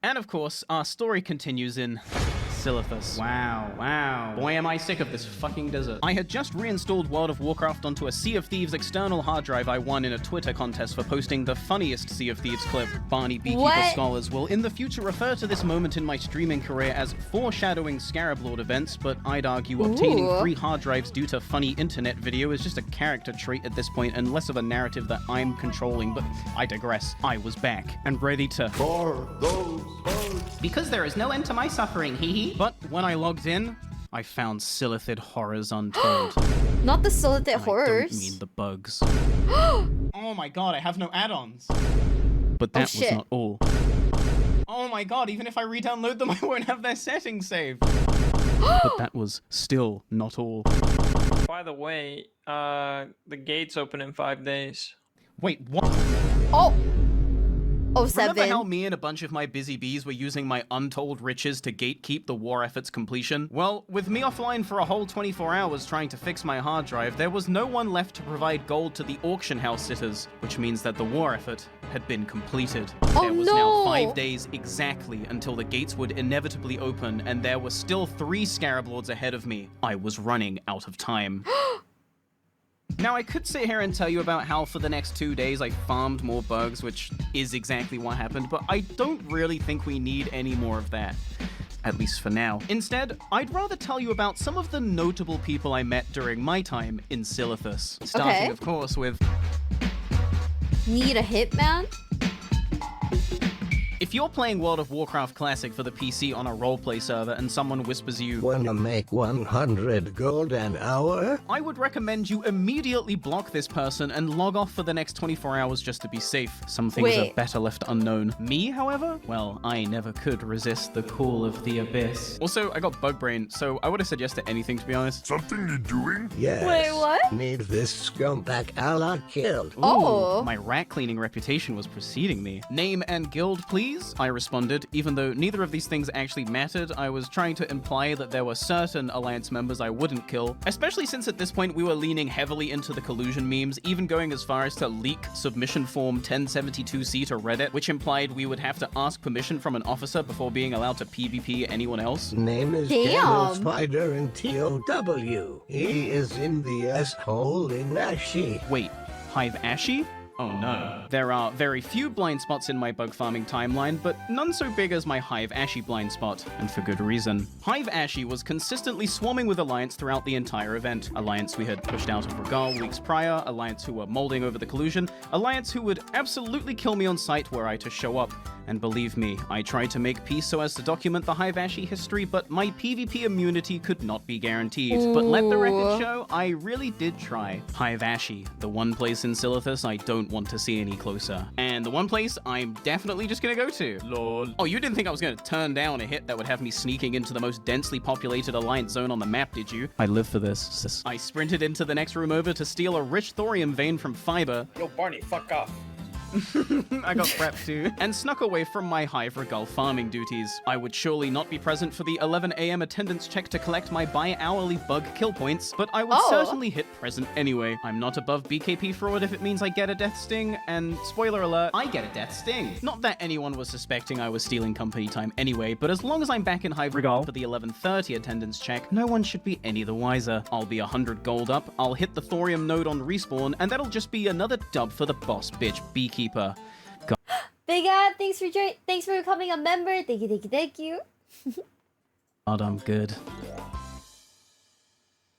Speaker 16: And of course, our story continues in Silithus. Wow. Boy, am I sick of this fucking desert. I had just reinstalled World of Warcraft onto a Sea of Thieves external hard drive I won in a Twitter contest for posting the funniest Sea of Thieves clip. Barney Beekeeper
Speaker 1: What?
Speaker 16: Scholars will in the future refer to this moment in my streaming career as foreshadowing Scarab Lord events, but I'd argue obtaining
Speaker 1: Ooh.
Speaker 16: free hard drives due to funny internet video is just a character trait at this point and less of a narrative that I'm controlling, but I digress. I was back and ready to...
Speaker 11: For those bugs.
Speaker 16: Because there is no end to my suffering, hee hee. But when I logged in, I found Silithid horrors untold.
Speaker 1: Not the Silithid
Speaker 16: I
Speaker 1: horrors.
Speaker 16: don't mean the bugs. Oh my god, I have no add-ons. But that was
Speaker 1: shit.
Speaker 16: not all. Oh my god, even if I re-download them, I won't have their settings saved. But that was still not all.
Speaker 5: By the way, the gates open in 5 days.
Speaker 16: Wait, what?
Speaker 1: Oh!
Speaker 16: Remember
Speaker 1: 07.
Speaker 16: how me and a bunch of my busy bees were using my untold riches to gatekeep the war effort's completion? Well, with me offline for a whole 24 hours trying to fix my hard drive, there was no one left to provide gold to the auction house sitters, which means that the war effort had been completed.
Speaker 1: Oh,
Speaker 16: there was
Speaker 1: no.
Speaker 16: now 5 days exactly until the gates would inevitably open, and there were still 3 Scarab Lords ahead of me. I was running out of time. Now, I could sit here and tell you about how for the next 2 days I farmed more bugs, which is exactly what happened, but I don't really think we need any more of that. At least for now. Instead, I'd rather tell you about some of the notable people I met during my time in Silithus. Starting,
Speaker 1: Okay.
Speaker 16: of course, with...
Speaker 1: Need a hitman?
Speaker 16: If you're playing World of Warcraft Classic for the PC on a roleplay server and someone whispers you,
Speaker 12: "Wanna make 100 gold an hour?"
Speaker 16: I would recommend you immediately block this person and log off for the next 24 hours just to be safe. Some things
Speaker 1: Wait.
Speaker 16: are better left unknown. Me, however? Well, I never could resist the call of the abyss. Also, I got bug brain, so I would have said yes to anything, to be honest.
Speaker 11: Something you doing?
Speaker 12: Yes.
Speaker 1: Wait, what?
Speaker 12: Need this scumbag ally killed.
Speaker 16: Ooh,
Speaker 1: Oh.
Speaker 16: my rat cleaning reputation was preceding me. Name and guild, please? I responded. Even though neither of these things actually mattered, I was trying to imply that there were certain Alliance members I wouldn't kill, especially since at this point we were leaning heavily into the collusion memes, even going as far as to leak submission form 1072C to Reddit, which implied we would have to ask permission from an officer before being allowed to PvP anyone else.
Speaker 12: Name is
Speaker 1: Damn.
Speaker 12: General Spider in TOW. He is in the S-hole in Ashi.
Speaker 16: Wait, Hive Ashy? Oh no. There are very few blind spots in my bug farming timeline, but none so big as my Hive Ashy blind spot, and for good reason. Hive Ashy was consistently swarming with Alliance throughout the entire event. Alliance we had pushed out of Regal weeks prior, Alliance who were molding over the collusion, Alliance who would absolutely kill me on sight were I to show up. And believe me, I tried to make peace so as to document the Hive Ashy history, but my PvP immunity could not be guaranteed. But let the record show, I really did try. Hive Ashy, the one place in Silithus I don't want to see any closer. And the one place I'm definitely just gonna go to. Lol. Oh, you didn't think I was gonna turn down a hit that would have me sneaking into the most densely populated Alliance zone on the map, did you? I live for this, sis. I sprinted into the next room over to steal a rich thorium vein from Fiber.
Speaker 5: Yo, Barney, fuck off.
Speaker 16: I got prepped too. And snuck away from my Hive Regal farming duties. I would surely not be present for the 11 a.m. attendance check to collect my bi-hourly bug kill points, but I would certainly hit present anyway. I'm not above BKP fraud if it means I get a death sting, and spoiler alert, I get a death sting. Not that anyone was suspecting I was stealing company time anyway, but as long as I'm back in Hive Regal for the 11:30 attendance check, no one should be any the wiser. I'll be 100 gold up, I'll hit the thorium node on respawn, and that'll just be another dub for the boss bitch beekeeper.
Speaker 1: Big Ad, thanks for becoming a member. Thank you.
Speaker 16: God, I'm good.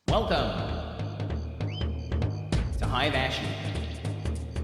Speaker 18: Welcome to Hive Ashen.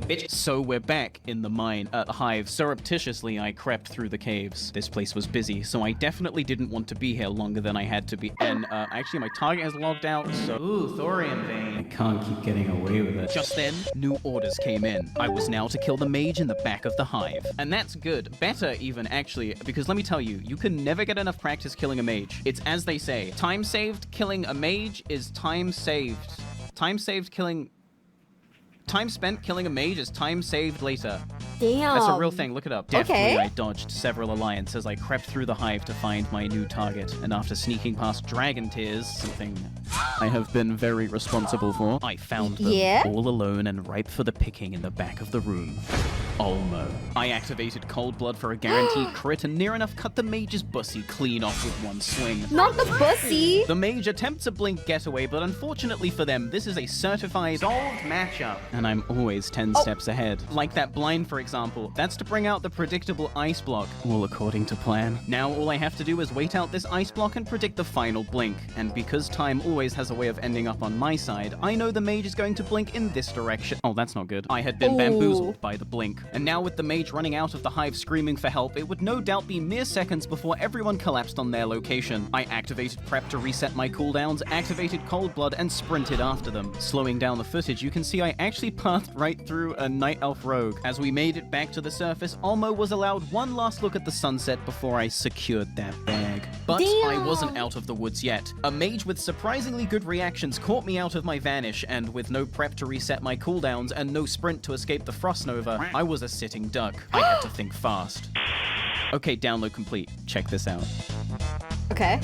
Speaker 16: Bitch. So we're back in the mine at the Hive. Surreptitiously, I crept through the caves. This place was busy, so I definitely didn't want to be here longer than I had to be. And actually, my target has logged out, so...
Speaker 18: Ooh, thorium vein.
Speaker 16: I can't keep getting away with it. Just then, new orders came in. I was now to kill the mage in the back of the Hive. And that's good. Better even, actually, because let me tell you, you can never get enough practice killing a mage. It's as they say, time saved killing a mage is time saved. Time saved killing... Time spent killing a mage is time saved later.
Speaker 1: Damn.
Speaker 16: That's a real thing. Look it up.
Speaker 1: Okay.
Speaker 16: Definitely, I dodged several alliances as I crept through the Hive to find my new target. And after sneaking past Dragon Tears, something I have been very responsible for, I found them all alone and ripe for the picking in the back of the room. Olmo. I activated Cold Blood for a guaranteed crit and near enough cut the mage's bussy clean off with one swing.
Speaker 1: Not the bussy!
Speaker 16: The mage attempts a blink getaway, but unfortunately for them, this is a certified solved matchup. And I'm always 10 steps ahead. Like that blind, for example. That's to bring out the predictable ice block, all according to plan. Now all I have to do is wait out this ice block and predict the final blink. And because time always has a way of ending up on my side, I know the mage is going to blink in this direction. Oh, that's not good. I had been bamboozled by the blink. And now with the mage running out of the Hive screaming for help, it would no doubt be mere seconds before everyone collapsed on their location. I activated prep to reset my cooldowns, activated Cold Blood, and sprinted after them. Slowing down the footage, you can see I actually pathed right through a Night Elf rogue. As we made it back to the surface, Olmo was allowed one last look at the sunset before I secured that bag. But I wasn't out of the woods yet. A mage with surprisingly good reactions caught me out of my vanish, and with no prep to reset my cooldowns and no sprint to escape the Frost Nova, I was a sitting duck. I had to think fast. Okay, download complete. Check this out.
Speaker 1: Okay.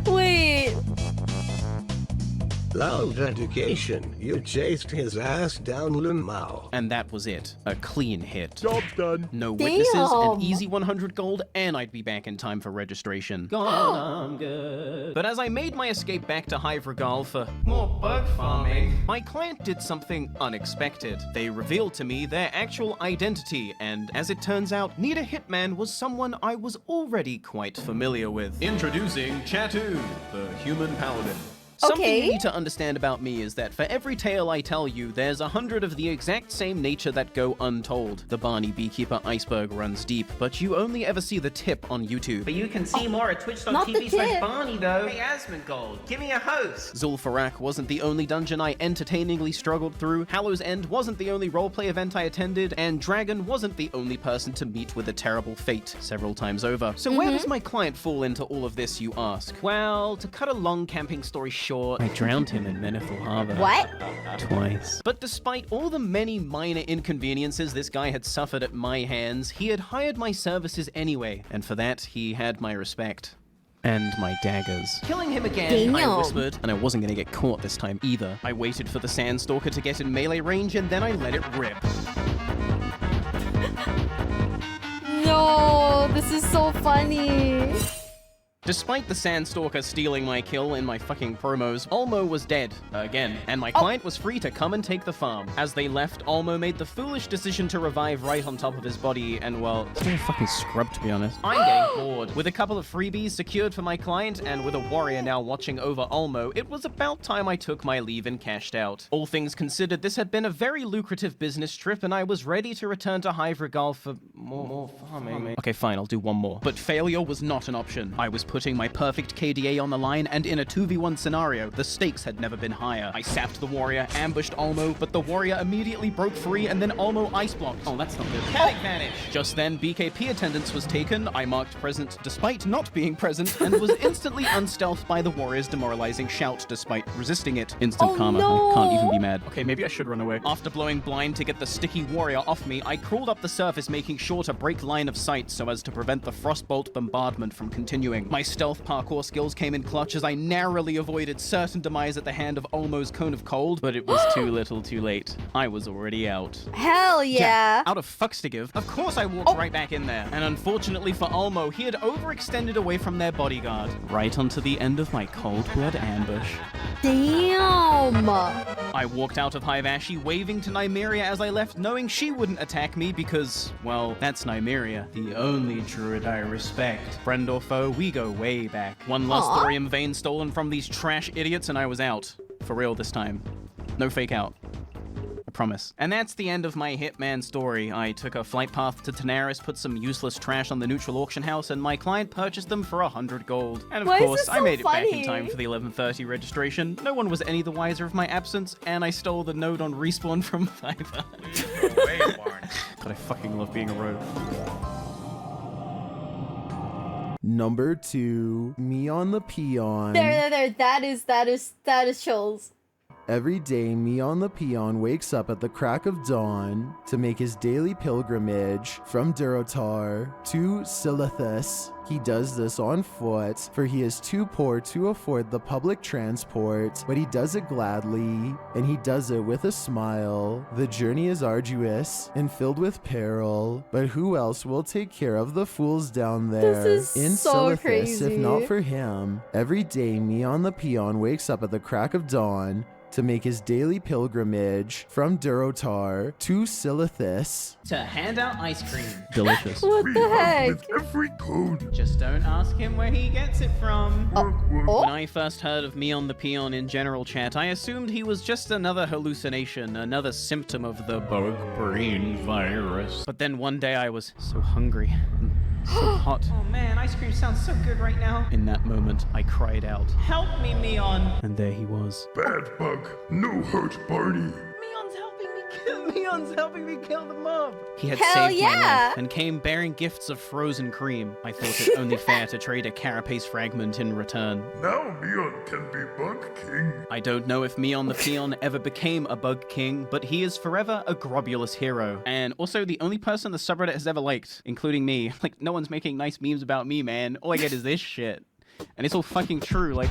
Speaker 1: Wait.
Speaker 12: Low dedication. You chased his ass down Limau.
Speaker 16: And that was it. A clean hit.
Speaker 21: Job done.
Speaker 16: No witnesses, an easy 100 gold, and I'd be back in time for registration. God, I'm good. But as I made my escape back to Hive Regal for more bug farming, my client did something unexpected. They revealed to me their actual identity, and as it turns out, Nita Hitman was someone I was already quite familiar with.
Speaker 10: Introducing Chatu, the human paladin.
Speaker 16: Something you need to understand about me is that for every tale I tell you, there's 100 of the exact same nature that go untold. The Barney Beekeeper iceberg runs deep, but you only ever see the tip on YouTube.
Speaker 18: But you can see more at twitch.tv/Barney though. Hey Asmongold, give me a host.
Speaker 16: Zul'Farrak wasn't the only dungeon I entertainingly struggled through, Hallow's End wasn't the only roleplay event I attended, and Dragon wasn't the only person to meet with a terrible fate several times over. So where does my client fall into all of this, you ask? Well, to cut a long camping story short, I drowned him in Menethil Harbor.
Speaker 1: What?
Speaker 16: Twice. But despite all the many minor inconveniences this guy had suffered at my hands, he had hired my services anyway, and for that, he had my respect. And my daggers.
Speaker 18: Killing him again.
Speaker 16: I whispered, and I wasn't gonna get caught this time either. I waited for the Sandstalker to get in melee range, and then I let it rip.
Speaker 1: No, this is so funny.
Speaker 16: Despite the Sandstalker stealing my kill in my fucking promos, Olmo was dead, again, and my client was free to come and take the farm. As they left, Olmo made the foolish decision to revive right on top of his body, and well, it's been a fucking scrub to be honest. I'm getting bored. With a couple of freebies secured for my client, and with a warrior now watching over Olmo, it was about time I took my leave and cashed out. All things considered, this had been a very lucrative business trip, and I was ready to return to Hive Regal for more farming. Okay, fine, I'll do one more. But failure was not an option. I was putting my perfect KDA on the line, and in a 2v1 scenario, the stakes had never been higher. I sapped the warrior, ambushed Olmo, but the warrior immediately broke free, and then Olmo ice blocked. Oh, that's not good. Panic vanish! Just then, BKP attendance was taken. I marked present despite not being present, and was instantly unstealthed by the warrior's demoralizing shout despite resisting it. Instant karma.
Speaker 1: no.
Speaker 16: I can't even be mad. Okay, maybe I should run away. After blowing blind to get the sticky warrior off me, I crawled up the surface, making sure to break line of sight so as to prevent the frostbolt bombardment from continuing. My stealth parkour skills came in clutch as I narrowly avoided certain demise at the hand of Olmo's cone of cold, but it was too little too late. I was already out.
Speaker 1: Hell yeah.
Speaker 16: Out of fucks to give, of course I walked right back in there. And unfortunately for Olmo, he had overextended away from their bodyguard. Right onto the end of my cold blood ambush.
Speaker 1: Damn.
Speaker 16: I walked out of Hive Ashy waving to Nymeria as I left, knowing she wouldn't attack me because, well, that's Nymeria, the only druid I respect. Friend or foe, we go way back. One last thorium vein stolen from these trash idiots and I was out. For real this time. No fake out. I promise. And that's the end of my Hitman story. I took a flight path to Tanaris, put some useless trash on the neutral auction house, and my client purchased them for 100 gold. And of course, I made it back in time for the 11:30 registration. No one was any the wiser of my absence, and I stole the node on respawn from Fiverr. God, I fucking love being a rogue.
Speaker 4: Number 2, me on the peon.
Speaker 1: There. That is chills.
Speaker 4: Every day, me on the peon wakes up at the crack of dawn to make his daily pilgrimage from Durotar to Silithus. He does this on foot, for he is too poor to afford the public transport, but he does it gladly, and he does it with a smile. The journey is arduous and filled with peril, but who else will take care of the fools down there
Speaker 1: This is
Speaker 4: in
Speaker 1: so
Speaker 4: Silithus
Speaker 1: crazy.
Speaker 4: if not for him? Every day, me on the peon wakes up at the crack of dawn to make his daily pilgrimage from Durotar to Silithus.
Speaker 16: To hand out ice cream.
Speaker 4: Delicious.
Speaker 1: What the heck?
Speaker 11: Every code.
Speaker 16: Just don't ask him where he gets it from. When I first heard of me on the peon in general chat, I assumed he was just another hallucination, another symptom of the bug brain virus. But then one day I was so hungry. So hot. Oh man, ice cream sounds so good right now. In that moment, I cried out, "Help me, Meon!" And there he was.
Speaker 11: Bad bug, no hurt, Barney.
Speaker 16: Meon's helping me kill the mob. He had
Speaker 1: Hell
Speaker 16: saved
Speaker 1: yeah.
Speaker 16: my life and came bearing gifts of frozen cream. I thought it only fair to trade a carapace fragment in return.
Speaker 11: Now Meon can be Bug King.
Speaker 16: I don't know if Meon the Peon ever became a Bug King, but he is forever a grobulous hero. And also the only person the subreddit has ever liked, including me. Like, no one's making nice memes about me, man. All I get is this shit. And it's all fucking true, like...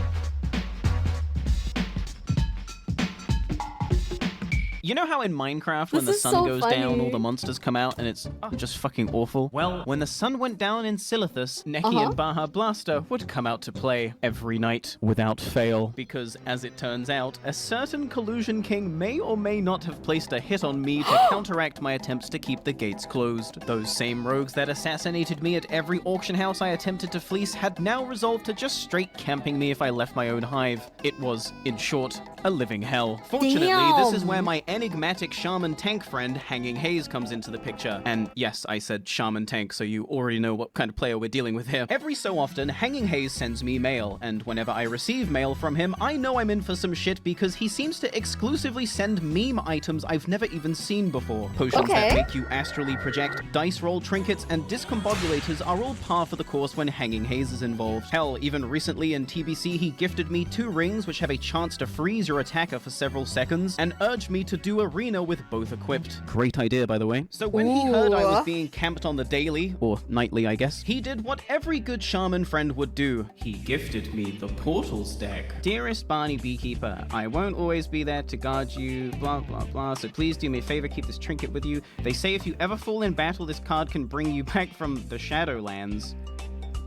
Speaker 16: You know how in Minecraft, when the sun goes down, all the monsters come out and it's just fucking awful? Well, when the sun went down in Silithus, Neki and Baja Blaster would come out to play every night without fail. Because, as it turns out, a certain Collusion King may or may not have placed a hit on me to counteract my attempts to keep the gates closed. Those same rogues that assassinated me at every auction house I attempted to fleece had now resolved to just straight camping me if I left my own hive. It was, in short, a living hell. Fortunately, this is where my enigmatic shaman tank friend, Hanging Haze, comes into the picture. And yes, I said shaman tank, so you already know what kind of player we're dealing with here. Every so often, Hanging Haze sends me mail, and whenever I receive mail from him, I know I'm in for some shit because he seems to exclusively send meme items I've never even seen before. Potions that make you astrally project, dice roll trinkets, and discombobulators are all par for the course when Hanging Haze is involved. Hell, even recently in TBC, he gifted me 2 rings which have a chance to freeze your attacker for several seconds, and urged me to do arena with both equipped. Great idea, by the way. So when he heard I was being camped on the daily, or nightly I guess, he did what every good shaman friend would do. He gifted me the Portals deck. Dearest Barney Beekeeper, I won't always be there to guard you, blah blah blah, so please do me a favor, keep this trinket with you. They say if you ever fall in battle, this card can bring you back from the Shadowlands.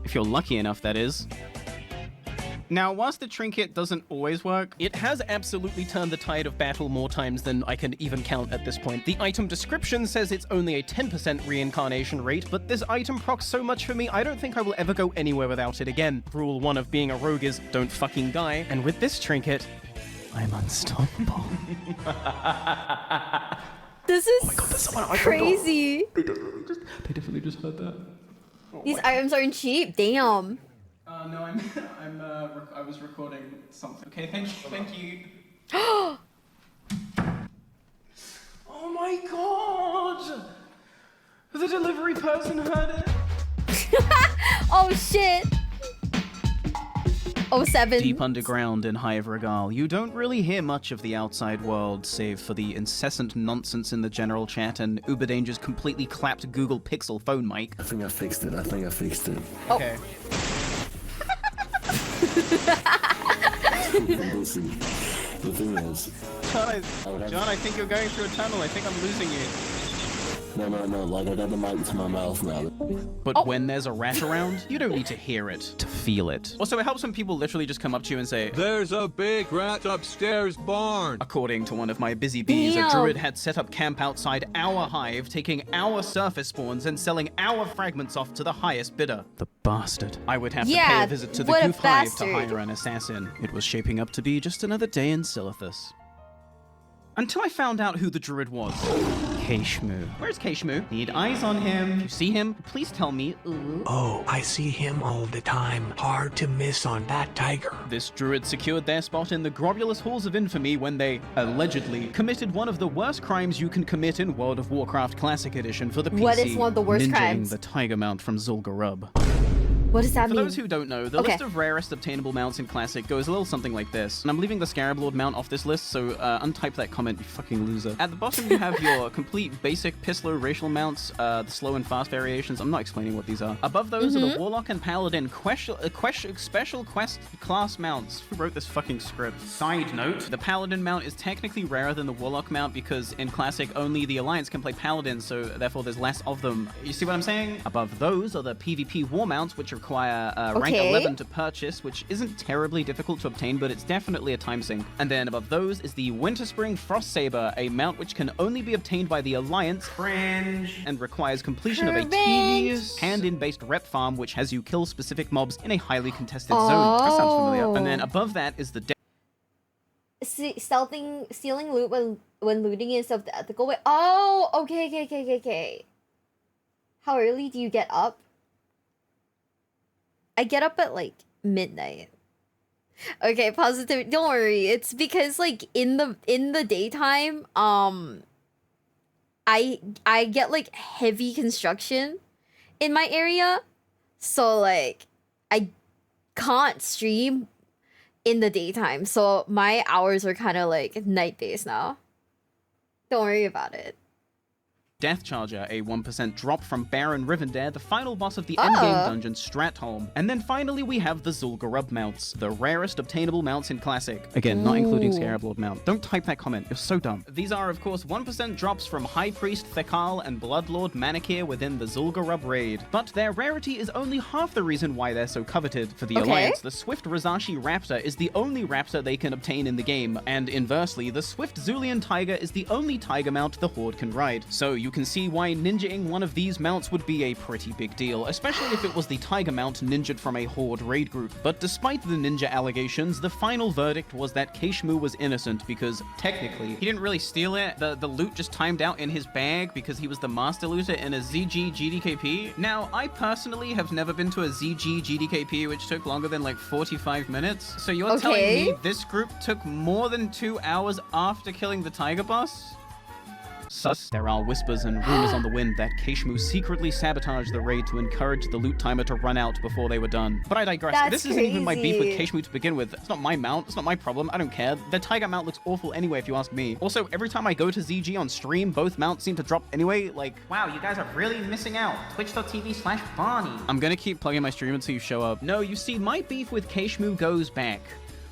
Speaker 16: If you're lucky enough, that is. Now, whilst the trinket doesn't always work, it has absolutely turned the tide of battle more times than I can even count at this point. The item description says it's only a 10% reincarnation rate, but this item procs so much for me, I don't think I will ever go anywhere without it again. Rule 1 of being a rogue is don't fucking die, and with this trinket, I'm unstoppable.
Speaker 1: This is crazy.
Speaker 16: They definitely just heard that.
Speaker 1: These items aren't cheap. Damn.
Speaker 2: No, I was recording something. Okay, thank you. Oh my god! The delivery person heard it.
Speaker 1: Oh shit. 07.
Speaker 16: Deep underground in Hive Regal, you don't really hear much of the outside world, save for the incessant nonsense in the general chat and Uber Danger's completely clapped Google Pixel phone mic.
Speaker 14: I think I fixed it.
Speaker 16: Okay.
Speaker 14: Listen, the thing is...
Speaker 16: John, I think you're going through a tunnel. I think I'm losing you.
Speaker 14: No, like I got the mic to my mouth now.
Speaker 16: But when there's a rat around, you don't need to hear it, to feel it. Also, it helps when people literally just come up to you and say,
Speaker 7: "There's a big rat upstairs barn."
Speaker 16: According to one of my busy bees, a druid had set up camp outside our hive, taking our surface spawns and selling our fragments off to the highest bidder. The bastard. I would have to pay a visit to the Goof Hive to hire an assassin. It was shaping up to be just another day in Silithus. Until I found out who the druid was. Keishmu. Where's Keishmu? Need eyes on him. If you see him, please tell me. Ooh.
Speaker 12: Oh, I see him all the time. Hard to miss on that tiger.
Speaker 16: This druid secured their spot in the grobulous halls of infamy when they, allegedly, committed one of the worst crimes you can commit in World of Warcraft Classic Edition for the PC.
Speaker 1: What is one of the worst crimes?
Speaker 16: The tiger mount from Zul'Gurub.
Speaker 1: What does that mean?
Speaker 16: For those who don't know, the list of rarest obtainable mounts in Classic goes a little something like this. And I'm leaving the Scarab Lord mount off this list, so untype that comment, you fucking loser. At the bottom, you have your complete basic Pisslow racial mounts, the slow and fast variations. I'm not explaining what these are. Above those are the Warlock and Paladin special quest class mounts. Who wrote this fucking script? Side note, the Paladin mount is technically rarer than the Warlock mount because in Classic, only the Alliance can play Paladin, so therefore there's less of them. You see what I'm saying? Above those are the PvP war mounts, which require rank 11 to purchase, which isn't terribly difficult to obtain, but it's definitely a time sink. And then above those is the Winterspring Frost Saber, a mount which can only be obtained by the Alliance and requires completion of a tedious hand-in-based rep farm, which has you kill specific mobs in a highly contested zone. That sounds familiar. And then above that is the
Speaker 1: stealing loot when looting is of the ethical way. Oh, okay. How early do you get up? I get up at like midnight. Okay, positive. Don't worry. It's because like in the daytime, I get like heavy construction in my area, so like I can't stream in the daytime. So my hours are kind of like night based now. Don't worry about it.
Speaker 16: Death Charger, a 1% drop from Baron Rivendare, the final boss of the endgame dungeon Stratholm. And then finally we have the Zul'Gurub mounts, the rarest obtainable mounts in Classic. Again, not including Scarab Lord mount. Don't type that comment, you're so dumb. These are of course 1% drops from High Priest Thekal and Bloodlord Manakir within the Zul'Gurub raid. But their rarity is only half the reason why they're so coveted. For the Alliance, the Swift Razashi Raptor is the only raptor they can obtain in the game, and inversely, the Swift Zulian Tiger is the only tiger mount the Horde can ride. So you can see why ninjaing one of these mounts would be a pretty big deal, especially if it was the tiger mount ninja'd from a Horde raid group. But despite the ninja allegations, the final verdict was that Keishmu was innocent because technically he didn't really steal it. The loot just timed out in his bag because he was the master looter in a ZG GDKP. Now, I personally have never been to a ZG GDKP which took longer than like 45 minutes. So you're telling me this group took more than 2 hours after killing the tiger boss? Sus. There are whispers and rumors on the wind that Keishmu secretly sabotaged the raid to encourage the loot timer to run out before they were done. But I digress. This isn't even my beef with Keishmu to begin with. It's not my mount. It's not my problem. I don't care. The tiger mount looks awful anyway, if you ask me. Also, every time I go to ZG on stream, both mounts seem to drop anyway. Like,
Speaker 18: wow, you guys are really missing out. Twitch.tv/Barney.
Speaker 16: I'm gonna keep plugging my stream until you show up. No, you see, my beef with Keishmu goes back.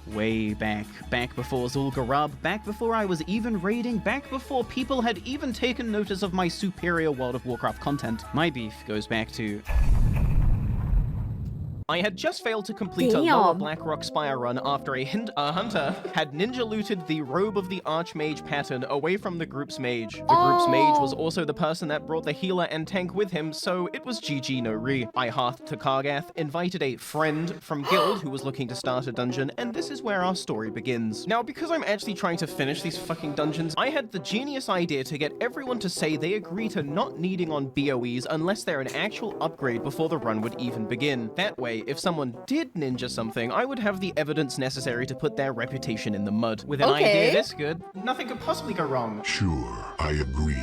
Speaker 16: Way back. Back before Zul'Gurub, back before I was even raiding, back before people had even taken notice of my superior World of Warcraft content. My beef goes back to... I had just failed to complete a lower Blackrock Spire run after a hunter had ninja looted the Robe of the Archmage pattern away from the group's mage. The group's mage was also the person that brought the healer and tank with him, so it was GG no re. I hearthed to Kargath, invited a friend from guild who was looking to start a dungeon, and this is where our story begins. Now, because I'm actually trying to finish these fucking dungeons, I had the genius idea to get everyone to say they agree to not needing on BOEs unless they're an actual upgrade before the run would even begin. That way,
Speaker 2: way, if someone did ninja something, I would have the evidence necessary to put their reputation in the mud. With an idea this good, nothing could possibly go wrong.
Speaker 11: Sure, I agree.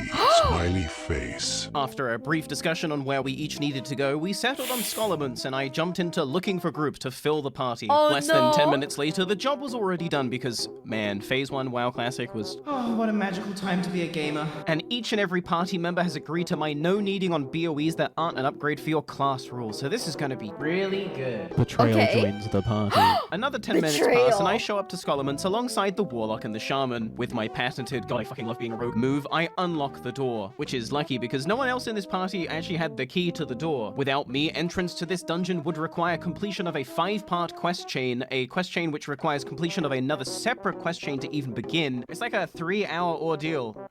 Speaker 11: Smiley face.
Speaker 2: After a brief discussion on where we each needed to go, we settled on Scholarments, and I jumped into looking for group to fill the party. Less than 10 minutes later, the job was already done because, man, Phase 1 WoW Classic was... oh, what a magical time to be a gamer. And each and every party member has agreed to my no needing on BOEs that aren't an upgrade for your class rules, so this is gonna be really good.
Speaker 16: Betrayal joins the party.
Speaker 2: Another 10 minutes pass, and I show up to Scholarments alongside the Warlock and the Shaman. With my patented, God, I fucking love being a rogue move, I unlock the door, which is lucky because no one else in this party actually had the key to the door. Without me, entrance to this dungeon would require completion of a 5-part quest chain, a quest chain which requires completion of another separate quest chain to even begin. It's like a 3-hour ordeal.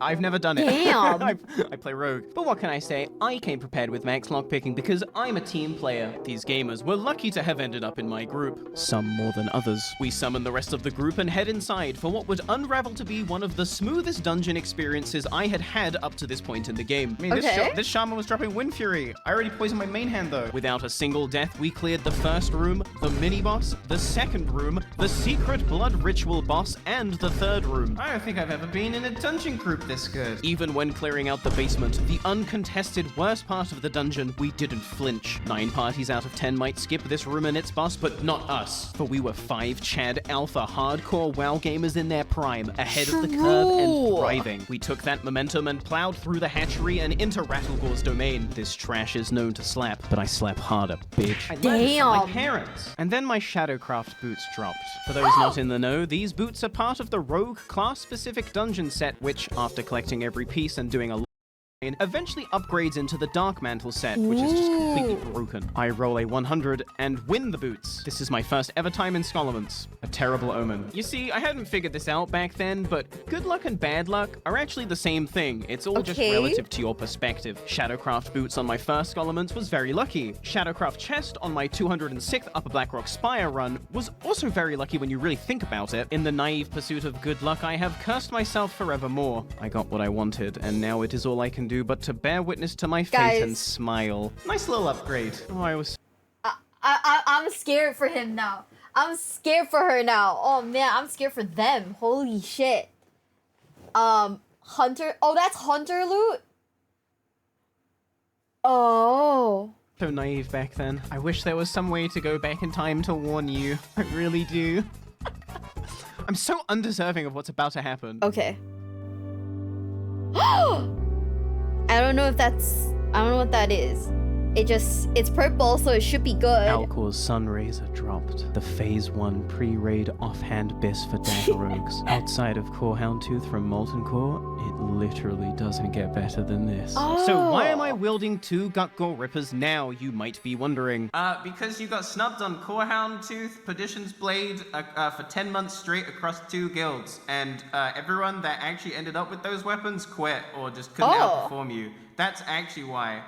Speaker 2: I've never done it.
Speaker 1: Damn.
Speaker 2: I play rogue. But what can I say? I came prepared with max lockpicking because I'm a team player. These gamers were lucky to have ended up in my group.
Speaker 16: Some more than others.
Speaker 2: We summon the rest of the group and head inside for what would unravel to be one of the smoothest dungeon experiences I had had up to this point in the game. I mean, this Shaman was dropping Wind Fury. I already poisoned my main hand though. Without a single death, we cleared the first room, the mini-boss, the second room, the secret blood ritual boss, and the third room. I don't think I've ever been in a dungeon group this good. Even when clearing out the basement, the uncontested worst part of the dungeon, we didn't flinch. 9 parties out of 10 might skip this room and its boss, but not us. For we were 5 Chad Alpha hardcore WoW gamers in their prime, ahead of the curve and thriving. We took that momentum and plowed through the hatchery and into Rattlegaw's domain. This trash is known to slap, but I slap harder, bitch. I learned it from my parents. And then my Shadowcraft boots dropped. For those not in the know, these boots are part of the Rogue class-specific dungeon set, which, after collecting every piece and doing a eventually upgrades into the Dark Mantle set, which is just completely broken. I roll a 100 and win the boots. This is my first ever time in Scholarments. A terrible omen. You see, I hadn't figured this out back then, but good luck and bad luck are actually the same thing. It's all just relative to your perspective. Shadowcraft boots on my first Scholarments was very lucky. Shadowcraft chest on my 206th Upper Blackrock Spire run was also very lucky when you really think about it. In the naive pursuit of good luck, I have cursed myself forevermore. I got what I wanted, and now it is all I can do but to bear witness to my fate and smile. Nice little upgrade. Oh, I was...
Speaker 1: I'm scared for him now. I'm scared for her now. Oh man, I'm scared for them. Holy shit. Hunter. Oh, that's Hunter loot? Oh.
Speaker 2: So naive back then. I wish there was some way to go back in time to warn you. I really do. I'm so undeserving of what's about to happen.
Speaker 1: Okay. I don't know what that is. It's purple, so it should be good.
Speaker 16: Alcor's Sunraiser dropped. The Phase 1 pre-raid offhand best for dagger rogues. Outside of Core Houndtooth from Molten Core, it literally doesn't get better than this.
Speaker 2: So why am I wielding 2 Gutgore Rippers now, you might be wondering?
Speaker 18: Because you got snubbed on Core Houndtooth, Perdition's Blade, for 10 months straight across 2 guilds, and everyone that actually ended up with those weapons quit or just couldn't outperform you. That's actually why.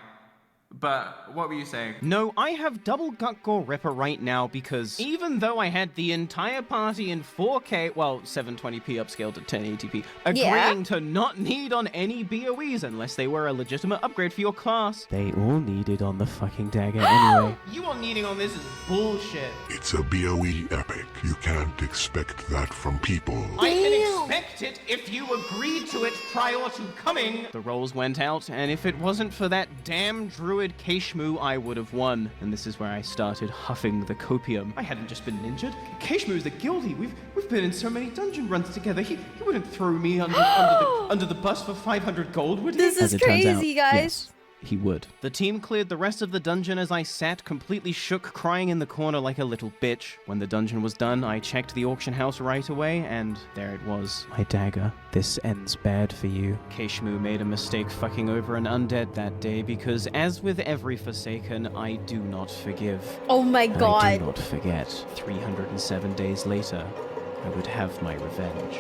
Speaker 18: But what were you saying?
Speaker 2: No, I have double Gutgore Ripper right now because even though I had the entire party in 4K, well, 720p upscaled to 1080p, agreeing to not need on any BOEs unless they were a legitimate upgrade for your class.
Speaker 16: They all needed on the fucking dagger anyway.
Speaker 18: You all needing on this is bullshit.
Speaker 11: It's a BOE epic. You can't expect that from people.
Speaker 18: I can expect it if you agreed to it prior to coming.
Speaker 2: The rolls went out, and if it wasn't for that damn druid Keishmu, I would have won. And this is where I started huffing the copium. I hadn't just been ninjured. Keishmu's the guildie. We've been in so many dungeon runs together. He wouldn't throw me under the bus for 500 gold, would he?
Speaker 1: This is crazy, guys.
Speaker 16: Yes. He would.
Speaker 2: The team cleared the rest of the dungeon as I sat completely shook, crying in the corner like a little bitch. When the dungeon was done, I checked the auction house right away, and there it was.
Speaker 16: My dagger. This ends bad for you.
Speaker 2: Keishmu made a mistake fucking over an undead that day because, as with every Forsaken, I do not forgive.
Speaker 1: Oh my god.
Speaker 2: I do not forget. 307 days later, I would have my revenge.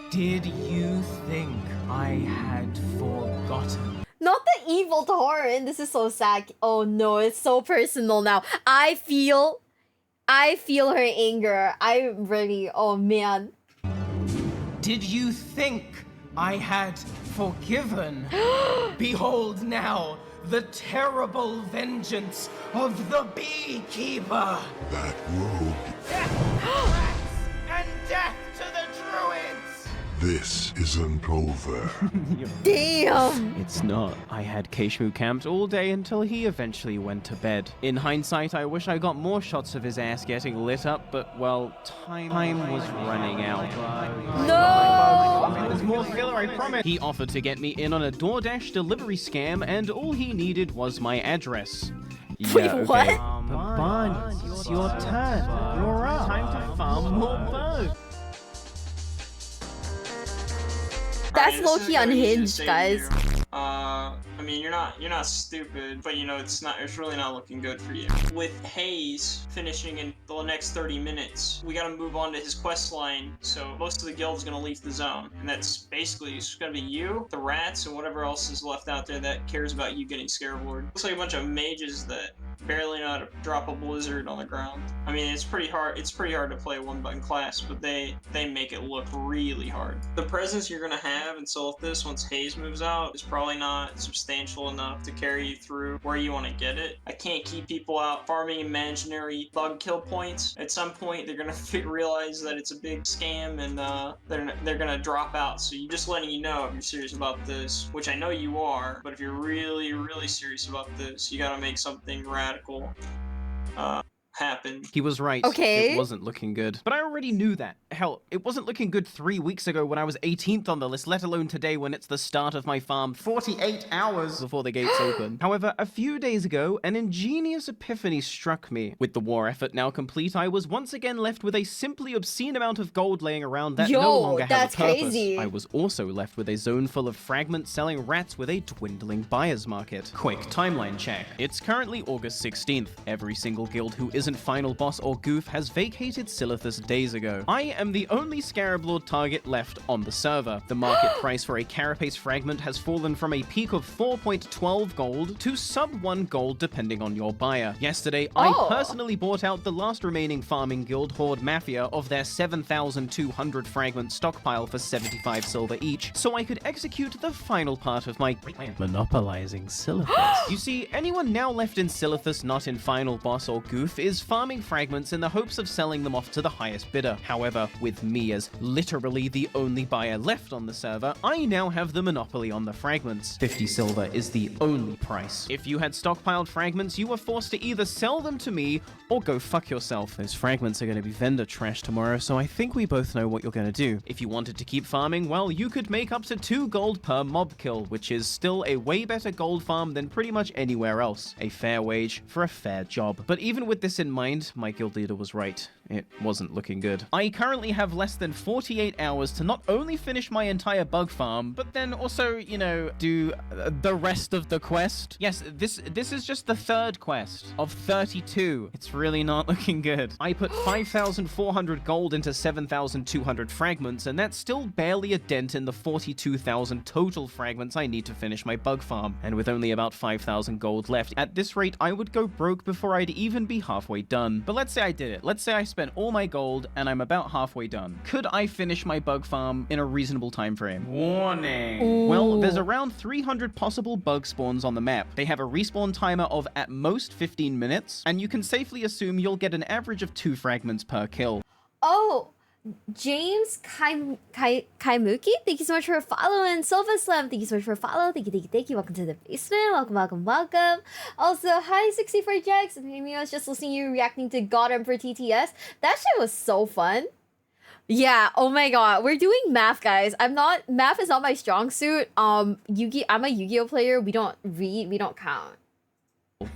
Speaker 2: Did you think I had forgotten?
Speaker 1: Not the evil Tauren. This is so sad. Oh no, it's so personal now. I feel her anger. I'm really, oh man.
Speaker 18: Did you think I had forgiven? Behold now,
Speaker 6: the terrible vengeance of the beekeeper.
Speaker 11: That rogue.
Speaker 6: Death and death to the druids!
Speaker 11: This isn't over.
Speaker 1: Damn!
Speaker 16: It's not. I had Keishu camped all day until he eventually went to bed. In hindsight, I wish I got more shots of his ass getting lit up, but, well, time was running out.
Speaker 1: No!
Speaker 2: There's more filler, I promise.
Speaker 16: He offered to get me in on a DoorDash delivery scam, and all he needed was my address.
Speaker 1: Wait, what?
Speaker 16: But Barney, it's your turn. You're up. Time to farm more bugs.
Speaker 1: That's low-key unhinged, guys.
Speaker 5: I mean, you're not stupid, but you know, it's really not looking good for you. With Hayes finishing in the next 30 minutes, we gotta move on to his quest line, so most of the guild is gonna leave the zone. And that's basically, it's gonna be you, the rats, and whatever else is left out there that cares about you getting Scareboard. Looks like a bunch of mages that barely know how to drop a blizzard on the ground. I mean, it's pretty hard to play a one-button class, but they make it look really hard. The presence you're gonna have in Solithus once Hayes moves out is probably not substantial enough to carry you through where you want to get it. I can't keep people out farming imaginary bug kill points. At some point, they're gonna realize that it's a big scam, and they're gonna drop out. So you're just letting you know if you're serious about this, which I know you are. But if you're really, really serious about this, you gotta make something radical happen.
Speaker 16: He was right.
Speaker 1: Okay.
Speaker 16: It wasn't looking good. But I already knew that. Hell, it wasn't looking good 3 weeks ago when I was 18th on the list, let alone today when it's the start of my farm 48 hours before the gates open. However, a few days ago, an ingenious epiphany struck me. With the war effort now complete, I was once again left with a simply obscene amount of gold laying around that no longer has a purpose.
Speaker 1: Crazy.
Speaker 16: I was also left with a zone full of fragments selling rats with a dwindling buyer's market. Quick timeline check. It's currently August 16th. Every single guild who isn't final boss or goof has vacated Silithus days ago. I am the only Scarab Lord target left on the server. The market price for a carapace fragment has fallen from a peak of 4.12 gold to sub 1 gold depending on your buyer. Yesterday, I personally bought out the last remaining farming guild, Horde Mafia, of their 7,200 fragment stockpile for 75 silver each, so I could execute the final part of my plan, monopolizing Silithus. You see, anyone now left in Silithus not in final boss or goof is farming fragments in the hopes of selling them off to the highest bidder. However, with me as literally the only buyer left on the server, I now have the monopoly on the fragments. 50 silver is the only price. If you had stockpiled fragments, you were forced to either sell them to me or go fuck yourself. Those fragments are going to be vendor trash tomorrow, so I think we both know what you're going to do. If you wanted to keep farming, well, you could make up to 2 gold per mob kill, which is still a way better gold farm than pretty much anywhere else. A fair wage for a fair job. But even with this in mind, my guild leader was right. It wasn't looking good. I currently have less than 48 hours to not only finish my entire bug farm, but then also, you know, do the rest of the quest. Yes, this is just the 3rd quest of 32. It's really not looking good. I put 5,400 gold into 7,200 fragments, and that's still barely a dent in the 42,000 total fragments I need to finish my bug farm. And with only about 5,000 gold left, at this rate, I would go broke before I'd even be halfway done. But let's say I did it. Let's say I spent all my gold and I'm about halfway done. Could I finish my bug farm in a reasonable time frame?
Speaker 18: Warning.
Speaker 1: Ooh.
Speaker 16: Well, there's around 300 possible bug spawns on the map. They have a respawn timer of at most 15 minutes, and you can safely assume you'll get an average of 2 fragments per kill.
Speaker 1: Oh, James Kaimuki, thank you so much for following. Silva Slam, thank you so much for following. Thank you. Welcome to the basement. Welcome. Also, hi 64 Jax. And I was just listening to you reacting to God Emperor TTS. That shit was so fun. Yeah, oh my god. We're doing math, guys. Math is not my strong suit. I'm a Yu-Gi-Oh player. We don't read, we don't count.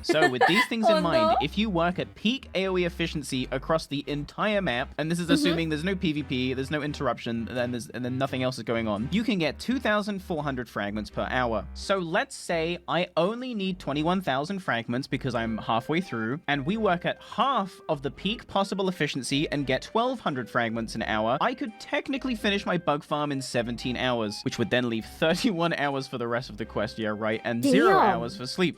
Speaker 16: So with these things in mind, if you work at peak AoE efficiency across the entire map, and this is assuming there's no PvP, there's no interruption, and then nothing else is going on, you can get 2,400 fragments per hour. So let's say I only need 21,000 fragments because I'm halfway through, and we work at half of the peak possible efficiency and get 1,200 fragments an hour. I could technically finish my bug farm in 17 hours, which would then leave 31 hours for the rest of the quest, yeah, right, and 0 hours for sleep.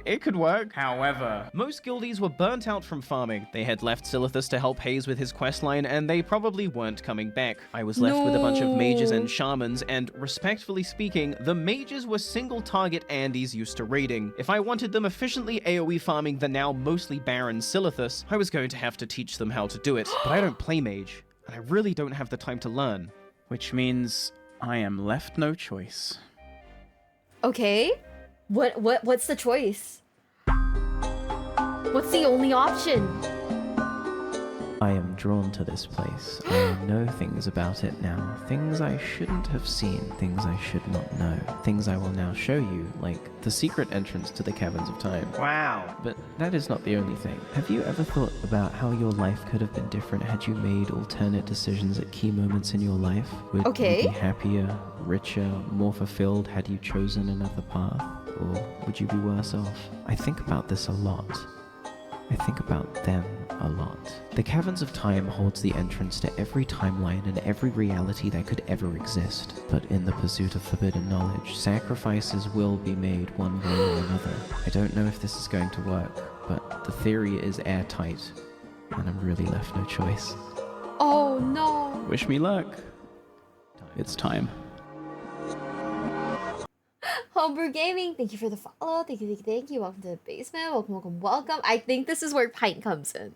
Speaker 2: it could work. However, most guildies were burnt out from farming. They had left Silithus to help Hayes with his questline, and they probably weren't coming back. I was left with a bunch of mages and shamans, and respectfully speaking, the mages were single target Andes used to raiding. If I wanted them efficiently AoE farming the now mostly barren Silithus, I was going to have to teach them how to do it. But I don't play mage, and I really don't have the time to learn. Which means I am left no choice.
Speaker 1: Okay. What's the choice? What's the only option?
Speaker 13: I am drawn to this place. I know things about it now. Things I shouldn't have seen. Things I should not know. Things I will now show you, like the secret entrance to the Caverns of Time.
Speaker 2: Wow.
Speaker 13: But that is not the only thing. Have you ever thought about how your life could have been different had you made alternate decisions at key moments in your life? Would you be happier, richer, more fulfilled had you chosen another path? Or would you be worse off? I think about this a lot. I think about them a lot. The Caverns of Time holds the entrance to every timeline and every reality that could ever exist. But in the pursuit of forbidden knowledge, sacrifices will be made one way or another. I don't know if this is going to work, but the theory is airtight, and I'm really left no choice.
Speaker 1: Oh no!
Speaker 2: Wish me luck. It's time.
Speaker 1: Homebrew Gaming, thank you for the follow. Thank you. Welcome to the basement. Welcome. I think this is where Pint comes in.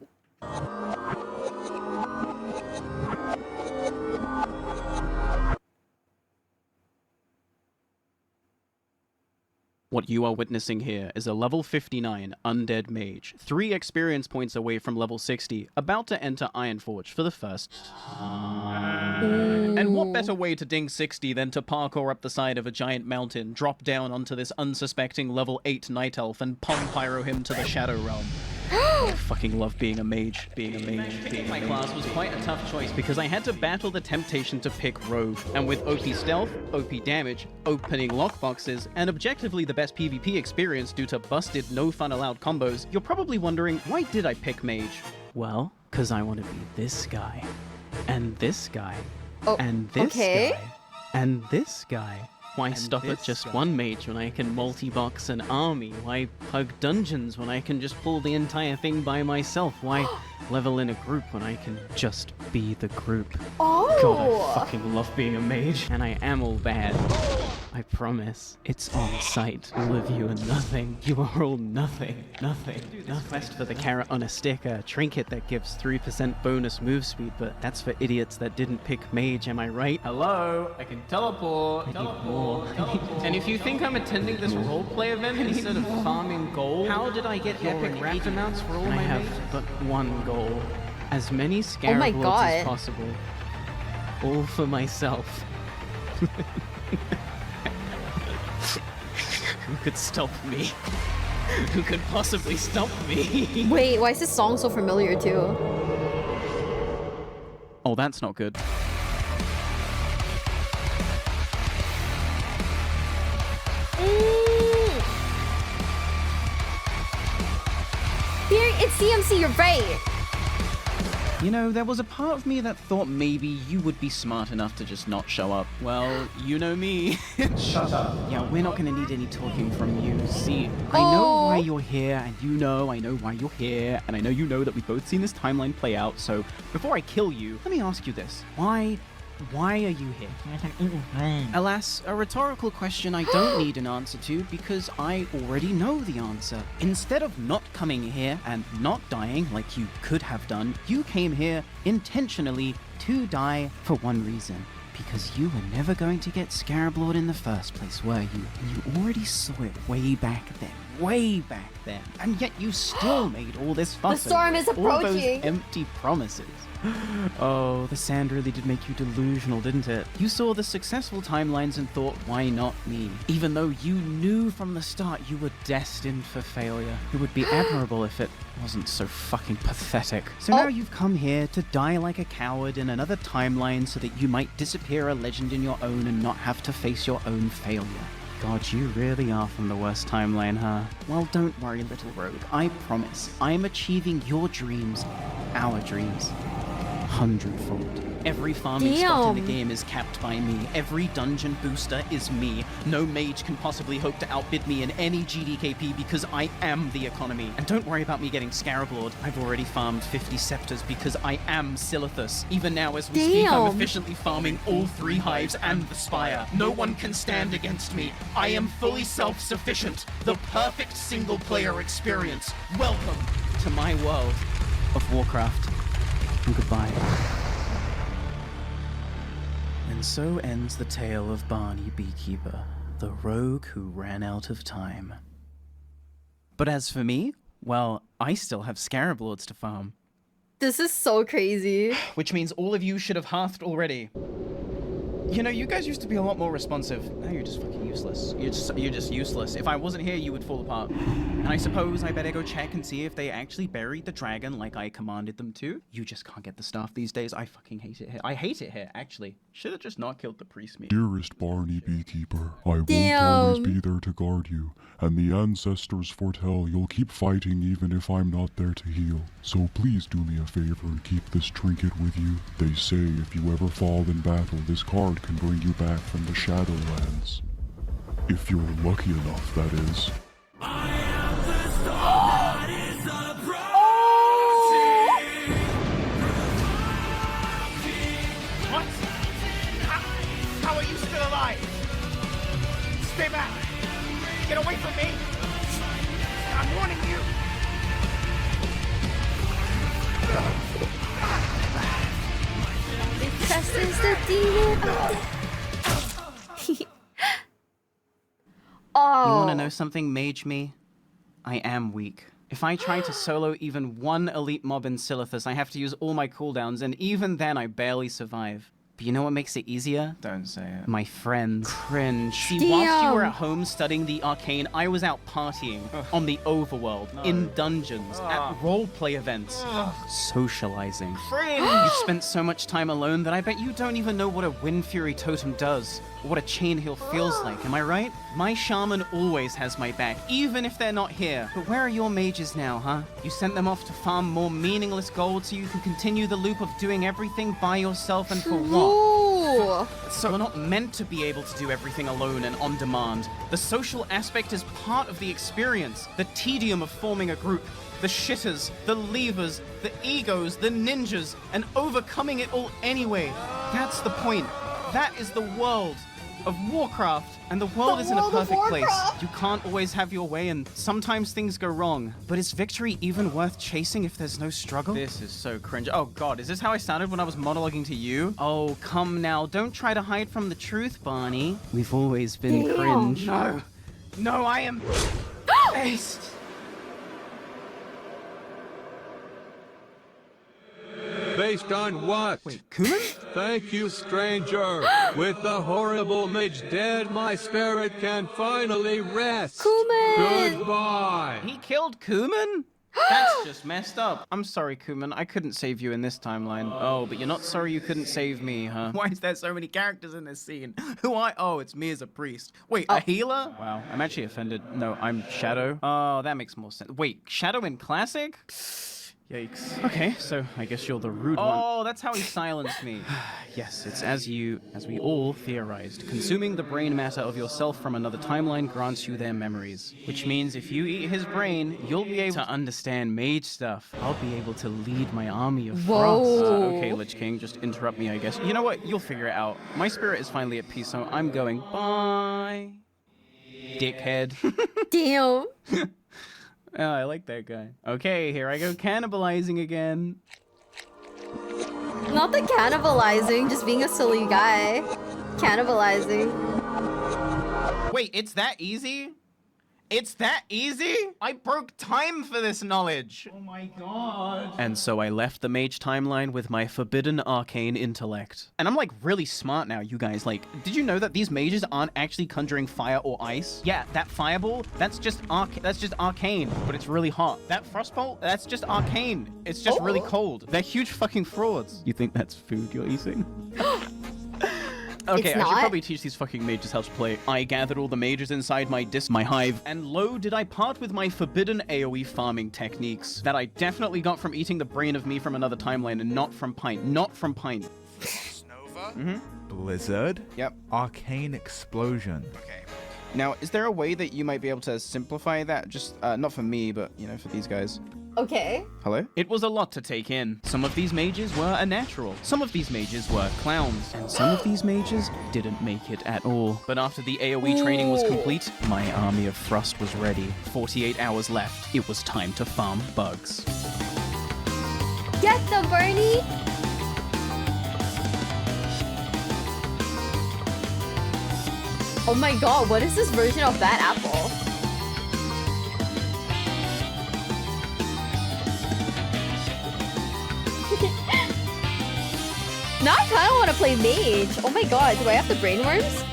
Speaker 2: What you are witnessing here is a level 59 undead mage, 3 experience points away from level 60, about to enter Ironforge for the first time. And what better way to ding 60 than to parkour up the side of a giant mountain, drop down onto this unsuspecting level 8 night elf, and palm pyro him to the Shadow Realm. I fucking love being a mage. My class was quite a tough choice because I had to battle the temptation to pick rogue. And with OP stealth, OP damage, opening lockboxes, and objectively the best PvP experience due to busted no fun allowed combos, you're probably wondering, why did I pick mage?
Speaker 13: Well, because I want to be this guy, and this guy,
Speaker 2: and
Speaker 13: this
Speaker 2: guy,
Speaker 13: and this guy.
Speaker 2: Why stop at just one mage when I can multi-box an army? Why pug dungeons when I can just pull the entire thing by myself? Why level in a group when I can just be the group?
Speaker 1: Oh!
Speaker 2: God, I fucking love being a mage. And I am all bad. I promise. It's on sight. All of you are nothing. You are all nothing. Nothing. Quest for the carrot on a stick, a trinket that gives 3% bonus move speed, but that's for idiots that didn't pick mage, am I right? Hello? I can teleport. And if you think I'm attending this roleplay event instead of farming gold, how did I get epic rate amounts for all my mates? I have but one goal. As many scarab lords as possible. All for myself. Who could stop me? Who could possibly stop me?
Speaker 1: Wait, why is this song so familiar too?
Speaker 2: Oh, that's not good.
Speaker 1: Here, it's CMC, you're right.
Speaker 2: You know, there was a part of me that thought maybe you would be smart enough to just not show up. Well, you know me. Shut up. Yeah, we're not gonna need any talking from you. See, I know why you're here, and you know I know why you're here, and I know you know that we've both seen this timeline play out, so before I kill you, let me ask you this. Why are you here? Alas, a rhetorical question I don't need an answer to because I already know the answer. Instead of not coming here and not dying like you could have done, you came here intentionally to die for one reason. Because you were never going to get Scarab Lord in the first place, were you? And you already saw it way back then. And yet you still made all this fuss.
Speaker 1: The storm is approaching.
Speaker 2: All those empty promises. Oh, the sand really did make you delusional, didn't it? You saw the successful timelines and thought, why not me? Even though you knew from the start you were destined for failure. It would be admirable if it wasn't so fucking pathetic. So now you've come here to die like a coward in another timeline so that you might disappear a legend in your own and not have to face your own failure. God, you really are from the worst timeline, huh? Well, don't worry, little rogue. I promise, I'm achieving your dreams, our dreams.
Speaker 16: 100-fold. Every farming spot in the game is capped by me. Every dungeon booster is me. No mage can possibly hope to outbid me in any GDKP because I am the economy. And don't worry about me getting Scarab Lord. I've already farmed 50 scepters because I am Silithus. Even now as we speak, I'm efficiently farming all 3 hives and the spire. No one can stand against me. I am fully self-sufficient. The perfect single-player experience. Welcome to my world of Warcraft. And goodbye. And so ends the tale of Barney Beekeeper, the rogue who ran out of time. But as for me, well, I still have Scarab Lords to farm.
Speaker 1: This is so crazy.
Speaker 16: Which means all of you should have hearthed already. You know, you guys used to be a lot more responsive. Now you're just fucking useless. You're just useless. If I wasn't here, you would fall apart. And I suppose I better go check and see if they actually buried the dragon like I commanded them to. You just can't get the staff these days. I fucking hate it here. I hate it here, actually. Should have just not killed the priest me.
Speaker 11: Dearest Barney Beekeeper, I won't always be there to guard you, and the ancestors foretell you'll keep fighting even if I'm not there to heal. So please do me a favor and keep this trinket with you. They say if you ever fall in battle, this card can bring you back from the Shadowlands. If you're lucky enough, that is.
Speaker 6: What? How are you still alive? Stay back! Get away from me! I'm warning you!
Speaker 1: This is the demon.
Speaker 16: You wanna know something, Mage Me? I am weak. If I try to solo even one elite mob in Silithus, I have to use all my cooldowns, and even then I barely survive. But you know what makes it easier? Don't say it. My friends. Cringe. See, whilst you were at home studying the arcane, I was out partying on the overworld, in dungeons, at roleplay events, socializing.
Speaker 6: Cringe!
Speaker 16: You've spent so much time alone that I bet you don't even know what a Wind Fury totem does, or what a chain heal feels like, am I right? My shaman always has my back, even if they're not here. But where are your mages now, huh? You sent them off to farm more meaningless gold so you can continue the loop of doing everything by yourself, and for what? So you're not meant to be able to do everything alone and on demand. The social aspect is part of the experience. The tedium of forming a group. The shitters, the leavers, the egos, the ninjas, and overcoming it all anyway. That's the point. That is the world of Warcraft, and the world isn't a perfect place. You can't always have your way, and sometimes things go wrong. But is victory even worth chasing if there's no struggle? This is so cringe. Oh god, is this how I sounded when I was monologuing to you? Oh, come now, don't try to hide from the truth, Barney. We've always been cringe. No, no, I am aced.
Speaker 7: Based on what?
Speaker 16: Wait, Kuman?
Speaker 7: Thank you, stranger. With the horrible mage dead, my spirit can finally rest.
Speaker 1: Kuman!
Speaker 7: Goodbye.
Speaker 16: He killed Kuman? That's just messed up. I'm sorry, Kuman. I couldn't save you in this timeline. Oh, but you're not sorry you couldn't save me, huh? Why is there so many characters in this scene? Oh, it's me as a priest. Wait, a healer? Wow, I'm actually offended. No, I'm Shadow. Oh, that makes more sense. Wait, Shadow in Classic? Yikes. Okay, so I guess you're the rude one. Oh, that's how he silenced me. Yes, it's as we all theorized. Consuming the brain matter of yourself from another timeline grants you their memories. Which means if you eat his brain, you'll be able to understand mage stuff. I'll be able to lead my army of frost. Okay, Lich King, just interrupt me, I guess. You know what? You'll figure it out. My spirit is finally at peace, so I'm going. Bye. Dickhead.
Speaker 1: Damn.
Speaker 16: Oh, I like that guy. Okay, here I go cannibalizing again.
Speaker 1: Not the cannibalizing, just being a silly guy. Cannibalizing.
Speaker 16: Wait, it's that easy? It's that easy? I broke time for this knowledge. Oh my god. And so I left the mage timeline with my forbidden arcane intellect. And I'm like really smart now, you guys. Like, did you know that these mages aren't actually conjuring fire or ice? Yeah, that fireball, that's just arcane, but it's really hot. That frostbolt, that's just arcane. It's just really cold. They're huge fucking frauds. You think that's food you're eating? Okay,
Speaker 1: It's
Speaker 16: I should
Speaker 1: not?
Speaker 16: probably teach these fucking mages how to play. I gathered all the mages inside my hive, and lo, did I part with my forbidden AoE farming techniques that I definitely got from eating the brain of me from another timeline and not from Pint. Not from Pint.
Speaker 22: Nova?
Speaker 16: Mm-hmm.
Speaker 23: Blizzard.
Speaker 16: Yep.
Speaker 23: Arcane explosion.
Speaker 22: Okay.
Speaker 16: Now, is there a way that you might be able to simplify that? Just, not for me, but, you know, for these guys.
Speaker 1: Okay.
Speaker 16: Hello? It was a lot to take in. Some of these mages were a natural. Some of these mages were clowns. And some of these mages didn't make it at all. But after the AoE training was complete, my army of Thrust was ready. 48 hours left. It was time to farm bugs.
Speaker 1: Get them, Bernie! Oh my god, what is this version of Bad Apple? Now I kinda wanna play mage. Oh my god, do I have the brainworms?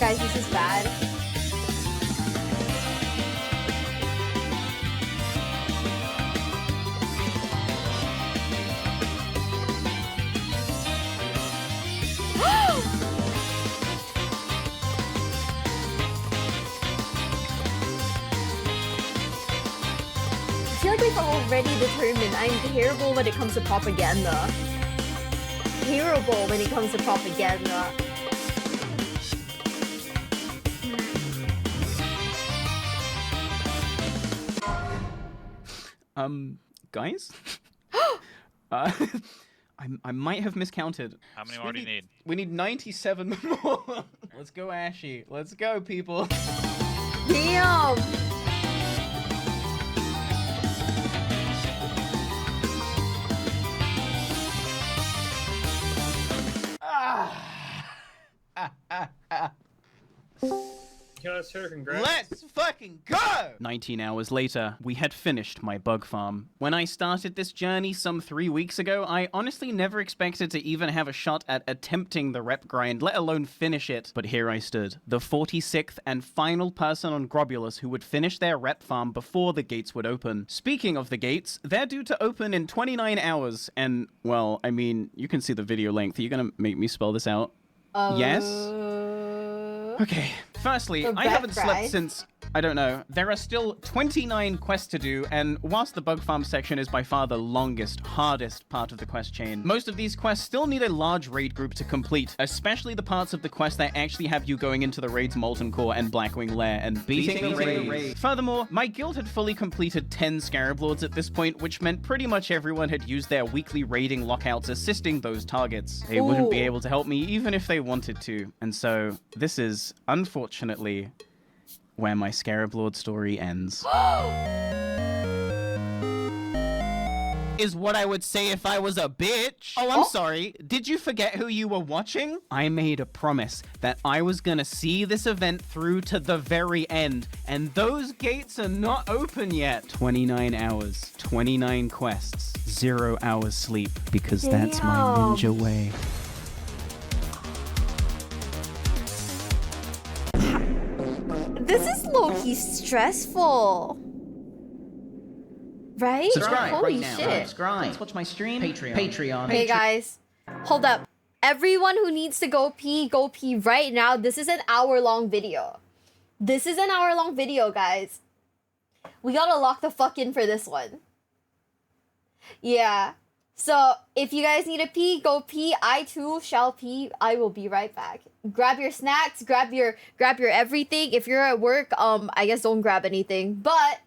Speaker 1: Guys, this is bad. I feel like we've already determined I'm terrible when it comes to propaganda. Terrible when it comes to propaganda.
Speaker 16: Guys? I might have miscounted.
Speaker 15: How many more do you need?
Speaker 16: We need 97 more. Let's go, Ashy. Let's go, people.
Speaker 1: Damn!
Speaker 19: Yes, sir, congrats.
Speaker 16: Let's fucking go! 19 hours later, we had finished my bug farm. When I started this journey some 3 weeks ago, I honestly never expected to even have a shot at attempting the rep grind, let alone finish it. But here I stood, the 46th and final person on Grobulus who would finish their rep farm before the gates would open. Speaking of the gates, they're due to open in 29 hours, and, well, I mean, you can see the video length. Are you gonna make me spell this out? Yes? Okay, firstly, I haven't slept since, I don't know. There are still 29 quests to do, and whilst the bug farm section is by far the longest, hardest part of the quest chain, most of these quests still need a large raid group to complete, especially the parts of the quest that actually have you going into the raid's Molten Core and Blackwing Lair and beating the raid. Furthermore, my guild had fully completed 10 Scarab Lords at this point, which meant pretty much everyone had used their weekly raiding lockouts assisting those targets. They wouldn't be able to help me even if they wanted to, and so this is, unfortunately, where my Scarab Lord story ends. Is what I would say if I was a bitch. Oh, I'm sorry. Did you forget who you were watching? I made a promise that I was gonna see this event through to the very end, and those gates are not open yet. 29 hours, 29 quests, 0 hours sleep, because that's my ninja way.
Speaker 1: This is low-key stressful. Right?
Speaker 16: Subscribe
Speaker 1: Holy
Speaker 16: right now.
Speaker 1: shit.
Speaker 16: Subscribe. Let's watch my stream. Patreon.
Speaker 1: Hey guys, hold up. Everyone who needs to go pee right now. This is an hour-long video. This is an hour-long video, guys. We gotta lock the fuck in for this one. Yeah. So, if you guys need to pee, go pee. I too shall pee. I will be right back. Grab your snacks, grab your everything. If you're at work, I guess don't grab anything. But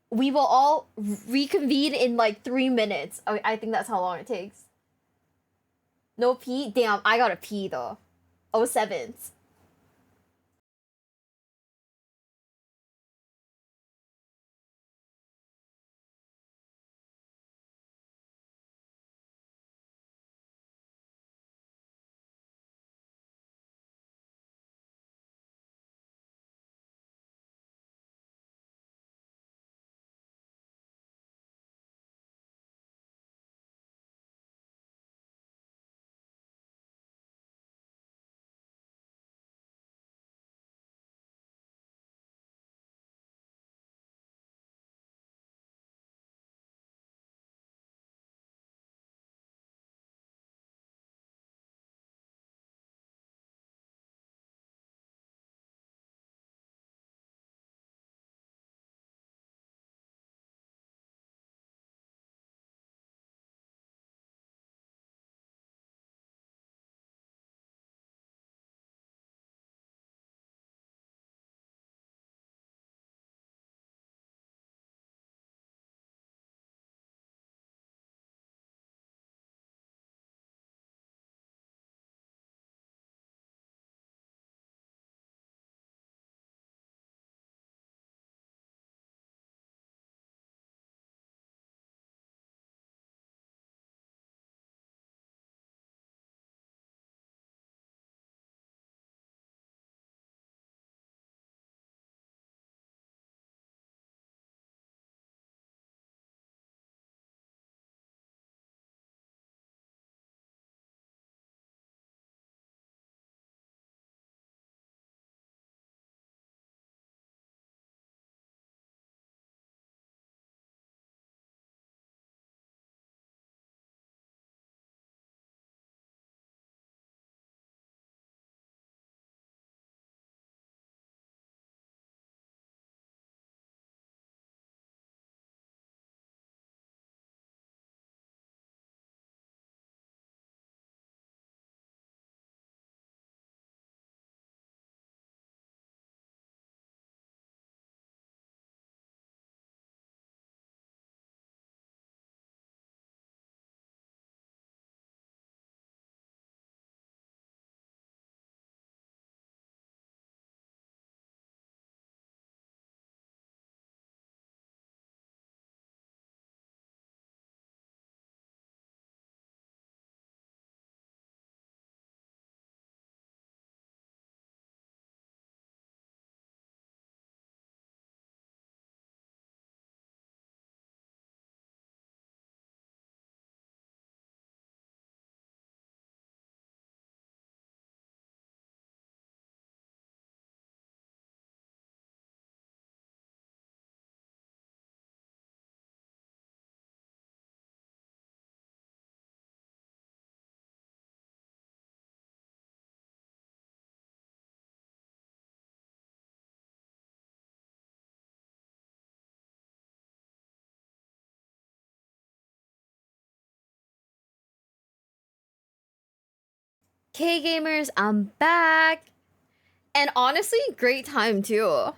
Speaker 1: we will all reconvene in like 3 minutes. I think that's how long it takes. No pee? Damn, I gotta pee though. 07s. K-Gamers, I'm back. And honestly, great time too.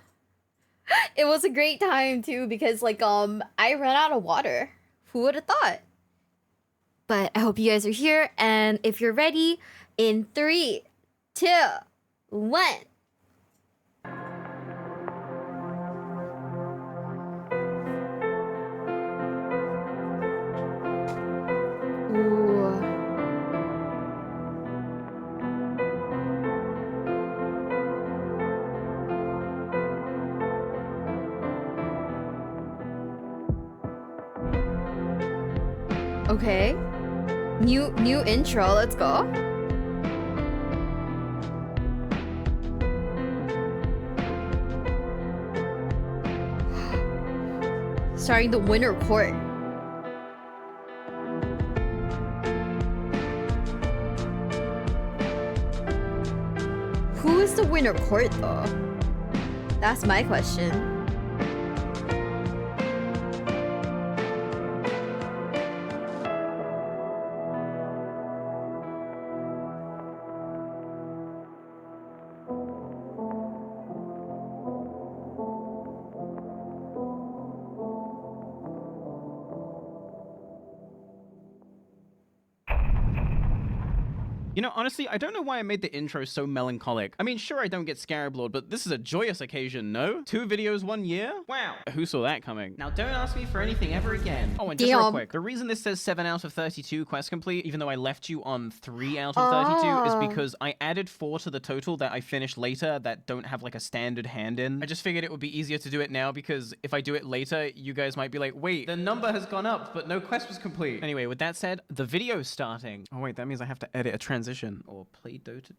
Speaker 1: It was a great time too because like I ran out of water. Who would have thought? But I hope you guys are here, and if you're ready, in 3, 2, 1. Ooh. Okay. New intro, let's go. Starting the winter court. Who is the winter court though? That's my question.
Speaker 16: You know, honestly, I don't know why I made the intro so melancholic. I mean, sure, I don't get Scarab Lord, but this is a joyous occasion, no? 2 videos, 1 year? Wow. Who saw that coming?
Speaker 18: Now don't ask me for anything ever again.
Speaker 16: Oh, and just real quick, the reason this says 7 out of 32 quest complete, even though I left you on 3 out of 32, is because I added 4 to the total that I finished later that don't have like a standard hand in. I just figured it would be easier to do it now because if I do it later, you guys might be like, wait, the number has gone up, but no quest was complete. Anyway, with that said, the video's starting. Oh wait, that means I have to edit a transition or play Dota.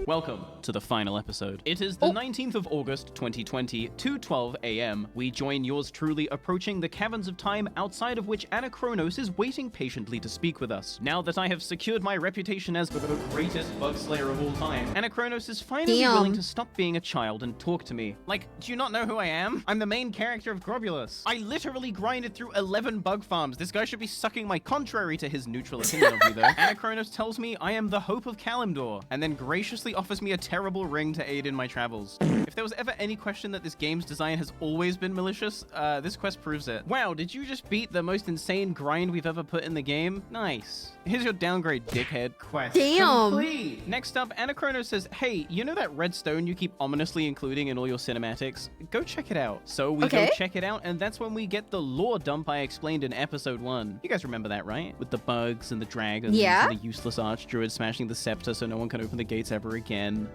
Speaker 16: Welcome to the final episode. It is the 19th of August, 2020, 2:12 a.m. We join yours truly approaching the caverns of time outside of which Anachronos is waiting patiently to speak with us. Now that I have secured my reputation as the greatest bug slayer of all time, Anachronos is finally willing to stop being a child and talk to me. Like, do you not know who I am? I'm the main character of Grobulus. I literally grinded through 11 bug farms. This guy should be sucking my contrary to his neutral opinion of me though. Anachronos tells me I am the hope of Kalimdor, and then graciously offers me a terrible ring to aid in my travels. If there was ever any question that this game's design has always been malicious, this quest proves it. Wow, did you just beat the most insane grind we've ever put in the game? Nice. Here's your downgrade, dickhead. Quest complete. Next up, Anachronos says, hey, you know that red stone you keep ominously including in all your cinematics? Go check it out. So we go check it out, and that's when we get the lore dump I explained in episode 1. You guys remember that, right? With the bugs and the dragons and the useless archdruid smashing the scepter so no one can open the gates ever again.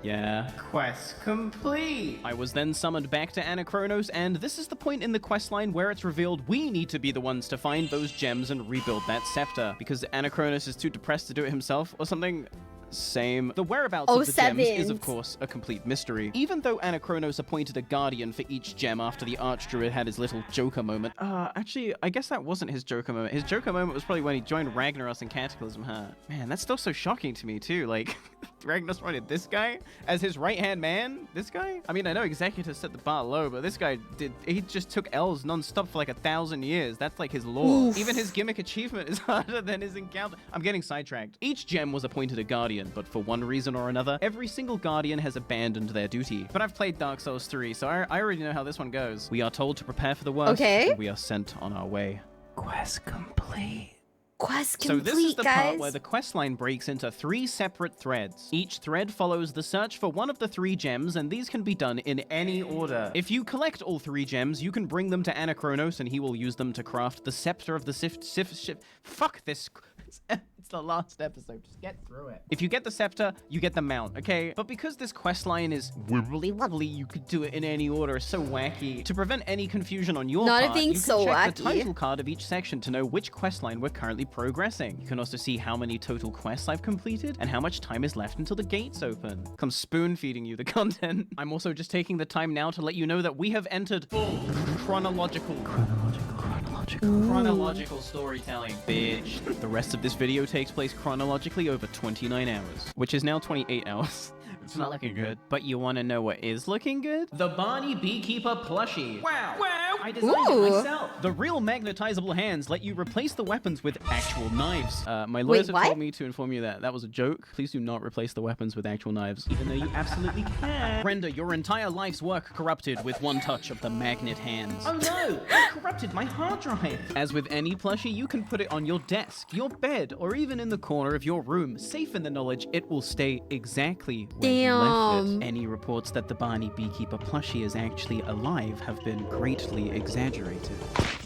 Speaker 16: Yeah.
Speaker 18: Quest complete.
Speaker 16: I was then summoned back to Anachronos, and this is the point in the questline where it's revealed we need to be the ones to find those gems and rebuild that scepter, because Anachronos is too depressed to do it himself or something. Same. The whereabouts of the gems is, of course, a complete mystery. Even though Anachronos appointed a guardian for each gem after the Archdruid had his little Joker moment. Actually, I guess that wasn't his Joker moment. His Joker moment was probably when he joined Ragnaros in Cataclysm, huh? Man, that's still so shocking to me, too. Like, Ragnaros wanted this guy as his right-hand man? This guy? I mean, I know Executor set the bar low, but this guy he just took L's non-stop for like 1,000 years. That's like his lore. Oof. Even his gimmick achievement is harder than his encounter. I'm getting sidetracked. Each gem was appointed a guardian, but for one reason or another, every single guardian has abandoned their duty. But I've played Dark Souls 3, so I already know how this one goes. We are told to prepare for the worst, and we are sent on our way. Quest complete.
Speaker 1: Quest complete,
Speaker 16: so this is the part where the questline breaks into 3 separate threads. Each thread follows the search for one of the 3 gems, and these can be done in any order. If you collect all 3 gems, you can bring them to Anachronos, and he will use them to craft the scepter of the Fuck this. It's the last episode. Just get through it. If you get the scepter, you get the mount, okay? But because this questline is wibbly wobbly, you could do it in any order. It's so wacky. To prevent any confusion on your part, you can check the title card of each section to know which questline we're currently progressing. You can also see how many total quests I've completed and how much time is left until the gates open. I'm spoon-feeding you the content. I'm also just taking the time now to let you know that we have entered full chronological storytelling, bitch. The rest of this video takes place chronologically over 29 hours, which is now 28 hours. It's not looking good. But you want to know what is looking good?
Speaker 18: The Barney Beekeeper plushie. Wow.
Speaker 16: I designed it myself. The real magnetizable hands let you replace the weapons with actual knives. My lawyers have told me to inform you that that was a joke. Please do not replace the weapons with actual knives, even though you absolutely can. Render your entire life's work corrupted with one touch of the magnet hands. Oh no, I corrupted my hard drive. As with any plushie, you can put it on your desk, your bed, or even in the corner of your room, safe in the knowledge it will stay exactly where you left it. Any reports that the Barney Beekeeper plushie is actually alive have been greatly exaggerated.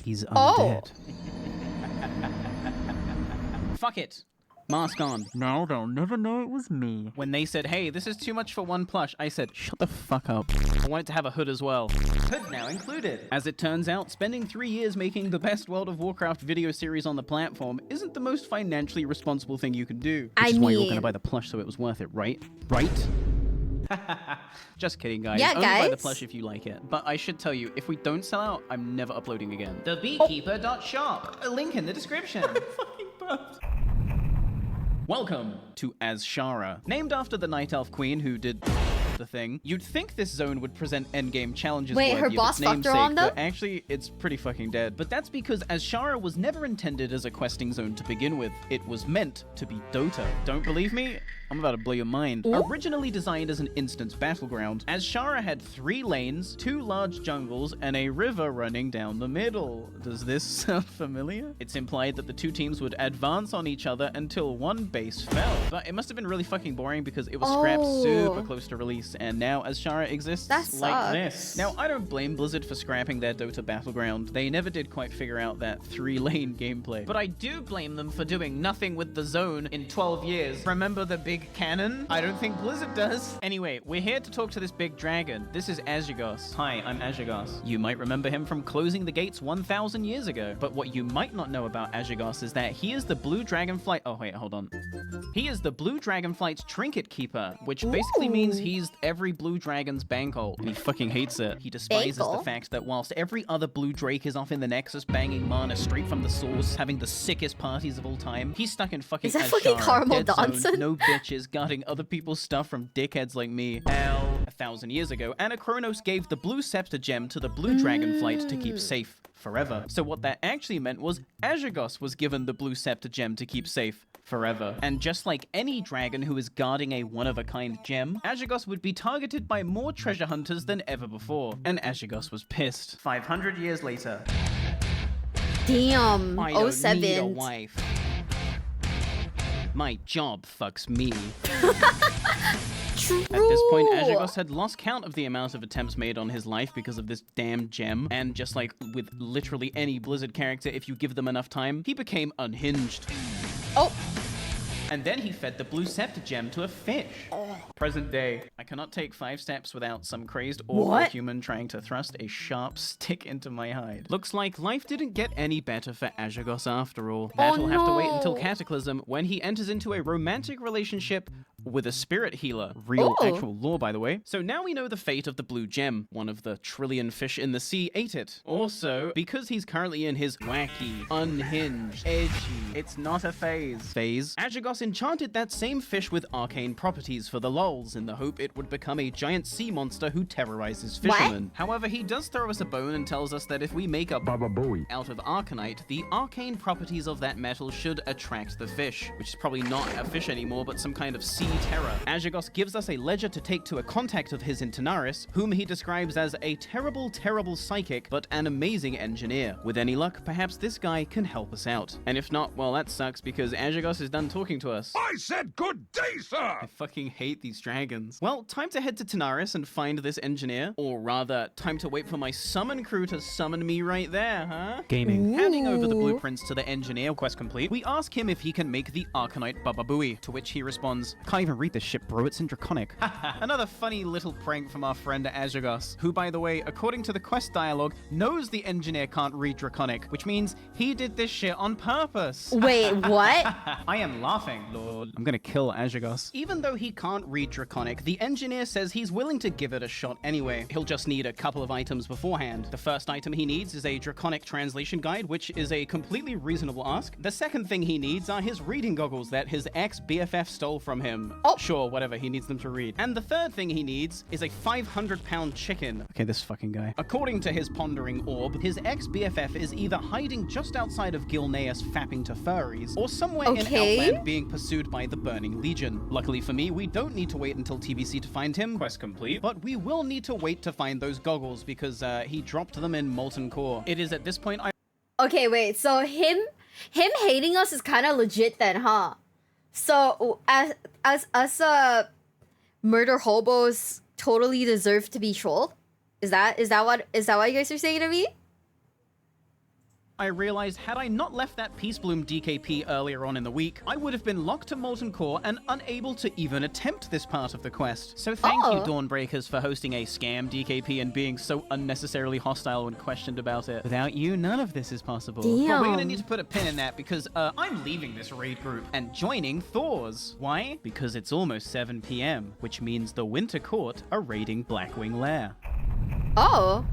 Speaker 16: He's undead. Fuck it. Mask on. Now they'll never know it was me. When they said, hey, this is too much for one plush, I said, shut the fuck up. I wanted to have a hood as well. Hood now included. As it turns out, spending 3 years making the best World of Warcraft video series on the platform isn't the most financially responsible thing you can do. Which is why you were gonna buy the plush, so it was worth it, right? Right? Just kidding, guys.
Speaker 1: Yeah,
Speaker 16: Only buy the plush if you like it. But I should tell you, if we don't sell out, I'm never uploading again. Thebeekeeper.shop. A link in the description. Fucking buffed. Welcome to Azshara. Named after the Night Elf Queen who did the thing, you'd think this zone would present endgame challenges.
Speaker 1: Wait, her boss fucked her on them?
Speaker 16: But actually, it's pretty fucking dead. But that's because Azshara was never intended as a questing zone to begin with. It was meant to be Dota. Don't believe me? I'm about to blow your mind. Ooh. Originally designed as an instance battleground, Azshara had 3 lanes, 2 large jungles, and a river running down the middle. Does this sound familiar? It's implied that the 2 teams would advance on each other until one base fell. But it must have been really fucking boring because it was scrapped super close to release, and now Azshara exists like this. Now, I don't blame Blizzard for scrapping their Dota battleground. They never did quite figure out that 3-lane gameplay. But I do blame them for doing nothing with the zone in 12 years. Remember the big cannon? I don't think Blizzard does. Anyway, we're here to talk to this big dragon. This is Azhagos. Hi, I'm Azhagos. You might remember him from closing the gates 1,000 years ago. But what you might not know about Azhagos is that he is the blue dragonflight. Oh, wait, hold on. He is the blue dragonflight's trinket keeper, which basically means he's every blue dragon's bankroll. And he fucking hates it. He despises the fact that whilst every other blue drake is off in the Nexus banging mana straight from the source, having the sickest parties of all time, he's stuck in fucking
Speaker 1: Is that fucking Caramel Dawson?
Speaker 16: No bitches guarding other people's stuff from dickheads like me. 1,000 years ago, Anachronos gave the blue scepter gem to the blue dragonflight to keep safe forever. So what that actually meant was Azhagos was given the blue scepter gem to keep safe forever. And just like any dragon who is guarding a one-of-a-kind gem, Azhagos would be targeted by more treasure hunters than ever before. And Azhagos was pissed. 500 years later.
Speaker 1: Damn.
Speaker 16: I don't need a wife. My job fucks me.
Speaker 1: True.
Speaker 16: At this point, Azhagos had lost count of the amount of attempts made on his life because of this damn gem. And just like with literally any Blizzard character, if you give them enough time, he became unhinged.
Speaker 1: Oh.
Speaker 16: And then he fed the blue scepter gem to a fish. Present day. I cannot take 5 steps without some crazed or human trying to thrust a sharp stick into my hide. Looks like life didn't get any better for Azhagos after all. That'll have to wait until Cataclysm, when he enters into a romantic relationship with a spirit healer. Real actual lore, by the way. So now we know the fate of the blue gem. One of the trillion fish in the sea ate it. Also, because he's currently in his wacky, unhinged, edgy, it's not a phase, Azhagos enchanted that same fish with arcane properties for the lulz in the hope it would become a giant sea monster who terrorizes fishermen. However, he does throw us a bone and tells us that if we make a Baba Booey out of arcanite, the arcane properties of that metal should attract the fish, which is probably not a fish anymore, but some kind of sea terror. Azhagos gives us a ledger to take to a contact of his in Tanaris, whom he describes as a terrible, terrible psychic, but an amazing engineer. With any luck, perhaps this guy can help us out. And if not, well, that sucks because Azhagos is done talking to us.
Speaker 6: I said good day, sir!
Speaker 16: I fucking hate these dragons. Well, time to head to Tanaris and find this engineer. Or rather, time to wait for my summon crew to summon me right there, huh?
Speaker 13: Gaming.
Speaker 16: Handing over the blueprints to the engineer, quest complete, we ask him if he can make the arcanite Baba Booey, to which he responds, can't even read this shit, bro, it's in Draconic. Another funny little prank from our friend Azhagos, who, by the way, according to the quest dialogue, knows the engineer can't read Draconic, which means he did this shit on purpose.
Speaker 1: Wait, what?
Speaker 16: I am laughing, lord. I'm gonna kill Azhagos. Even though he can't read Draconic, the engineer says he's willing to give it a shot anyway. He'll just need a couple of items beforehand. The first item he needs is a Draconic translation guide, which is a completely reasonable ask. The second thing he needs are his reading goggles that his ex-BFF stole from him. them. Sure, whatever, he needs them to read. And the third thing he needs is a 500-pound chicken. Okay, this fucking guy. According to his pondering orb, his ex-BFF is either hiding just outside of Gilneas fapping to furries, or somewhere in Outland being pursued by the Burning Legion. Luckily for me, we don't need to wait until TBC to find him, quest complete, but we will need to wait to find those goggles because he dropped them in Molten Core. It is at this point
Speaker 1: Okay, wait, so him hating us is kind of legit then, huh? So as us murder hobos totally deserve to be trolled? Is that what you guys are saying to me?
Speaker 16: I realized had I not left that Peace Bloom DKP earlier on in the week, I would have been locked to Molten Core and unable to even attempt this part of the quest. So thank you, Dawnbreakers, for hosting a scam DKP and being so unnecessarily hostile when questioned about it. Without you, none of this is possible.
Speaker 1: Damn.
Speaker 16: But we're gonna need to put a pin in that because I'm leaving this raid group and joining Thor's. Why? Because it's almost 7 p.m., which means the Winter Court are raiding Blackwing Lair.
Speaker 1: Oh.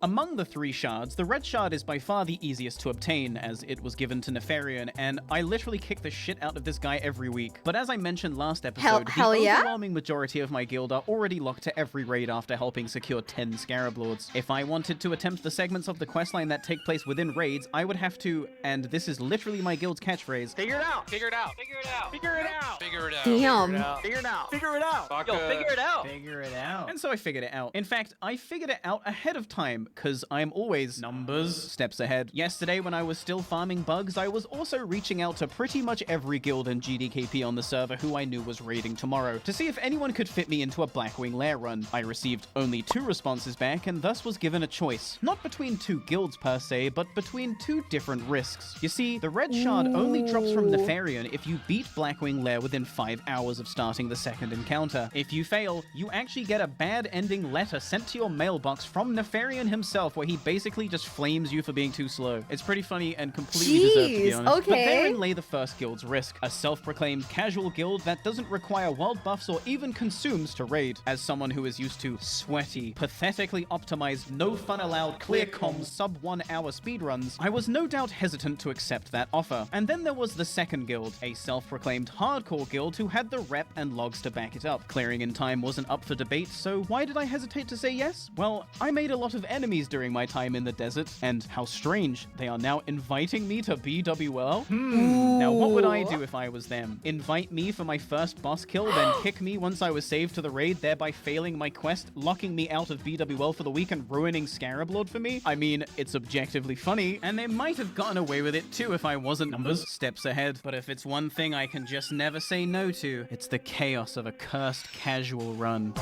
Speaker 16: Among the 3 shards, the red shard is by far the easiest to obtain, as it was given to Nefarian, and I literally kick the shit out of this guy every week. But as I mentioned last episode, the overwhelming majority of my guild are already locked to every raid after helping secure 10 Scarab Lords. If I wanted to attempt the segments of the questline that take place within raids, I would have to, and this is literally my guild's catchphrase,
Speaker 22: Figure it out! Figure it out! Figure it out! Figure it out! Figure it out!
Speaker 1: Damn.
Speaker 22: Figure it out! Figure it out! Yo, figure it out!
Speaker 16: Figure it out. And so I figured it out. In fact, I figured it out ahead of time, because I'm always steps ahead. Yesterday, when I was still farming bugs, I was also reaching out to pretty much every guild and GDKP on the server who I knew was raiding tomorrow, to see if anyone could fit me into a Blackwing Lair run. I received only 2 responses back, and thus was given a choice. Not between 2 guilds per se, but between 2 different risks. You see, the red shard only drops from Nefarian if you beat Blackwing Lair within 5 hours of starting the second encounter. If you fail, you actually get a bad ending letter sent to your mailbox from Nefarian himself, where he basically just flames you for being too slow. It's pretty funny and completely deserved, to be honest. But therein lay the first guild's risk. A self-proclaimed casual guild that doesn't require world buffs or even consumes to raid. As someone who is used to sweaty, pathetically optimized, no fun allowed, clear comms, sub 1 hour speedruns, I was no doubt hesitant to accept that offer. And then there was the second guild, a self-proclaimed hardcore guild who had the rep and logs to back it up. Clearing in time wasn't up for debate, so why did I hesitate to say yes? Well, I made a lot of enemies during my time in the desert, and how strange, they are now inviting me to BWL? Now what would I do if I was them? Invite me for my first boss kill, then kick me once I was saved to the raid, thereby failing my quest, locking me out of BWL for the week and ruining Scarab Lord for me? I mean, it's objectively funny, and they might have gotten away with it too if I wasn't steps ahead. But if it's one thing I can just never say no to, it's the chaos of a cursed casual run.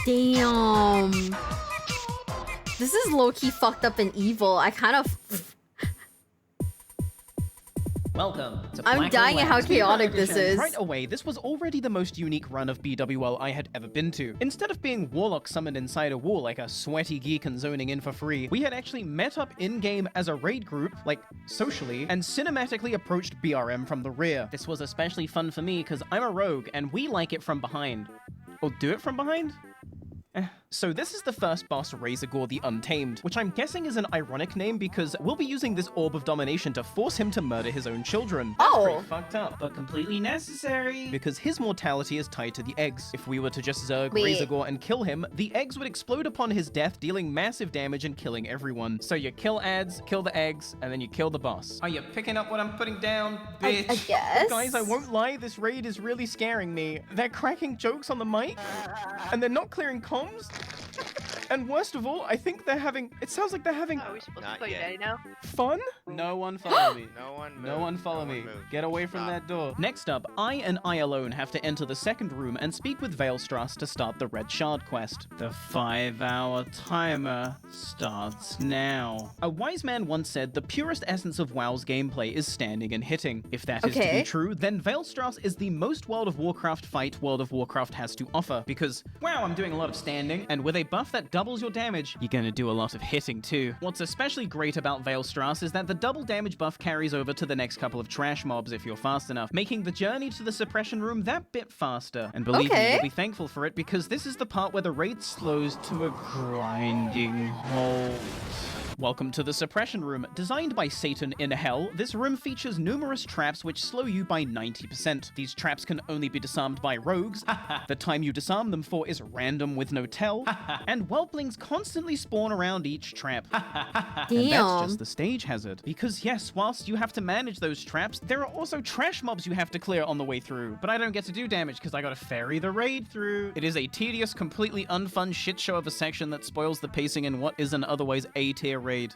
Speaker 1: Damn. This is low-key fucked up and evil. I kind of...
Speaker 16: Welcome to
Speaker 1: I'm dying at how chaotic this is.
Speaker 16: Right away, this was already the most unique run of BWL I had ever been to. Instead of being Warlock summoned inside a wall like a sweaty geek and zoning in for free, we had actually met up in-game as a raid group, like socially, and cinematically approached BRM from the rear. This was especially fun for me because I'm a rogue and we like it from behind. Or do it from behind? So this is the first boss, Razorgore the Untamed, which I'm guessing is an ironic name because we'll be using this Orb of Domination to force him to murder his own children. That's pretty fucked up, but completely necessary. Because his mortality is tied to the eggs. If we were to just Zerg Razorgore and kill him, the eggs would explode upon his death, dealing massive damage and killing everyone. So you kill ads, kill the eggs, and then you kill the boss. Are you picking up what I'm putting down, bitch?
Speaker 1: I guess.
Speaker 16: Guys, I won't lie, this raid is really scaring me. They're cracking jokes on the mic, and they're not clearing comms. And worst of all, I think they're having... It sounds like they're having...
Speaker 22: Are we supposed to play Daddy now?
Speaker 16: Fun? No one follow me.
Speaker 22: No one
Speaker 16: follow me. Get away from that door. Next up, I and I alone have to enter the second room and speak with Veilstrass to start the Red Shard quest. The 5-hour timer starts now. A wise man once said the purest essence of WoW's gameplay is standing and hitting. If that is to be true, then Veilstrass is the most World of Warcraft fight World of Warcraft has to offer. Because, wow, I'm doing a lot of standing, and with a buff that doubles your damage, you're gonna do a lot of hitting too. What's especially great about Veilstrass is that the double damage buff carries over to the next couple of trash mobs if you're fast enough, making the journey to the suppression room that bit faster. And believe me, you'll be thankful for it because this is the part where the raid slows to a grinding halt. Welcome to the suppression room. Designed by Satan in hell, this room features numerous traps which slow you by 90%. These traps can only be disarmed by rogues. The time you disarm them for is random with no tell. And whelplings constantly spawn around each trap. And that's just the stage hazard. Because yes, whilst you have to manage those traps, there are also trash mobs you have to clear on the way through. But I don't get to do damage because I gotta ferry the raid through. It is a tedious, completely unfun shit show of a section that spoils the pacing in what is an otherwise A-tier raid,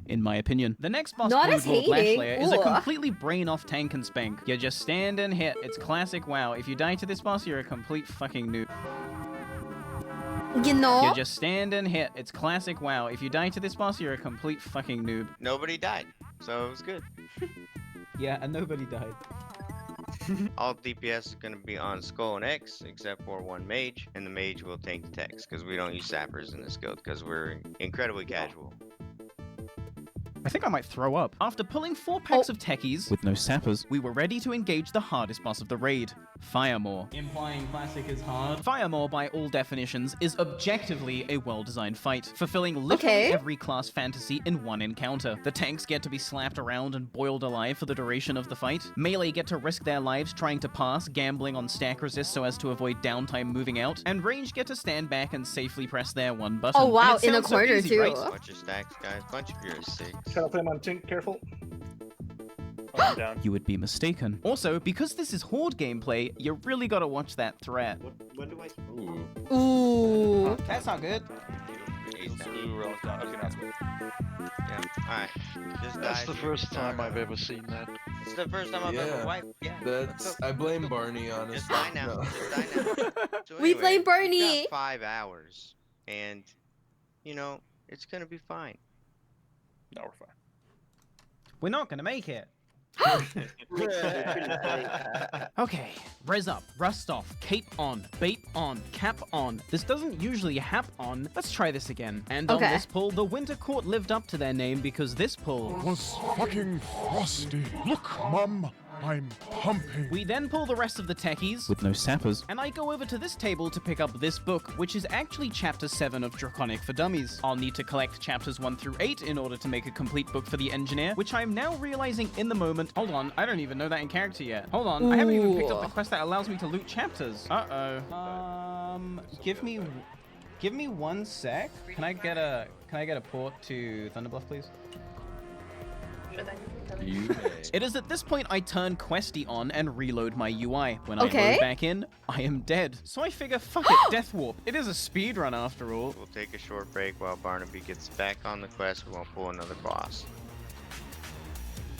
Speaker 16: in my opinion. The next boss, Lord Lashlayer, is a completely brain-off tank and spank. You just stand and hit. It's classic WoW. If you die to this boss, you're a complete fucking noob.
Speaker 1: You know?
Speaker 16: You just stand and hit. It's classic WoW. If you die to this boss, you're a complete fucking noob.
Speaker 15: Nobody died, so it was good.
Speaker 16: Yeah, and nobody died.
Speaker 15: All DPS is going to be on Skull and X, except for one mage, and the mage will tank the techs, because we don't use sappers in this guild, because we're incredibly casual.
Speaker 16: I think I might throw up. After pulling 4 packs of techies, with no sappers, we were ready to engage the hardest boss of the raid, Firemaw. Implying classic is hard. Firemaw, by all definitions, is objectively a well-designed fight, fulfilling literally every class fantasy in one encounter. The tanks get to be slapped around and boiled alive for the duration of the fight. Melee get to risk their lives trying to pass, gambling on stack resist so as to avoid downtime moving out, and range get to stand back and safely press their one button.
Speaker 1: Oh wow, in a corner too.
Speaker 15: Right? Bunch of stacks, guys. Bunch of your 6.
Speaker 19: Try to play him on Tink, careful. Down.
Speaker 16: You would be mistaken. Also, because this is horde gameplay, you really gotta watch that threat.
Speaker 15: What do I...
Speaker 1: Ooh.
Speaker 16: That's not good.
Speaker 15: Yeah, alright.
Speaker 17: That's the first time I've ever seen that.
Speaker 15: It's the first time I've ever wiped. Yeah.
Speaker 20: That's... I blame Barney, honestly.
Speaker 15: Just die now.
Speaker 20: No.
Speaker 15: Just die now. So
Speaker 1: We
Speaker 15: anyway,
Speaker 1: blame Barney.
Speaker 15: we've got 5 hours. And, you know, it's gonna be fine.
Speaker 19: No, we're fine.
Speaker 16: We're not gonna make it. Okay, res up, rust off, cape on, bait on, cap on. This doesn't usually hap on. Let's try this again. And on this pull, the Winter Court lived up to their name because this pull
Speaker 11: was fucking frosty. Look, Mum, I'm pumping.
Speaker 16: We then pull the rest of the techies, with no sappers, and I go over to this table to pick up this book, which is actually Chapter 7 of Draconic for Dummies. I'll need to collect Chapters 1 through 8 in order to make a complete book for the Engineer, which I'm now realizing in the moment. Hold on, I don't even know that in character yet. Hold on, I haven't even picked up the quest that allows me to loot chapters. Give me 1 sec. Can I get a port to Thunderbluff, please? It is at this point I turn Questy on and reload my UI. When I load back in, I am dead. So I figure, fuck it, Death Warp. It is a speedrun after all.
Speaker 15: We'll take a short break while Barnaby gets back on the quest. We won't pull another boss.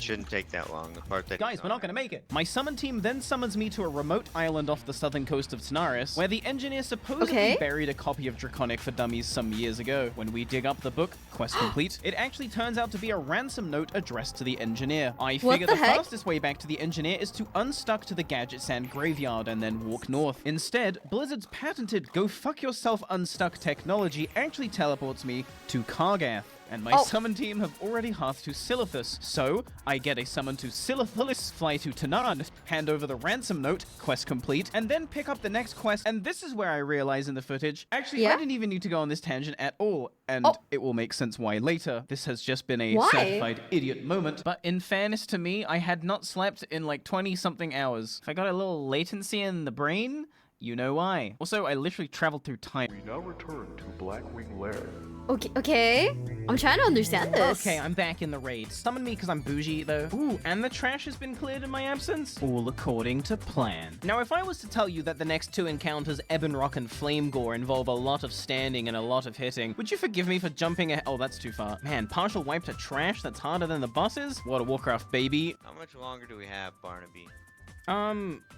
Speaker 15: Shouldn't take that long. The part that
Speaker 16: Guys, we're not gonna make it. My summon team then summons me to a remote island off the southern coast of Tanaris, where the Engineer supposedly buried a copy of Draconic for Dummies some years ago. When we dig up the book, quest complete, it actually turns out to be a ransom note addressed to the Engineer. I figure the fastest way back to the Engineer is to unstuck to the Gadget Sand graveyard and then walk north. Instead, Blizzard's patented go fuck yourself unstuck technology actually teleports me to Kargath. And my summon team have already hearthed to Silithus, so I get a summon to Silithus, fly to Tanarn, hand over the ransom note, quest complete, and then pick up the next quest. And this is where I realize in the footage, actually, I didn't even need to go on this tangent at all, and it will make sense why later. This has just been a certified idiot moment, but in fairness to me, I had not slept in like 20-something hours. If I got a little latency in the brain, you know why. Also, I literally traveled through time.
Speaker 11: We now return to Blackwing Lair.
Speaker 1: Okay. I'm trying to understand this.
Speaker 16: Okay, I'm back in the raid. Summon me because I'm bougie, though. Ooh, and the trash has been cleared in my absence? All according to plan. Now, if I was to tell you that the next 2 encounters, Ebon Rock and Flame Gore, involve a lot of standing and a lot of hitting, would you forgive me for jumping ahead? Oh, that's too far. Man, partial wipe to trash? That's harder than the bosses? World of Warcraft, baby.
Speaker 15: How much longer do we have, Barnaby?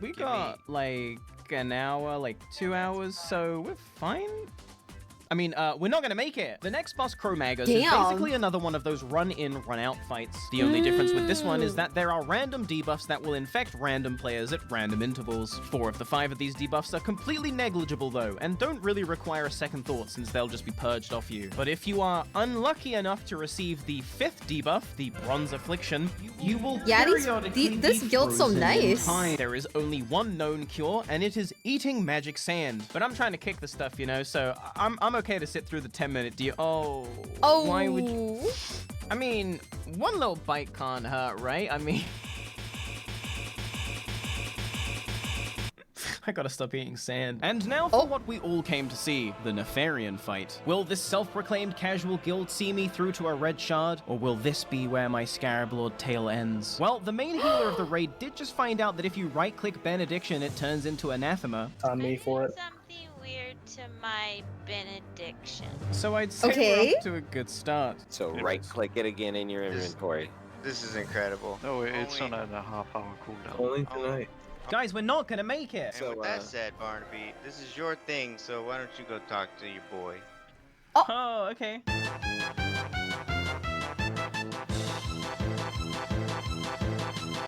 Speaker 16: We got like an hour, like 2 hours, so we're fine. I mean, we're not gonna make it. The next boss, Cro-Magus, is basically another one of those run-in, run-out fights. The only difference with this one is that there are random debuffs that will infect random players at random intervals. 4 of the 5 of these debuffs are completely negligible though, and don't really require a second thought since they'll just be purged off you. But if you are unlucky enough to receive the 5th debuff, the Bronze Affliction, you will periodically
Speaker 1: this guild's so nice.
Speaker 16: There is only one known cure, and it is eating magic sand. But I'm trying to kick the stuff, you know, so I'm
Speaker 18: okay to sit through the 10-minute deal. Oh.
Speaker 1: Oh.
Speaker 18: Why would you? I mean, one little bite can't hurt, right? I mean. I gotta stop eating sand. And now for what we all came to see, the Nefarian fight. Will this self-proclaimed casual guild see me through to a red shard, or will this be where my Scarab Lord tale ends? Well, the main healer of the raid did just find out that if you right-click Benediction, it turns into Anathema.
Speaker 19: On me for it.
Speaker 3: Something weird to my benediction.
Speaker 18: So I'd say we're off to a good start.
Speaker 8: So right-click it again in your inventory.
Speaker 15: This is incredible.
Speaker 17: No, it's on a half-hour cooldown.
Speaker 8: Only tonight.
Speaker 18: Guys, we're not gonna make it.
Speaker 15: And with that said, Barnaby, this is your thing, so why don't you go talk to your boy?
Speaker 18: Oh, okay.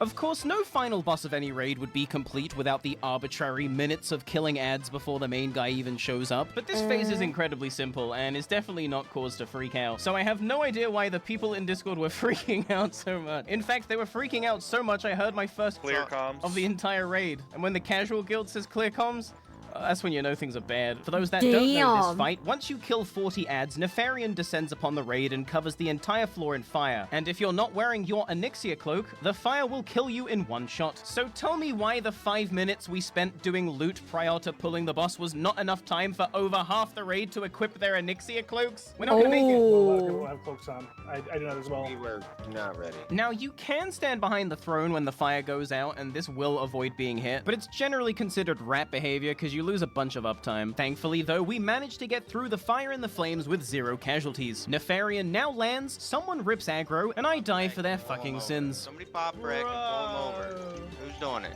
Speaker 18: Of course, no final boss of any raid would be complete without the arbitrary minutes of killing ads before the main guy even shows up, but this phase is incredibly simple and is definitely not cause to freak out. So I have no idea why the people in Discord were freaking out so much. In fact, they were freaking out so much I heard my first
Speaker 17: clear comms
Speaker 18: of the entire raid. And when the casual guild says clear comms, that's when you know things are bad. For those that don't know this fight, once you kill 40 ads, Nefarian descends upon the raid and covers the entire floor in fire. And if you're not wearing your Onyxia cloak, the fire will kill you in one shot. So tell me why the 5 minutes we spent doing loot prior to pulling the boss was not enough time for over half the raid to equip their Onyxia cloaks? We're not gonna make it.
Speaker 19: A lot of people have cloaks on. I do that as well.
Speaker 8: We were not ready.
Speaker 18: Now, you can stand behind the throne when the fire goes out, and this will avoid being hit, but it's generally considered rat behavior because you lose a bunch of uptime. Thankfully, though, we managed to get through the fire and the flames with 0 casualties. Nefarian now lands, someone rips aggro, and I die for their fucking sins.
Speaker 15: Somebody pop wreck and pull him over. Who's doing it?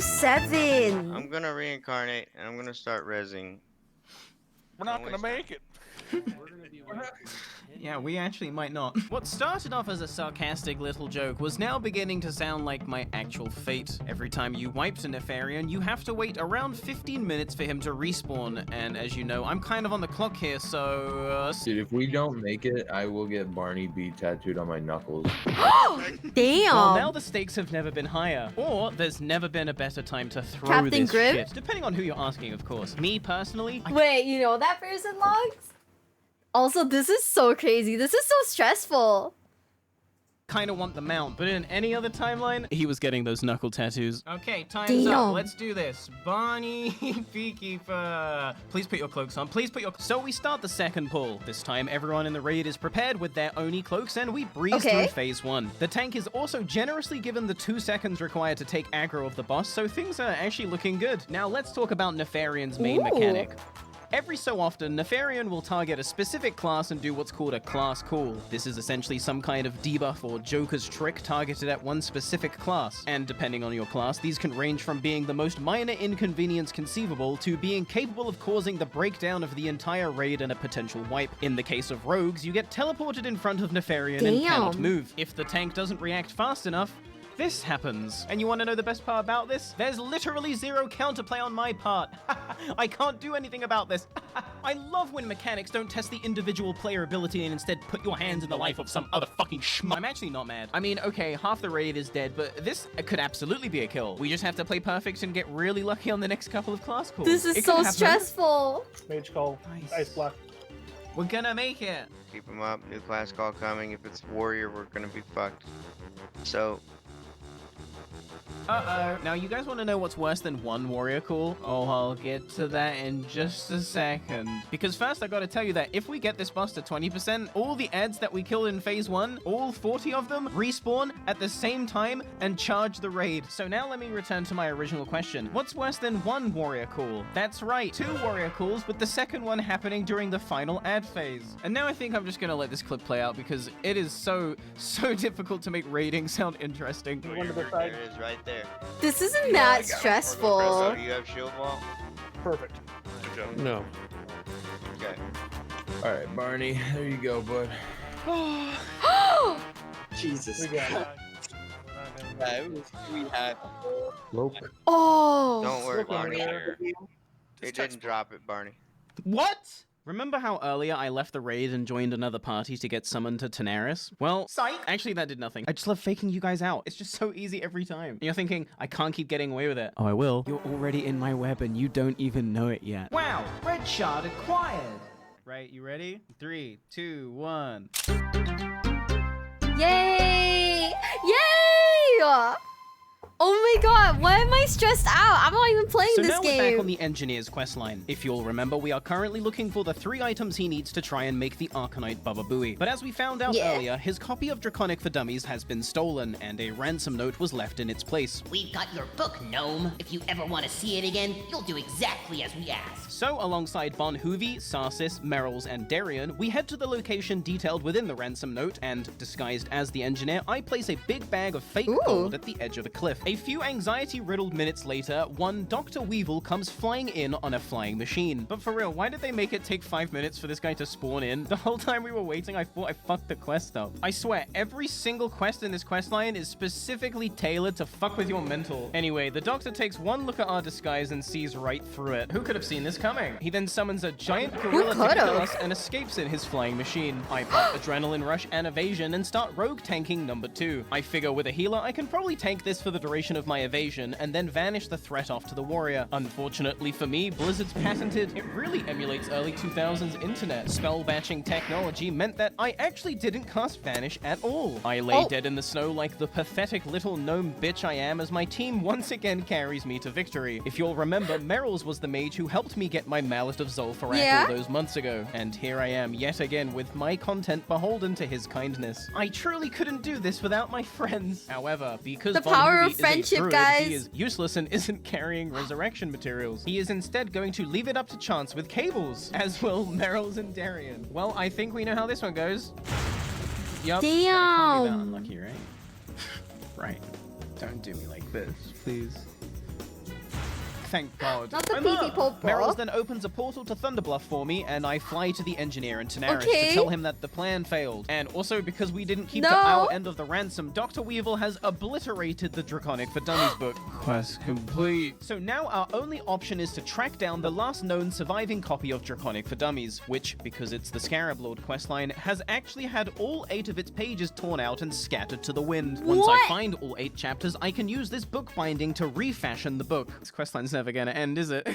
Speaker 1: 07.
Speaker 15: I'm gonna reincarnate, and I'm gonna start rezzing.
Speaker 17: We're not gonna make it.
Speaker 18: Yeah, we actually might not. What started off as a sarcastic little joke was now beginning to sound like my actual fate. Every time you wiped a Nefarian, you have to wait around 15 minutes for him to respawn, and as you know, I'm kind of on the clock here, so...
Speaker 9: Dude, if we don't make it, I will get Barney B tattooed on my knuckles.
Speaker 1: Damn!
Speaker 18: Well, now the stakes have never been higher, or there's never been a better time to throw
Speaker 1: Captain
Speaker 18: this
Speaker 1: Grip?
Speaker 18: shit. Depending on who you're asking, of course. Me, personally...
Speaker 1: Wait, you know that person logs? Also, this is so crazy. This is so stressful.
Speaker 18: Kind of want the mount, but in any other timeline, he was getting those knuckle tattoos. Okay, time's
Speaker 1: Damn.
Speaker 18: up. Let's do this. Barney Beekeeper. Please put your cloaks on. Please put your... So we start the second pull. This time, everyone in the raid is prepared with their Oni cloaks, and we breeze through phase 1. The tank is also generously given the 2 seconds required to take aggro of the boss, so things are actually looking good. Now let's talk about Nefarian's main mechanic. Every so often, Nefarian will target a specific class and do what's called a class call. This is essentially some kind of debuff or Joker's trick targeted at one specific class. And depending on your class, these can range from being the most minor inconvenience conceivable to being capable of causing the breakdown of the entire raid and a potential wipe. In the case of rogues, you get teleported in front of Nefarian and cannot move. If the tank doesn't react fast enough, this happens. And you want to know the best part about this? There's literally 0 counterplay on my part. I can't do anything about this. I love when mechanics don't test the individual player ability and instead put your hands in the life of some other fucking schmuck. I'm actually not mad. I mean, okay, half the raid is dead, but this could absolutely be a kill. We just have to play perfect and get really lucky on the next couple of class calls.
Speaker 1: This is so stressful.
Speaker 19: Mage call. Ice block.
Speaker 18: We're gonna make it.
Speaker 15: Keep him up. New class call coming. If it's warrior, we're gonna be fucked. So...
Speaker 18: Uh-oh. Now, you guys want to know what's worse than one warrior call? Oh, I'll get to that in just a second. Because first, I gotta tell you that if we get this boss to 20%, all the ads that we killed in phase 1, all 40 of them, respawn at the same time and charge the raid. So now let me return to my original question. What's worse than one warrior call? That's right, 2 warrior calls, with the second one happening during the final ad phase. And now I think I'm just gonna let this clip play out because it is so difficult to make raiding sound interesting.
Speaker 15: There it is, right there.
Speaker 1: This isn't that stressful.
Speaker 15: Do you have shield wall?
Speaker 19: Perfect.
Speaker 9: No.
Speaker 15: Okay.
Speaker 9: All right, Barney, there you go, bud.
Speaker 5: Jesus.
Speaker 19: We got it.
Speaker 15: We had.
Speaker 9: Nope.
Speaker 1: Oh.
Speaker 15: Don't worry, Barney. It didn't drop it, Barney.
Speaker 18: What?
Speaker 16: Remember how earlier I left the raid and joined another party to get summoned to Tenaris? Well, psych! Actually, that did nothing. I just love faking you guys out. It's just so easy every time. And you're thinking, I can't keep getting away with it. Oh, I will. You're already in my web and you don't even know it yet. Wow! Red shard acquired! Right, you ready? 3, 2, 1.
Speaker 1: Yay! Yay! Oh my god, why am I stressed out? I'm not even playing
Speaker 16: So
Speaker 1: this
Speaker 16: now
Speaker 1: game.
Speaker 16: we're back on the Engineer's questline. If you'll remember, we are currently looking for the 3 items he needs to try and make the Arcanite Baba Booey. But as we found out earlier, his copy of Draconic for Dummies has been stolen, and a ransom note was left in its place.
Speaker 4: We've got your book, Gnome. If you ever want to see it again, you'll do exactly as we ask.
Speaker 16: So, alongside Bon Hoovy, Sarsis, Merrills, and Darien, we head to the location detailed within the ransom note, and, disguised as the Engineer, I place a big bag of fake gold at the edge of a cliff. A few anxiety-riddled minutes later, one Dr. Weevil comes flying in on a flying machine. But for real, why did they make it take 5 minutes for this guy to spawn in? The whole time we were waiting, I thought I fucked the quest up. I swear, every single quest in this questline is specifically tailored to fuck with your mental. Anyway, the Doctor takes one look at our disguise and sees right through it. Who could have seen this coming? He then summons a giant gorilla to kill us and escapes in his flying machine. I pop Adrenaline Rush and Evasion and start rogue tanking number 2. I figure with a healer, I can probably tank this for the duration of my evasion and then vanish the threat off to the warrior. Unfortunately for me, Blizzard's patented, it really emulates early 2000s internet. Spell batching technology meant that I actually didn't cast Vanish at all. I lay dead in the snow like the pathetic little gnome bitch I am as my team once again carries me to victory. If you'll remember, Merrills was the mage who helped me get my Mallet of Zolfarak all those months ago. And here I am yet again with my content beholden to his kindness. I truly couldn't do this without my friends. However, because
Speaker 1: The
Speaker 16: Von
Speaker 1: power
Speaker 16: Hoovy
Speaker 1: of
Speaker 16: is a
Speaker 1: friendship,
Speaker 16: druid,
Speaker 1: guys.
Speaker 16: he is useless and isn't carrying resurrection materials. He is instead going to leave it up to chance with cables, as will Merrills and Darien. Well, I think we know how this one goes. Yup. Can't be that unlucky, right? Right. Don't do me like this, please. Thank God.
Speaker 1: Not the
Speaker 16: I
Speaker 1: pee-pee
Speaker 16: love.
Speaker 1: pop
Speaker 16: Merrills
Speaker 1: pop.
Speaker 16: then opens a portal to Thunderbluff for me, and I fly to the Engineer in Tenaris
Speaker 1: Okay.
Speaker 16: to tell him that the plan failed. And also, because we didn't keep to
Speaker 1: No.
Speaker 16: our end of the ransom, Dr. Weevil has obliterated the Draconic for Dummies book. Quest complete. So now our only option is to track down the last known surviving copy of Draconic for Dummies, which, because it's the Scarab Lord questline, has actually had all 8 of its pages torn out and scattered to the wind. Once I find all 8 chapters, I can use this book binding to refashion the book. This questline's never gonna end, is it?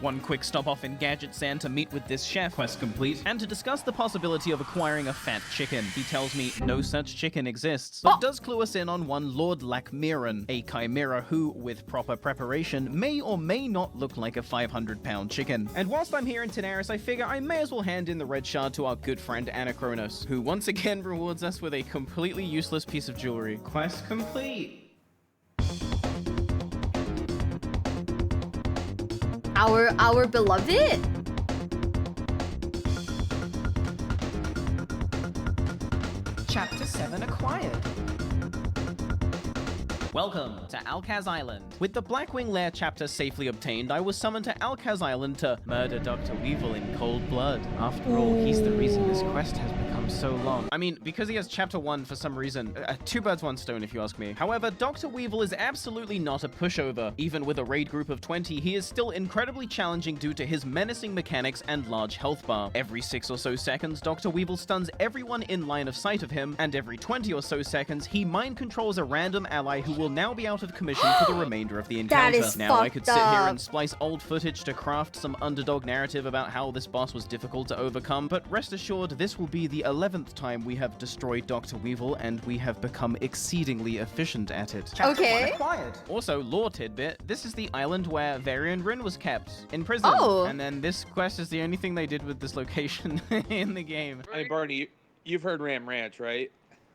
Speaker 16: One quick stop off in Gadget Sand to meet with this chef, quest complete, and to discuss the possibility of acquiring a fat chicken. He tells me no such chicken exists, but does clue us in on one Lord Lakmiran, a chimera who, with proper preparation, may or may not look like a 500-pound chicken. And whilst I'm here in Tenaris, I figure I may as well hand in the red shard to our good friend Anachronos, who once again rewards us with a completely useless piece of jewelry. Quest complete.
Speaker 1: Our beloved?
Speaker 16: Chapter 7 acquired. Welcome to Alcaz Island. With the Blackwing Lair chapter safely obtained, I was summoned to Alcaz Island to murder Dr. Weevil in cold blood. After all, he's the reason this quest has become so long. I mean, because he has chapter 1 for some reason. 2 birds, 1 stone, if you ask me. However, Dr. Weevil is absolutely not a pushover. Even with a raid group of 20, he is still incredibly challenging due to his menacing mechanics and large health bar. Every 6 or so seconds, Dr. Weevil stuns everyone in line of sight of him, and every 20 or so seconds, he mind controls a random ally who will now be out of commission for the remainder of the encounter.
Speaker 1: That is
Speaker 16: Now, I could sit
Speaker 1: fucked
Speaker 16: here
Speaker 1: up.
Speaker 16: and splice old footage to craft some underdog narrative about how this boss was difficult to overcome, but rest assured, this will be the 11th time we have destroyed Dr. Weevil, and we have become exceedingly efficient at it.
Speaker 1: Chapter Okay. 1
Speaker 16: acquired. Also, lore tidbit, this is the island where Varian Rin was kept, in prison.
Speaker 1: Oh.
Speaker 16: And then this quest is the only thing they did with this location in the game.
Speaker 20: Hey, Barney, you've heard Ram Ranch, right?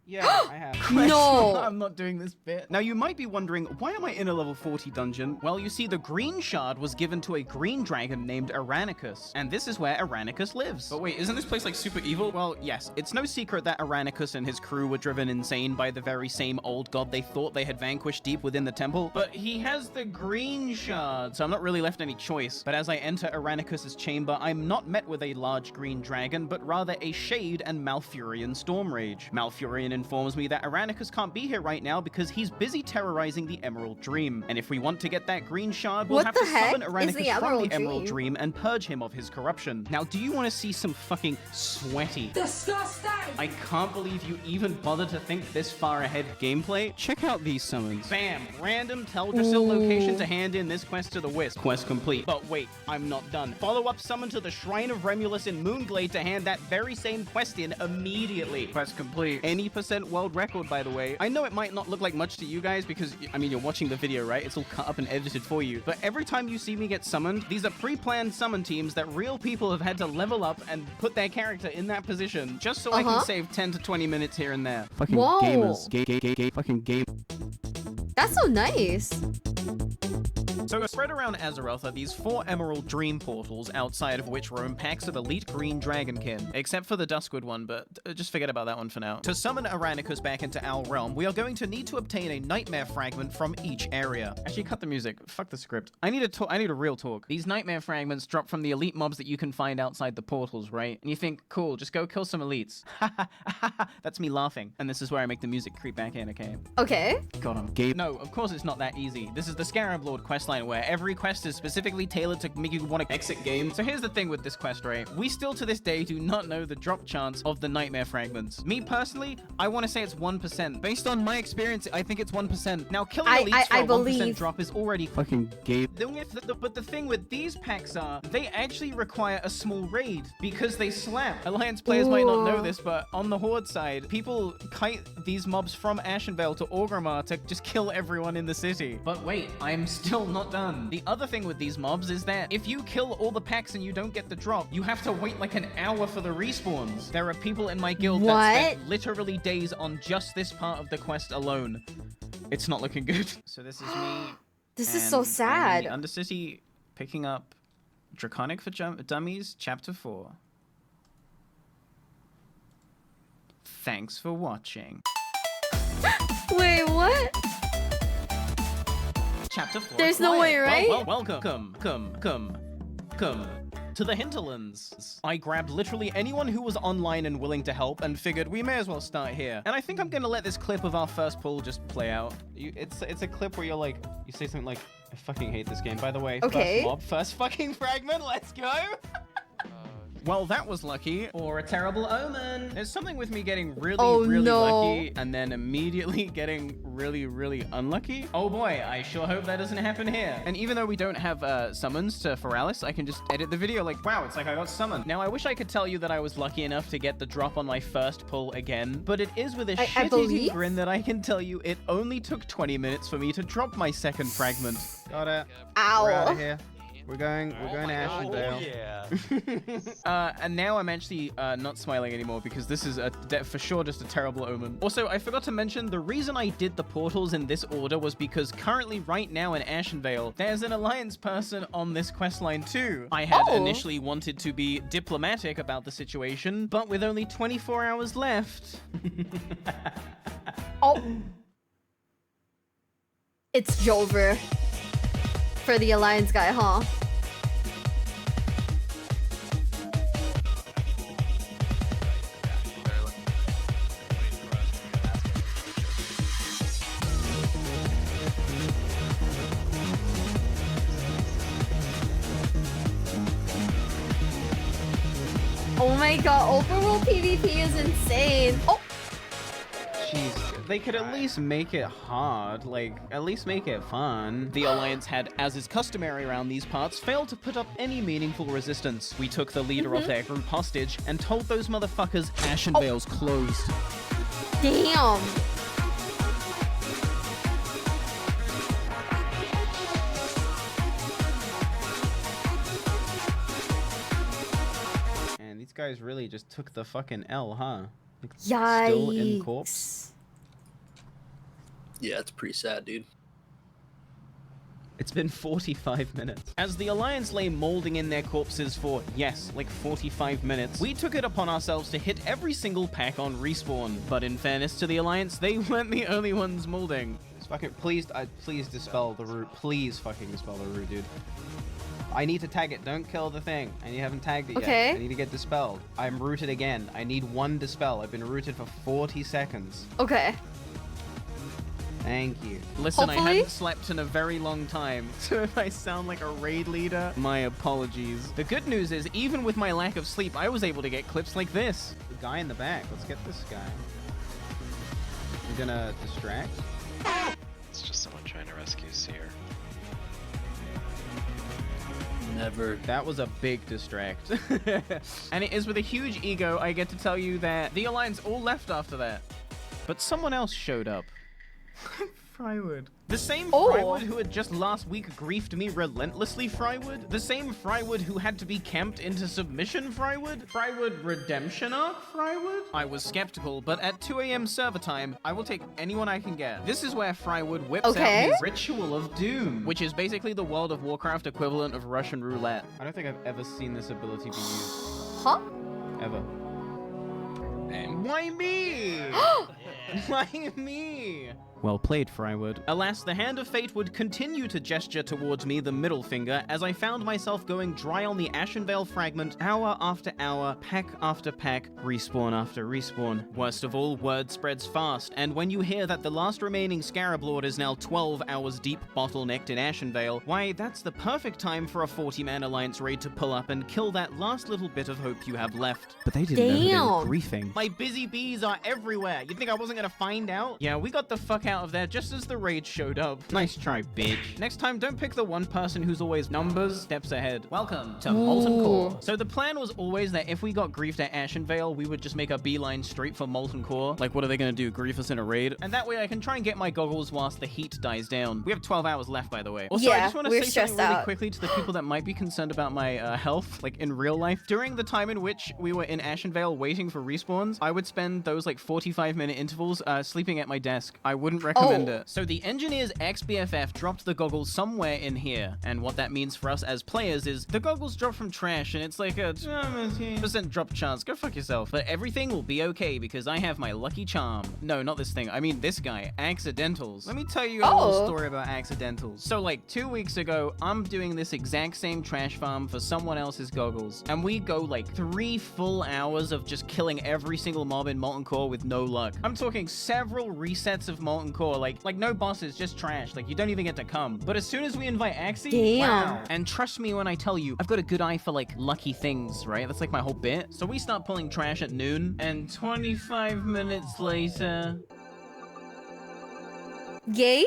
Speaker 16: Yeah, I have.
Speaker 1: No.
Speaker 16: I'm not doing this bit. Now, you might be wondering, why am I in a level 40 dungeon? Well, you see, the green shard was given to a green dragon named Aranicus, and this is where Aranicus lives. But wait, isn't this place like super evil? Well, yes, it's no secret that Aranicus and his crew were driven insane by the very same old god they thought they had vanquished deep within the temple, but he has the green shard, so I'm not really left any choice. But as I enter Aranicus's chamber, I'm not met with a large green dragon, but rather a Shade and Malfurion Stormrage. Malfurion informs me that Aranicus can't be here right now because he's busy terrorizing the Emerald Dream. And if we want to get that green shard, we'll have to summon Aranicus from the Emerald Dream and purge him of his corruption. Now, do you want to see some fucking sweaty, disgusting, I can't believe you even bothered to think this far ahead gameplay? Check out these summons. Bam! Random Teldrassil location to hand in this quest to the Wisp. Quest complete. But wait, I'm not done. Follow-up summon to the Shrine of Remulus in Moonglade to hand that very same quest in immediately. Quest complete. Any % world record, by the way. I know it might not look like much to you guys because, I mean, you're watching the video, right? It's all cut up and edited for you. But every time you see me get summoned, these are pre-planned summon teams that real people have had to level up and put their character in that position just so I can save 10 to 20 minutes here and there. Fucking gamers. Fucking game.
Speaker 1: That's so nice.
Speaker 16: So spread around Azeroth are these 4 Emerald Dream portals, outside of which roam packs of elite green dragonkin, except for the Duskwood one, but just forget about that one for now. To summon Aranicus back into our realm, we are going to need to obtain a Nightmare Fragment from each area. Actually, cut the music. Fuck the script. I need a real talk. These Nightmare Fragments drop from the elite mobs that you can find outside the portals, right? And you think, cool, just go kill some elites. That's me laughing. And this is where I make the music creep back in, okay?
Speaker 1: Okay.
Speaker 16: God, I'm gay. No, of course it's not that easy. This is the Scarab Lord questline where every quest is specifically tailored to make you want to exit game. So here's the thing with this quest, right? We still to this day do not know the drop chance of the Nightmare Fragments. Me personally, I want to say it's 1%. Based on my experience, I think it's 1%. Now, killing elites for a 1% drop is already fucking gay. But the thing with these packs are, they actually require a small raid because they slap. Alliance players might not know this, but on the Horde side, people kite these mobs from Ashenvale to Orgrimmar to just kill everyone in the city. But wait, I'm still not done. The other thing with these mobs is that if you kill all the packs and you don't get the drop, you have to wait like an hour for the respawns. There are people in my guild that spent literally days on just this part of the quest alone. It's not looking good. So this is me.
Speaker 1: This is so sad.
Speaker 16: Undercity picking up Draconic for Dummies, Chapter 4. Thanks for watching.
Speaker 1: Wait, what?
Speaker 16: Chapter 4.
Speaker 1: There's no way, right?
Speaker 16: Welcome to the Hinterlands. I grabbed literally anyone who was online and willing to help and figured we may as well start here. And I think I'm gonna let this clip of our first pull just play out. It's a clip where you're like, you say something like, I fucking hate this game, by the way.
Speaker 1: Okay.
Speaker 16: First mob, first fucking fragment, let's go! Well, that was lucky, or a terrible omen. There's something with me getting really lucky, and then immediately getting really unlucky. Oh boy, I sure hope that doesn't happen here. And even though we don't have summons to Feralis, I can just edit the video like, wow, it's like I got summoned. Now, I wish I could tell you that I was lucky enough to get the drop on my first pull again, but it is with a shit-eating grin that I can tell you it only took 20 minutes for me to drop my second fragment. Got it.
Speaker 1: Ow.
Speaker 16: We're out of here. We're going to Ashenvale. And now I'm actually not smiling anymore because this is for sure just a terrible omen. Also, I forgot to mention the reason I did the portals in this order was because currently right now in Ashenvale, there's an Alliance person on this questline too. I had initially wanted to be diplomatic about the situation, but with only 24 hours left.
Speaker 1: It's Jover. For the Alliance guy, huh? Oh my god, overworld PvP is insane. Oh!
Speaker 16: Jeez, they could at least make it hard, like, at least make it fun. The Alliance had, as is customary around these parts, failed to put up any meaningful resistance. We took the leader of their group hostage and told those motherfuckers Ashenvale's closed.
Speaker 1: Damn!
Speaker 16: And these guys really just took the fucking L, huh? Like,
Speaker 1: Yikes.
Speaker 16: still in corpse.
Speaker 10: Yeah, it's pretty sad, dude.
Speaker 16: It's been 45 minutes. As the Alliance lay molding in their corpses for, yes, like 45 minutes, we took it upon ourselves to hit every single pack on respawn. But in fairness to the Alliance, they weren't the only ones molding. Just fucking, please dispel the root. Please fucking dispel the root, dude.
Speaker 18: I need to tag it. Don't kill the thing. And you haven't tagged it
Speaker 1: Okay.
Speaker 18: yet. I need to get dispelled. I'm rooted again. I need 1 dispel. I've been rooted for 40 seconds.
Speaker 1: Okay.
Speaker 18: Thank you. Listen, I
Speaker 1: Hopefully?
Speaker 18: haven't slept in a very long time, so if I sound like a raid leader, my apologies. The good news is, even with my lack of sleep, I was able to get clips like this. The guy in the back. Let's get this guy. I'm gonna distract.
Speaker 17: It's just someone trying to rescue Seer.
Speaker 18: Never. That was a big distract. And it is with a huge ego I get to tell you that the Alliance all left after that. But someone else showed up. Frywood. The same Frywood who had just last week griefed me relentlessly, Frywood. The same Frywood who had to be camped into submission, Frywood. Frywood Redemption Arc, Frywood. I was skeptical, but at 2 a.m. server time, I will take anyone I can get. This is where Frywood whips out his Ritual of Doom, which is basically the World of Warcraft equivalent of Russian roulette. I don't think I've ever seen this ability be used.
Speaker 1: Huh?
Speaker 18: Ever. Why me? Why me? Well played, Frywood. Alas, the hand of fate would continue to gesture towards me the middle finger as I found myself going dry on the Ashenvale fragment hour after hour, pack after pack, respawn after respawn. Worst of all, word spreads fast, and when you hear that the last remaining Scarab Lord is now 12 hours deep bottlenecked in Ashenvale, why, that's the perfect time for a 40-man Alliance raid to pull up and kill that last little bit of hope you have left.
Speaker 13: But they didn't know who they were griefing.
Speaker 18: My busy bees are everywhere. You think I wasn't gonna find out? Yeah, we got the fuck out of there just as the raid showed up. Nice try, bitch. Next time, don't pick the one person who's always numbers steps ahead. Welcome to Molten Core. So the plan was always that if we got griefed at Ashenvale, we would just make a beeline straight for Molten Core. Like, what are they gonna do, grief us in a raid? And that way I can try and get my goggles whilst the heat dies down. We have 12 hours left, by the way. Also, I just want to say something really quickly to the people that might be concerned about my health, like in real life. During the time in which we were in Ashenvale waiting for respawns, I would spend those like 45-minute intervals sleeping at my desk. I wouldn't recommend it. So the engineer's ex-BFF dropped the goggles somewhere in here, and what that means for us as players is the goggles drop from trash, and it's like a 10% drop chance. Go fuck yourself. But everything will be okay because I have my lucky charm. No, not this thing. I mean this guy. Accidentals. Let me tell you a little story about accidentals. So like 2 weeks ago, I'm doing this exact same trash farm for someone else's goggles, and we go like 3 full hours of just killing every single mob in Molten Core with no luck. I'm talking several resets of Molten Core, like no bosses, just trash. Like, you don't even get to come. But as soon as we invite Axie, wow. And trust me when I tell you, I've got a good eye for, like, lucky things, right? That's, like, my whole bit. So we start pulling trash at noon, and 25 minutes later...
Speaker 1: Gay?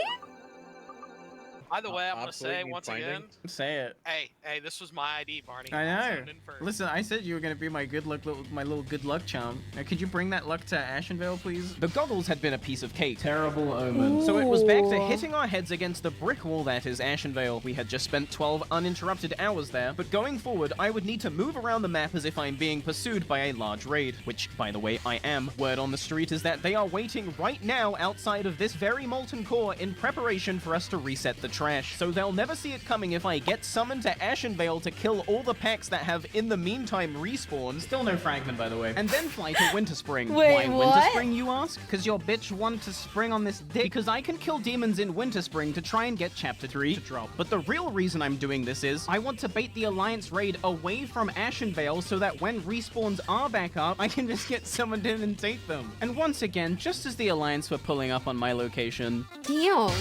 Speaker 22: By the way, I'm gonna say once again.
Speaker 18: Say it.
Speaker 22: Hey, this was my ID, Barney.
Speaker 18: I know. Listen, I said you were gonna be my good luck, my little good luck charm. Now, could you bring that luck to Ashenvale, please? The goggles had been a piece of cake. Terrible omen. So it was back to hitting our heads against the brick wall that is Ashenvale. We had just spent 12 uninterrupted hours there, but going forward, I would need to move around the map as if I'm being pursued by a large raid, which, by the way, I am. Word on the street is that they are waiting right now outside of this very Molten Core in preparation for us to reset the trash, so they'll never see it coming if I get summoned to Ashenvale to kill all the packs that have in the meantime respawned. Still no fragment, by the way. And then fly to Winterspring.
Speaker 1: Wait,
Speaker 18: why
Speaker 1: what?
Speaker 18: Winterspring, you ask? Because your bitch wanted to spring on this dick. Because I can kill demons in Winterspring to try and get Chapter 3 to drop. But the real reason I'm doing this is I want to bait the Alliance raid away from Ashenvale so that when respawns are back up, I can just get summoned in and take them. And once again, just as the Alliance were pulling up on my location...
Speaker 1: Damn.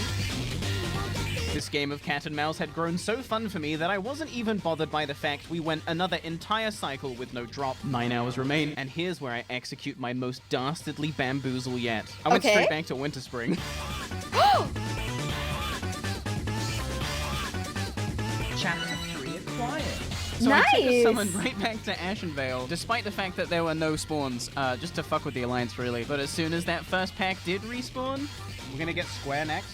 Speaker 18: This game of cat and mouse had grown so fun for me that I wasn't even bothered by the fact we went another entire cycle with no drop. 9 hours remain, and here's where I execute my most dastardly bamboozle yet. I went straight back to Winterspring.
Speaker 4: Chapter 3 acquired.
Speaker 18: So I took a summon right back to Ashenvale, despite the fact that there were no spawns, just to fuck with the Alliance, really. But as soon as that first pack did respawn, we're gonna get Square next.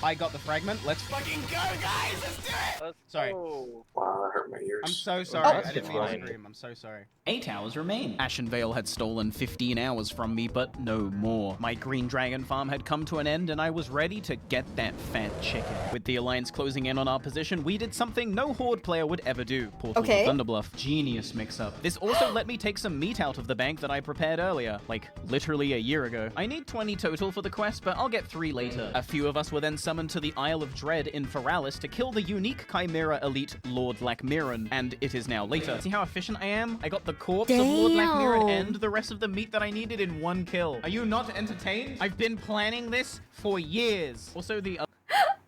Speaker 18: I got the fragment. Let's fucking go, guys! Let's do it! Sorry.
Speaker 8: Wow, that hurt my ears.
Speaker 18: I'm so sorry. I didn't mean to scream. I'm so sorry.
Speaker 4: 8 hours remain.
Speaker 18: Ashenvale had stolen 15 hours from me, but no more. My green dragon farm had come to an end, and I was ready to get that fat chicken. With the Alliance closing in on our position, we did something no Horde player would ever do. Portal to Thunderbluff. Genius mix-up. This also let me take some meat out of the bank that I prepared earlier, like literally a year ago. I need 20 total for the quest, but I'll get 3 later. A few of us were then
Speaker 16: summoned to the Isle of Dread in Feralis to kill the unique Chimera elite Lord Lackmiran, and it is now later. See how efficient I am? I got the corpse of Lord Lackmiran and the rest of the meat that I needed in one kill.
Speaker 18: Are you not entertained?
Speaker 16: I've been planning this for years. Also, the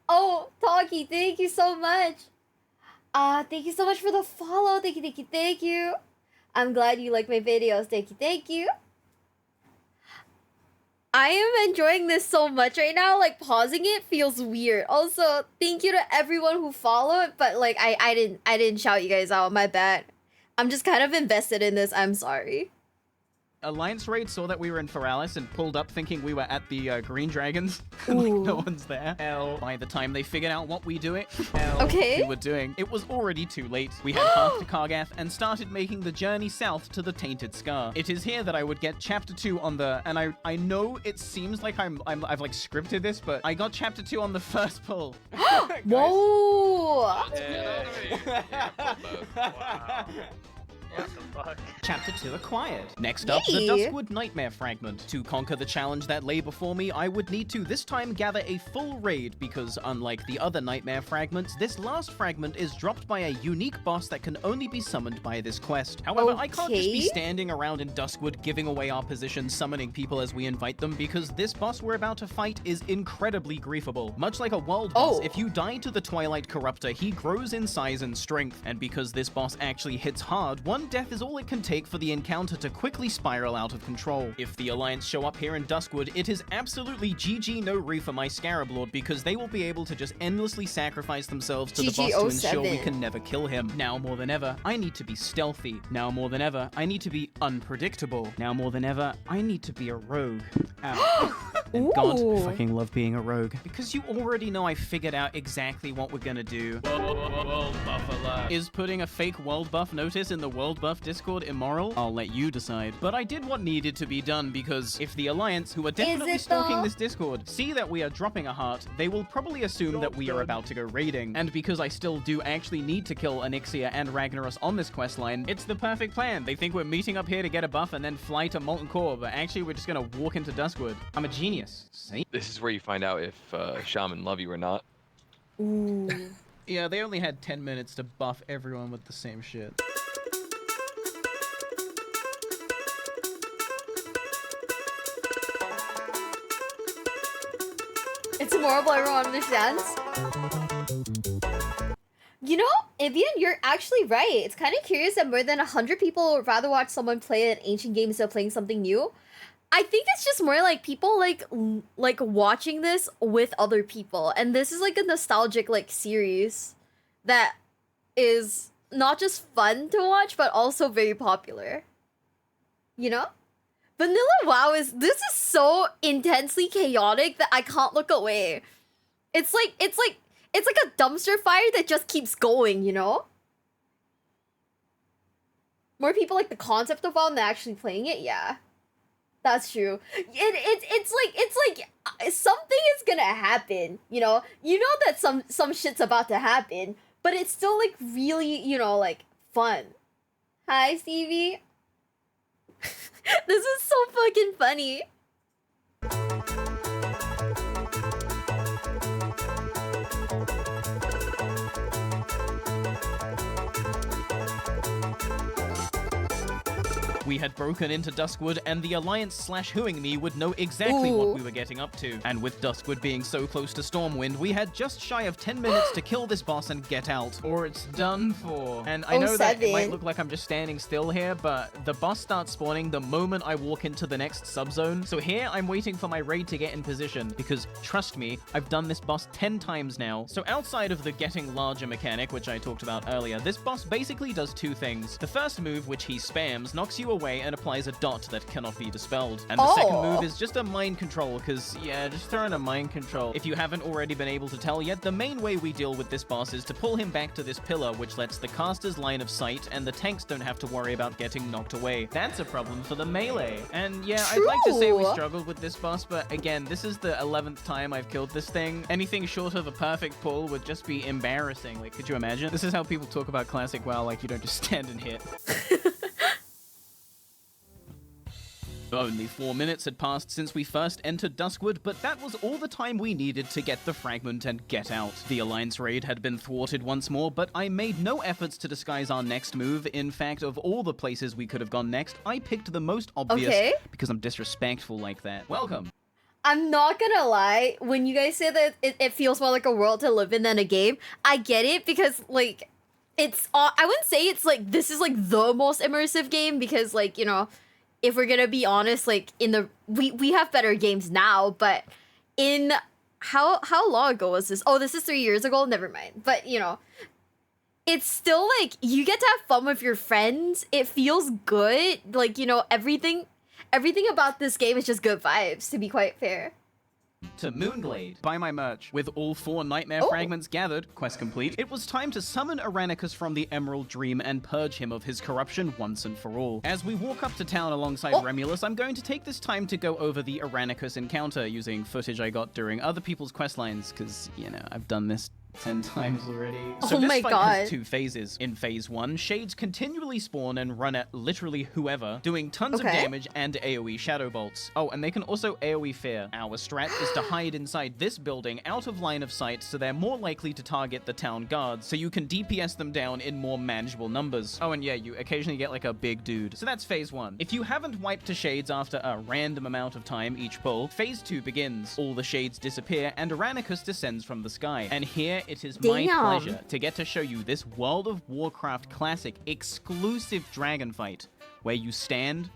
Speaker 1: Oh, Talkie, thank you so much. Thank you so much for the follow. Thank you, thank you, thank you. I'm glad you like my videos. Thank you, thank you. I am enjoying this so much right now. Like, pausing it feels weird. Also, thank you to everyone who followed, but like, I didn't shout you guys out. My bad. I'm just kind of invested in this. I'm sorry.
Speaker 16: Alliance raid saw that we were in Feralis and pulled up thinking we were at the Green Dragons. Like, no one's there. By the time they figured out what we were doing, it was already too late. We had half to Kargath and started making the journey south to the Tainted Scar. It is here that I would get Chapter 2 on the... And I know it seems like I've like scripted this, but I got Chapter 2 on the first pull.
Speaker 1: Whoa!
Speaker 17: What the fuck?
Speaker 16: Chapter 2 acquired. Next up, the Duskwood Nightmare Fragment. To conquer the challenge that lay before me, I would need to this time gather a full raid because unlike the other Nightmare Fragments, this last fragment is dropped by a unique boss that can only be summoned by this quest. However, I can't just be standing around in Duskwood giving away our position, summoning people as we invite them because this boss we're about to fight is incredibly griefable. Much like a world boss, if you die to the Twilight Corruptor, he grows in size and strength, and because this boss actually hits hard, one death is all it can take for the encounter to quickly spiral out of control. If the Alliance show up here in Duskwood, it is absolutely GG no re for my Scarab Lord because they will be able to just endlessly sacrifice themselves to the boss to ensure we can never kill him. Now more than ever, I need to be stealthy. Now more than ever, I need to be unpredictable. Now more than ever, I need to be a rogue. And God, I fucking love being a rogue. Because you already know I figured out exactly what we're gonna do.
Speaker 18: World buff alert.
Speaker 16: Is putting a fake world buff notice in the world buff Discord immoral? I'll let you decide. But I did what needed to be done because if the Alliance, who are definitely stalking this Discord, see that we are dropping a heart, they will probably assume that we are about to go raiding. And because I still do actually need to kill Onyxia and Ragnaros on this questline, it's the perfect plan. They think we're meeting up here to get a buff and then fly to Molten Core, but actually we're just gonna walk into Duskwood. I'm a genius. See?
Speaker 10: This is where you find out if Shaman love you or not.
Speaker 1: Ooh.
Speaker 16: Yeah, they only had 10 minutes to buff everyone with the same shit.
Speaker 1: It's horrible, everyone understands. You know, Evian, you're actually right. It's kind of curious that more than 100 people would rather watch someone play an ancient game instead of playing something new. I think it's just more like people like watching this with other people, and this is like a nostalgic like series that is not just fun to watch but also very popular. You know? Vanilla WoW this is so intensely chaotic that I can't look away. It's like a dumpster fire that just keeps going, you know? More people like the concept of WoW than actually playing it, yeah. That's true. It's like something is gonna happen, you know? You know that some shit's about to happen, but it's still like really, you know, like fun. Hi, Stevie. This is so fucking funny.
Speaker 16: We had broken into Duskwood, and the Alliance/Whoing Me would know exactly what we were getting up to. And with Duskwood being so close to Stormwind, we had just shy of 10 minutes to kill this boss and get out.
Speaker 18: Or it's done for.
Speaker 16: And I know that it might look like I'm just standing still here, but the boss starts spawning the moment I walk into the next subzone. So here, I'm waiting for my raid to get in position, because trust me, I've done this boss 10 times now. So outside of the getting larger mechanic, which I talked about earlier, this boss basically does two things. The first move, which he spams, knocks you away and applies a dot that cannot be dispelled. And the second move is just a mind control, because, yeah, just throw in a mind control. If you haven't already been able to tell yet, the main way we deal with this boss is to pull him back to this pillar, which lets the caster's line of sight, and the tanks don't have to worry about getting knocked away. That's a problem for the melee. And yeah, I'd like to say we struggled with this boss, but again, this is the 11th time I've killed this thing. Anything short of a perfect pull would just be embarrassing. Like, could you imagine? This is how people talk about classic WoW, like you don't just stand and hit. Only 4 minutes had passed since we first entered Duskwood, but that was all the time we needed to get the fragment and get out. The Alliance raid had been thwarted once more, but I made no efforts to disguise our next move. In fact, of all the places we could have gone next, I picked the most obvious because I'm disrespectful like that. Welcome.
Speaker 1: I'm not gonna lie, when you guys say that it feels more like a world to live in than a game, I get it because, like, it's, I wouldn't say it's like, this is like the most immersive game because, like, you know, if we're gonna be honest, like, in the, we have better games now, but in, how long ago was this? Oh, this is 3 years ago? Never mind. But, you know, it's still, like, you get to have fun with your friends. It feels good. Like, you know, everything about this game is just good vibes, to be quite fair.
Speaker 16: To Moonglade. Buy my merch. With all 4 nightmare fragments gathered, quest complete, it was time to summon Aranicus from the Emerald Dream and purge him of his corruption once and for all. As we walk up to town alongside Remulus, I'm going to take this time to go over the Aranicus encounter using footage I got during other people's questlines, because, you know, I've done this 10 times already. So this fight has 2 phases. In phase 1, shades continually spawn and run at literally whoever, doing tons of damage and AoE shadow bolts. Oh, and they can also AoE fear. Our strat is to hide inside this building out of line of sight so they're more likely to target the town guards, so you can DPS them down in more manageable numbers. Oh, and yeah, you occasionally get like a big dude. So that's phase 1. If you haven't wiped to shades after a random amount of time each pull, phase 2 begins. All the shades disappear and Aranicus descends from the sky. And here it is my pleasure to get to show you this World of Warcraft classic exclusive dragon fight where you stand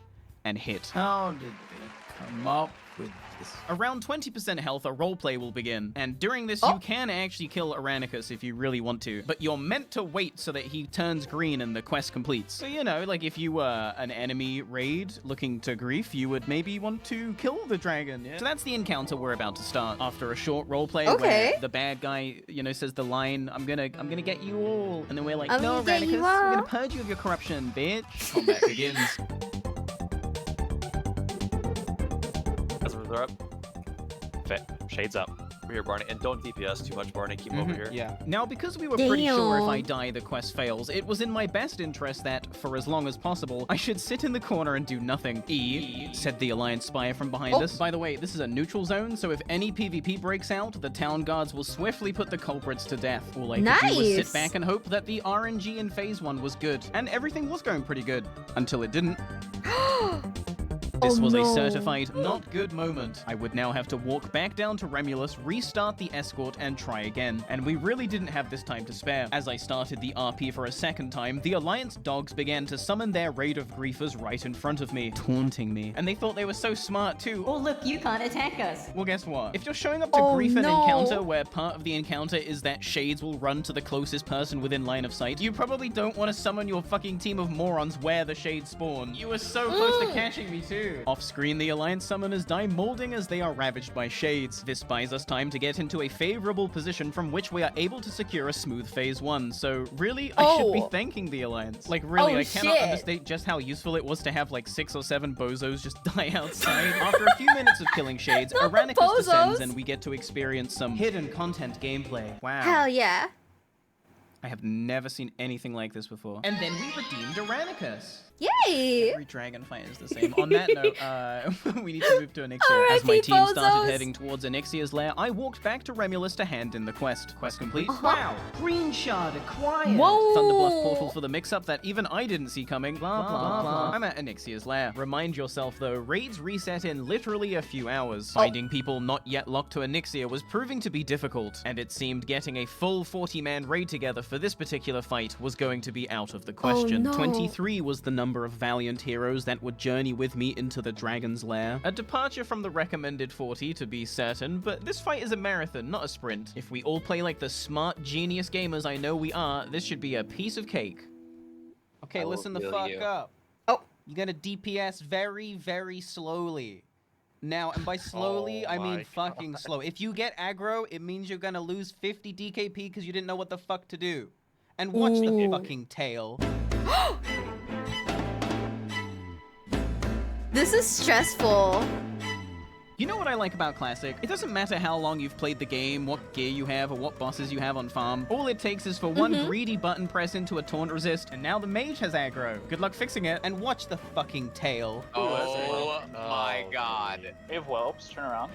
Speaker 16: and hit. How did they come up with this? Around 20% health, a roleplay will begin, and during this you can actually kill Aranicus if you really want to, but you're meant to wait so that he turns green and the quest completes. So, you know, like if you were an enemy raid looking to grief, you would maybe want to kill the dragon, yeah? So that's the encounter we're about to start. After a short roleplay where the bad guy, you know, says the line, I'm gonna get you all, and then we're like, no, Aranicus, I'm gonna purge you of your corruption, bitch. Combat begins.
Speaker 10: Are up. Shades up. We're here, Barney. And don't DPS too much, Barney. Keep over here.
Speaker 16: Yeah. Now, because we were pretty sure if I die, the quest fails, it was in my best interest that, for as long as possible, I should sit in the corner and do nothing. Said the Alliance spy from behind us. By the way, this is a neutral zone, so if any PvP breaks out, the town guards will swiftly put the culprits to death. All I could do was sit back and hope that the RNG in phase 1 was good. And everything was going pretty good. Until it didn't. This was a certified not good moment. I would now have to walk back down to Remulus, restart the escort, and try again. And we really didn't have this time to spare. As I started the RP for a second time, the Alliance dogs began to summon their raid of griefers right in front of me, taunting me. And they thought they were so smart too.
Speaker 12: Oh look, you can't attack us.
Speaker 16: Well, guess what? If you're showing up to grief an encounter where part of the encounter is that shades will run to the closest person within line of sight, you probably don't want to summon your fucking team of morons where the shades spawn. You were so close to catching me too. Off-screen, the Alliance summoners die molding as they are ravaged by shades. This buys us time to get into a favorable position from which we are able to secure a smooth phase 1. So really, I should be thanking the Alliance. Like really, I cannot understate just how useful it was to have like 6 or 7 bozos just die outside. After a few minutes of killing shades, Aranicus descends and we get to experience some hidden content gameplay. Wow.
Speaker 1: Hell yeah.
Speaker 16: I have never seen anything like this before. And then we redeemed Aranicus.
Speaker 1: Yay!
Speaker 16: Every dragon fight is the same. On that note, we need to move to Onyxia. As my team started heading towards Onyxia's lair, I walked back to Remulus to hand in the quest. Quest complete. Wow! Green shard acquired!
Speaker 1: Whoa!
Speaker 16: Thunderbluff portal for the mix-up that even I didn't see coming. Blah, blah, blah. I'm at Onyxia's lair. Remind yourself, though, raids reset in literally a few hours. Finding people not yet locked to Onyxia was proving to be difficult, and it seemed getting a full 40-man raid together for this particular fight was going to be out of the question. 23 was the number of valiant heroes that would journey with me into the dragon's lair. A departure from the recommended 40 to be certain, but this fight is a marathon, not a sprint. If we all play like the smart genius gamers I know we are, this should be a piece of cake. Okay, listen the fuck up. You gotta DPS very, very slowly. Now, and by slowly, I mean fucking slow. If you get aggro, it means you're gonna lose 50 DKP because you didn't know what the fuck to do. And watch the fucking tail.
Speaker 1: This is stressful.
Speaker 16: You know what I like about Classic? It doesn't matter how long you've played the game, what gear you have, or what bosses you have on farm. All it takes is for one greedy button press into a taunt resist, and now the mage has aggro. Good luck fixing it, and watch the fucking tail.
Speaker 22: Oh my god.
Speaker 17: We have whelps, turn around.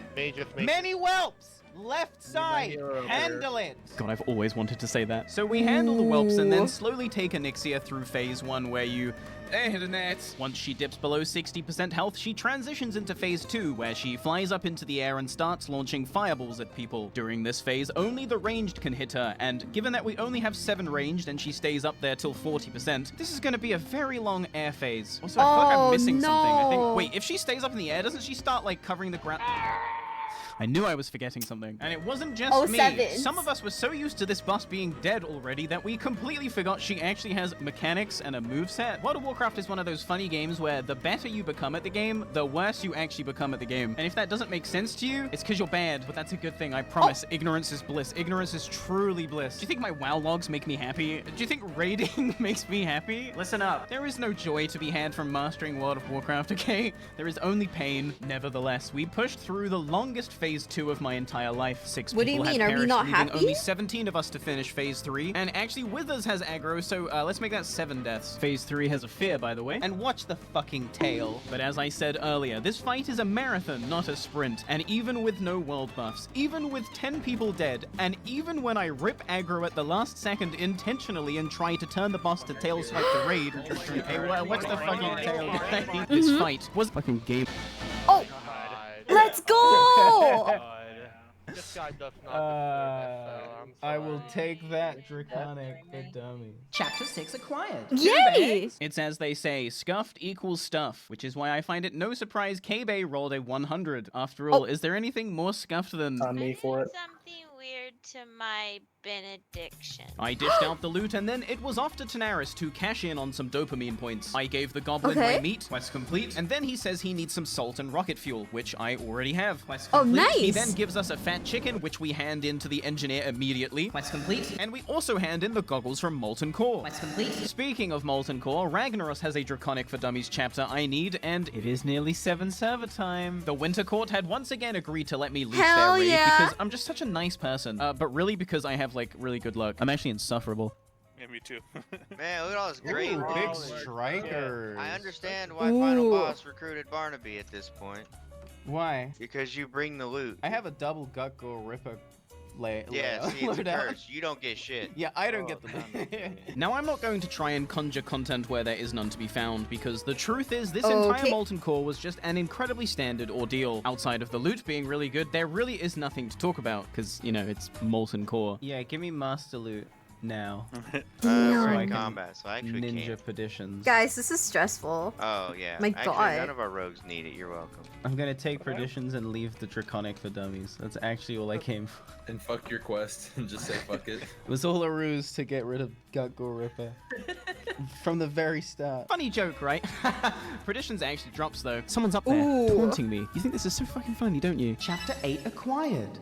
Speaker 18: Many whelps! Left side! Handle it!
Speaker 16: God, I've always wanted to say that. So we handle the whelps and then slowly take Onyxia through phase 1 where you... hit a net. Once she dips below 60% health, she transitions into phase 2 where she flies up into the air and starts launching fireballs at people. During this phase, only the ranged can hit her, and given that we only have 7 ranged and she stays up there till 40%, this is going to be a very long air phase. Also, I feel like I'm missing something. I think... Wait, if she stays up in the air, doesn't she start, like, covering the ground? I knew I was forgetting something. And it wasn't just me. Some of us were so used to this boss being dead already that we completely forgot she actually has mechanics and a moveset. World of Warcraft is one of those funny games where the better you become at the game, the worse you actually become at the game. And if that doesn't make sense to you, it's because you're bad. But that's a good thing, I promise. Ignorance is bliss. Ignorance is truly bliss. Do you think my WoW logs make me happy? Do you think raiding makes me happy? Listen up. There is no joy to be had from mastering World of Warcraft, okay? There is only pain. Nevertheless, we pushed through the longest phase 2 of my entire life. 6
Speaker 1: What do
Speaker 16: people
Speaker 1: you mean?
Speaker 16: have
Speaker 1: Are we
Speaker 16: perished,
Speaker 1: not
Speaker 16: leaving
Speaker 1: happy?
Speaker 16: only 17 of us to finish phase 3. And actually Withers has aggro, so let's make that 7 deaths. Phase 3 has a fear, by the way. And watch the fucking tail. But as I said earlier, this fight is a marathon, not a sprint. And even with no world buffs, even with 10 people dead, and even when I rip aggro at the last second intentionally and try to turn the boss to tail swipe the raid, hey, watch the fucking tail. This fight was fucking game.
Speaker 1: Oh! Let's go!
Speaker 17: This guy does not deserve it, so
Speaker 18: I will take that draconic for dummies.
Speaker 12: Chapter 6 acquired.
Speaker 1: Yay!
Speaker 16: It's as they say, scuffed equals stuff, which is why I find it no surprise K-Bay rolled a 100. After all, is there anything more scuffed than...
Speaker 8: On me for it.
Speaker 3: Something weird to my benediction.
Speaker 16: I dished out the loot and then it was off to Tanaris to cash in on some dopamine points. I gave the goblin my meat, quest complete, and then he says he needs some salt and rocket fuel, which I already have. Quest complete.
Speaker 1: Oh, nice!
Speaker 16: He then gives us a fat chicken, which we hand in to the engineer immediately.
Speaker 12: Quest complete.
Speaker 16: And we also hand in the goggles from Molten Core.
Speaker 12: Quest complete.
Speaker 16: Speaking of Molten Core, Ragnaros has a Draconic for Dummies chapter I need, and it is nearly 7 server time. The Winter Court had once again agreed to let me leak their raid because I'm just such a nice person, but really because I have, like, really good luck. I'm actually insufferable.
Speaker 20: Yeah, me too.
Speaker 15: Man, look at all this great
Speaker 18: big strikers.
Speaker 15: I understand why Final Boss recruited Barnaby at this point.
Speaker 18: Why?
Speaker 15: Because you bring the loot.
Speaker 18: I have a double Gutgore Ripper
Speaker 15: Yeah, see, it's a curse. You don't get shit.
Speaker 18: Yeah, I don't get them.
Speaker 16: Now, I'm not going to try and conjure content where there is none to be found, because the truth is this entire Molten Core was just an incredibly standard ordeal. Outside of the loot being really good, there really is nothing to talk about, because, you know, it's Molten Core.
Speaker 18: Yeah, give me master loot now.
Speaker 15: We're in combat, so I actually
Speaker 18: ninja
Speaker 15: can't.
Speaker 18: perditions.
Speaker 1: Guys, this is stressful.
Speaker 15: Oh, yeah.
Speaker 1: My
Speaker 15: actually,
Speaker 1: God.
Speaker 15: none of our rogues need it. You're welcome.
Speaker 18: I'm gonna take perditions and leave the draconic for dummies. That's actually all I came for.
Speaker 9: And fuck your quest and just say fuck it.
Speaker 18: It was all a ruse to get rid of Gutgore Ripper. From the very start.
Speaker 16: Funny joke, right? Perditions actually drops, though. Someone's up there, taunting me. You think this is so fucking funny, don't you?
Speaker 12: Chapter 8 acquired.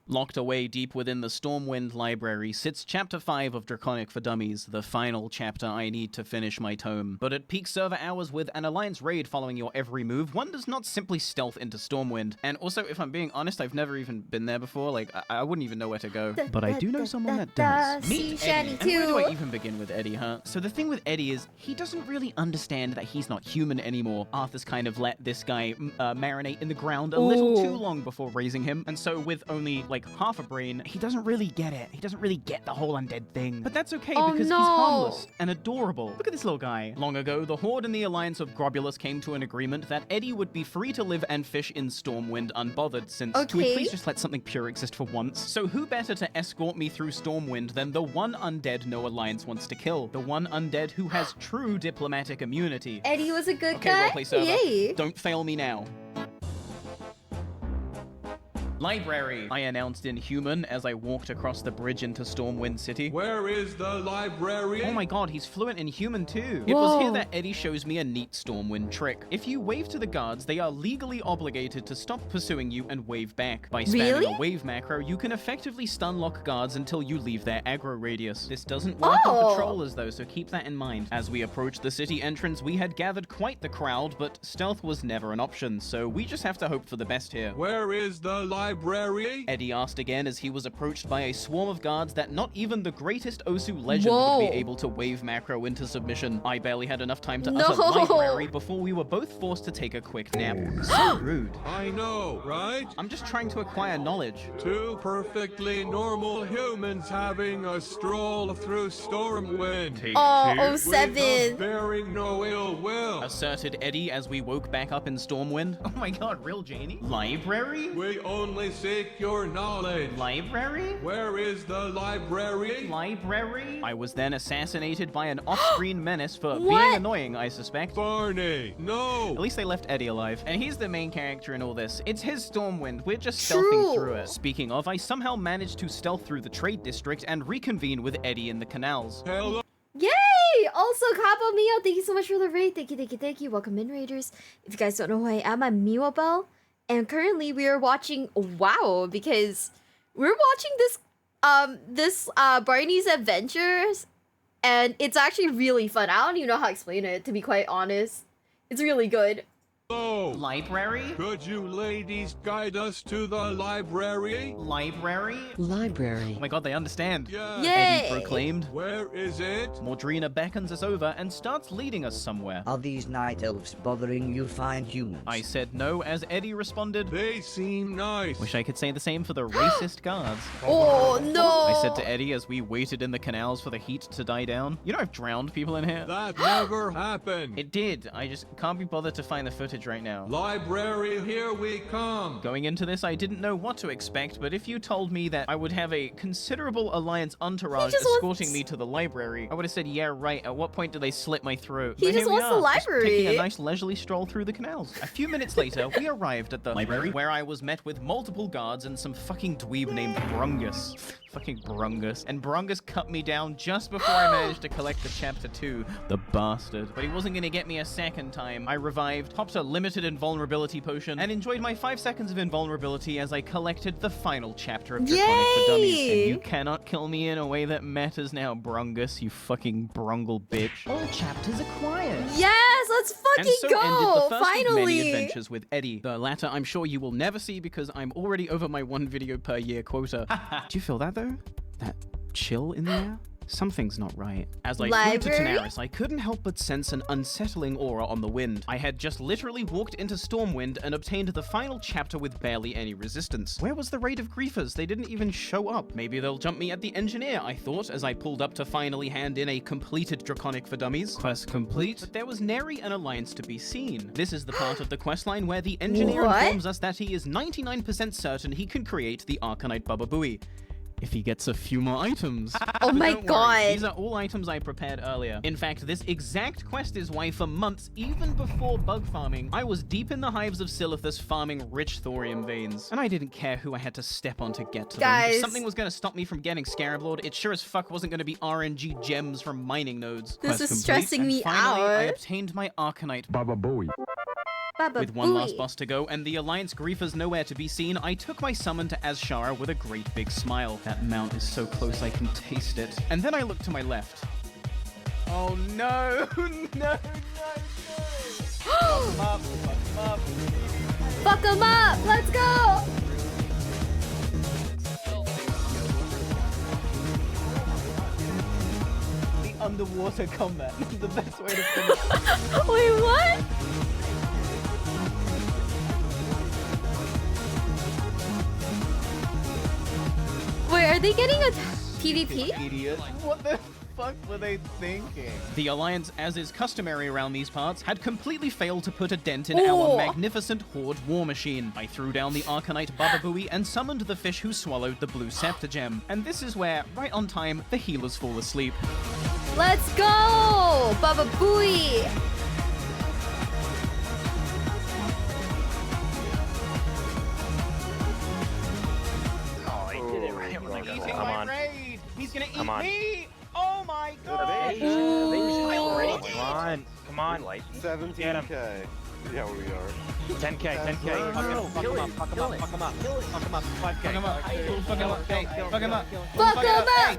Speaker 16: Locked away deep within the Stormwind library sits Chapter 5 of Draconic for Dummies, the final chapter I need to finish my tome. But at peak server hours with an Alliance raid following your every move, one does not simply stealth into Stormwind. And also, if I'm being honest, I've never even been there before, like, I wouldn't even know where to go. But I do know someone that does. Meet Eddie. And where do I even begin with Eddie, huh? So the thing with Eddie is, he doesn't really understand that he's not human anymore. Arthur's kind of let this guy marinate in the ground a little too long before raising him, and so with only, like, half a brain, he doesn't really get it. He doesn't really get the whole undead thing. But that's okay, because he's harmless and adorable. Look at this little guy. Long ago, the Horde and the Alliance of Grobulus came to an agreement that Eddie would be free to live and fish in Stormwind unbothered, since can we please just let something pure exist for once? So who better to escort me through Stormwind than the one undead no Alliance wants to kill? The one undead who has true diplomatic immunity.
Speaker 1: Eddie was a good
Speaker 16: Okay,
Speaker 1: guy.
Speaker 16: roleplay server.
Speaker 1: Yay.
Speaker 16: Don't fail me now. Library, I announced in human as I walked across the bridge into Stormwind City.
Speaker 7: Where is the library?
Speaker 16: Oh my god, he's fluent in human too. It was here that Eddie shows me a neat Stormwind trick. If you wave to the guards, they are legally obligated to stop pursuing you and wave back. By spamming a wave macro, you can effectively stun lock guards until you leave their aggro radius. This doesn't work on patrollers though, so keep that in mind. As we approached the city entrance, we had gathered quite the crowd, but stealth was never an option, so we just have to hope for the best here.
Speaker 7: Where is the library?
Speaker 16: Eddie asked again as he was approached by a swarm of guards that not even the greatest Osu legend would be able to wave macro into submission. I barely had enough time to utter library before we were both forced to take a quick nap. So rude.
Speaker 7: I know, right?
Speaker 16: I'm just trying to acquire knowledge.
Speaker 7: Two perfectly normal humans having a stroll through Stormwind.
Speaker 1: Oh, 07.
Speaker 7: Bearing no ill will.
Speaker 16: Asserted Eddie as we woke back up in Stormwind. Oh my god, real Janie? Library?
Speaker 7: We only seek your knowledge.
Speaker 16: Library?
Speaker 7: Where is the library?
Speaker 16: Library? I was then assassinated by an off-screen menace for being annoying, I suspect.
Speaker 7: Barney, no!
Speaker 16: At least they left Eddie alive. And he's the main character in all this. It's his Stormwind. We're just stealthing through it. Speaking of, I somehow managed to stealth through the trade district and reconvene with Eddie in the canals.
Speaker 7: Hello.
Speaker 1: Yay! Also, Capo Mio, thank you so much for the raid. Thank you, thank you, thank you. Welcome in, Raiders. If you guys don't know who I am, I'm Mio Bell. And currently we are watching WoW because we're watching this Barney's Adventures, and it's actually really fun. I don't even know how to explain it, to be quite honest. It's really good.
Speaker 7: Hello.
Speaker 16: Library?
Speaker 7: Could you ladies guide us to the library?
Speaker 16: Library?
Speaker 12: Library.
Speaker 16: Oh my god, they understand.
Speaker 7: Yeah.
Speaker 1: Yay!
Speaker 16: Eddie proclaimed.
Speaker 7: Where is it?
Speaker 16: Mordrina beckons us over and starts leading us somewhere.
Speaker 12: Are these night elves bothering you fine humans?
Speaker 16: I said no as Eddie responded.
Speaker 7: They seem nice.
Speaker 16: Wish I could say the same for the racist guards.
Speaker 1: Oh no!
Speaker 16: I said to Eddie as we waited in the canals for the heat to die down. You know I've drowned people in here?
Speaker 7: That never happened.
Speaker 16: It did. I just can't be bothered to find the footage right now.
Speaker 7: Library, here we come.
Speaker 16: Going into this, I didn't know what to expect, but if you told me that I would have a considerable Alliance entourage escorting me to the library, I would have said, yeah, right. At what point do they slit my throat?
Speaker 1: He just wants the library.
Speaker 16: Just taking a nice leisurely stroll through the canals. A few minutes later, we arrived at the library, where I was met with multiple guards and some fucking dweeb named Brungus. Fucking Brungus. And Brungus cut me down just before I managed to collect the chapter 2. The bastard. But he wasn't gonna get me a second time. I revived, popped a limited invulnerability potion, and enjoyed my 5 seconds of invulnerability as I collected the final chapter of Draconic for Dummies. And you cannot kill me in a way that matters now, Brungus, you fucking brungle bitch.
Speaker 12: All chapters acquired.
Speaker 1: Yes, let's fucking
Speaker 16: and so
Speaker 1: go!
Speaker 16: ended the first
Speaker 1: Finally!
Speaker 16: of many adventures with Eddie. The latter I'm sure you will never see because I'm already over my 1 video per year quota. Do you feel that though? That chill in the air? Something's not right. As I flew to Tanaris, I couldn't help but sense an unsettling aura on the wind. I had just literally walked into Stormwind and obtained the final chapter with barely any resistance. Where was the raid of griefers? They didn't even show up. Maybe they'll jump me at the engineer, I thought, as I pulled up to finally hand in a completed Draconic for Dummies. Quest complete. But there was nary an alliance to be seen. This is the part of the questline where the engineer informs us that he is 99% certain he can create the Arcanite Baba Booey. If he gets a few more items.
Speaker 1: Oh my god.
Speaker 16: These are all items I prepared earlier. In fact, this exact quest is why for months, even before bug farming, I was deep in the hives of Silithus farming rich thorium veins. And I didn't care who I had to step on to get to them. If something was going to stop me from getting Scarab Lord, it sure as fuck wasn't going to be RNG gems from mining nodes.
Speaker 1: This is stressing me
Speaker 16: finally,
Speaker 1: out.
Speaker 16: I obtained my Arcanite
Speaker 11: Baba Booey.
Speaker 16: With one last boss to go and the Alliance griefers nowhere to be seen, I took my summon to Azshara with a great big smile. That mount is so close I can taste it. And then I looked to my left. Oh no, no, no, no. Fuck him up, fuck him up.
Speaker 1: Fuck him up, let's go!
Speaker 16: The underwater combat is the best way to finish.
Speaker 1: Wait, what? Wait, are they getting a PvP?
Speaker 16: Idiot. What the fuck were they thinking? The Alliance, as is customary around these parts, had completely failed to put a dent in our magnificent Horde war machine. I threw down the Arcanite Baba Booey and summoned the fish who swallowed the blue Scepter Gem. And this is where, right on time, the healers fall asleep.
Speaker 1: Let's go! Baba Booey!
Speaker 10: Fine, light.
Speaker 2: 17k. Yeah, we are.
Speaker 10: 10k, 10k. Fuck him up, fuck him up, fuck him up, fuck him up, 5k.
Speaker 16: Fuck him up. Fuck him up. Hey, fuck him up.
Speaker 1: Fuck him up!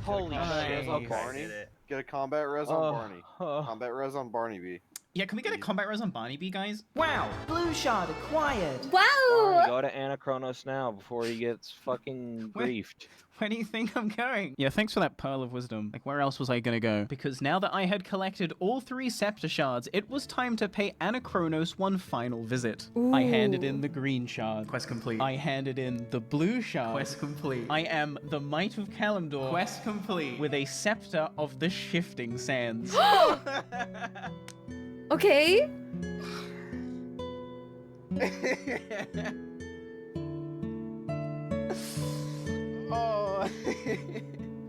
Speaker 10: Holy shit.
Speaker 2: On Barney. Get a combat res on Barney. Combat res on Barney B.
Speaker 16: Yeah, can we get a combat res on Barney B, guys?
Speaker 12: Wow! Blue shard acquired!
Speaker 1: Wow!
Speaker 10: Go to Anachronos now before he gets fucking griefed.
Speaker 16: Where do you think I'm going? Yeah, thanks for that pearl of wisdom. Like, where else was I gonna go? Because now that I had collected all 3 scepter shards, it was time to pay Anachronos one final visit. I handed in the green shard. Quest complete. I handed in the blue shard. Quest complete. I am the Might of Kalimdor. Quest complete. With a scepter of the shifting sands.
Speaker 1: Okay.
Speaker 16: Oh.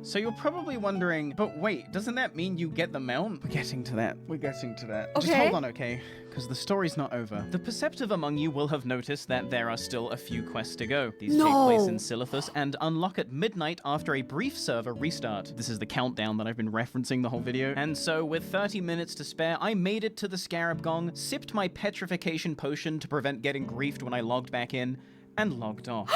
Speaker 16: So you're probably wondering, but wait, doesn't that mean you get the mount? We're getting to that. We're getting to that. Just hold on, okay? Because the story's not over. The perceptive among you will have noticed that there are still a few quests to go. These take place in Silithus and unlock at midnight after a brief server restart. This is the countdown that I've been referencing the whole video. And so with 30 minutes to spare, I made it to the Scarab Gong, sipped my petrification potion to prevent getting griefed when I logged back in, and logged off.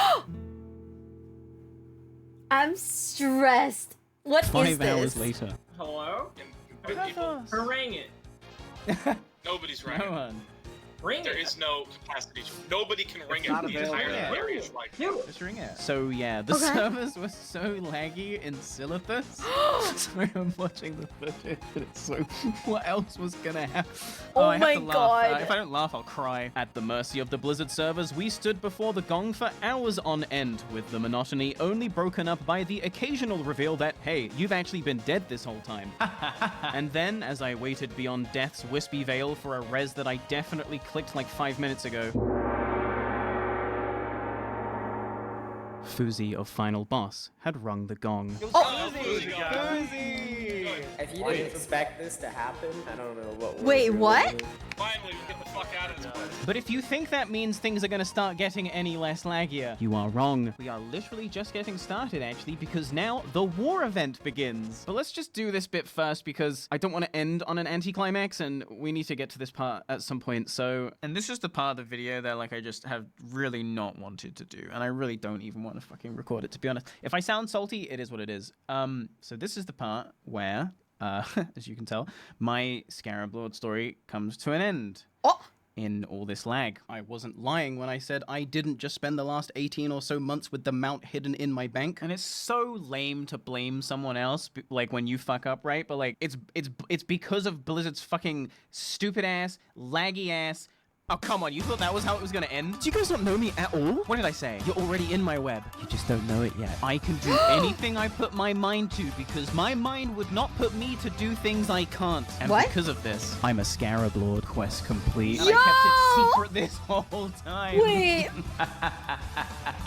Speaker 1: I'm stressed. What is this?
Speaker 16: 5 hours later.
Speaker 5: Hello? Who rang it?
Speaker 14: Nobody's ringing.
Speaker 16: No one.
Speaker 5: Ring
Speaker 14: There
Speaker 5: it.
Speaker 14: is no capacity. Nobody can ring
Speaker 16: not
Speaker 14: it. The
Speaker 16: available.
Speaker 14: entire
Speaker 16: Yeah.
Speaker 14: area is like.
Speaker 16: Just ring it. So yeah, the servers were so laggy in Silithus. Sorry, I'm watching the footage, but it's so. What else was gonna happen?
Speaker 1: Oh
Speaker 16: I have
Speaker 1: my
Speaker 16: to laugh.
Speaker 1: God.
Speaker 16: If I don't laugh, I'll cry. At the mercy of the Blizzard servers, we stood before the gong for hours on end, with the monotony only broken up by the occasional reveal that, hey, you've actually been dead this whole time. And then, as I waited beyond death's wispy veil for a res that I definitely clicked like 5 minutes ago. Fuzi of Final Boss had rung the gong.
Speaker 21: If you didn't expect this to happen, I don't know what.
Speaker 1: Wait, what?
Speaker 14: Finally, we get the fuck out of this place.
Speaker 16: But if you think that means things are gonna start getting any less laggier, you are wrong. We are literally just getting started, actually, because now the war event begins. But let's just do this bit first, because I don't want to end on an anticlimax, and we need to get to this part at some point, so... And this is the part of the video that, like, I just have really not wanted to do, and I really don't even want to fucking record it, to be honest. If I sound salty, it is what it is. So this is the part where... as you can tell, my Scarab Lord story comes to an end. In all this lag. I wasn't lying when I said I didn't just spend the last 18 or so months with the mount hidden in my bank. And it's so lame to blame someone else, like when you fuck up, right? But like, it's because of Blizzard's fucking stupid ass, laggy ass. Oh, come on, you thought that was how it was gonna end? Do you guys not know me at all? What did I say? You're already in my web. You just don't know it yet. I can do anything I put my mind to because my mind would not put me to do things I can't. And because of this, I'm a Scarab Lord, quest complete. And I kept it secret this whole time.
Speaker 1: Wait.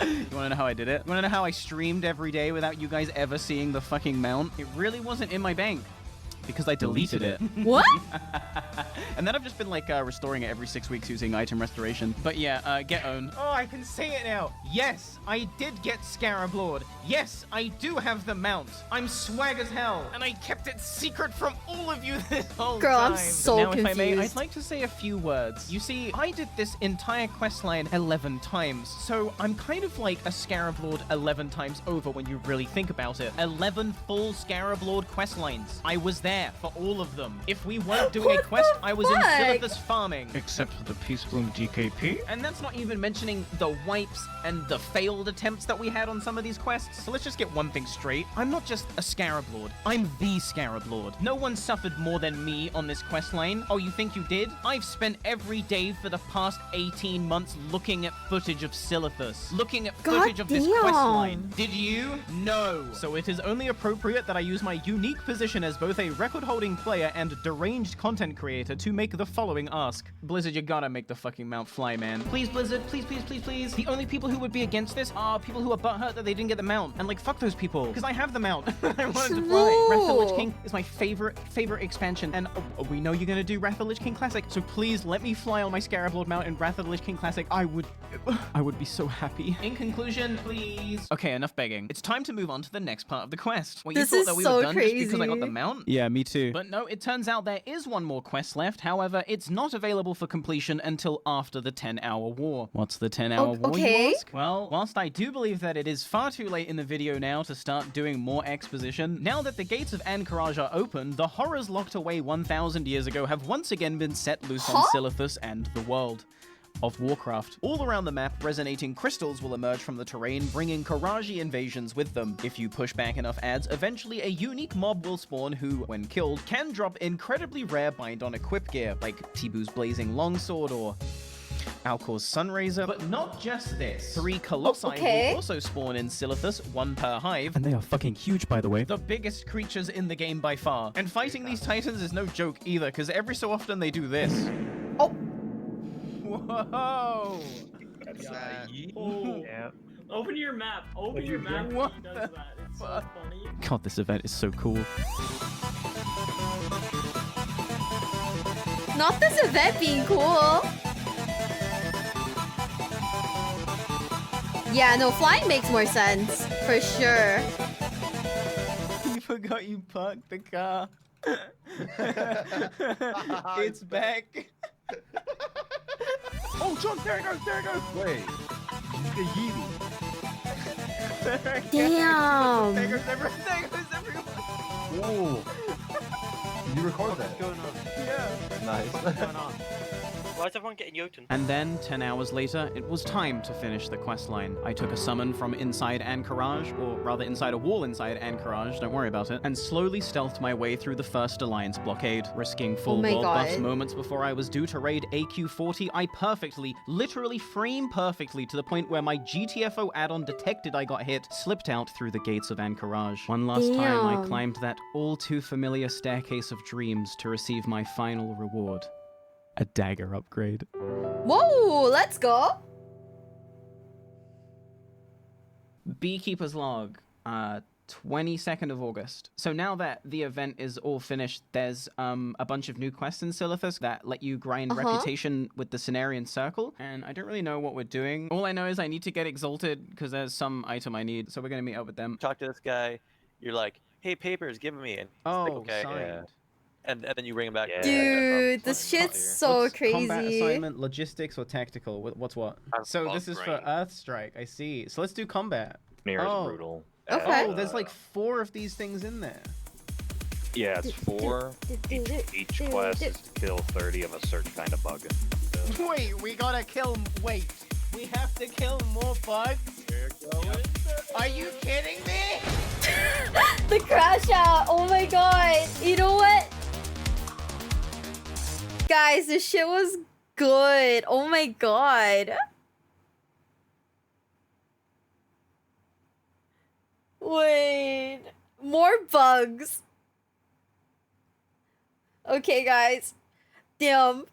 Speaker 16: You wanna know how I did it? You wanna know how I streamed every day without you guys ever seeing the fucking mount? It really wasn't in my bank. Because I deleted it.
Speaker 1: What?
Speaker 16: And then I've just been like restoring it every 6 weeks using item restoration. But yeah, get owned. Oh, I can say it now. Yes, I did get Scarab Lord. Yes, I do have the mount. I'm swag as hell. And I kept it secret from all of you this whole
Speaker 1: Girl,
Speaker 16: time.
Speaker 1: I'm so
Speaker 16: Now,
Speaker 1: confused.
Speaker 16: if I may, I'd like to say a few words. You see, I did this entire questline 11 times. So I'm kind of like a Scarab Lord 11 times over when you really think about it. 11 full Scarab Lord questlines. I was there for all of them. If we weren't doing a quest, I was in Silithus farming. Except for the Peace Bloom DKP. And that's not even mentioning the wipes and the failed attempts that we had on some of these quests. So let's just get one thing straight. I'm not just a Scarab Lord. I'm the Scarab Lord. No one suffered more than me on this quest line. Oh, you think you did? I've spent every day for the past 18 months looking at footage of Silithus. Looking at footage of this quest line. Did you? No. So it is only appropriate that I use my unique position as both a record-holding player and deranged content creator to make make the following ask. Blizzard, you gotta make the fucking mount fly, man. Please, Blizzard, please, please, please, please. The only people who would be against this are people who are butthurt that they didn't get the mount. And like, fuck those people, because I have the mount. I wanted to fly. Wrath of the Lich King is my favorite expansion, and we know you're gonna do Wrath of the Lich King Classic, so please let me fly on my Scarab Lord mount in Wrath of the Lich King Classic. I would be so happy. In conclusion, please. Okay, enough begging. It's time to move on to the next part of the quest. Well, you thought that we were done just because I got the mount? Yeah, me too. But no, it turns out there is one more quest left. However, it's not available for completion until after the 10-hour war. What's the 10-hour war, you ask? Well, whilst I do believe that it is far too late in the video now to start doing more exposition, now that the gates of Anchorage are open, the horrors locked away 1,000 years ago have once again been set loose on Silithus and the world of Warcraft. All around the map, resonating crystals will emerge from the terrain, bringing Karaji invasions with them. If you push back enough ads, eventually a unique mob will spawn who, when killed, can drop incredibly rare bind-on equip gear, like Tibu's Blazing Longsword or Alcor's Sunraiser. But not just this. 3 Colossi will also spawn in Silithus, 1 per hive. And they are fucking huge, by the way. The biggest creatures in the game by far. And fighting these titans is no joke either, because every so often they do this. Oh! Whoa!
Speaker 21: That's
Speaker 5: yeah. Open your map. Open your map.
Speaker 16: What
Speaker 5: He does that. It's so funny.
Speaker 16: God, this event is so cool.
Speaker 1: Not this event being cool. Yeah, no, flying makes more sense. For sure.
Speaker 16: You forgot you parked the car. It's back. Oh, John, there it goes, there it goes.
Speaker 9: Wait, the Yeezy.
Speaker 1: Damn.
Speaker 16: There goes everyone.
Speaker 9: Whoa. Did you record that?
Speaker 17: What's going on?
Speaker 16: Yeah.
Speaker 9: Nice.
Speaker 17: What's going on? Why is everyone getting Jotun?
Speaker 16: And then, 10 hours later, it was time to finish the questline. I took a summon from inside Anchorage, or rather inside a wall inside Anchorage, don't worry about it, and slowly stealthed my way through the first Alliance blockade. Risking full world buffs moments before I was due to raid AQ40, I literally frame perfectly to the point where my GTFO add-on detected I got hit, slipped out through the gates of Anchorage. One last time, I climbed that all too familiar staircase of dreams to receive my final reward. A dagger upgrade.
Speaker 1: Whoa, let's go.
Speaker 16: Beekeeper's log, 22nd of August. So now that the event is all finished, there's a bunch of new quests in Silithus that let you grind reputation with the Cenarian Circle, and I don't really know what we're doing. All I know is I need to get exalted because there's some item I need, so we're gonna meet up with them.
Speaker 10: Talk to this guy. You're like, hey, papers, give me. And
Speaker 16: oh,
Speaker 10: like, okay.
Speaker 16: signed.
Speaker 10: Yeah. And then you bring him back.
Speaker 1: Dude, this shit's so crazy.
Speaker 16: Combat assignment, logistics, or tactical? What's what? So this is for Earthstrike. I see. So let's do combat.
Speaker 6: Mirror is brutal.
Speaker 1: Okay.
Speaker 16: Oh, there's like 4 of these things in there.
Speaker 6: Yeah, it's 4. Each quest is to kill 30 of a certain kind of bug.
Speaker 16: Wait, we gotta kill. Wait, we have to kill more bugs? Are you kidding me?
Speaker 1: The crash out. Oh my god. You know what? Guys, this shit was good. Oh my god. Wait. More bugs. Okay, guys. Damn.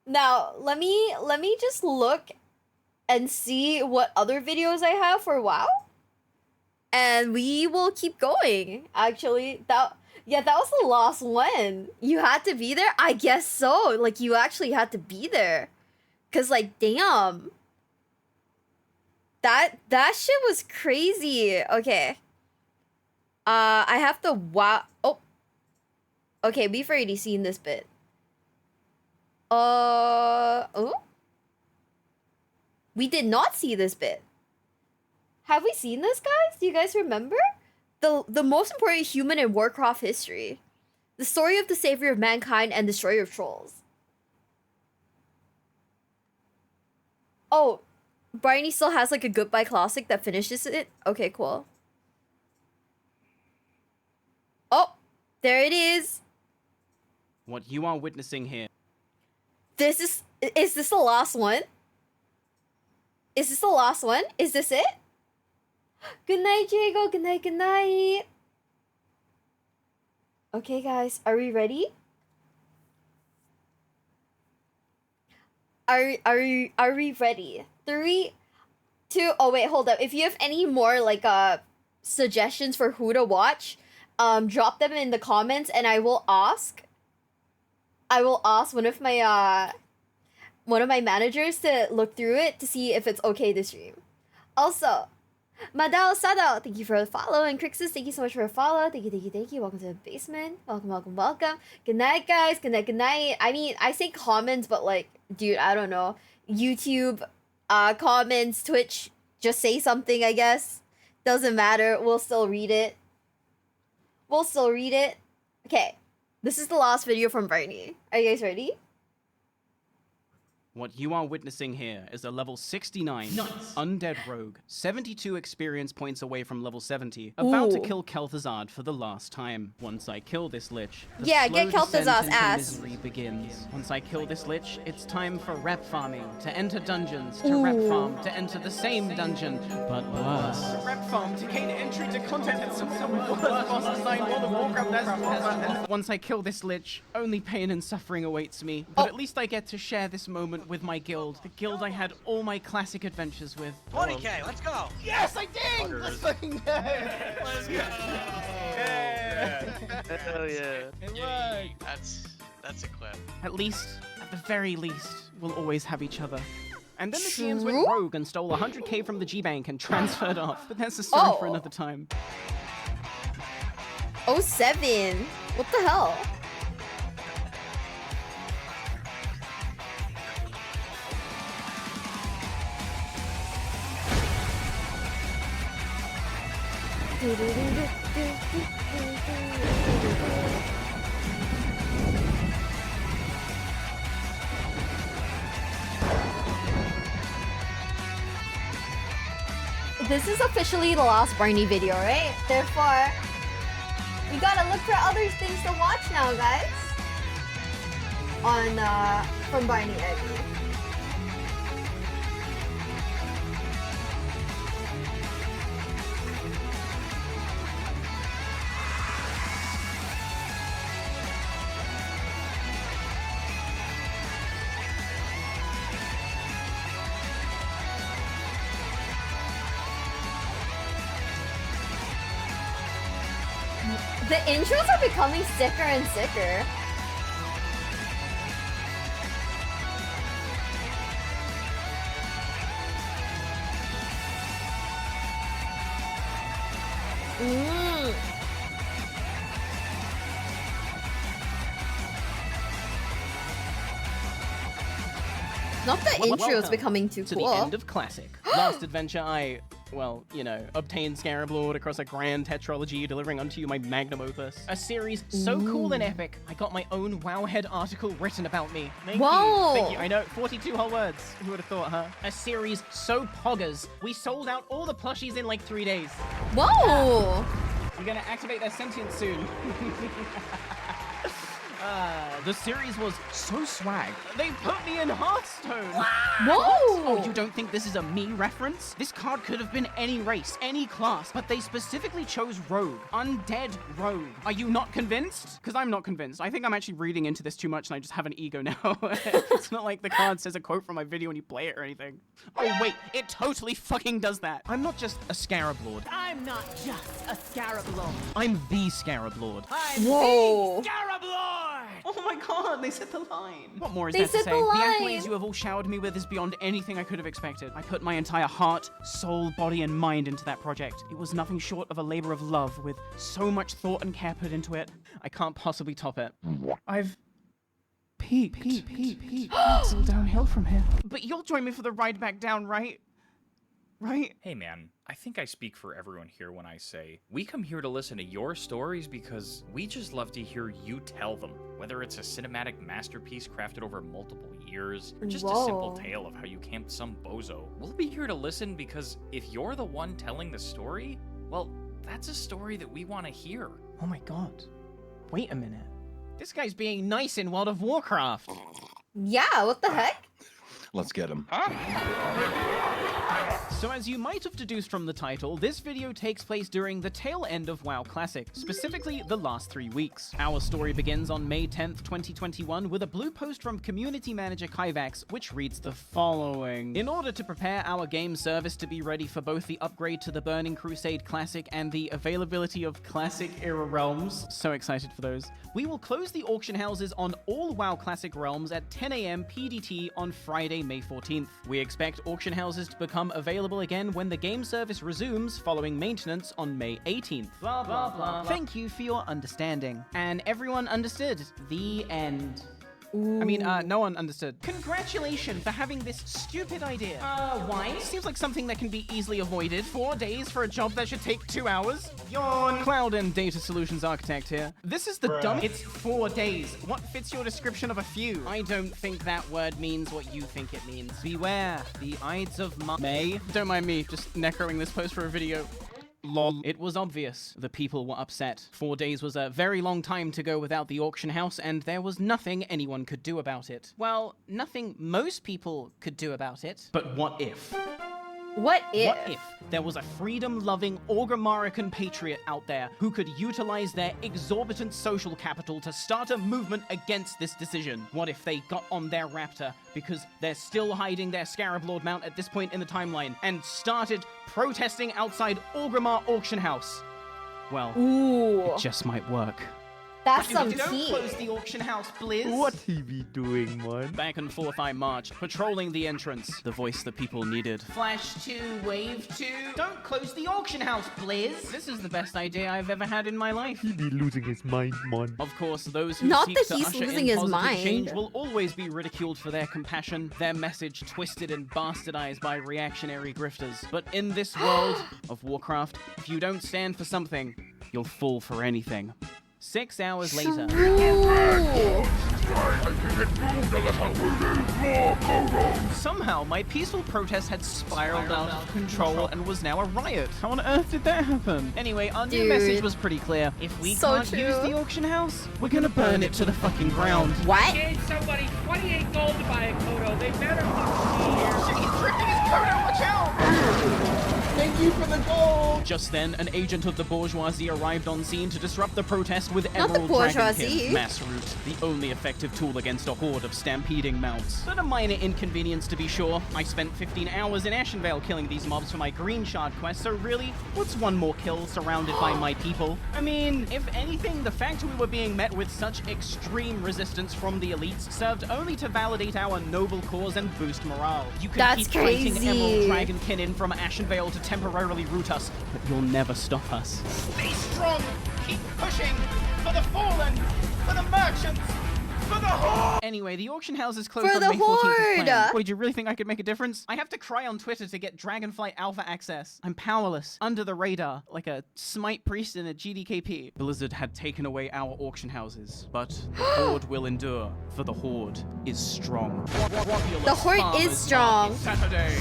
Speaker 1: Now, let me just look and see what other videos I have for WoW. And we will keep going. Actually, that was the last one. You had to be there? I guess so. Like, you actually had to be there. 'Cause, like, damn. That shit was crazy. Okay. I have to oh. Okay, we've already seen this bit. Oh? We did not see this bit. Have we seen this, guys? Do you guys remember? The most important human in Warcraft history. The story of the savior of mankind and destroyer of trolls. Oh, Bryony still has like a Goodbye Classic that finishes it? Okay, cool. Oh, there it is.
Speaker 16: What you are witnessing here.
Speaker 1: Is this the last one? Is this the last one? Is this it? Good night, Jago. Good night, good night. Okay, guys, are we ready? are we ready? 3, 2. Oh wait, hold up. If you have any more like suggestions for who to watch, drop them in the comments, and I will ask one of my managers to look through it to see if it's okay to stream. Also, Madao Sado, thank you for the follow, and Crixus, thank you so much for the follow. Thank you. Welcome to the basement. Welcome. Good night, guys. Good night. I mean, I say comments, but like, dude, I don't know. YouTube, comments, Twitch, just say something, I guess. Doesn't matter. We'll still read it. Okay, this is the last video from Barney. Are you guys ready?
Speaker 16: What you are witnessing here is a level 69 undead rogue, 72 experience points away from level 70, about to kill Kel'Thuzad for the last time. Once I kill this lich, the
Speaker 1: Yeah,
Speaker 16: slow
Speaker 1: get Kel'Thuzad's
Speaker 16: descent into
Speaker 1: ass.
Speaker 16: misery begins. Once I kill this lich, it's time for rep farming, to enter dungeons, to rep farm, to enter the same dungeon, but worse. Rep farm to gain entry to content and some worse boss design World of Warcraft. Once I kill this lich, only pain and suffering awaits me, but at least I get to share this moment with my guild, the guild I had all my classic adventures with.
Speaker 22: 20k, let's go.
Speaker 18: Yes, I did! Let's fucking go!
Speaker 22: Let's go.
Speaker 10: Hell yeah.
Speaker 16: It worked.
Speaker 22: That's a clip.
Speaker 16: At the very least, we'll always have each other. And then the GMs went rogue and stole 100k from the G-Bank and transferred off. But that's a story for another time.
Speaker 1: 07. What the hell? This is officially the last Barney video, right? Therefore, we gotta look for other things to watch now, guys. From Barney Eggy. The intros are becoming sicker and sicker. Not the intro is becoming too
Speaker 16: to
Speaker 1: cool.
Speaker 16: the end of Classic. Last adventure I, well, you know, obtained Scarab Lord across a grand tetralogy, delivering unto you my magnum opus. A series so cool and epic, I got my own Wowhead article written about me. Thank you. I know, 42 whole words. Who would have thought, huh? A series so poggers, we sold out all the plushies in like 3 days.
Speaker 1: Whoa!
Speaker 16: I'm gonna activate their sentience soon. The series was so swag. They put me in Hearthstone.
Speaker 1: Whoa!
Speaker 16: Oh, you don't think this is a me reference? This card could have been any race, any class, but they specifically chose Rogue. Undead Rogue. Are you not convinced? Because I'm not convinced. I think I'm actually reading into this too much and I just have an ego now. It's not like the card says a quote from my video when you play it or anything. Oh wait, it totally fucking does that. I'm not just a Scarab Lord.
Speaker 4: I'm not just a Scarab Lord.
Speaker 16: I'm the Scarab Lord.
Speaker 4: I'm
Speaker 1: Whoa!
Speaker 4: the Scarab Lord!
Speaker 16: Oh my god, they said the line. What more is
Speaker 1: They
Speaker 16: there to
Speaker 1: said
Speaker 16: say?
Speaker 1: the
Speaker 16: The
Speaker 1: line.
Speaker 16: accolades you have all showered me with is beyond anything I could have expected. I put my entire heart, soul, body, and mind into that project. It was nothing short of a labor of love with so much thought and care put into it. I can't possibly top it. I've peaked. It's all downhill from here. But you'll join me for the ride back down, right? Right?
Speaker 13: Hey man, I think I speak for everyone here when I say, we come here to listen to your stories because we just love to hear you tell them. Whether it's a cinematic masterpiece crafted over multiple years, or just a simple tale of how you camped some bozo. We'll be here to listen because if you're the one telling the story, well, that's a story that we want to hear.
Speaker 16: Oh my god. Wait a minute. This guy's being nice in World of Warcraft.
Speaker 1: Yeah, what the heck?
Speaker 9: Let's get him.
Speaker 16: So as you might have deduced from the title, this video takes place during the tail end of WoW Classic, specifically the last 3 weeks. Our story begins on May 10th, 2021 with a blue post from community manager Kyvax, which reads the following. In order to prepare our game service to be ready for both the upgrade to the Burning Crusade Classic and the availability of Classic era realms, so excited for those, we will close the auction houses on all WoW Classic realms at 10 AM PDT on Friday, May 14th. We expect auction houses to become available again when the game service resumes following maintenance on May 18th. Blah, blah, blah. Thank you for your understanding. And everyone understood. The end. I mean, no one understood. Congratulations for having this stupid idea. Why? Seems like something that can be easily avoided. 4 days for a job that should take 2 hours? Yawn. Cloud and Data Solutions Architect here. This is the dumb. It's 4 days. What fits your description of a few? I don't think that word means what you think it means. Beware, the Ides of May. Don't mind me, just necroing this post for a video. Lol. It was obvious the people were upset. 4 days was a very long time to go without the auction house, and there was nothing anyone could do about it. Well, nothing most people could do about it. But what if?
Speaker 1: What if?
Speaker 16: What if there was a freedom-loving Orgrimmarican patriot out there who could utilize their exorbitant social capital to start a movement against this decision? What if they got on their raptor, because they're still hiding their Scarab Lord mount at this point in the timeline, and started protesting outside Orgrimmar Auction House? Well, it just might work.
Speaker 1: That's
Speaker 16: If
Speaker 1: some
Speaker 16: we don't
Speaker 1: heat.
Speaker 16: close the auction house, Blizz.
Speaker 8: What he be doing, man?
Speaker 16: Back and forth I marched, patrolling the entrance, the voice the people needed. Flash 2, wave 2. Don't close the auction house, Blizz. This is the best idea I've ever had in my life.
Speaker 8: He be losing his mind, man.
Speaker 16: Of course, those who
Speaker 1: Not
Speaker 16: seek
Speaker 1: that
Speaker 16: to
Speaker 1: he's
Speaker 16: usher
Speaker 1: losing
Speaker 16: in
Speaker 1: his
Speaker 16: positive
Speaker 1: mind.
Speaker 16: change will always be ridiculed for their compassion, their message twisted and bastardized by reactionary grifters. But in this world of Warcraft, if you don't stand for something, you'll fall for anything. 6 hours later. Somehow, my peaceful protest had spiraled out of control and was now a riot. How on earth did that happen? Anyway, our new
Speaker 1: Dude.
Speaker 16: message was pretty clear. If we
Speaker 1: So
Speaker 16: can't use
Speaker 1: true.
Speaker 16: the auction house, we're gonna burn it to the fucking ground.
Speaker 1: What?
Speaker 17: Gave somebody 28 gold to buy a Kodo. They better fucking be here.
Speaker 16: He's drifting his Kodo, watch out!
Speaker 9: Thank you for the gold!
Speaker 16: Just then, an agent of the bourgeoisie arrived on scene to disrupt the protest with
Speaker 1: Not the
Speaker 16: Emerald
Speaker 1: bourgeoisie.
Speaker 16: Dragonkin, Mass Root, the only effective tool against a horde of stampeding mounts. But a minor inconvenience to be sure. I spent 15 hours in Ashenvale killing these mobs for my Green Shard quest, so really, what's one more kill surrounded by my people? I mean, if anything, the fact we were being met with such extreme resistance from the elites served only to validate our noble cause and boost morale. You can
Speaker 1: That's
Speaker 16: keep fighting
Speaker 1: crazy.
Speaker 16: Emerald Dragonkin in from Ashenvale to temporarily root us, but you'll never stop us. Stay strong! Keep pushing! For the fallen! For the merchants! For the horde! Anyway, the auction house is closed
Speaker 1: For
Speaker 16: on
Speaker 1: the
Speaker 16: May 14th as
Speaker 1: horde!
Speaker 16: planned. Wait, do you really think I could make a difference? I have to cry on Twitter to get Dragonflight Alpha access. I'm powerless, under the radar, like a Smite priest in a GDKP. Blizzard had taken away our auction houses, but the horde will endure, for the horde is strong.
Speaker 1: The horde is strong.
Speaker 16: Saturday,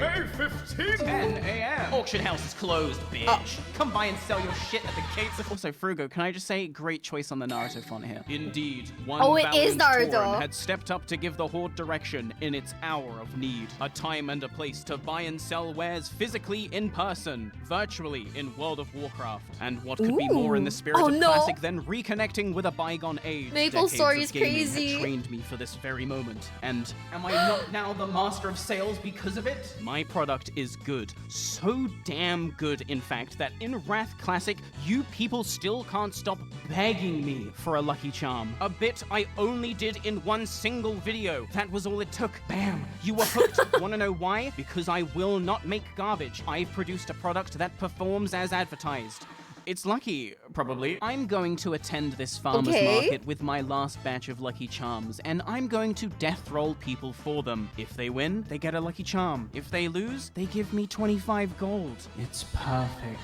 Speaker 16: May 15th, 10 a.m. Auction house is closed, bitch. Come by and sell your shit at the gates. Also, Frugo, can I just say, great choice on the Naruto font here. Indeed, one
Speaker 1: Oh, it is
Speaker 16: valiant
Speaker 1: Naruto.
Speaker 16: Tauren had stepped up to give the horde direction in its hour of need. A time and a place to buy and sell wares physically in person, virtually in World of Warcraft. And what could be more in the spirit
Speaker 1: Oh,
Speaker 16: of
Speaker 1: no.
Speaker 16: Classic than reconnecting with a bygone age?
Speaker 1: Maple
Speaker 16: Decades
Speaker 1: Story
Speaker 16: of
Speaker 1: is
Speaker 16: gaming
Speaker 1: crazy.
Speaker 16: had trained me for this very moment. And am I not now the master of sales because of it? My product is good. So damn good, in fact, that in Wrath Classic, you people still can't stop begging me for a Lucky Charm. A bit I only did in one single video. That was all it took. Bam! You were hooked. Wanna know why? Because I will not make garbage. I've produced a product that performs as advertised. It's lucky, probably. I'm going to attend this farmer's market with my last batch of Lucky Charms, and I'm going to death roll people for them. If they win, they get a Lucky Charm. If they lose, they give me 25 gold. It's perfect.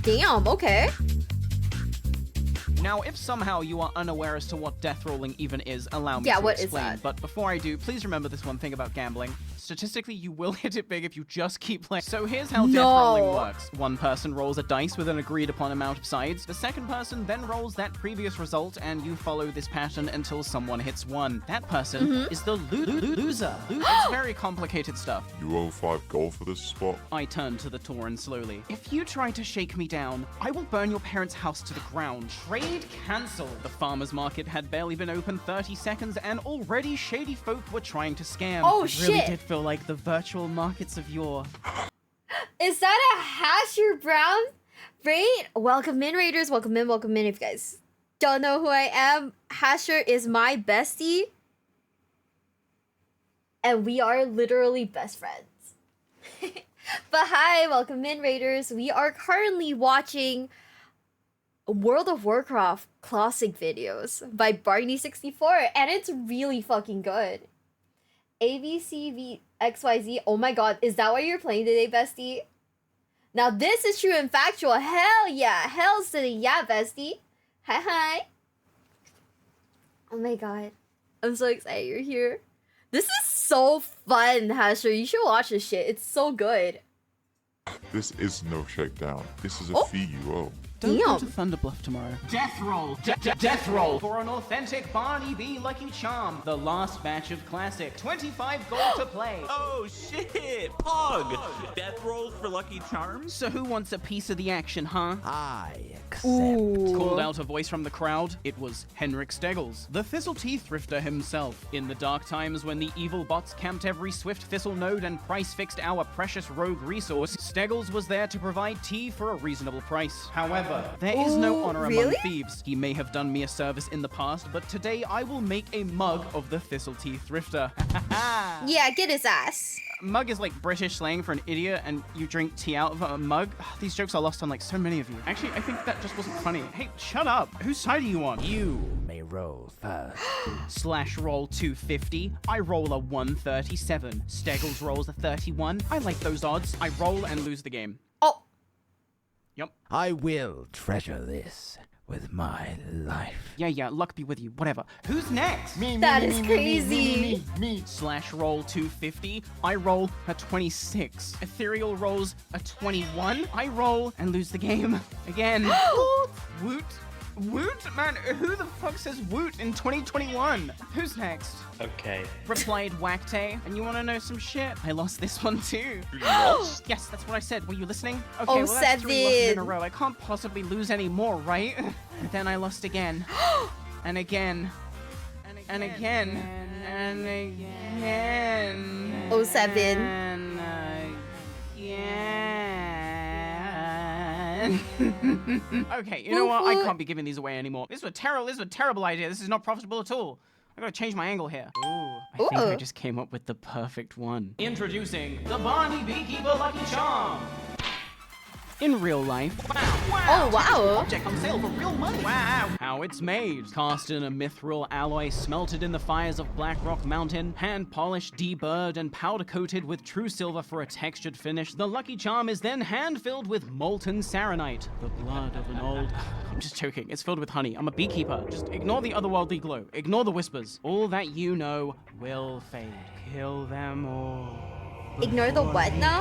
Speaker 1: Damn, okay.
Speaker 16: Now, if somehow you are unaware as to what death rolling even is, allow me to
Speaker 1: what is
Speaker 16: explain.
Speaker 1: that?
Speaker 16: But before I do, please remember this one thing about gambling. Statistically, you will hit it big if you just keep playing. So here's how death rolling works. One person rolls a dice with an agreed upon amount of sides. The second person then rolls that previous result, and you follow this pattern until someone hits 1. That person is the loser. It's very complicated stuff.
Speaker 11: You owe 5 gold for this spot.
Speaker 16: I turn to the Tauren slowly. If you try to shake me down, I will burn your parents' house to the ground. Trade cancelled. The farmer's market had barely been open 30 seconds, and already shady folk were trying to scam.
Speaker 1: Oh,
Speaker 16: it really
Speaker 1: shit.
Speaker 16: did feel like the virtual markets of yore.
Speaker 1: Is that a Hasher Brown raid? Welcome in, Raiders. Welcome in, welcome in. If you guys don't know who I am, Hasher is my bestie. And we are literally best friends. But hi, welcome in, Raiders. We are currently watching World of Warcraft classic videos by Barney64, and it's really fucking good. ABCVXYZ. Oh my god, is that what you're playing today, bestie? Now this is true and factual. Hell yeah. Hell's to the yeah, bestie. Hi, hi. Oh my god. I'm so excited you're here. This is so fun, Hasher. You should watch this shit. It's so good.
Speaker 11: This is no shakedown. This is a fee you owe.
Speaker 16: Don't go to Thunderbluff tomorrow.
Speaker 18: Death roll. Death roll for an authentic Barney B Lucky Charm. The last batch of classic. 25 gold to play.
Speaker 3: Oh shit! Pog! Death rolls for Lucky Charms?
Speaker 16: So who wants a piece of the action, huh?
Speaker 3: I accept.
Speaker 16: Called out a voice from the crowd. It was Henrik Steggles, the Thistle Tea Thrifter himself. In the dark times when the evil bots camped every swift thistle node and price fixed our precious rogue resource, Steggles was there to provide tea for a reasonable price. However, there is no honor among thieves. He may have done me a service in the past, but today I will make a mug of the Thistle Tea Thrifter.
Speaker 1: Yeah, get his ass.
Speaker 16: Mug is like British slang for an idiot, and you drink tea out of a mug. These jokes are lost on like so many of you. Actually, I think that just wasn't funny. Hey, shut up. Whose side are you on?
Speaker 3: You may roll first.
Speaker 16: Slash roll 250. I roll a 137. Steggles rolls a 31. I like those odds. I roll and lose the game.
Speaker 1: Oh.
Speaker 16: Yep.
Speaker 3: I will treasure this with my life.
Speaker 16: Yeah, luck be with you. Whatever. Who's next?
Speaker 1: That is crazy.
Speaker 16: Me. Slash roll 250. I roll a 26. Ethereal rolls a 21. I roll and lose the game. Again. Woot. Woot? Man, who the fuck says woot in 2021? Who's next?
Speaker 10: Okay.
Speaker 16: Replied Whackte. And you want to know some shit? I lost this one too.
Speaker 10: You lost?
Speaker 16: Yes, that's what I said. Were you listening? Okay,
Speaker 1: Oh,
Speaker 16: well that's 3 losses in a
Speaker 1: 7.
Speaker 16: row. I can't possibly lose any more, right? And then I lost again. And again. And again. And again.
Speaker 1: Oh, 7.
Speaker 16: And again. Okay, you know what? I can't be giving these away anymore. This is a terrible idea. This is not profitable at all. I gotta change my angle here. Ooh, I think I just came up with the perfect one.
Speaker 18: Introducing the Barney Beekeeper Lucky Charm.
Speaker 16: In real life.
Speaker 1: Oh, wow.
Speaker 18: Object on sale for real money.
Speaker 16: Wow. How it's made. Cast in a mithril alloy smelted in the fires of Blackrock Mountain, hand polished, deburred, and powder coated with true silver for a textured finish, the Lucky Charm is then hand filled with molten saronite, the blood of an old... I'm just joking. It's filled with honey. I'm a beekeeper. Just ignore the otherworldly glow. Ignore the whispers. All that you know will fade. Kill them all.
Speaker 1: Ignore the what now?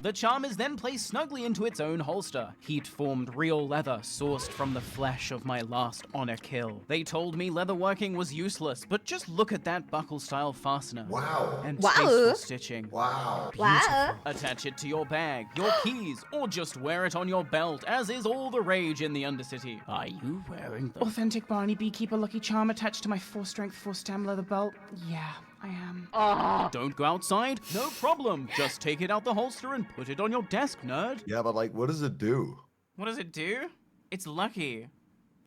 Speaker 16: The charm is then placed snugly into its own holster. Heat-formed real leather sourced from the flesh of my last honor kill. They told me leatherworking was useless, but just look at that buckle-style fastener.
Speaker 21: Wow.
Speaker 16: And
Speaker 1: Wow.
Speaker 16: tasteful stitching.
Speaker 21: Wow.
Speaker 1: Wow.
Speaker 16: Attach it to your bag, your keys, or just wear it on your belt, as is all the rage in the Undercity. Are you wearing the authentic Barney Beekeeper Lucky Charm attached to my 4-strength, 4-stem leather belt? Yeah, I am. Don't go outside? No problem. Just take it out the holster and put it on your desk, nerd.
Speaker 21: Yeah, but like, what does it do?
Speaker 16: What does it do? It's lucky.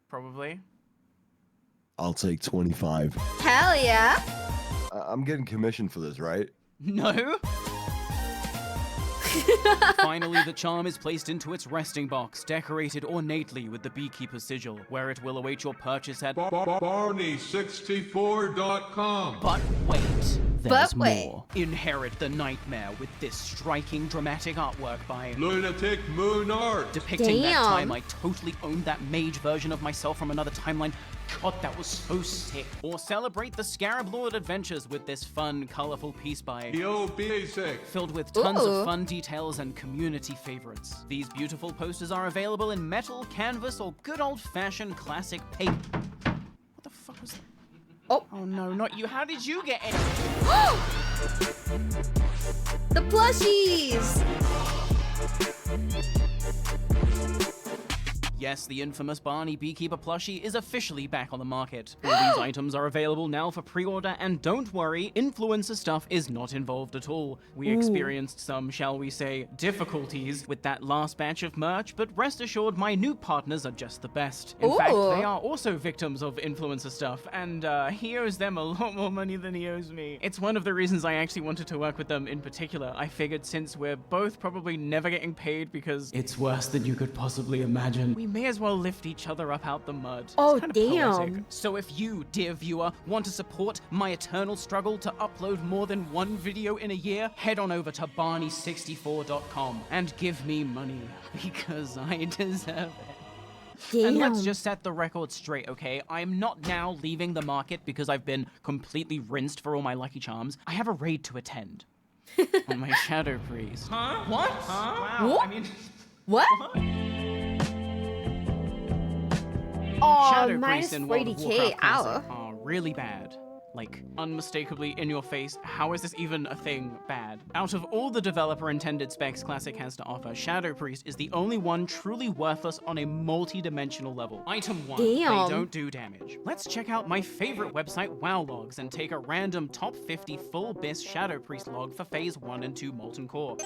Speaker 16: Probably.
Speaker 21: I'll take 25.
Speaker 1: Hell yeah.
Speaker 21: I'm getting commission for this, right?
Speaker 16: No? Finally, the charm is placed into its resting box, decorated ornately with the beekeeper's sigil, where it will await your purchase at
Speaker 7: Barney64.com.
Speaker 16: But wait, there's more. Inherit the nightmare with this striking dramatic artwork by
Speaker 7: Lunatic Moon Art,
Speaker 16: depicting that time I totally owned that mage version of myself from another timeline. God, that was so sick. Or celebrate the Scarab Lord adventures with this fun, colorful piece by
Speaker 7: Yo Basic,
Speaker 16: filled with tons of fun details and community favorites. These beautiful posters are available in metal, canvas, or good old-fashioned classic paper. What the fuck was that? Oh no, not you. How did you get any?
Speaker 1: The plushies!
Speaker 16: Yes, the infamous Barney Beekeeper plushie is officially back on the market. All these items are available now for pre-order, and don't worry, influencer stuff is not involved at all. We experienced some, shall we say, difficulties with that last batch of merch, but rest assured my new partners are just the best. In fact, they are also victims of influencer stuff, and he owes them a lot more money than he owes me. It's one of the reasons I actually wanted to work with them in particular. I figured since we're both probably never getting paid because it's worse than you could possibly imagine, we may as well lift each other up out the mud.
Speaker 1: Oh,
Speaker 16: it's
Speaker 1: damn.
Speaker 16: poetic. So if you, dear viewer, want to support my eternal struggle to upload more than one video in a year, head on over to Barney64.com and give me money, because I deserve it.
Speaker 1: Damn.
Speaker 16: And let's just set the record straight, okay? I'm not now leaving the market because I've been completely rinsed for all my Lucky Charms. I have a raid to attend on my Shadow Priest.
Speaker 18: Huh? What? Huh?
Speaker 16: Wow,
Speaker 1: What?
Speaker 16: I mean...
Speaker 1: What? Oh,
Speaker 16: Shadow
Speaker 1: minus
Speaker 16: Priest in World of
Speaker 1: 40k.
Speaker 16: Warcraft Classic
Speaker 1: Ow.
Speaker 16: are really bad. Like, unmistakably in your face. How is this even a thing bad? Out of all the developer-intended specs Classic has to offer, Shadow Priest is the only one truly worthless on a multi-dimensional level. Item 1,
Speaker 1: Damn.
Speaker 16: they don't do damage. Let's check out my favorite website, WoW Logs, and take a random top 50 full BIS Shadow Priest log for Phase 1 and 2 Molten Core.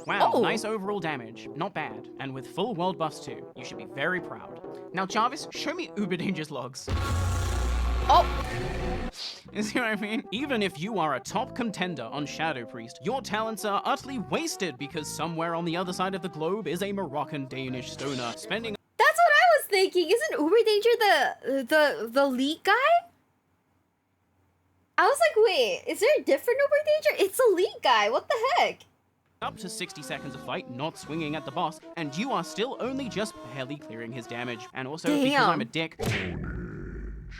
Speaker 16: Wow, nice overall damage. Not bad. And with full world buffs too. You should be very proud. Now, Jarvis, show me Uber Danger's logs.
Speaker 1: Oh!
Speaker 16: You see what I mean? Even if you are a top contender on Shadow Priest, your talents are utterly wasted because somewhere on the other side of the globe is a Moroccan-Danish stoner spending...
Speaker 1: That's what I was thinking. Isn't Uber Danger the lead guy? I was like, wait, is there a different Uber Danger? It's a lead guy. What the heck?
Speaker 16: Up to 60 seconds of fight, not swinging at the boss, and you are still only just barely clearing his damage. And also, because I'm a dick...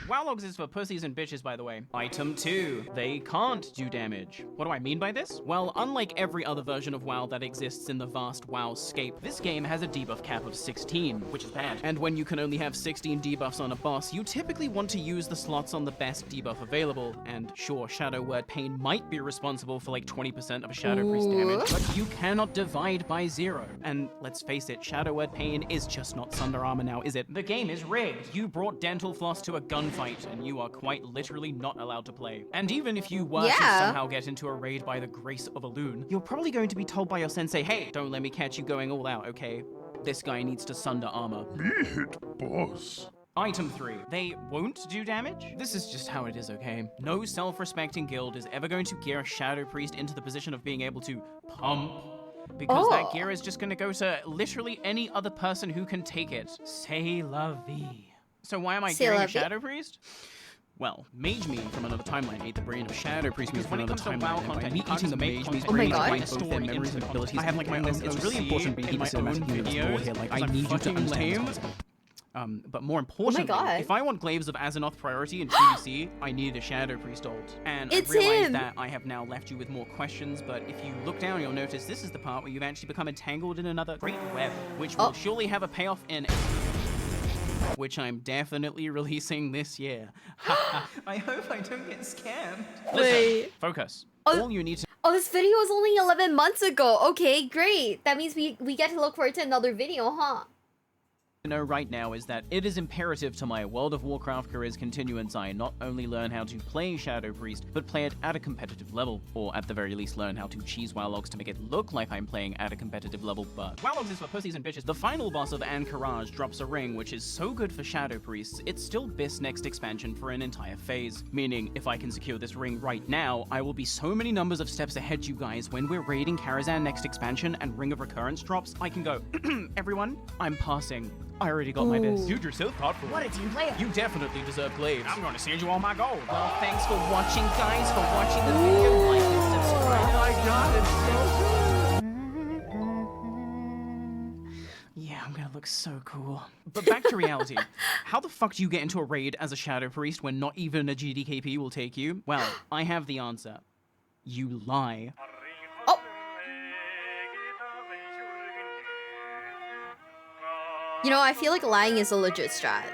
Speaker 16: WoW Logs is for pussies and bitches, by the way. Item 2. They can't do damage. What do I mean by this? Well, unlike every other version of WoW that exists in the vast WoW-scape, this game has a debuff cap of 16, which is bad. And when you can only have 16 debuffs on a boss, you typically want to use the slots on the best debuff available. And sure, Shadow Word Pain might be responsible for like 20% of a Shadow Priest damage, but you cannot divide by 0. And let's face it, Shadow Word Pain is just not Sunder Armor now, is it? The game is rigged. You brought Dental Floss to a gunfight, and you are quite literally not allowed to play. And even if you were to somehow get into a raid by the grace of a loon, you're probably going to be told by your sensei, hey, don't let me catch you going all out, okay? This guy needs to Sunder Armor.
Speaker 11: Be hit, boss.
Speaker 16: Item 3. They won't do damage? This is just how it is, okay? No self-respecting guild is ever going to gear a Shadow Priest into the position of being able to pump, because that gear is just gonna go to literally any other person who can take it. C'est la vie. So why am I gearing a Shadow Priest? Well, Mage Me from another timeline ate the brain of Shadow Priest from another timeline, and by me eating the Mage Me's brain, I find both their memories and abilities. I have like my own. It's really important to be my own videos here. Like, I need you to understand this concept. But more importantly, if I want Glaives of Azeroth priority in PvC, I need a Shadow Priest ult. And I realize that I have now left you with more questions, but if you look down, you'll notice this is the part where you've actually become entangled in another great web, which will surely have a payoff in... which I'm definitely releasing this year. I hope I don't get scammed. Listen, focus. All you need to...
Speaker 1: Oh, this video was only 11 months ago. Okay, great. That means we get to look forward to another video, huh?
Speaker 16: know right now is that it is imperative to my World of Warcraft career's continuance I not only learn how to play Shadow Priest, but play it at a competitive level, or at the very least learn how to cheese WoW logs to make it look like I'm playing at a competitive level, but WoW logs is for pussies and bitches. The final boss of Anchorage drops a ring which is so good for Shadow Priests, it's still Biss next expansion for an entire phase, meaning if I can secure this ring right now, I will be so many numbers of steps ahead you guys when we're raiding Karazhan next expansion and Ring of Recurrence drops, I can go, everyone, I'm passing. I already got my best.
Speaker 13: Dude, you're so thoughtful.
Speaker 4: What a team player!
Speaker 13: You definitely deserve glaives. I'm gonna send you all my gold.
Speaker 4: Well, thanks for watching, guys, for watching the video. Like and subscribe.
Speaker 13: Oh my god, it's so good.
Speaker 16: Yeah, I'm gonna look so cool. But back to reality. How the fuck do you get into a raid as a Shadow Priest when not even a GDKP will take you? Well, I have the answer. You lie.
Speaker 1: Oh. You know, I feel like lying is a legit strat.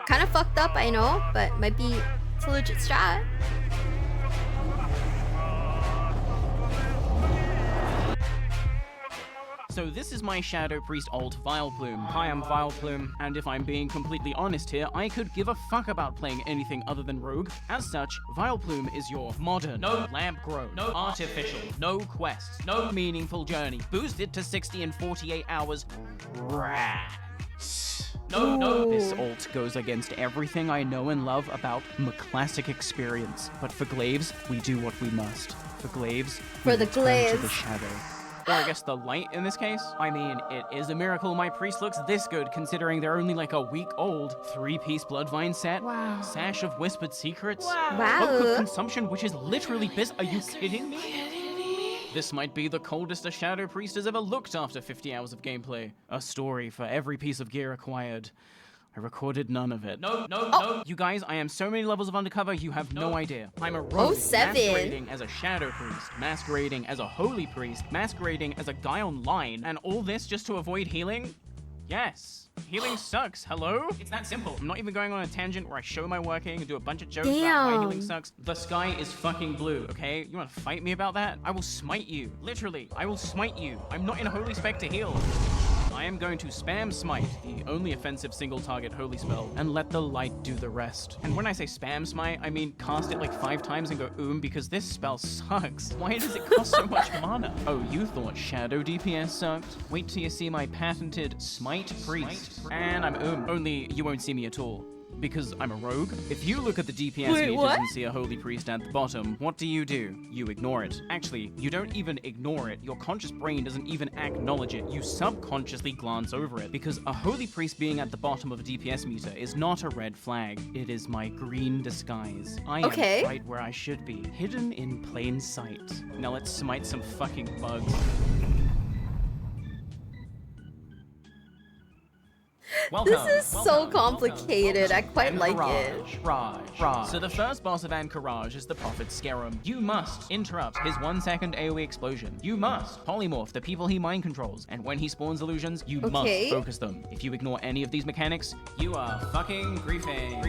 Speaker 1: Kind of fucked up, I know, but might be it's a legit strat.
Speaker 16: So this is my Shadow Priest alt Vileplume. Hi, I'm Vileplume, and if I'm being completely honest here, I could give a fuck about playing anything other than Rogue. As such, Vileplume is your modern, no lamp grown, no artificial, no quests, no meaningful journey, boosted to 60 in 48 hours. No, this alt goes against everything I know and love about my classic experience. But for glaives, we do what we must. For glaives, we
Speaker 1: For the
Speaker 16: return
Speaker 1: glaives.
Speaker 16: to the shadow. Or I guess the light in this case. I mean, it is a miracle my priest looks this good considering they're only like a week old. 3-piece Bloodvine set.
Speaker 1: Wow.
Speaker 16: Sash of Whispered Secrets.
Speaker 1: Wow.
Speaker 16: Cloak of Consumption, which is literally Biss. Are you kidding me? This might be the coldest a Shadow Priest has ever looked after 50 hours of gameplay. A story for every piece of gear acquired. I recorded none of it. No. You guys, I am so many levels of undercover, you have no idea. I'm a rogue,
Speaker 1: 07.
Speaker 16: masquerading as a Shadow Priest, masquerading as a Holy Priest, masquerading as a guy online, and all this just to avoid healing? Yes. Healing sucks, hello? It's that simple. I'm not even going on a tangent where I show my working and do a bunch of jokes about why healing sucks. The sky is fucking blue, okay? You wanna fight me about that? I will smite you. Literally, I will smite you. I'm not in a holy spec to heal. I am going to spam smite, the only offensive single target holy spell, and let the light do the rest. And when I say spam smite, I mean cast it like 5 times and go because this spell sucks. Why does it cost so much mana? Oh, you thought shadow DPS sucked? Wait till you see my patented smite priest. And I'm only you won't see me at all. Because I'm a rogue. If you look at the DPS meters and see a holy priest at the bottom, what do? You ignore it. Actually, you don't even ignore it. Your conscious brain doesn't even acknowledge it. You subconsciously glance over it. Because a holy priest being at the bottom of a DPS meter is not a red flag. It is my green disguise. I am right where I should be. Hidden in plain sight. Now let's smite some fucking bugs.
Speaker 1: This is so complicated. I quite like it.
Speaker 16: Raj. So the first boss of Anchorage is the Prophet Scarum. You must interrupt his 1-second AoE explosion. You must polymorph the people he mind controls. And when he spawns illusions, you must focus them. If you ignore any of these mechanics, you are fucking griefing.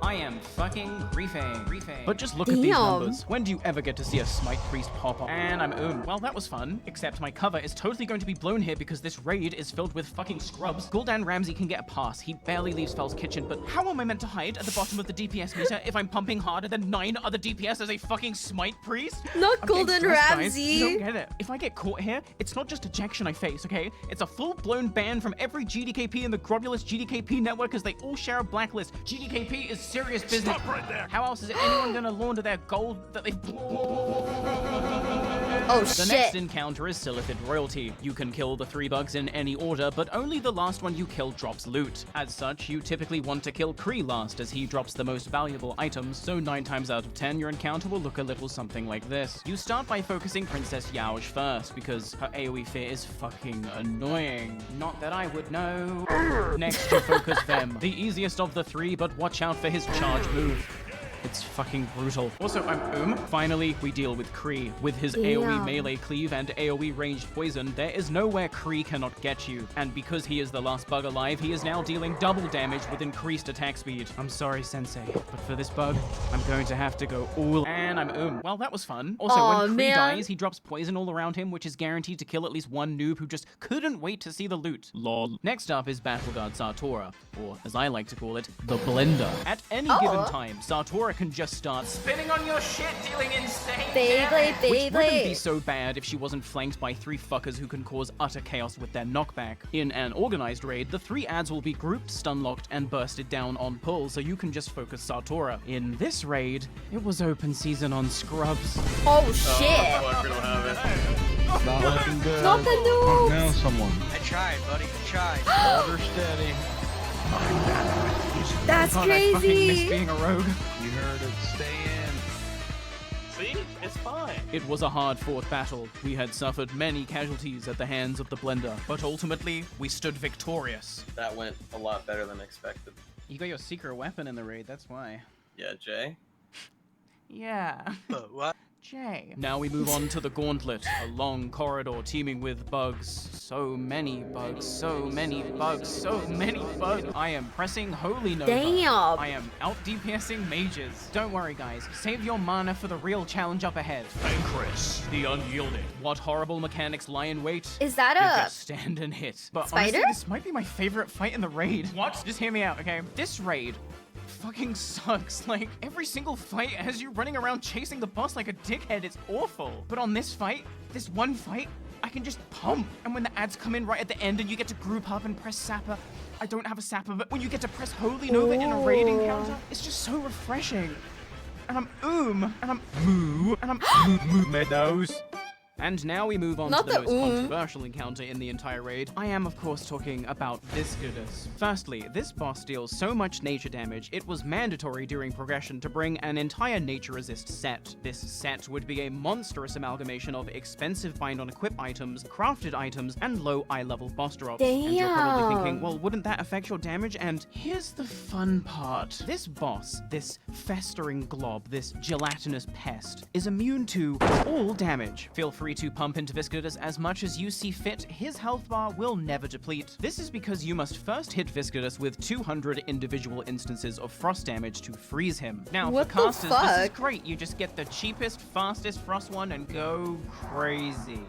Speaker 16: I am fucking griefing. But just look at these numbers. When do you ever get to see a smite priest pop up? And I'm well, that was fun. Except my cover is totally going to be blown here because this raid is filled with fucking scrubs. Gul'dan Ramsey can get a pass. He barely leaves Fel's kitchen, but how am I meant to hide at the bottom of the DPS meter if I'm pumping harder than 9 other DPS as a fucking smite priest?
Speaker 1: Not Gul'dan Ramsey.
Speaker 16: Guys. You don't get it. If I get caught here, it's not just ejection I face, okay? It's a full-blown ban from every GDKP in the Grobulous GDKP network because they all share a blacklist. GDKP is serious business.
Speaker 7: Stop right there.
Speaker 16: How else is anyone gonna launder their gold that they...
Speaker 1: Oh,
Speaker 16: The next encounter is Silithid Royalty. You can kill the 3 bugs in any order, but only the last one you kill drops loot. As such, you typically want to kill Kree last as he drops the most valuable items, so 9 times out of 10 your encounter will look a little something like this. You start by focusing Princess Yauj first, because her AoE fear is fucking annoying. Not that I would know. Next, you focus Vem, the easiest of the 3, but watch out for his charge move. It's fucking brutal. Also, I'm Finally, we deal with Kree. With his AoE melee cleave and AoE ranged poison, there is nowhere Kree cannot get you. And because he is the last bug alive, he is now dealing double damage with increased attack speed. I'm sorry, Sensei, but for this bug, I'm going to have to go all... And I'm Well, that was fun. Also, when Kree dies, he drops poison all around him, which is guaranteed to kill at least one noob who just couldn't wait to see the loot. Lol. Next up is Battleguard Sartora, or as I like to call it, the Blender. At any given time, Sartora can just start
Speaker 18: Spinning on your shit, dealing insane
Speaker 1: Beyblade,
Speaker 16: which wouldn't be so bad if she wasn't flanked by 3 fuckers who can cause utter chaos with their knockback. In an organized raid, the 3 ads will be grouped, stun-locked, and bursted down on pull, so you can just focus Sartora. In this raid, it was open season on Scrubs.
Speaker 1: Oh shit!
Speaker 10: Fuck, we don't have it.
Speaker 6: Not looking good.
Speaker 1: Not the noobs!
Speaker 6: Now someone.
Speaker 22: I tried, buddy. I tried.
Speaker 6: Hold her steady.
Speaker 1: That's
Speaker 16: God, I fucking miss
Speaker 1: crazy!
Speaker 16: being a rogue.
Speaker 6: You heard it. Stay in.
Speaker 10: See? It's fine.
Speaker 16: It was a hard-fought battle. We had suffered many casualties at the hands of the Blender, but ultimately, we stood victorious.
Speaker 19: That went a lot better than expected.
Speaker 16: You got your secret weapon in the raid, that's why.
Speaker 19: Yeah, Jay?
Speaker 16: Yeah.
Speaker 22: What?
Speaker 16: Jay. Now we move on to the Gauntlet, a long corridor teeming with bugs. So many bugs, so many bugs, so many bugs. I am pressing Holy Nova.
Speaker 1: Damn.
Speaker 16: I am out DPSing mages. Don't worry, guys. Save your mana for the real challenge up ahead.
Speaker 13: Chris, the unyielding.
Speaker 16: What horrible mechanics lie in wait?
Speaker 1: Is that
Speaker 16: You
Speaker 1: a
Speaker 16: just stand and hit. But
Speaker 1: spider?
Speaker 16: honestly, this might be my favorite fight in the raid. What? Just hear me out, okay? This raid fucking sucks. Like, every single fight has you running around chasing the boss like a dickhead. It's awful. But on this fight, this one fight, I can just pump. And when the ads come in right at the end and you get to group up and press Sapper, I don't have a Sapper, but when you get to press Holy Nova in a raid encounter, it's just so refreshing. And I'm and I'm moo, and I'm meadows. And now we move on
Speaker 1: Not
Speaker 16: to the
Speaker 1: the
Speaker 16: most controversial encounter in the entire raid. I am, of course, talking about Viscidus. Firstly, this boss deals so much nature damage, it was mandatory during progression to bring an entire nature resist set. This set would be a monstrous amalgamation of expensive bind-on-equip items, crafted items, and low eye-level boss drops. And you're probably thinking, well, wouldn't that affect your damage? And here's the fun part. This boss, this festering glob, this gelatinous pest, is immune to all damage. Feel free to pump into Viscidus as much as you see fit, his health bar will never deplete. This is because you must first hit Viscidus with 200 individual instances of frost damage to freeze him. Now,
Speaker 1: What
Speaker 16: for
Speaker 1: the
Speaker 16: casters, this is
Speaker 1: fuck?
Speaker 16: great. You just get the cheapest, fastest frost one and go crazy.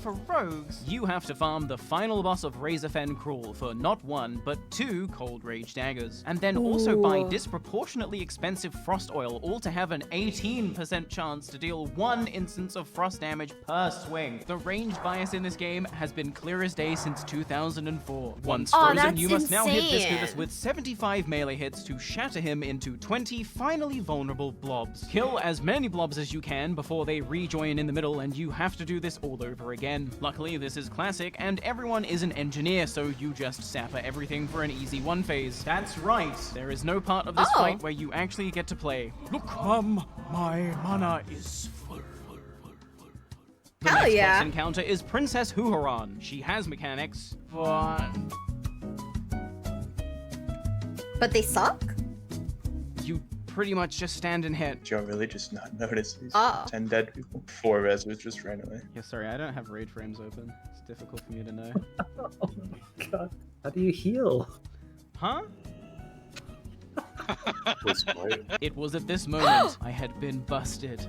Speaker 16: For rogues, you have to farm the final boss of Razorfen Crawl for not 1, but 2 Cold Rage daggers. And then also buy
Speaker 1: Ooh.
Speaker 16: disproportionately expensive frost oil, all to have an 18% chance to deal 1 instance of frost damage per swing. The range bias in this game has been clear as day since 2004. Once
Speaker 1: Oh,
Speaker 16: frozen,
Speaker 1: that's
Speaker 16: you must now hit
Speaker 1: insane.
Speaker 16: Viscidus with 75 melee hits to shatter him into 20 finally vulnerable blobs. Kill as many blobs as you can before they rejoin in the middle, and you have to do this all over again. Luckily, this is classic, and everyone is an engineer, so you just sapper everything for an easy 1 phase. That's right, there is no part of this fight where you actually get to play. Look, Mum, my mana is full. The
Speaker 1: Hell
Speaker 16: next
Speaker 1: yeah.
Speaker 16: boss encounter is Princess Huhuran. She has mechanics,
Speaker 1: But they suck?
Speaker 16: you pretty much just stand and hit.
Speaker 19: Joe really just not notice these
Speaker 1: Oh.
Speaker 19: 10 dead people. 4 resos just ran away.
Speaker 16: Yeah, sorry, I don't have raid frames open. It's difficult for me to know.
Speaker 19: Oh my god. How do you heal?
Speaker 16: Huh? It was at this moment I had been busted.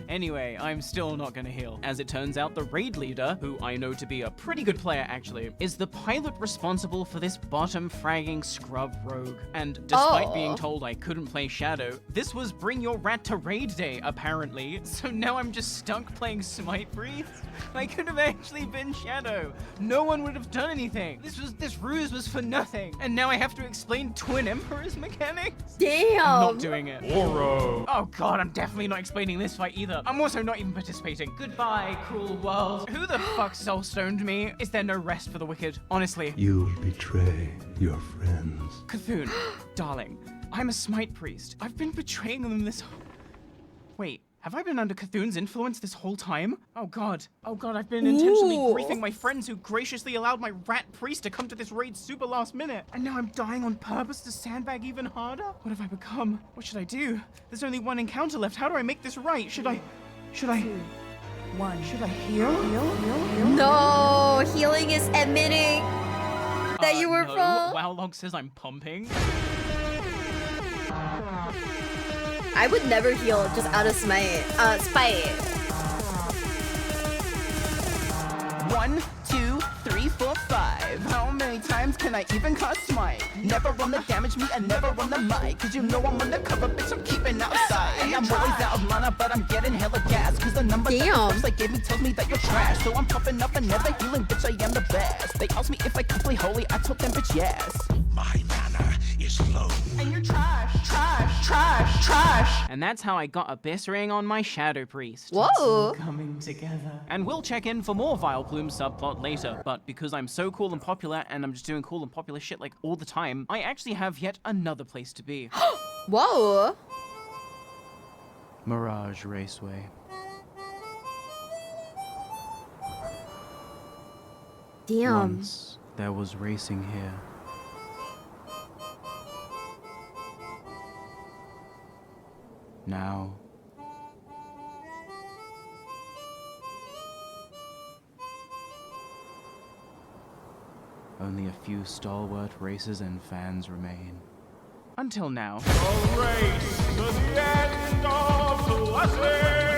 Speaker 16: Anyway, I'm still not gonna heal. As it turns out, the raid leader, who I know to be a pretty good player actually, is the pilot responsible for this bottom fragging scrub rogue. And despite being told I couldn't play Shadow, this was Bring Your Rat to Raid Day, apparently. So now I'm just stuck playing Smite Breeze. I could have actually been Shadow. No one would have done anything. This ruse was for nothing. And now I have to explain Twin Emperor's mechanics?
Speaker 1: Damn.
Speaker 16: I'm not doing it. Oro. Oh god, I'm definitely not explaining this fight either. I'm also not even participating. Goodbye, cruel world. Who the fuck soul-stoned me? Is there no rest for the wicked? Honestly.
Speaker 8: You betray your friends.
Speaker 16: Cthulhu, darling, I'm a Smite priest. I've been betraying them this... Wait, Have I been under Cthulhu's influence this whole time? Oh god, I've been intentionally
Speaker 1: Ooh.
Speaker 16: griefing my friends who graciously allowed my rat priest to come to this raid super last minute. And now I'm dying on purpose to sandbag even harder? What have I become? What should I do? There's only one encounter left. How do I make this right? Should I heal?
Speaker 1: No, healing is admitting that you were
Speaker 16: no.
Speaker 1: from.
Speaker 16: WoWlog says I'm pumping.
Speaker 1: I would never heal just out of spite.
Speaker 12: 1, 2, 3, 4, 5. How many times can I even cast smite? Never run the damage me and never run the mic. Cause you know I'm undercover, bitch, I'm keeping outside. And I'm always out of mana, but I'm getting hella gas. Cause the number that they gave me tells me that you're trash. So I'm popping up and never healing, bitch, I am the best. They asked me if I could play holy, I told them, bitch, yes.
Speaker 3: My mana is low.
Speaker 12: And you're trash, trash, trash, trash.
Speaker 16: And that's how I got Abyss Ring on my Shadow Priest.
Speaker 1: Whoa.
Speaker 16: It's all coming together. And we'll check in for more Vile Plume subplot later, but because I'm so cool and popular and I'm just doing cool and popular shit like all the time, I actually have yet another place to be.
Speaker 1: Whoa.
Speaker 16: Mirage Raceway.
Speaker 1: Damn.
Speaker 16: Once there was racing here. Now only a few stalwart racers and fans remain. Until now.
Speaker 3: A race to the end of the lesson.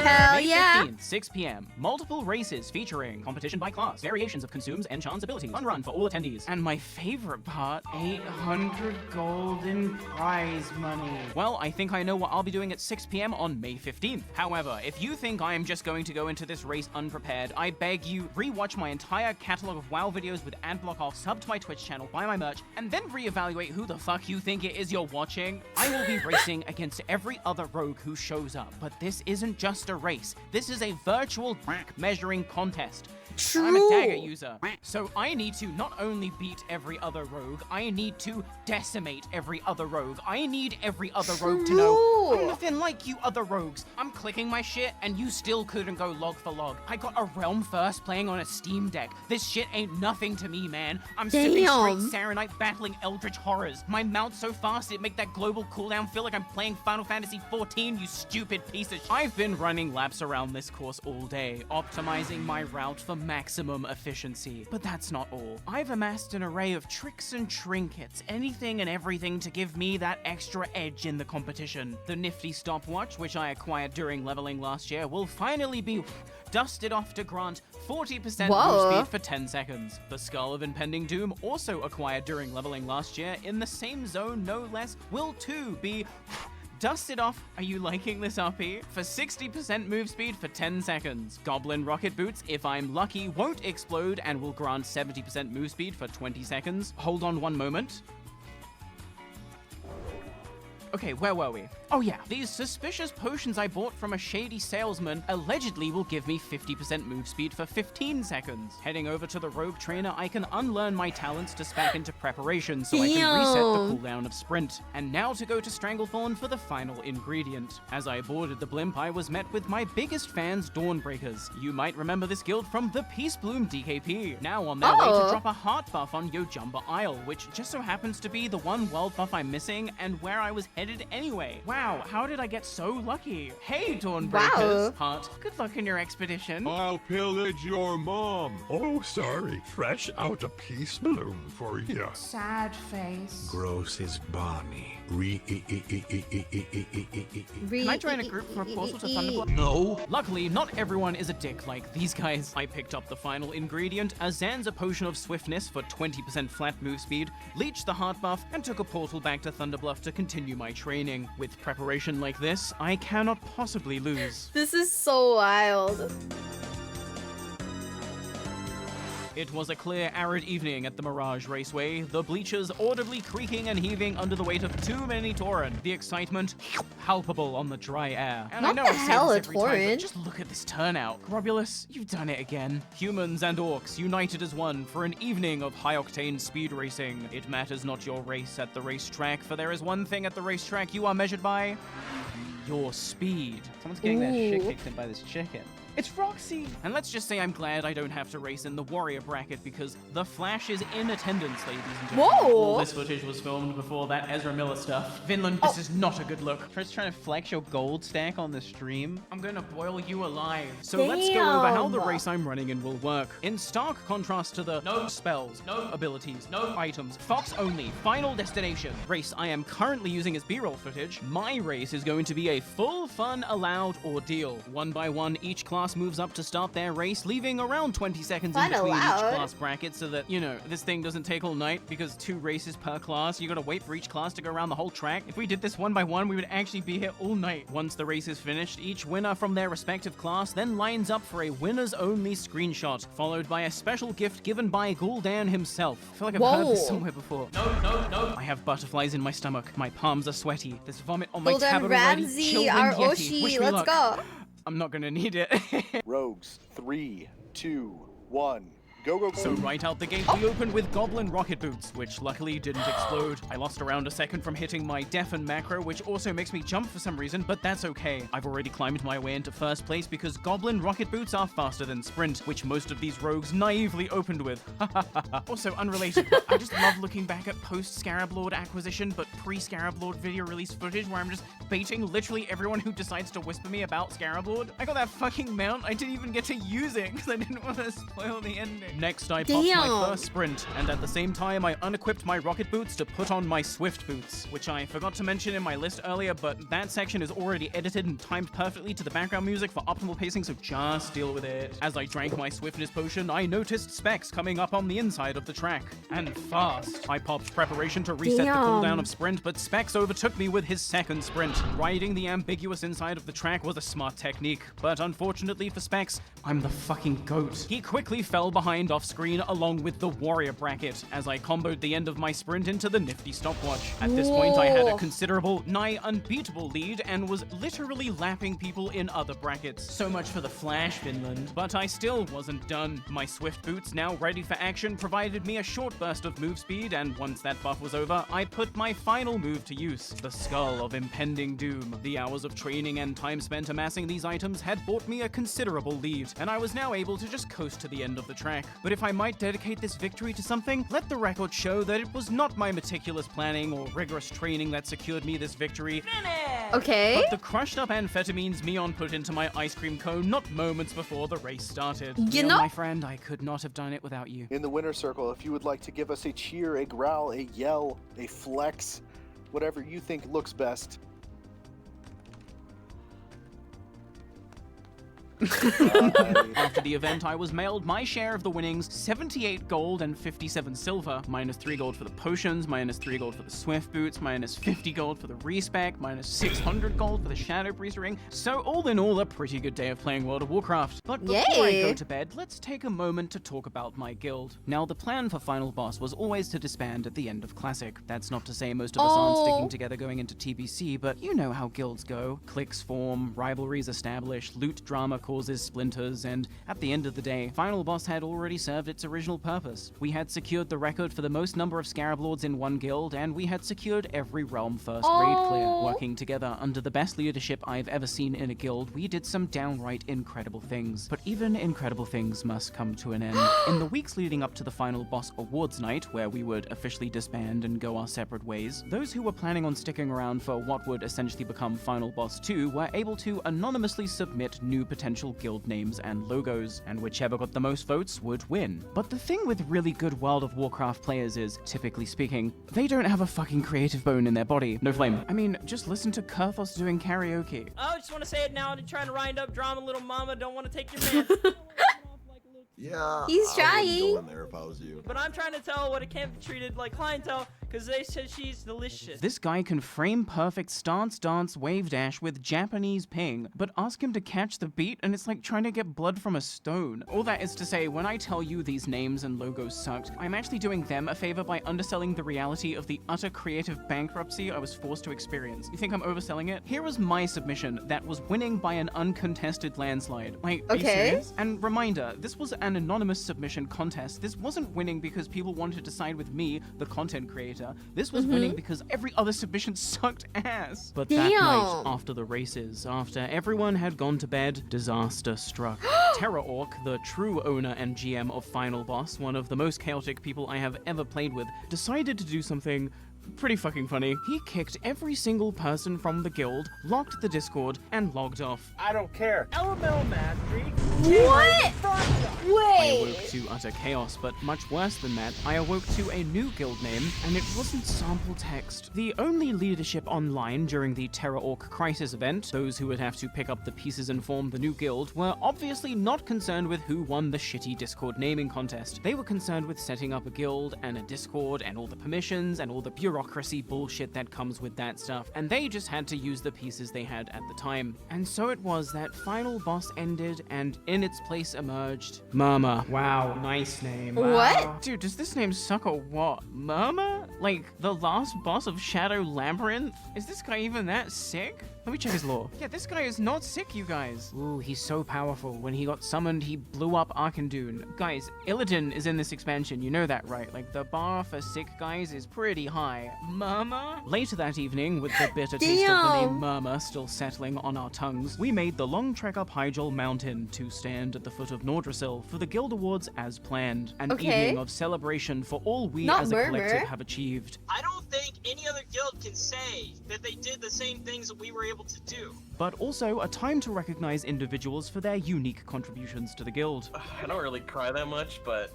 Speaker 1: Hell
Speaker 16: May
Speaker 1: yeah.
Speaker 16: 15th, 6 p.m. Multiple races featuring competition by class, variations of consumes and chance abilities, fun run for all attendees, and my favorite part, 800 gold in prize money. Well, I think I know what I'll be doing at 6 p.m. on May 15th. However, if you think I am just going to go into this race unprepared, I beg you, rewatch my entire catalog of WoW videos with ad block off, sub to my Twitch channel, buy my merch, and then reevaluate who the fuck you think it is you're watching. I will be racing against every other rogue who shows up, but this isn't just a race. This is a virtual measuring contest.
Speaker 1: True.
Speaker 16: I'm a dagger user, so I need to not only beat every other rogue, I need to decimate every other rogue. I need every other rogue to know I'm nothing like you other rogues. I'm clicking my shit and you still couldn't go log for log. I got a realm first playing on a Steam Deck. This shit ain't nothing to me, man. I'm sipping straight Saronite battling eldritch horrors. My mount's so fast it make that global cooldown feel like I'm playing Final Fantasy XIV, you stupid piece of shit. I've been running laps around this course all day, optimizing my route for maximum efficiency. But that's not all. I've amassed an array of tricks and trinkets, anything and everything to give me that extra edge in the competition. The nifty stopwatch, which I acquired during leveling last year, will finally be dusted off to grant 40% move speed for 10 seconds. The Skull of Impending Doom, also acquired during leveling last year in the same zone no less, will too be dusted off, are you liking this RP? For 60% move speed for 10 seconds. Goblin Rocket Boots, if I'm lucky, won't explode and will grant 70% move speed for 20 seconds. Hold on one moment. Okay, where were we? Oh yeah, these suspicious potions I bought from a shady salesman allegedly will give me 50% move speed for 15 seconds. Heading over to the rogue trainer, I can unlearn my talents to spec into preparation so I can reset the cooldown of sprint. And now to go to Stranglethorn for the final ingredient. As I boarded the blimp, I was met with my biggest fans, Dawnbreakers. You might remember this guild from the Peacebloom DKP. Now on their way to drop a heart buff on Yojumba Isle, which just so happens to be the one world buff I'm missing and where I was headed anyway. Wow, how did I get so lucky? Hey, Dawnbreakers. Heart, good luck in your expedition.
Speaker 7: I'll pillage your mom.
Speaker 8: Oh, sorry. Fresh out a peace balloon for you.
Speaker 12: Sad face.
Speaker 8: Gross is Barney.
Speaker 16: Can I join a group for a portal to Thunderblood?
Speaker 8: No.
Speaker 16: Luckily, not everyone is a dick like these guys. I picked up the final ingredient, a Zanza Potion of Swiftness for 20% flat move speed, leeched the heart buff, and took a portal back to Thunderbluff to continue my training. With preparation like this, I cannot possibly lose.
Speaker 1: This is so wild.
Speaker 16: It was a clear, arid evening at the Mirage Raceway, the bleachers audibly creaking and heaving under the weight of too many Tauren. The excitement palpable on the dry air. And I know I say this every time, but just look at this turnout. Grobulus, you've done it again. Humans and orcs united as one for an evening of high-octane speed racing. It matters not your race at the racetrack, for there is one thing at the racetrack you are measured by: your speed. Someone's getting their shit
Speaker 1: Ooh.
Speaker 16: kicked in by this chicken. It's Roxy! And let's just say I'm glad I don't have to race in the warrior bracket because the Flash is in attendance, ladies and gentlemen.
Speaker 1: Whoa!
Speaker 16: All this footage was filmed before that Ezra Miller stuff. Vinland, this is not a good look. Just trying to flex your gold stack on the stream. I'm gonna boil you alive. So let's go over how the race I'm running in will work. In stark contrast to the no spells, no abilities, no items, Fox only, final destination race I am currently using as B-roll footage, my race is going to be a full fun allowed ordeal. One by one, each class moves up to start their race, leaving around 20 seconds in between each class bracket so that, you know, this thing doesn't take all night because 2 races per class. You gotta wait for each class to go around the whole track. If we did this one by one, we would actually be here all night. Once the race is finished, each winner from their respective class then lines up for a winners only screenshot, followed by a special gift given by Gul'dan himself. I feel like I've heard this somewhere before. No. I have butterflies in my stomach. My palms are sweaty. There's vomit on my tablet already.
Speaker 1: Ramsey, our Oshi, let's go.
Speaker 16: I'm not gonna need it.
Speaker 2: Rogues, 3, 2, 1. Go, go, go.
Speaker 16: So right out the gate, we opened with Goblin Rocket Boots, which luckily didn't explode. I lost around a second from hitting my Deafen macro, which also makes me jump for some reason, but that's okay. I've already climbed my way into first place because Goblin Rocket Boots are faster than Sprint, which most of these rogues naively opened with. Also unrelated, but I just love looking back at post-Scarab Lord acquisition, but pre-Scarab Lord video release footage where I'm just baiting literally everyone who decides to whisper me about Scarab Lord. I got that fucking mount, I didn't even get to use it because I didn't want to spoil the ending. Next, I popped my first sprint, and at the same time, I unequipped my rocket boots to put on my swift boots, which I forgot to mention in my list earlier, but that section is already edited and timed perfectly to the background music for optimal pacing, so just deal with it. As I drank my swiftness potion, I noticed specs coming up on the inside of the track, and fast. I popped preparation to reset the cooldown of sprint, but specs overtook me with his second sprint. Riding the ambiguous inside of the track was a smart technique, but unfortunately for specs, I'm the fucking goat. He quickly fell behind off screen along with the warrior bracket as I comboed the end of my sprint into the nifty stopwatch. At this point, I had a considerable, nigh unbeatable lead and was literally lapping people in other brackets. So much for the Flash, Vinland. But I still wasn't done. My swift boots, now ready for action, provided me a short burst of move speed, and once that buff was over, I put my final move to use, the Skull of Impending Doom. The hours of training and time spent amassing these items had bought me a considerable lead, and I was now able to just coast to the end of the track. But if I might dedicate this victory to something, let the record show that it was not my meticulous planning or rigorous training that secured me this victory.
Speaker 1: Okay.
Speaker 16: But the crushed up amphetamines Mion put into my ice cream cone not moments before the race started.
Speaker 1: You know,
Speaker 16: my friend, I could not have done it without you.
Speaker 2: In the winner circle, if you would like to give us a cheer, a growl, a yell, a flex, whatever you think looks best.
Speaker 16: After the event, I was mailed my share of the winnings, 78 gold and 57 silver, minus 3 gold for the potions, minus 3 gold for the swift boots, minus 50 gold for the respec, minus 600 gold for the shadow priest ring. So all in all, a pretty good day of playing World of Warcraft. But before I go to bed, let's take a moment to talk about my guild. Now, the plan for Final Boss was always to disband at the end of Classic. That's not to say most of us aren't sticking together going into TBC, but you know how guilds go. Cliques form, rivalries establish, loot drama causes splinters, and at the end of the day, Final Boss had already served its original purpose. We had secured the record for the most number of Scarab Lords in one guild, and we had secured every realm first raid clear. Working together under the best leadership I've ever seen in a guild, we did some downright incredible things. But even incredible things must come to an end. In the weeks leading up to the Final Boss Awards night, where we would officially disband and go our separate ways, those who were planning on sticking around for what would essentially become Final Boss 2 were able to anonymously submit new potential guild names and logos, and whichever got the most votes would win. But the thing with really good World of Warcraft players is, typically speaking, they don't have a fucking creative bone in their body. No flame. I mean, just listen to Kurthos doing karaoke.
Speaker 15: I just want to say it now and trying to rind up drama, little mama. Don't want to take your man.
Speaker 20: Yeah,
Speaker 1: he's trying.
Speaker 20: I wouldn't go in there if I was you.
Speaker 15: But I'm trying to tell what it can't be treated like clientele because they said she's delicious.
Speaker 16: This guy can frame perfect stance, dance, wave dash with Japanese ping, but ask him to catch the beat and it's like trying to get blood from a stone. All that is to say, when I tell you these names and logos sucked, I'm actually doing them a favor by underselling the reality of the utter creative bankruptcy I was forced to experience. You think I'm overselling it? Here was my submission that was winning by an uncontested landslide. Like, are you serious? And reminder, this was an anonymous submission contest. This wasn't winning because people wanted to side with me, the content creator. character. This was winning because every other submission sucked ass. But that
Speaker 1: Damn.
Speaker 16: night, after the races, after everyone had gone to bed, disaster struck. Terra Orc, the true owner and GM of Final Boss, one of the most chaotic people I have ever played with, decided to do something pretty fucking funny. He kicked every single person from the guild, locked the Discord, and logged off.
Speaker 17: I don't care. Elemental mastery.
Speaker 1: What?
Speaker 16: I
Speaker 1: Wait.
Speaker 16: awoke to utter chaos, but much worse than that, I awoke to a new guild name, and it wasn't sample text. The only leadership online during the Terra Orc Crisis event, those who would have to pick up the pieces and form the new guild, were obviously not concerned with who won the shitty Discord naming contest. They were concerned with setting up a guild and a Discord and all the permissions and all the bureaucracy bullshit that comes with that stuff, and they just had to use the pieces they had at the time. And so it was that Final Boss ended, and in its place emerged Murmur. Wow, nice name.
Speaker 1: What?
Speaker 16: Dude, does this name suck or what? Murmur? Like, the last boss of Shadow Labyrinth? Is this guy even that sick? Let me check his lore. Yeah, this guy is not sick, you guys. Ooh, he's so powerful. When he got summoned, he blew up Arkandun. Guys, Illidan is in this expansion, you know that, right? Like, the bar for sick guys is pretty high. Murmur? Later that evening, with the bitter taste of the name Murmur still settling on our tongues, we made the long trek up Hyjal Mountain to stand at the foot of Nordrassil for the Guild Awards as planned. An evening of celebration for all we
Speaker 1: Not
Speaker 16: as a
Speaker 1: Murmur.
Speaker 16: collective have achieved.
Speaker 22: I don't think any other guild can say that they did the same things that we were able to do.
Speaker 16: But also a time to recognize individuals for their unique contributions to the guild.
Speaker 19: I don't really cry that much, but...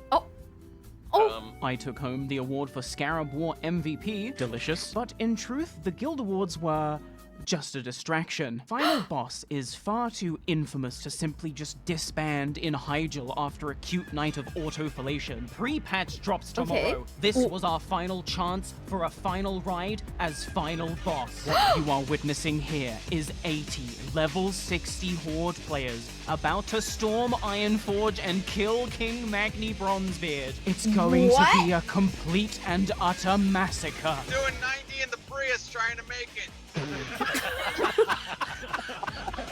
Speaker 16: I took home the award for Scarab War MVP, delicious, but in truth, the guild awards were just a distraction. Final Boss is far too infamous to simply just disband in Hyjal after a cute night of autofellation. Pre-patch drops tomorrow. This was our final chance for a final ride as Final Boss. What you are witnessing here is 80 level 60 Horde players about to storm Ironforge and kill King Magni Bronzebeard. It's going to be a complete and utter massacre.
Speaker 22: Doing 90 in the Prius trying to make it.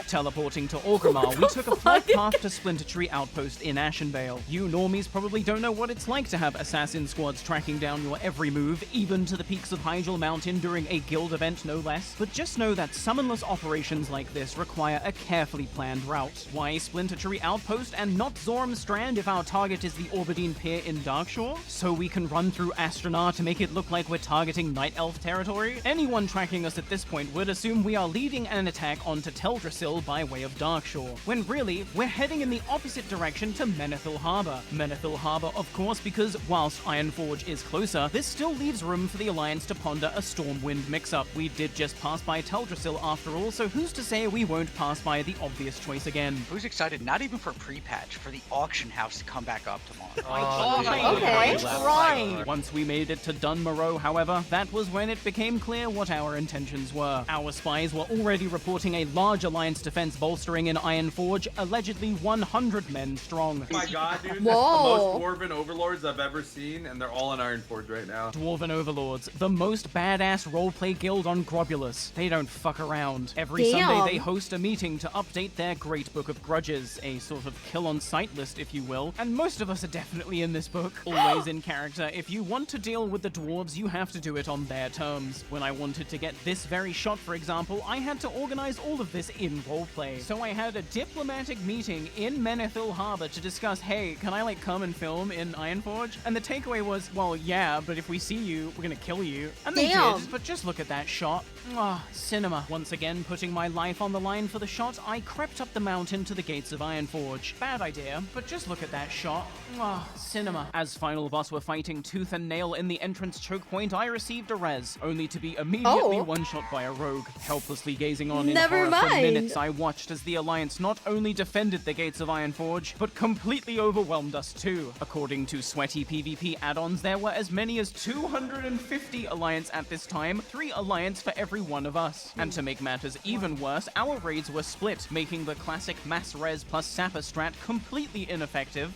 Speaker 16: Teleporting to Orgrimmar, we took a flight path to Splinter Tree Outpost in Ashenvale. You normies probably don't know what it's like to have assassin squads tracking down your every move, even to the peaks of Hyjal Mountain during a guild event no less. But just know that summonless operations like this require a carefully planned route. Why Splinter Tree Outpost and not Zorm Strand if our target is the Orbidine Pier in Darkshore? So we can run through Astronar to make it look like we're targeting Night Elf territory? Anyone tracking us at this point would assume we are leading an attack onto Teldrassil by way of Darkshore, when really, we're heading in the opposite direction to Menethil Harbor. Menethil Harbor, of course, because whilst Ironforge is closer, this still leaves room for the Alliance to ponder a Stormwind mix-up. We did just pass by Teldrassil after all, so who's to say we won't pass by the obvious choice again?
Speaker 5: Who's excited, not even for pre-patch, for the auction house to come back up tomorrow?
Speaker 16: Right. Once we made it to Dunmoreau, however, that was when it became clear what our intentions were. Our spies were already reporting a large Alliance defense bolstering in Ironforge, allegedly 100 men strong.
Speaker 14: Oh my god, dude.
Speaker 1: Whoa.
Speaker 14: The most dwarven overlords I've ever seen, and they're all in Ironforge right now.
Speaker 16: Dwarven Overlords, the most badass roleplay guild on Grobulus. They don't fuck around. Every
Speaker 1: Damn.
Speaker 16: Sunday they host a meeting to update their Great Book of Grudges, a sort of kill-on-sight list, if you will. And most of us are definitely in this book, always in character. If you want to deal with the dwarves, you have to do it on their terms. When I wanted to get this very shot, for example, I had to organize all of this in roleplay. So I had a diplomatic meeting in Menethil Harbor to discuss, hey, can I come and film in Ironforge? And the takeaway was, well, yeah, but if we see you, we're gonna kill you. And they did, but just look at that shot. Ah, cinema. Once again, putting my life on the line for the shot, I crept up the mountain to the gates of Ironforge. Bad idea, but just look at that shot. Ah, cinema. As Final Boss were fighting tooth and nail in the entrance choke point, I received a res, only to be immediately one-shot by a rogue. Helplessly gazing on in horror for minutes, I watched as the Alliance not only defended the gates of Ironforge, but completely overwhelmed us too. According to sweaty PvP add-ons, there were as many as 250 Alliance at this time, 3 Alliance for every one of us. And to make matters even worse, our raids were split, making the classic mass res plus sapper strat completely ineffective.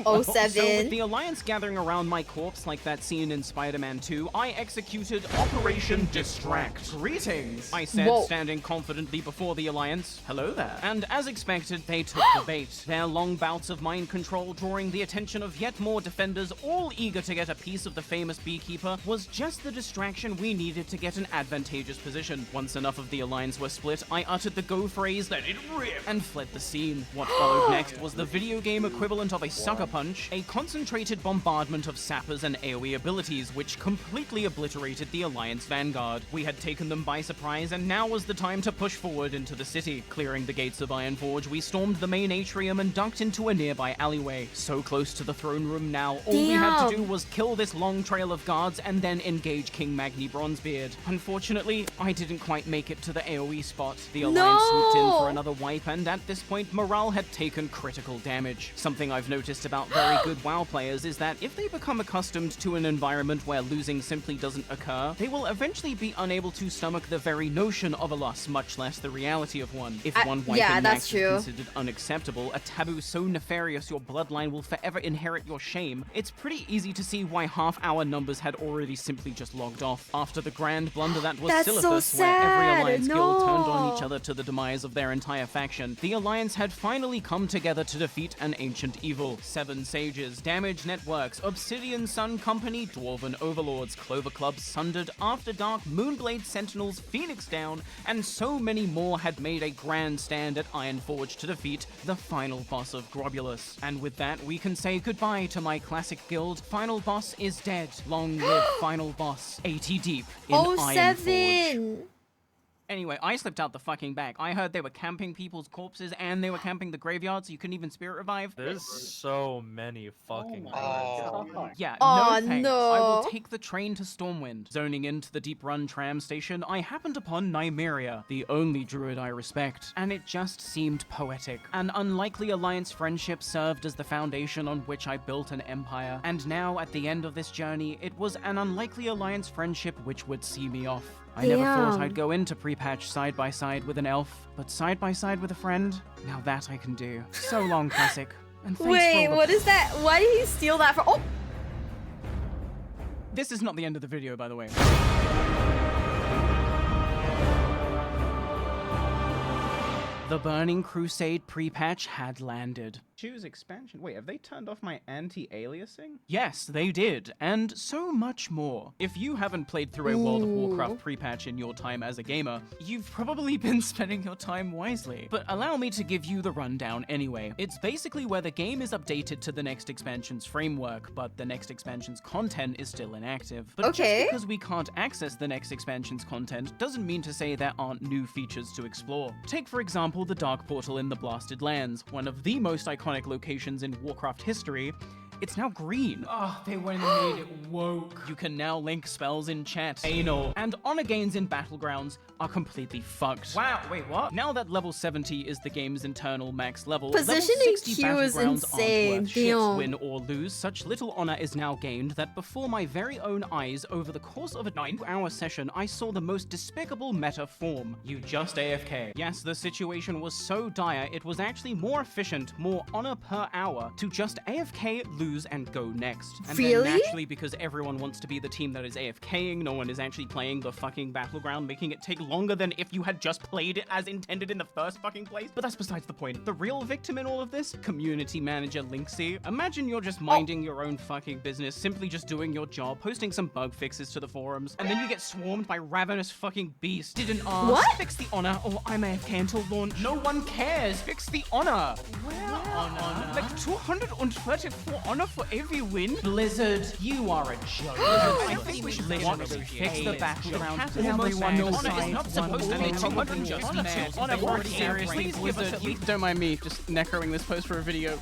Speaker 16: So with the Alliance gathering around my corpse like that scene in Spider-Man 2, I executed Operation Distract. Greetings, I said, standing confidently before the Alliance Alliance. Hello there. And as expected, they took the bait. Their long bouts of mind control drawing the attention of yet more defenders, all eager to get a piece of the famous beekeeper, was just the distraction we needed to get an advantageous position. Once enough of the Alliance were split, I uttered the go phrase, "Let it rip," and fled the scene. What followed next was the video game equivalent of a sucker punch, a concentrated bombardment of sappers and AoE abilities, which completely obliterated the Alliance vanguard. We had taken them by surprise, and now was the time to push forward into the city. Clearing the gates of Ironforge, we stormed the main atrium and ducked into a nearby alleyway. So close to the throne room now, all we had to do was kill this long trail of guards and then engage King Magni Bronzebeard. Unfortunately, I didn't quite make it to the AoE spot. The Alliance swooped in for another wipe, and at this point, morale had taken critical damage. Something I've noticed about very good WoW players is that if they become accustomed to an environment where losing simply doesn't occur, they will eventually be unable to stomach the very notion of a loss, much less the reality of one. If one wipe in max is considered unacceptable, a taboo so nefarious your bloodline will forever inherit your shame, it's pretty easy to see why half our numbers had already simply just logged off. After the grand blunder that was Silithus, where every Alliance guild turned on each other to the demise of their entire faction, the Alliance had finally come together to defeat an ancient evil. 7 sages, damaged networks, Obsidian Sun Company, Dwarven Overlords, Clover Club Sundered, After Dark, Moonblade Sentinels, Phoenix Down, and so many more had made a grand stand at Ironforge to defeat the final boss of Grobulus. And with that, we can say goodbye to my classic guild. Final boss is dead. Long live Final Boss. 80 deep in Ironforge. Anyway, I slipped out the fucking back. I heard they were camping people's corpses and they were camping the graveyard, so you couldn't even spirit revive.
Speaker 10: There's so many fucking
Speaker 16: Yeah, no thanks. I will take the train to Stormwind. Zoning into the Deep Run tram station, I happened upon Nymeria, the only druid I respect, and it just seemed poetic. An unlikely Alliance friendship served as the foundation on which I built an empire, and now, at the end of this journey, it was an unlikely Alliance friendship which would see me off. I never thought I'd go into pre-patch side by side with an elf, but side by side with a friend? Now that I can do. So long, Classic. And thanks
Speaker 1: Wait,
Speaker 16: for all
Speaker 1: what is that? Why did he steal that from? Oh!
Speaker 16: This is not the end of the video, by the way. The Burning Crusade pre-patch had landed. Choose expansion. Wait, have they turned off my anti-aliasing? Yes, they did, and so much more. If you haven't played through a World of Warcraft pre-patch in your time as a gamer, you've probably been spending your time wisely. But allow me to give you the rundown anyway. It's basically where the game is updated to the next expansion's framework, but the next expansion's content is still inactive. But just because we can't access the next expansion's content doesn't mean to say there aren't new features to explore. Take, for example, the Dark Portal in the Blasted Lands, one of the most iconic locations in Warcraft history. It's now green. Oh, they went and made it woke. You can now link spells in chat. Anal. And honor gains in Battlegrounds are completely fucked. Wow, wait, what? Now that level 70 is the game's internal max level,
Speaker 1: Positioning
Speaker 16: level 60
Speaker 1: Q is
Speaker 16: Battlegrounds
Speaker 1: insane.
Speaker 16: aren't worth shit. Win or lose, such little honor is now gained that before my very own eyes, over the course of a 9-hour session, I saw the most despicable meta form. You just AFK. Yes, the situation was so dire, it was actually more efficient, more honor per hour, to just AFK, lose, and go next. And then naturally, because everyone wants to be the team that is AFKing, no one is actually playing the fucking battleground, making it take longer than if you had just played it as intended in the first fucking place. But that's besides the point. The real victim in all of this? Community manager Linksy. Imagine you're just minding your own fucking business, simply just doing your job, posting some bug fixes to the forums, and then you get swarmed by ravenous fucking beasts. Didn't ask. What? Fix the honor, or I'm AFK until launch. No one cares. Fix the honor. Where honor? Like 234 honor for every win? Blizzard, you are a joke. I think we should fix the battleground. Everyone knows honor is not supposed to be 232. Honor, seriously, Blizzard. Don't mind me just necroing this post for a video.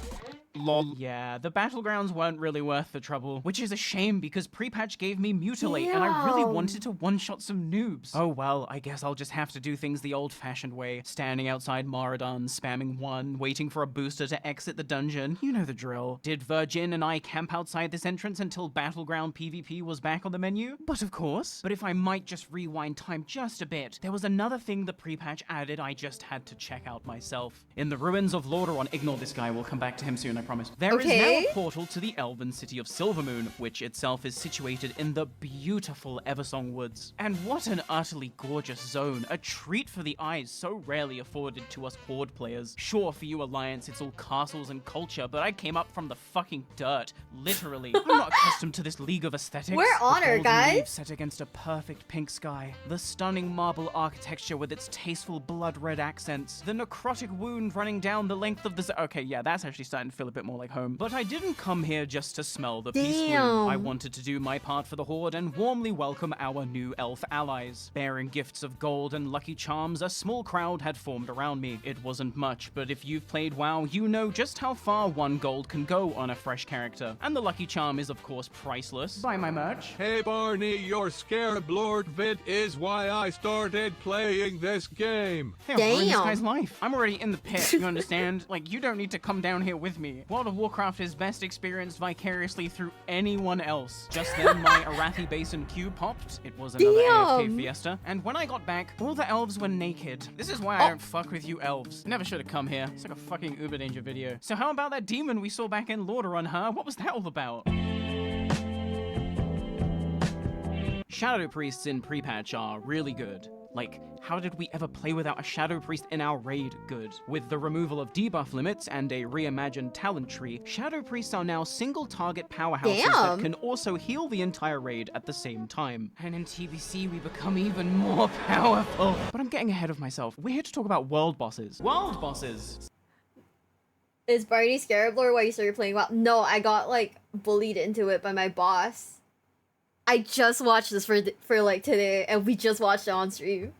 Speaker 16: Lol. Yeah, the battlegrounds weren't really worth the trouble, which is a shame because pre-patch gave me Mutilate and I really wanted to one-shot some noobs. Oh well, I guess I'll just have to do things the old-fashioned way, standing outside Moradon, spamming 1, waiting for a booster to exit the dungeon. You know the drill. Did Virgin and I camp outside this entrance until Battleground PvP was back on the menu? But of course. But if I might just rewind time just a bit, there was another thing the pre-patch added I just had to check out myself. In the ruins of Lordaeron, ignore this guy, we'll come back to him soon, I promise. There is now
Speaker 1: Okay.
Speaker 16: a portal to the elven city of Silvermoon, which itself is situated in the beautiful Eversong Woods. And what an utterly gorgeous zone, a treat for the eyes so rarely afforded to us Horde players. Sure, for you Alliance, it's all castles and culture, but I came up from the fucking dirt, literally. I'm not accustomed to this league of aesthetics.
Speaker 1: We're
Speaker 16: The
Speaker 1: honored,
Speaker 16: golden
Speaker 1: guys.
Speaker 16: leaves set against a perfect pink sky, the stunning marble architecture with its tasteful blood red accents, the necrotic wound running down the length of the okay, yeah, that's actually starting to feel a bit more like home. But I didn't come here just to smell the peace bloom.
Speaker 1: Damn.
Speaker 16: I wanted to do my part for the Horde and warmly welcome our new elf allies. Bearing gifts of gold and lucky charms, a small crowd had formed around me. It wasn't much, but if you've played WoW, you know just how far 1 gold can go on a fresh character. And the lucky charm is of course priceless. Buy my merch.
Speaker 7: Hey Barney, your Scarab Lord bit is why I started playing this game.
Speaker 16: Hey, I'll ruin this guy's life. I'm already in the pit, you understand? Like, you don't need to come down here with me. World of Warcraft is best experienced vicariously through anyone else. Just then, my Arathi Basin queue popped. It was another AFK fiesta. And when I got back, all the elves were naked. This is why I don't fuck with you elves. Never should have come here. It's like a fucking Uber Danger video. So how about that demon we saw back in Lordaeron, huh? What was that all about? Shadow Priests in pre-patch are really good. Like, how did we ever play without a Shadow Priest in our raid good? With the removal of debuff limits and a reimagined talent tree, Shadow Priests are now single-target powerhouses that can also heal the entire raid at the same time. And in TBC, we become even more powerful. But I'm getting ahead of myself. We're here to talk about world bosses. World bosses!
Speaker 1: Is Barney Scarab Lord why you started playing WoW? No, I got like bullied into it by my boss. I just watched this for like today, and we just watched it on stream.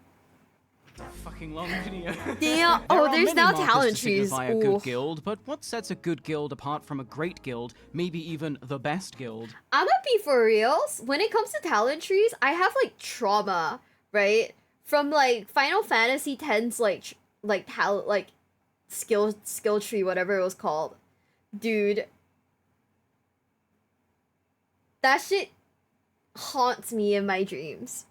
Speaker 16: Fucking long video.
Speaker 1: Damn. Oh, there's now talent trees.
Speaker 16: A good guild, but what sets a good guild apart from a great guild, maybe even the best guild?
Speaker 1: I'm gonna be for reals. When it comes to talent trees, I have like trauma, right? From like Final Fantasy X's like talent skill tree, whatever it was called. Dude, that shit haunts me in my dreams.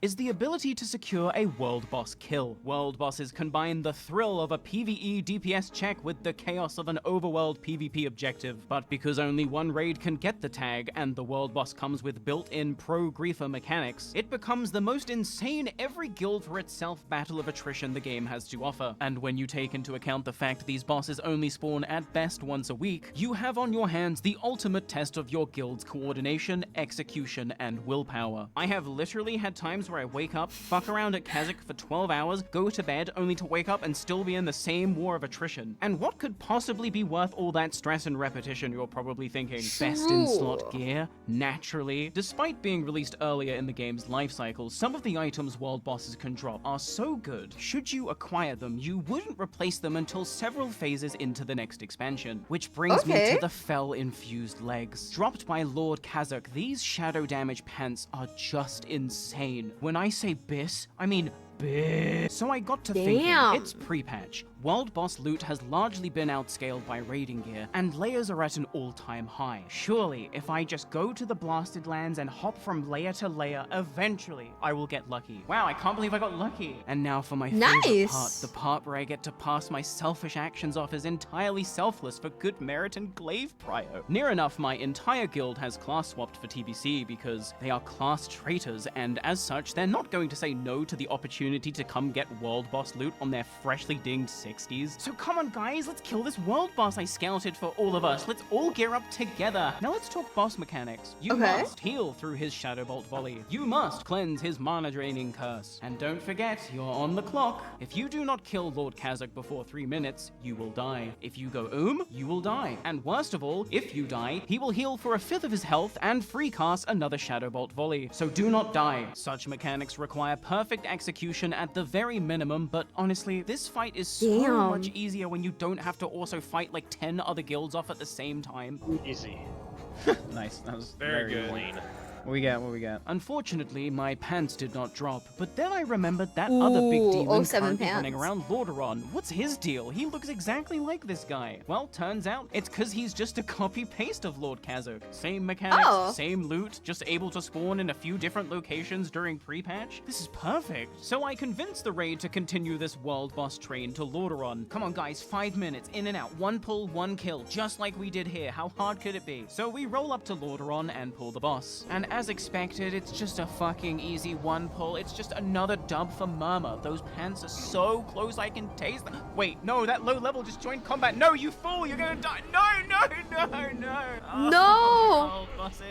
Speaker 16: Is the ability to secure a world boss kill. World bosses combine the thrill of a PvE DPS check with the chaos of an overworld PvP objective. But because only one raid can get the tag, and the world boss comes with built-in pro-griefer mechanics, it becomes the most insane every guild for itself battle of attrition the game has to offer. And when you take into account the fact these bosses only spawn at best once a week, you have on your hands the ultimate test of your guild's coordination, execution, and willpower. I have literally had times where I wake up, fuck around at Kazakh for 12 hours, go to bed, only to wake up and still be in the same war of attrition. And what could possibly be worth all that stress and repetition, you're probably thinking? Best in slot gear? Naturally. Despite being released earlier in the game's lifecycle, some of the items world bosses can drop are so good, should you acquire them, you wouldn't replace them until several phases into the next expansion. Which brings me to the Fel-infused legs. Dropped by Lord Kazakh, these shadow damage pants are just insane. When I say bis, I mean bis. So I got to thinking, it's pre-patch. World boss loot has largely been outscaled by raiding gear, and layers are at an all-time high. Surely, if I just go to the blasted lands and hop from layer to layer, eventually I will get lucky. Wow, I can't believe I got lucky. And now for my favorite part, the part where I get to pass my selfish actions off as entirely selfless for good merit and glaive prio. Near enough, my entire guild has class swapped for TBC because they are class traitors, and as such, they're not going to say no to the opportunity to come get world boss loot on their freshly dinged 60s. So come on guys, let's kill this world boss I scouted for all of us. Let's all gear up together. Now let's talk boss mechanics. You must heal through his Shadow Bolt volley. You must cleanse his mana draining curse. And don't forget, you're on the clock. If you do not kill Lord Kazakh before 3 minutes, you will die. If you go you will die. And worst of all, if you die, he will heal for 1/5 of his health and free cast another Shadow Bolt volley. So do not die. Such mechanics require perfect execution at the very minimum, but honestly, this fight is so much easier when you don't have to also fight like 10 other guilds off at the same time.
Speaker 10: Easy.
Speaker 16: Nice, that was
Speaker 10: very good. Clean.
Speaker 16: What we got? Unfortunately, my pants did not drop, but then I remembered that other big demon
Speaker 1: 07
Speaker 16: currently
Speaker 1: pants.
Speaker 16: running around Lordaeron. What's his deal? He looks exactly like this guy. Well, turns out it's because he's just a copy-paste of Lord Kazakh. Same mechanics, same loot, just able to spawn in a few different locations during pre-patch. This is perfect. So I convinced the raid to continue this world boss train to Lordaeron. Come on guys, 5 minutes, in and out, 1 pull, 1 kill, just like we did here. How hard could it be? So we roll up to Lordaeron and pull the boss. And as expected, it's just a fucking easy 1 pull. It's just another dub for Murmur. Those pants are so close I can taste them. Wait, no, that low level just joined combat. No, you fool, you're gonna die. No. Oh, bosses.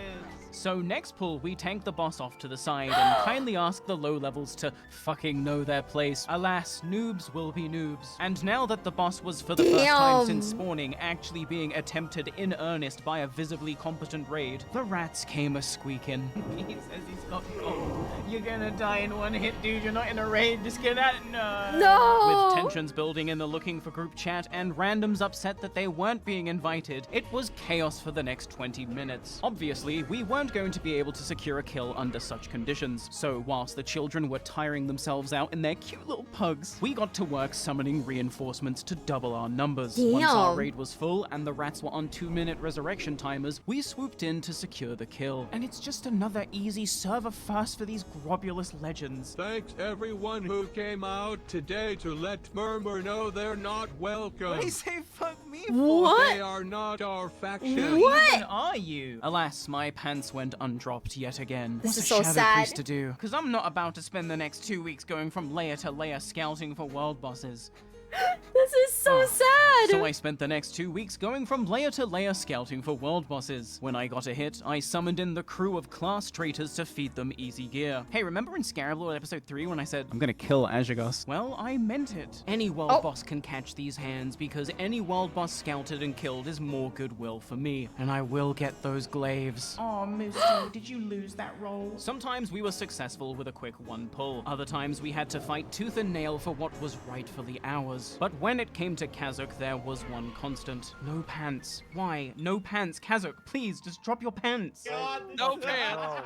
Speaker 16: So next pull, we tank the boss off to the side and kindly ask the low levels to fucking know their place. Alas, noobs will be noobs. And now that the boss was for the first time since spawning actually being attempted in earnest by a visibly competent raid, the rats came a-squeaking. He says he's got gold. You're gonna die in 1 hit, dude. You're not in a raid. Just get out. No! With tensions building in the looking for group chat and randoms upset that they weren't being invited, it was chaos for the next 20 minutes. Obviously, we weren't going to be able to secure a kill under such conditions. So whilst the children were tiring themselves out in their cute little pugs, we got to work summoning reinforcements to double our numbers. Once our raid was full and the rats were on 2-minute resurrection timers, we swooped in to secure the kill. And it's just another easy server first for these grobulous legends.
Speaker 7: Thanks everyone who came out today to let Murmur know they're not welcome.
Speaker 16: What did he say fuck me for?
Speaker 7: What? They are not our faction.
Speaker 16: Who even are you? Alas, my pants went undropped yet again.
Speaker 1: This
Speaker 16: What's
Speaker 1: is
Speaker 16: a
Speaker 1: so
Speaker 16: shadow
Speaker 1: sad.
Speaker 16: priest to do? Because I'm not about to spend the next 2 weeks going from layer to layer scouting for world bosses.
Speaker 1: This is so sad.
Speaker 16: So I spent the next 2 weeks going from layer to layer scouting for world bosses. When I got a hit, I summoned in the crew of class traitors to feed them easy gear. Hey, remember in Scarab Lord episode 3 when I said, I'm gonna kill Azagos? Well, I meant it. Any world boss can catch these hands because any world boss scouted and killed is more goodwill for me. And I will get those glaives. Oh, Misty, did you lose that roll? Sometimes we were successful with a quick 1 pull. Other times we had to fight tooth and nail for what was rightfully ours. But when it came to Kazakh, there was one constant. No pants. Why? No pants. Kazakh, please, just drop your pants.
Speaker 22: No pants.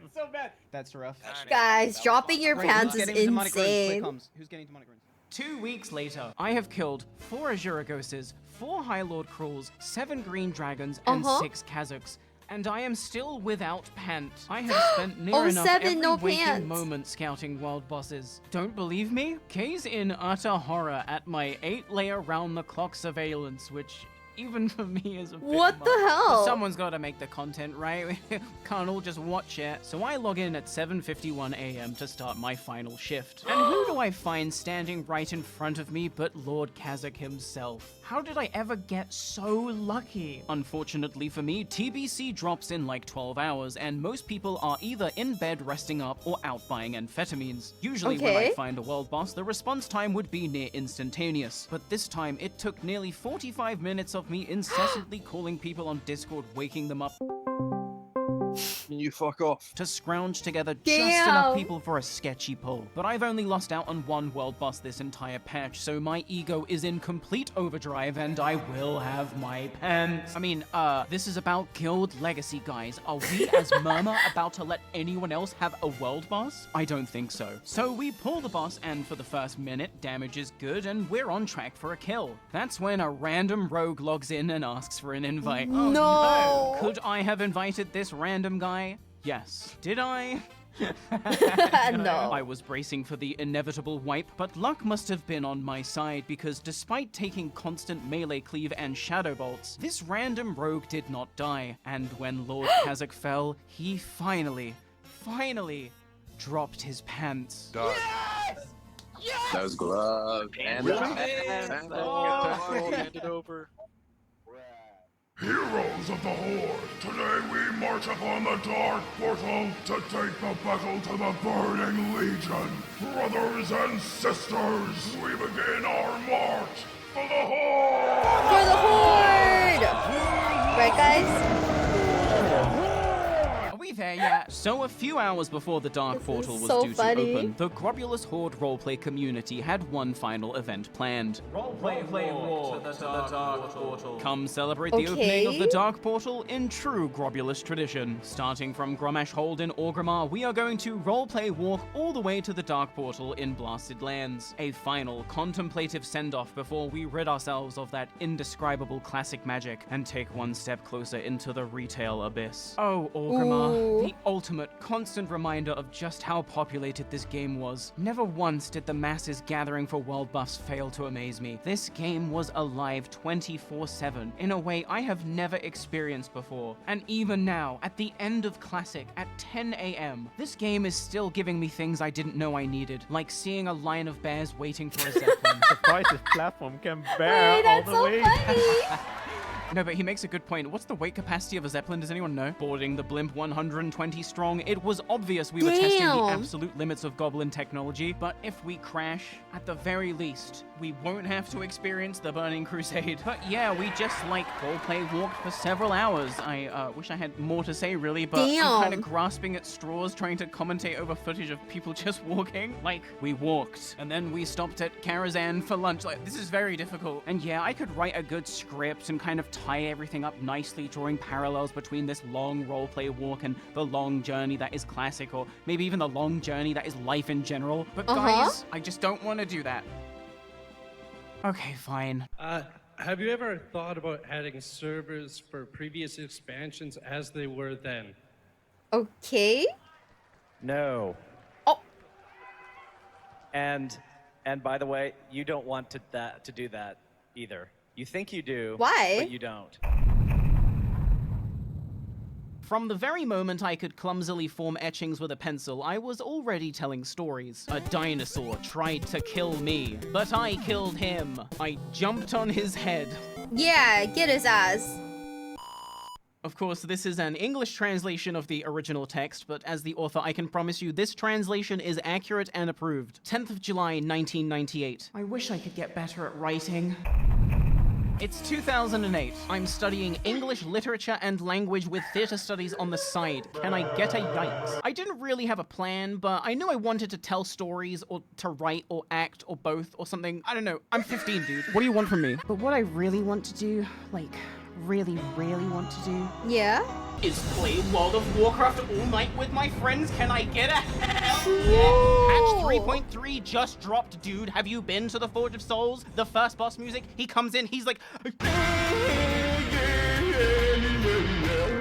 Speaker 15: It's so bad.
Speaker 16: That's rough.
Speaker 1: Guys, dropping your pants is insane.
Speaker 16: Who's getting demonic runes? 2 weeks later, I have killed 4 Azuragoses, 4 High Lord Crawls, 7 Green Dragons, and 6 Kazakhs. And I am still without pants. I have spent near enough every waking moment scouting world bosses. Don't believe me? Gaze in utter horror at my 8-layer round-the-clock surveillance, which even for me is a bit
Speaker 1: What the
Speaker 16: much.
Speaker 1: hell?
Speaker 16: But someone's got to make the content, right? Can't all just watch it. So I log in at 7:51 a.m. to start my final shift. And who do I find standing right in front of me but Lord Kazakh himself? How did I ever get so lucky? Unfortunately for me, TBC drops in like 12 hours, and most people are either in bed resting up or out buying amphetamines. Usually when I find a world boss, the response time would be near instantaneous. But this time, it took nearly 45 minutes of me incessantly calling people on Discord, waking them up.
Speaker 10: You fuck off.
Speaker 16: To scrounge together just enough people for a sketchy pull. But I've only lost out on 1 world boss this entire patch, so my ego is in complete overdrive and I will have my pants. I mean, this is about guild legacy, guys. Are we as Murmur about to let anyone else have a world boss? I don't think so. So we pull the boss, and for the first minute, damage is good and we're on track for a kill. That's when a random rogue logs in and asks for an invite. Oh no! Could I have invited this random guy? Yes. Did I?
Speaker 1: No.
Speaker 16: I was bracing for the inevitable wipe, but luck must have been on my side because despite taking constant melee cleave and shadow bolts, this random rogue did not die. And when Lord Kazakh fell, he finally dropped his pants.
Speaker 22: Yes! Yes!
Speaker 10: Those gloves and
Speaker 22: Really?
Speaker 10: hand it over.
Speaker 8: Heroes of the Horde, today we march upon the Dark Portal to take the battle to the Burning Legion. Brothers and sisters, we begin our march for the Horde!
Speaker 1: For the Horde! Right, guys?
Speaker 16: Are we there yet. So a few hours before the Dark Portal was
Speaker 1: so
Speaker 16: due
Speaker 1: funny.
Speaker 16: to open, the Grobulous Horde roleplay community had one final event planned.
Speaker 12: Roleplay walk to the Dark Portal.
Speaker 16: Come celebrate the opening of the
Speaker 1: Okay.
Speaker 16: Dark Portal in true Grobulous tradition. Starting from Gromash Hold in Orgrimmar, we are going to roleplay walk all the way to the Dark Portal in Blasted Lands. A final contemplative send-off before we rid ourselves of that indescribable classic magic and take one step closer into the retail abyss. Oh, Orgrimmar,
Speaker 1: Ooh.
Speaker 16: the ultimate constant reminder of just how populated this game was. Never once did the masses gathering for world buffs fail to amaze me. This game was alive 24/7 in a way I have never experienced before. And even now, at the end of Classic, at 10 a.m., this game is still giving me things I didn't know I needed, like seeing a line of bears waiting for a Zeppelin.
Speaker 6: Surprised this platform can bear
Speaker 1: Wait,
Speaker 6: all
Speaker 1: that's
Speaker 6: the
Speaker 1: so
Speaker 6: weight.
Speaker 1: funny.
Speaker 16: No, but he makes a good point. What's the weight capacity of a Zeppelin? Does anyone know? Boarding the blimp 120 strong, it was obvious we were testing the
Speaker 1: Damn.
Speaker 16: absolute limits of Goblin technology, but if we crash, at the very least, we won't have to experience the Burning Crusade. But yeah, we just, like, roleplay walked for several hours. I wish I had more to say, really, but I'm kind
Speaker 1: Damn.
Speaker 16: of grasping at straws trying to commentate over footage of people just walking. Like, we walked, and then we stopped at Karazhan for lunch. Like, this is very difficult. And yeah, I could write a good script and kind of tie everything up nicely, drawing parallels between this long roleplay walk and the long journey that is Classic, or maybe even the long journey that is life in general. But guys, I just don't want to do that. Okay, fine.
Speaker 9: Have you ever thought about adding servers for previous expansions as they were then?
Speaker 1: Okay.
Speaker 21: No.
Speaker 1: Oh.
Speaker 21: And by the way, you don't want to do that either. You think you do,
Speaker 1: Why?
Speaker 21: but you don't.
Speaker 16: From the very moment I could clumsily form etchings with a pencil, I was already telling stories. A dinosaur tried to kill me, but I killed him. I jumped on his head.
Speaker 1: Yeah, get his ass.
Speaker 16: Of course, this is an English translation of the original text, but as the author, I can promise you this translation is accurate and approved. 10th of July, 1998. I wish I could get better at writing. It's 2008. I'm studying English literature and language with theater studies on the side. Can I get a yikes? I didn't really have a plan, but I knew I wanted to tell stories or to write or act or both or something. I don't know. I'm 15, dude. What do you want from me? But what I really want to do, like, really want to do,
Speaker 1: yeah,
Speaker 16: is play World of Warcraft all night with my friends. Can I get a hell yeah? Patch 3.3 just dropped, dude. Have you been to the Forge of Souls? The first boss music, he comes in, he's like,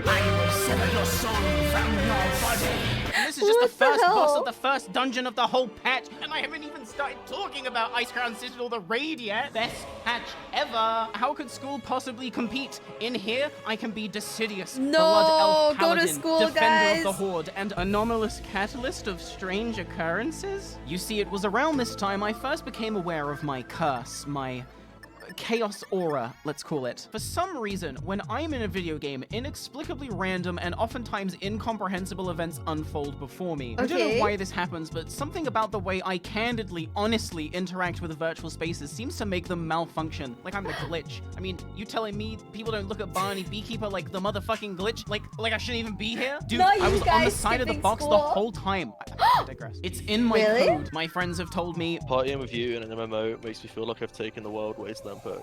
Speaker 12: I will sever your soul from your body.
Speaker 16: and this is just the first boss of the first dungeon of the whole patch, and I haven't even started talking about Icecrown Citadel, the raid yet. Best patch ever. How could school possibly compete? In here, I can be Decidius,
Speaker 1: No,
Speaker 16: Blood Elf
Speaker 1: go to
Speaker 16: Paladin,
Speaker 1: school,
Speaker 16: Defender
Speaker 1: guys.
Speaker 16: of the Horde, and Anomalous Catalyst of Strange Occurrences? You see, it was around this time I first became aware of my curse, my chaos aura, let's call it. For some reason, when I'm in a video game, inexplicably random and oftentimes incomprehensible events unfold before me. I don't know
Speaker 1: Okay.
Speaker 16: why this happens, but something about the way I candidly, honestly interact with virtual spaces seems to make them malfunction. Like I'm the glitch. I mean, you telling me people don't look at Barney Beekeeper like the motherfucking glitch? Like I shouldn't even be here? Dude,
Speaker 1: Not
Speaker 16: I
Speaker 1: you
Speaker 16: was on the
Speaker 1: guys
Speaker 16: side of the
Speaker 1: skipping
Speaker 16: box the
Speaker 1: school.
Speaker 16: whole time. I digress. It's in my
Speaker 1: Really?
Speaker 16: code. My friends have told me.
Speaker 10: Partying with you in an MMO makes me feel like I've taken the Wild Wasteland perk.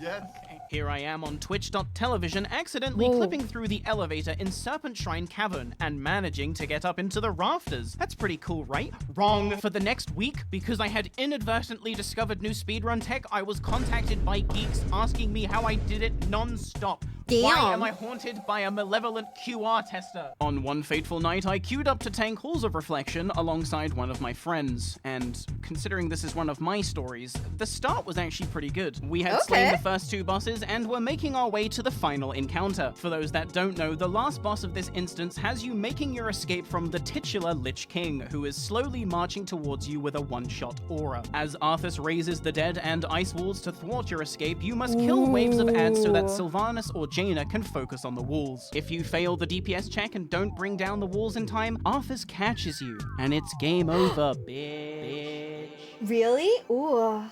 Speaker 20: Yes.
Speaker 16: Here I am on Twitch.television, accidentally clipping through the elevator in Serpent Shrine Cavern and managing to get up into the rafters. That's pretty cool, right? Wrong. For the next week, because I had inadvertently discovered new speedrun tech, I was contacted by geeks asking me how I did it non-stop. Why
Speaker 1: Damn.
Speaker 16: am I haunted by a malevolent QR tester? On one fateful night, I queued up to tank Halls of Reflection alongside one of my friends. And considering this is one of my stories, the start was actually pretty good. We had slain the first two bosses and were making our way to the final encounter. For those that don't know, the last boss of this instance has you making your escape from the titular Lich King, who is slowly marching towards you with a one-shot aura. As Arthas raises the dead and ice walls to thwart your escape, you must kill waves of ads so that Sylvanas or Jaina can focus on the walls. If you fail the DPS check and don't bring down the walls in time, Arthas catches you, and it's game over, bitch.
Speaker 1: Really? Ooh.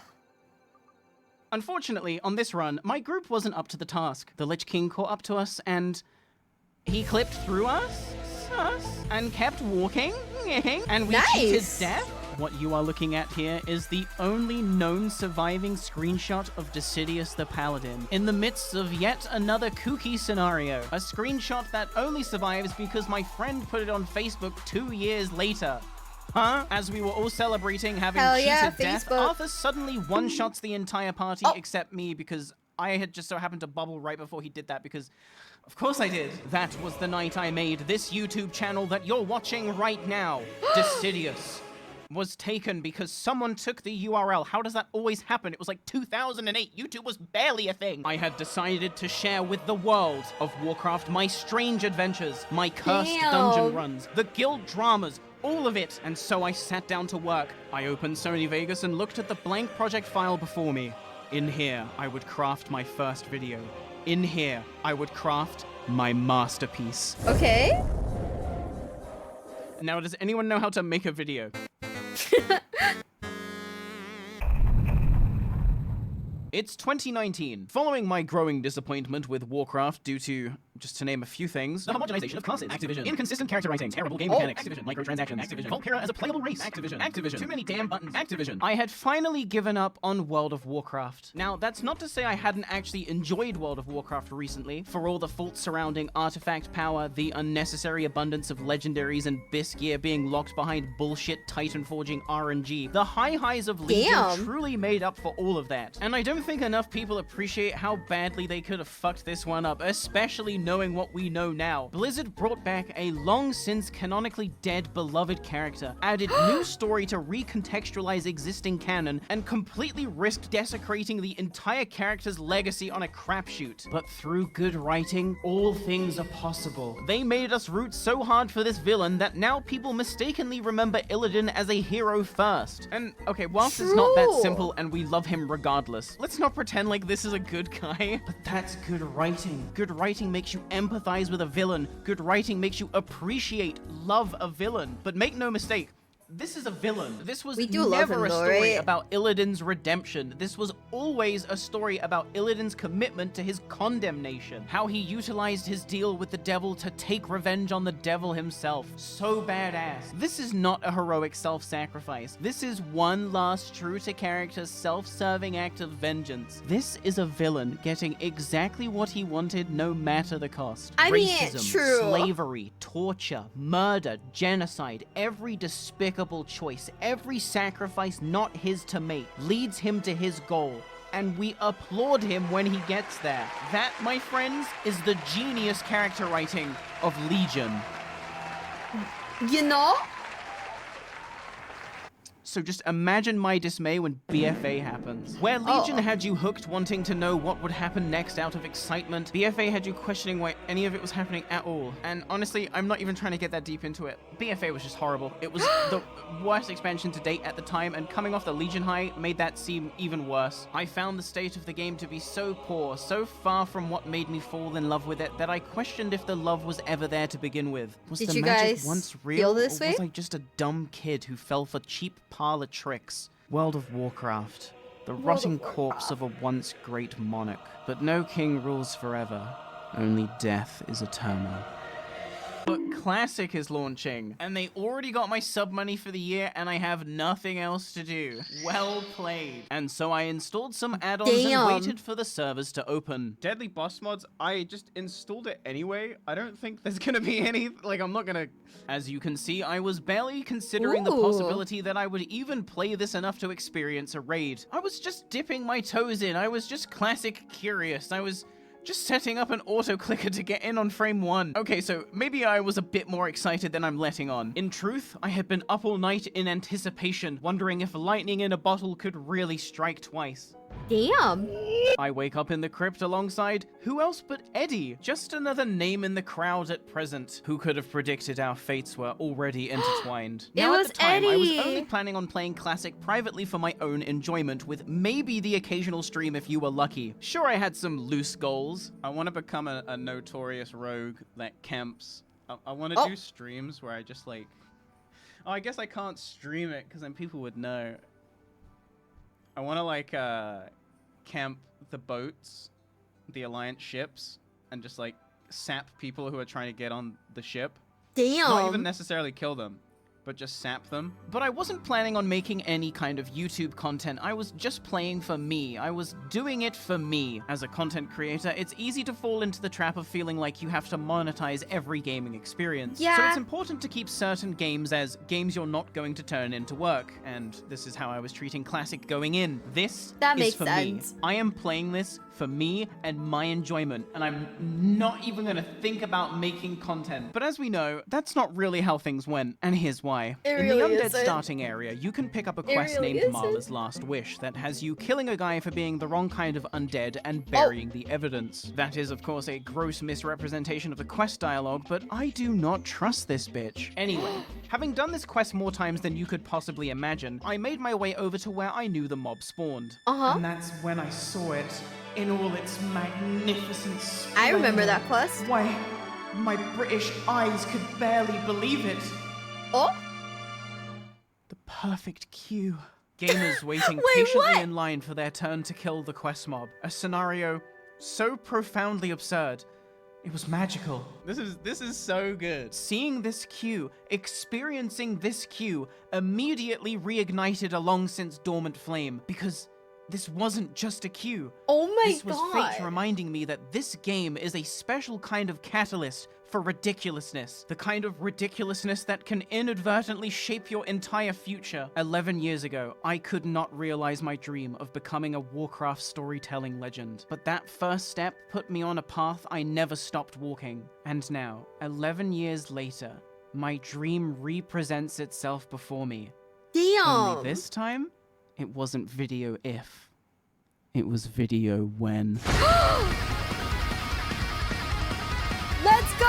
Speaker 16: Unfortunately, on this run, my group wasn't up to the task. The Lich King caught up to us, and he clipped through us? and kept walking, and we cheated death. What you are looking at here is the only known surviving screenshot of Decidius the Paladin in the midst of yet another kooky scenario. A screenshot that only survives because my friend put it on Facebook 2 years later. As we were all celebrating having cheated death, Arthur suddenly one-shots the entire party except me because I had just so happened to bubble right before he did that because of course I did. That was the night I made this YouTube channel that you're watching right now. Decidius was taken because someone took the URL. How does that always happen? It was like 2008. YouTube was barely a thing. I had decided to share with the world of Warcraft my strange adventures, my cursed dungeon runs, the guild dramas, all of it. And so I sat down to work. I opened Sony Vegas and looked at the blank project file before me. In here, I would craft my first video. In here, I would craft my masterpiece.
Speaker 1: Okay.
Speaker 16: Now, does anyone know how to make a video? It's 2019. Following my growing disappointment with Warcraft due to, just to name a few things, the homogenization of classes, Activision, inconsistent character writing, terrible game mechanics, Activision, microtransactions, Activision, Volpera as a playable race, Activision, too many damn buttons, Activision. I had finally given up on World of Warcraft. Now, that's not to say I hadn't actually enjoyed World of Warcraft recently, for all the faults surrounding artifact power, the unnecessary abundance of legendaries and Biss gear being locked behind bullshit Titan forging RNG. The high highs of Legion truly made up for all of that. And I don't think enough people appreciate how badly they could have fucked this one up, especially knowing what we know now. Blizzard brought back a long since canonically dead beloved character, added new story to recontextualize existing canon, and completely risked desecrating the entire character's legacy on a crapshoot. But through good writing, all things are possible. They made us root so hard for this villain that now people mistakenly remember Illidan as a hero first. And okay, whilst it's not that simple and we love him regardless, let's not pretend like this is a good guy. But that's good writing. Good writing makes you empathize with a villain. Good writing makes you appreciate, love a villain. But make no mistake, this is a villain. This was never a story about Illidan's redemption. This was always a story about Illidan's commitment to his condemnation. How he utilized his deal with the devil to take revenge on the devil himself. So badass. This is not a heroic self-sacrifice. This is one last true to character's self-serving act of vengeance. This is a villain getting exactly what he wanted no matter the cost. Racism, slavery, torture, murder, genocide, every despicable choice, every sacrifice not his to make, leads him to his goal. And we applaud him when he gets there. That, my friends, is the genius character writing of Legion.
Speaker 1: You know?
Speaker 16: So just imagine my dismay when BFA happens. Where Legion had you hooked wanting to know what would happen next out of excitement, BFA had you questioning why any of it was happening at all. And honestly, I'm not even trying to get that deep into it. BFA was just horrible. It was the worst expansion to date at the time, and coming off the Legion high made that seem even worse. I found the state of the game to be so poor, so far from what made me fall in love with it, that I questioned if the love was ever there to begin with. Was
Speaker 1: Did
Speaker 16: the
Speaker 1: you
Speaker 16: magic
Speaker 1: guys
Speaker 16: once real,
Speaker 1: feel this
Speaker 16: or
Speaker 1: way?
Speaker 16: was I just a dumb kid who fell for cheap parlor tricks? World of Warcraft, the rotting corpse of a once great monarch. But no king rules forever, only death is eternal. But Classic is launching, and they already got my sub money for the year, and I have nothing else to do. Well played. And so I installed some add-ons and waited for the servers to open. Deadly Boss Mods, I just installed it anyway. I don't think there's gonna be any, like, I'm not gonna... As you can see, I was barely considering the possibility that I would even play this enough to experience a raid. I was just dipping my toes in. I was just Classic curious. I was just setting up an auto-clicker to get in on frame 1. Okay, so maybe I was a bit more excited than I'm letting on. In truth, I had been up all night in anticipation, wondering if lightning in a bottle could really strike twice.
Speaker 1: Damn.
Speaker 16: I wake up in the crypt alongside who else but Eddie? Just another name in the crowd at present. Who could have predicted our fates were already intertwined?
Speaker 1: It
Speaker 16: Now,
Speaker 1: was
Speaker 16: at the time, I was
Speaker 1: Eddie.
Speaker 16: only planning on playing Classic privately for my own enjoyment, with maybe the occasional stream if you were lucky. Sure, I had some loose goals. I want to become a notorious rogue that camps. I want to do streams where I just like... Oh, I guess I can't stream it because then people would know. I want to like camp the boats, the Alliance ships, and just like sap people who are trying to get on the ship.
Speaker 1: Damn.
Speaker 16: Not even necessarily kill them, but just sap them. But I wasn't planning on making any kind of YouTube content. I was just playing for me. I was doing it for me. As a content creator, it's easy to fall into the trap of feeling like you have to monetize every gaming experience.
Speaker 1: Yeah.
Speaker 16: So it's important to keep certain games as games you're not going to turn into work. And this is how I was treating Classic going in. This
Speaker 1: That
Speaker 16: is
Speaker 1: makes
Speaker 16: for
Speaker 1: sense.
Speaker 16: me. I am playing this for me and my enjoyment, and I'm not even gonna think about making content. But as we know, that's not really how things went, and here's why.
Speaker 1: It
Speaker 16: In
Speaker 1: really
Speaker 16: the Undead
Speaker 1: isn't.
Speaker 16: starting area, you can pick up a quest
Speaker 1: really
Speaker 16: named
Speaker 1: isn't.
Speaker 16: Marla's Last Wish that has you killing a guy for being the wrong kind of undead and burying the evidence. That is, of course, a gross misrepresentation of the quest dialogue, but I do not trust this bitch. Anyway, having done this quest more times than you could possibly imagine, I made my way over to where I knew the mob spawned. And that's when I saw it in all its magnificent splendor.
Speaker 1: I remember that quest.
Speaker 16: Why, my British eyes could barely believe it.
Speaker 1: Oh?
Speaker 16: The perfect queue. Gamers waiting
Speaker 1: Wait,
Speaker 16: patiently
Speaker 1: what?
Speaker 16: in line for their turn to kill the quest mob. A scenario so profoundly absurd. It was magical. This is so good. Seeing this queue, experiencing this queue, immediately reignited a long since dormant flame, because this wasn't just a queue.
Speaker 1: Oh my
Speaker 16: This was
Speaker 1: god.
Speaker 16: fate reminding me that this game is a special kind of catalyst for ridiculousness. The kind of ridiculousness that can inadvertently shape your entire future. 11 years ago, I could not realize my dream of becoming a Warcraft storytelling legend. But that first step put me on a path I never stopped walking. And now, 11 years later, my dream represents itself before me.
Speaker 1: Damn.
Speaker 16: Only this time, it wasn't video if. It was video when.
Speaker 1: Let's go!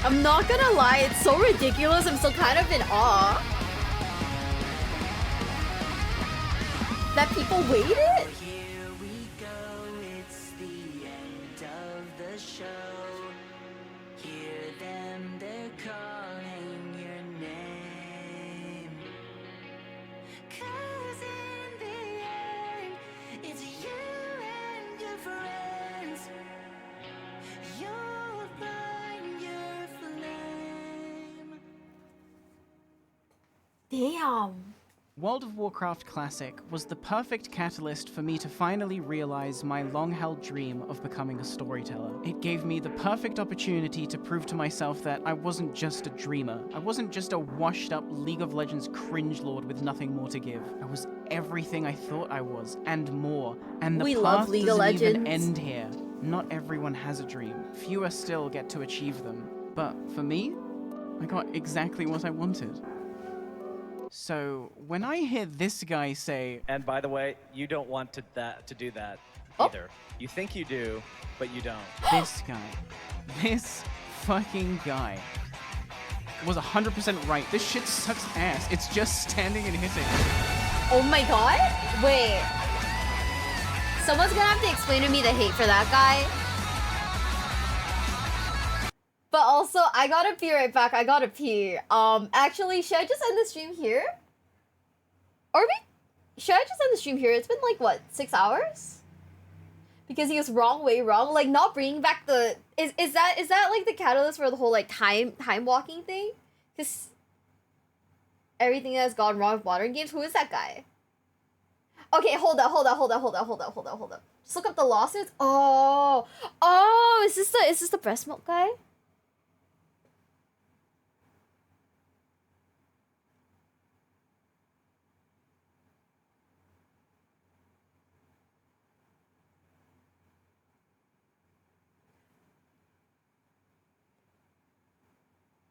Speaker 1: I'm not gonna lie, it's so ridiculous. I'm still kind of in awe that people waited.
Speaker 4: Here we go, it's the end of the show. Hear them, they're calling your name. 'Cause in the end, it's you and your friends. You'll find your flame.
Speaker 1: Damn.
Speaker 16: World of Warcraft Classic was the perfect catalyst for me to finally realize my long-held dream of becoming a storyteller. It gave me the perfect opportunity to prove to myself that I wasn't just a dreamer. I wasn't just a washed-up League of Legends cringe-lord with nothing more to give. I was everything I thought I was, and more. And the
Speaker 1: We
Speaker 16: path
Speaker 1: love League of
Speaker 16: doesn't even
Speaker 1: Legends.
Speaker 16: end here. Not everyone has a dream. Fewer still get to achieve them. But for me, I got exactly what I wanted. So, when I hear this guy say,
Speaker 21: And by the way, you don't want to do that
Speaker 1: Oh.
Speaker 21: either. You think you do, but you don't.
Speaker 16: this fucking guy was 100% right. This shit sucks ass. It's just standing and hitting.
Speaker 1: Oh my god? Wait. Someone's gonna have to explain to me the hate for that guy. But also, I gotta pee right back. I gotta pee. Actually, should I just end the stream here? Should I just end the stream here? It's been like, what, 6 hours? Because he was wrong, way wrong. Like, not bringing back the... Is that like the catalyst for the whole, like, time walking thing? Because everything has gone wrong with modern games. Who is that guy? Okay, hold up. Just look up the lawsuits. Oh, is this the breast milk guy?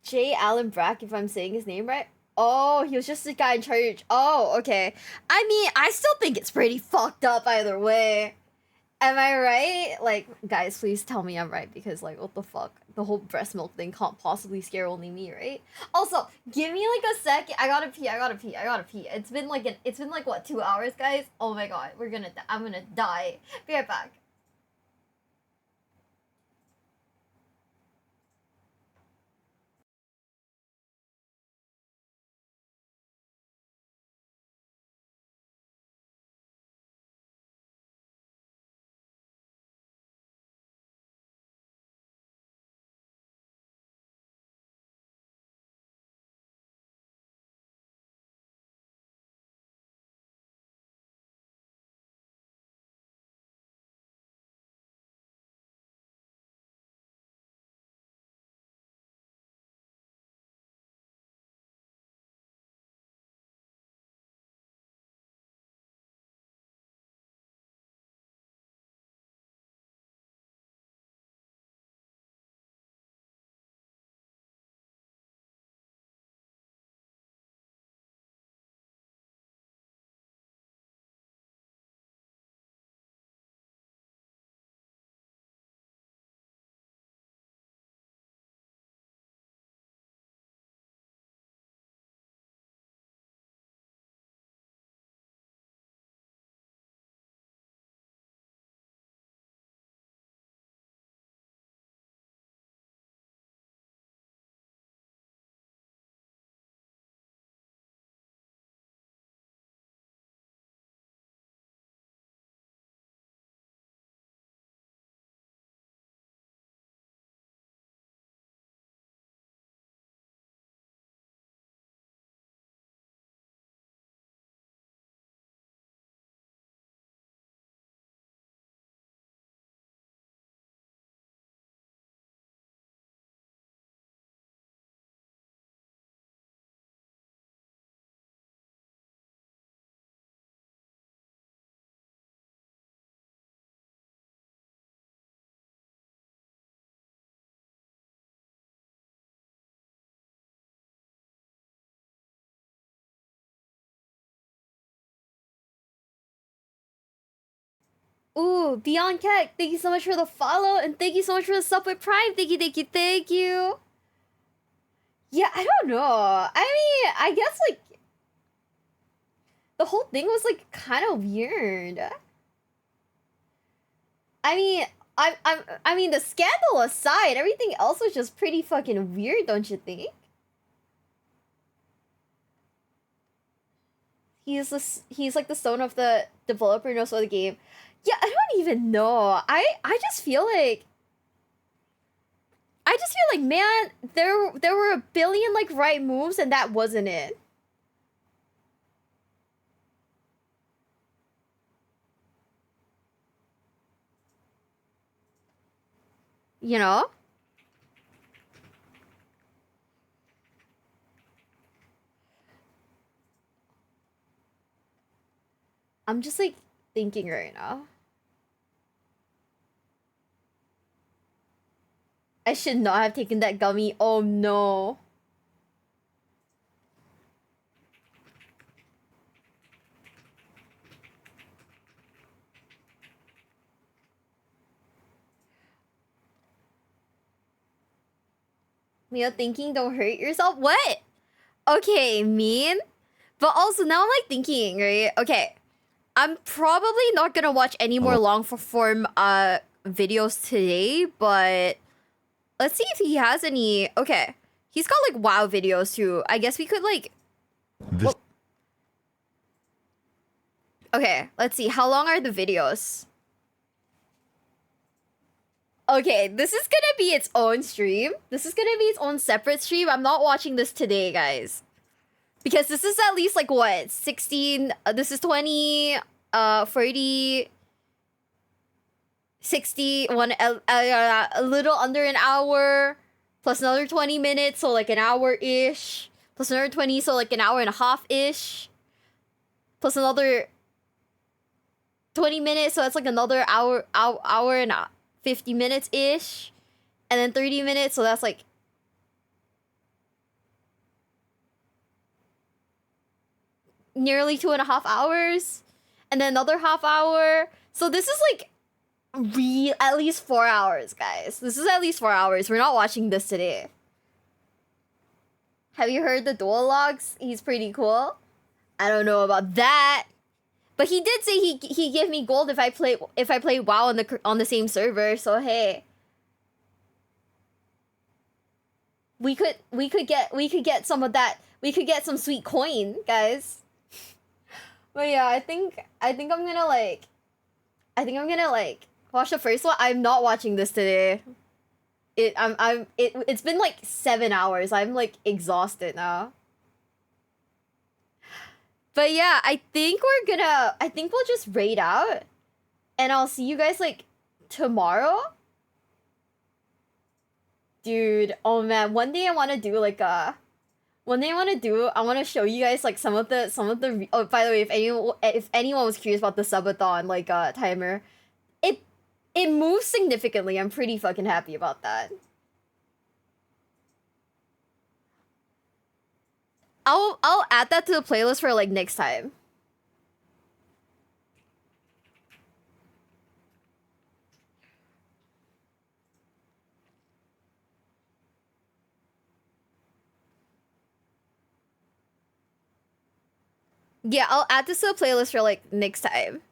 Speaker 1: J. Allen Brack, if I'm saying his name right. Oh, he was just the guy in charge. Oh, okay. I mean, I still think it's pretty fucked up either way. Am I right? Like, guys, please tell me I'm right, because, like, what the fuck? The whole breast milk thing can't possibly scare only me, right? Also, give me, like, a second. I gotta pee. It's been, like, what, 2 hours, guys? Oh my god, I'm gonna die. Be right back. Ooh, Beyond Keck, thank you so much for the follow, and thank you so much for the sub with Prime. Thank you, thank you, thank you. Yeah, I don't know. I mean, I guess, like, the whole thing was, like, kind of weird. I mean, I mean, the scandal aside, everything else was just pretty fucking weird, don't you think? He's like the son of the developer knows what the game. Yeah, I don't even know. I just feel like man, there were a billion like right moves and that wasn't it. You know? I'm just like thinking right now. I should not have taken that gummy. Oh no. Thinking don't hurt yourself? What? Okay, mean. But also now I'm like thinking, right? Okay. I'm probably not gonna watch any more long form videos today, but let's see if he has any. Okay. He's got like WoW videos too. I guess we could like okay, let's see. How long are the videos? Okay, this is gonna be its own stream. This is gonna be its own separate stream. I'm not watching this today, guys. Because this is at least like what? 16, this is 20, 40, 60, a little under an hour, plus another 20 minutes, so like an hour-ish, plus another 20, so like an hour and a half-ish, plus another 20 minutes, so that's like another hour and 50 minutes-ish, and then 30 minutes, so that's like nearly 2.5 hours, and then another half hour. So this is like at least 4 hours, guys. This is at least 4 hours. We're not watching this today. Have you heard the dual logs? He's pretty cool. I don't know about that, but he did say he give me gold if I play WoW on the same server. So hey, we could get some of that. We could get some sweet coin, guys. But yeah, I think I'm gonna like watch the first one. I'm not watching this today. It's been like 7 hours. I'm like exhausted now. But yeah, I think we'll just raid out, and I'll see you guys like tomorrow. Dude, oh man, one day I want to do like I want to show you guys like some of the oh, by the way, if anyone was curious about the subathon like timer, it moves significantly. I'm pretty fucking happy about that. I'll add that to the playlist for like next time. Yeah, I'll add this to the playlist for like next time.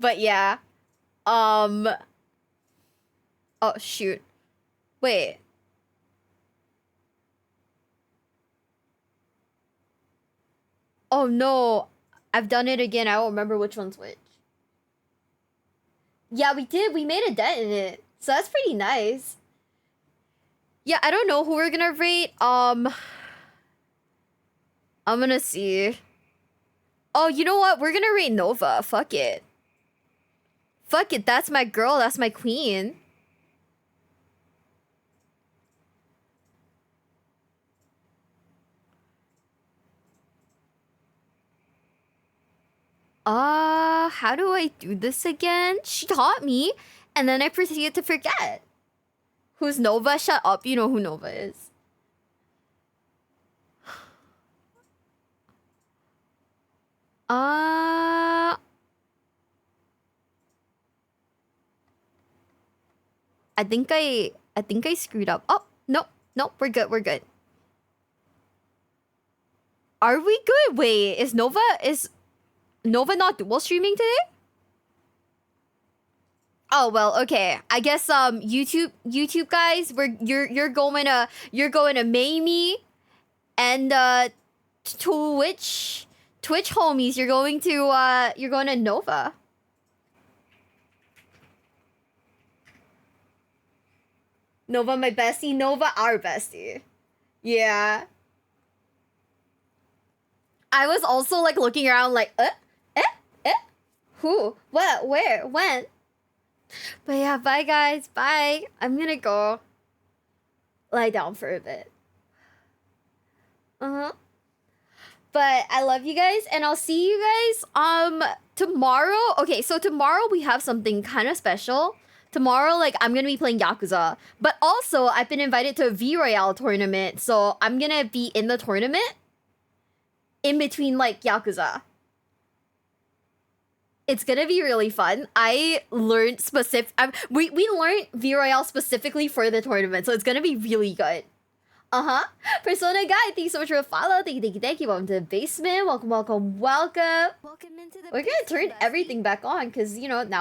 Speaker 1: But yeah. Oh shoot. Wait. Oh no. I've done it again. I don't remember which one's which. Yeah, we did. We made a dent in it. So that's pretty nice. Yeah, I don't know who we're gonna rate. I'm gonna see. Oh, you know what? We're gonna rate Nova. Fuck it. Fuck it. That's my girl. That's my queen. How do I do this again? She taught me, and then I proceeded to forget. Who's Nova? Shut up. You know who Nova is. I think I screwed up. Oh, no, we're good, we're good. Are we good? Wait, is Nova not dual streaming today? Oh well, okay. I guess YouTube guys, you're going to Mamie, and Twitch homies, you're going to Nova. Nova, my bestie. Nova, our bestie. Yeah. I was also like looking around like, who? What? Where? When? But yeah, bye guys. Bye. I'm gonna go lie down for a bit. But I love you guys, and I'll see you guys tomorrow. Okay, so tomorrow we have something kind of special. Tomorrow, like, I'm gonna be playing Yakuza. But also, I've been invited to a V-Royale tournament, so I'm gonna be in the tournament in between, like, Yakuza. It's gonna be really fun. I learned we learned V-Royale specifically for the tournament, so it's gonna be really good. Persona Guy, thank you so much for the follow. Thank you. Welcome to the basement. Welcome. Welcome into the We're gonna turn everything back on, because, you know, now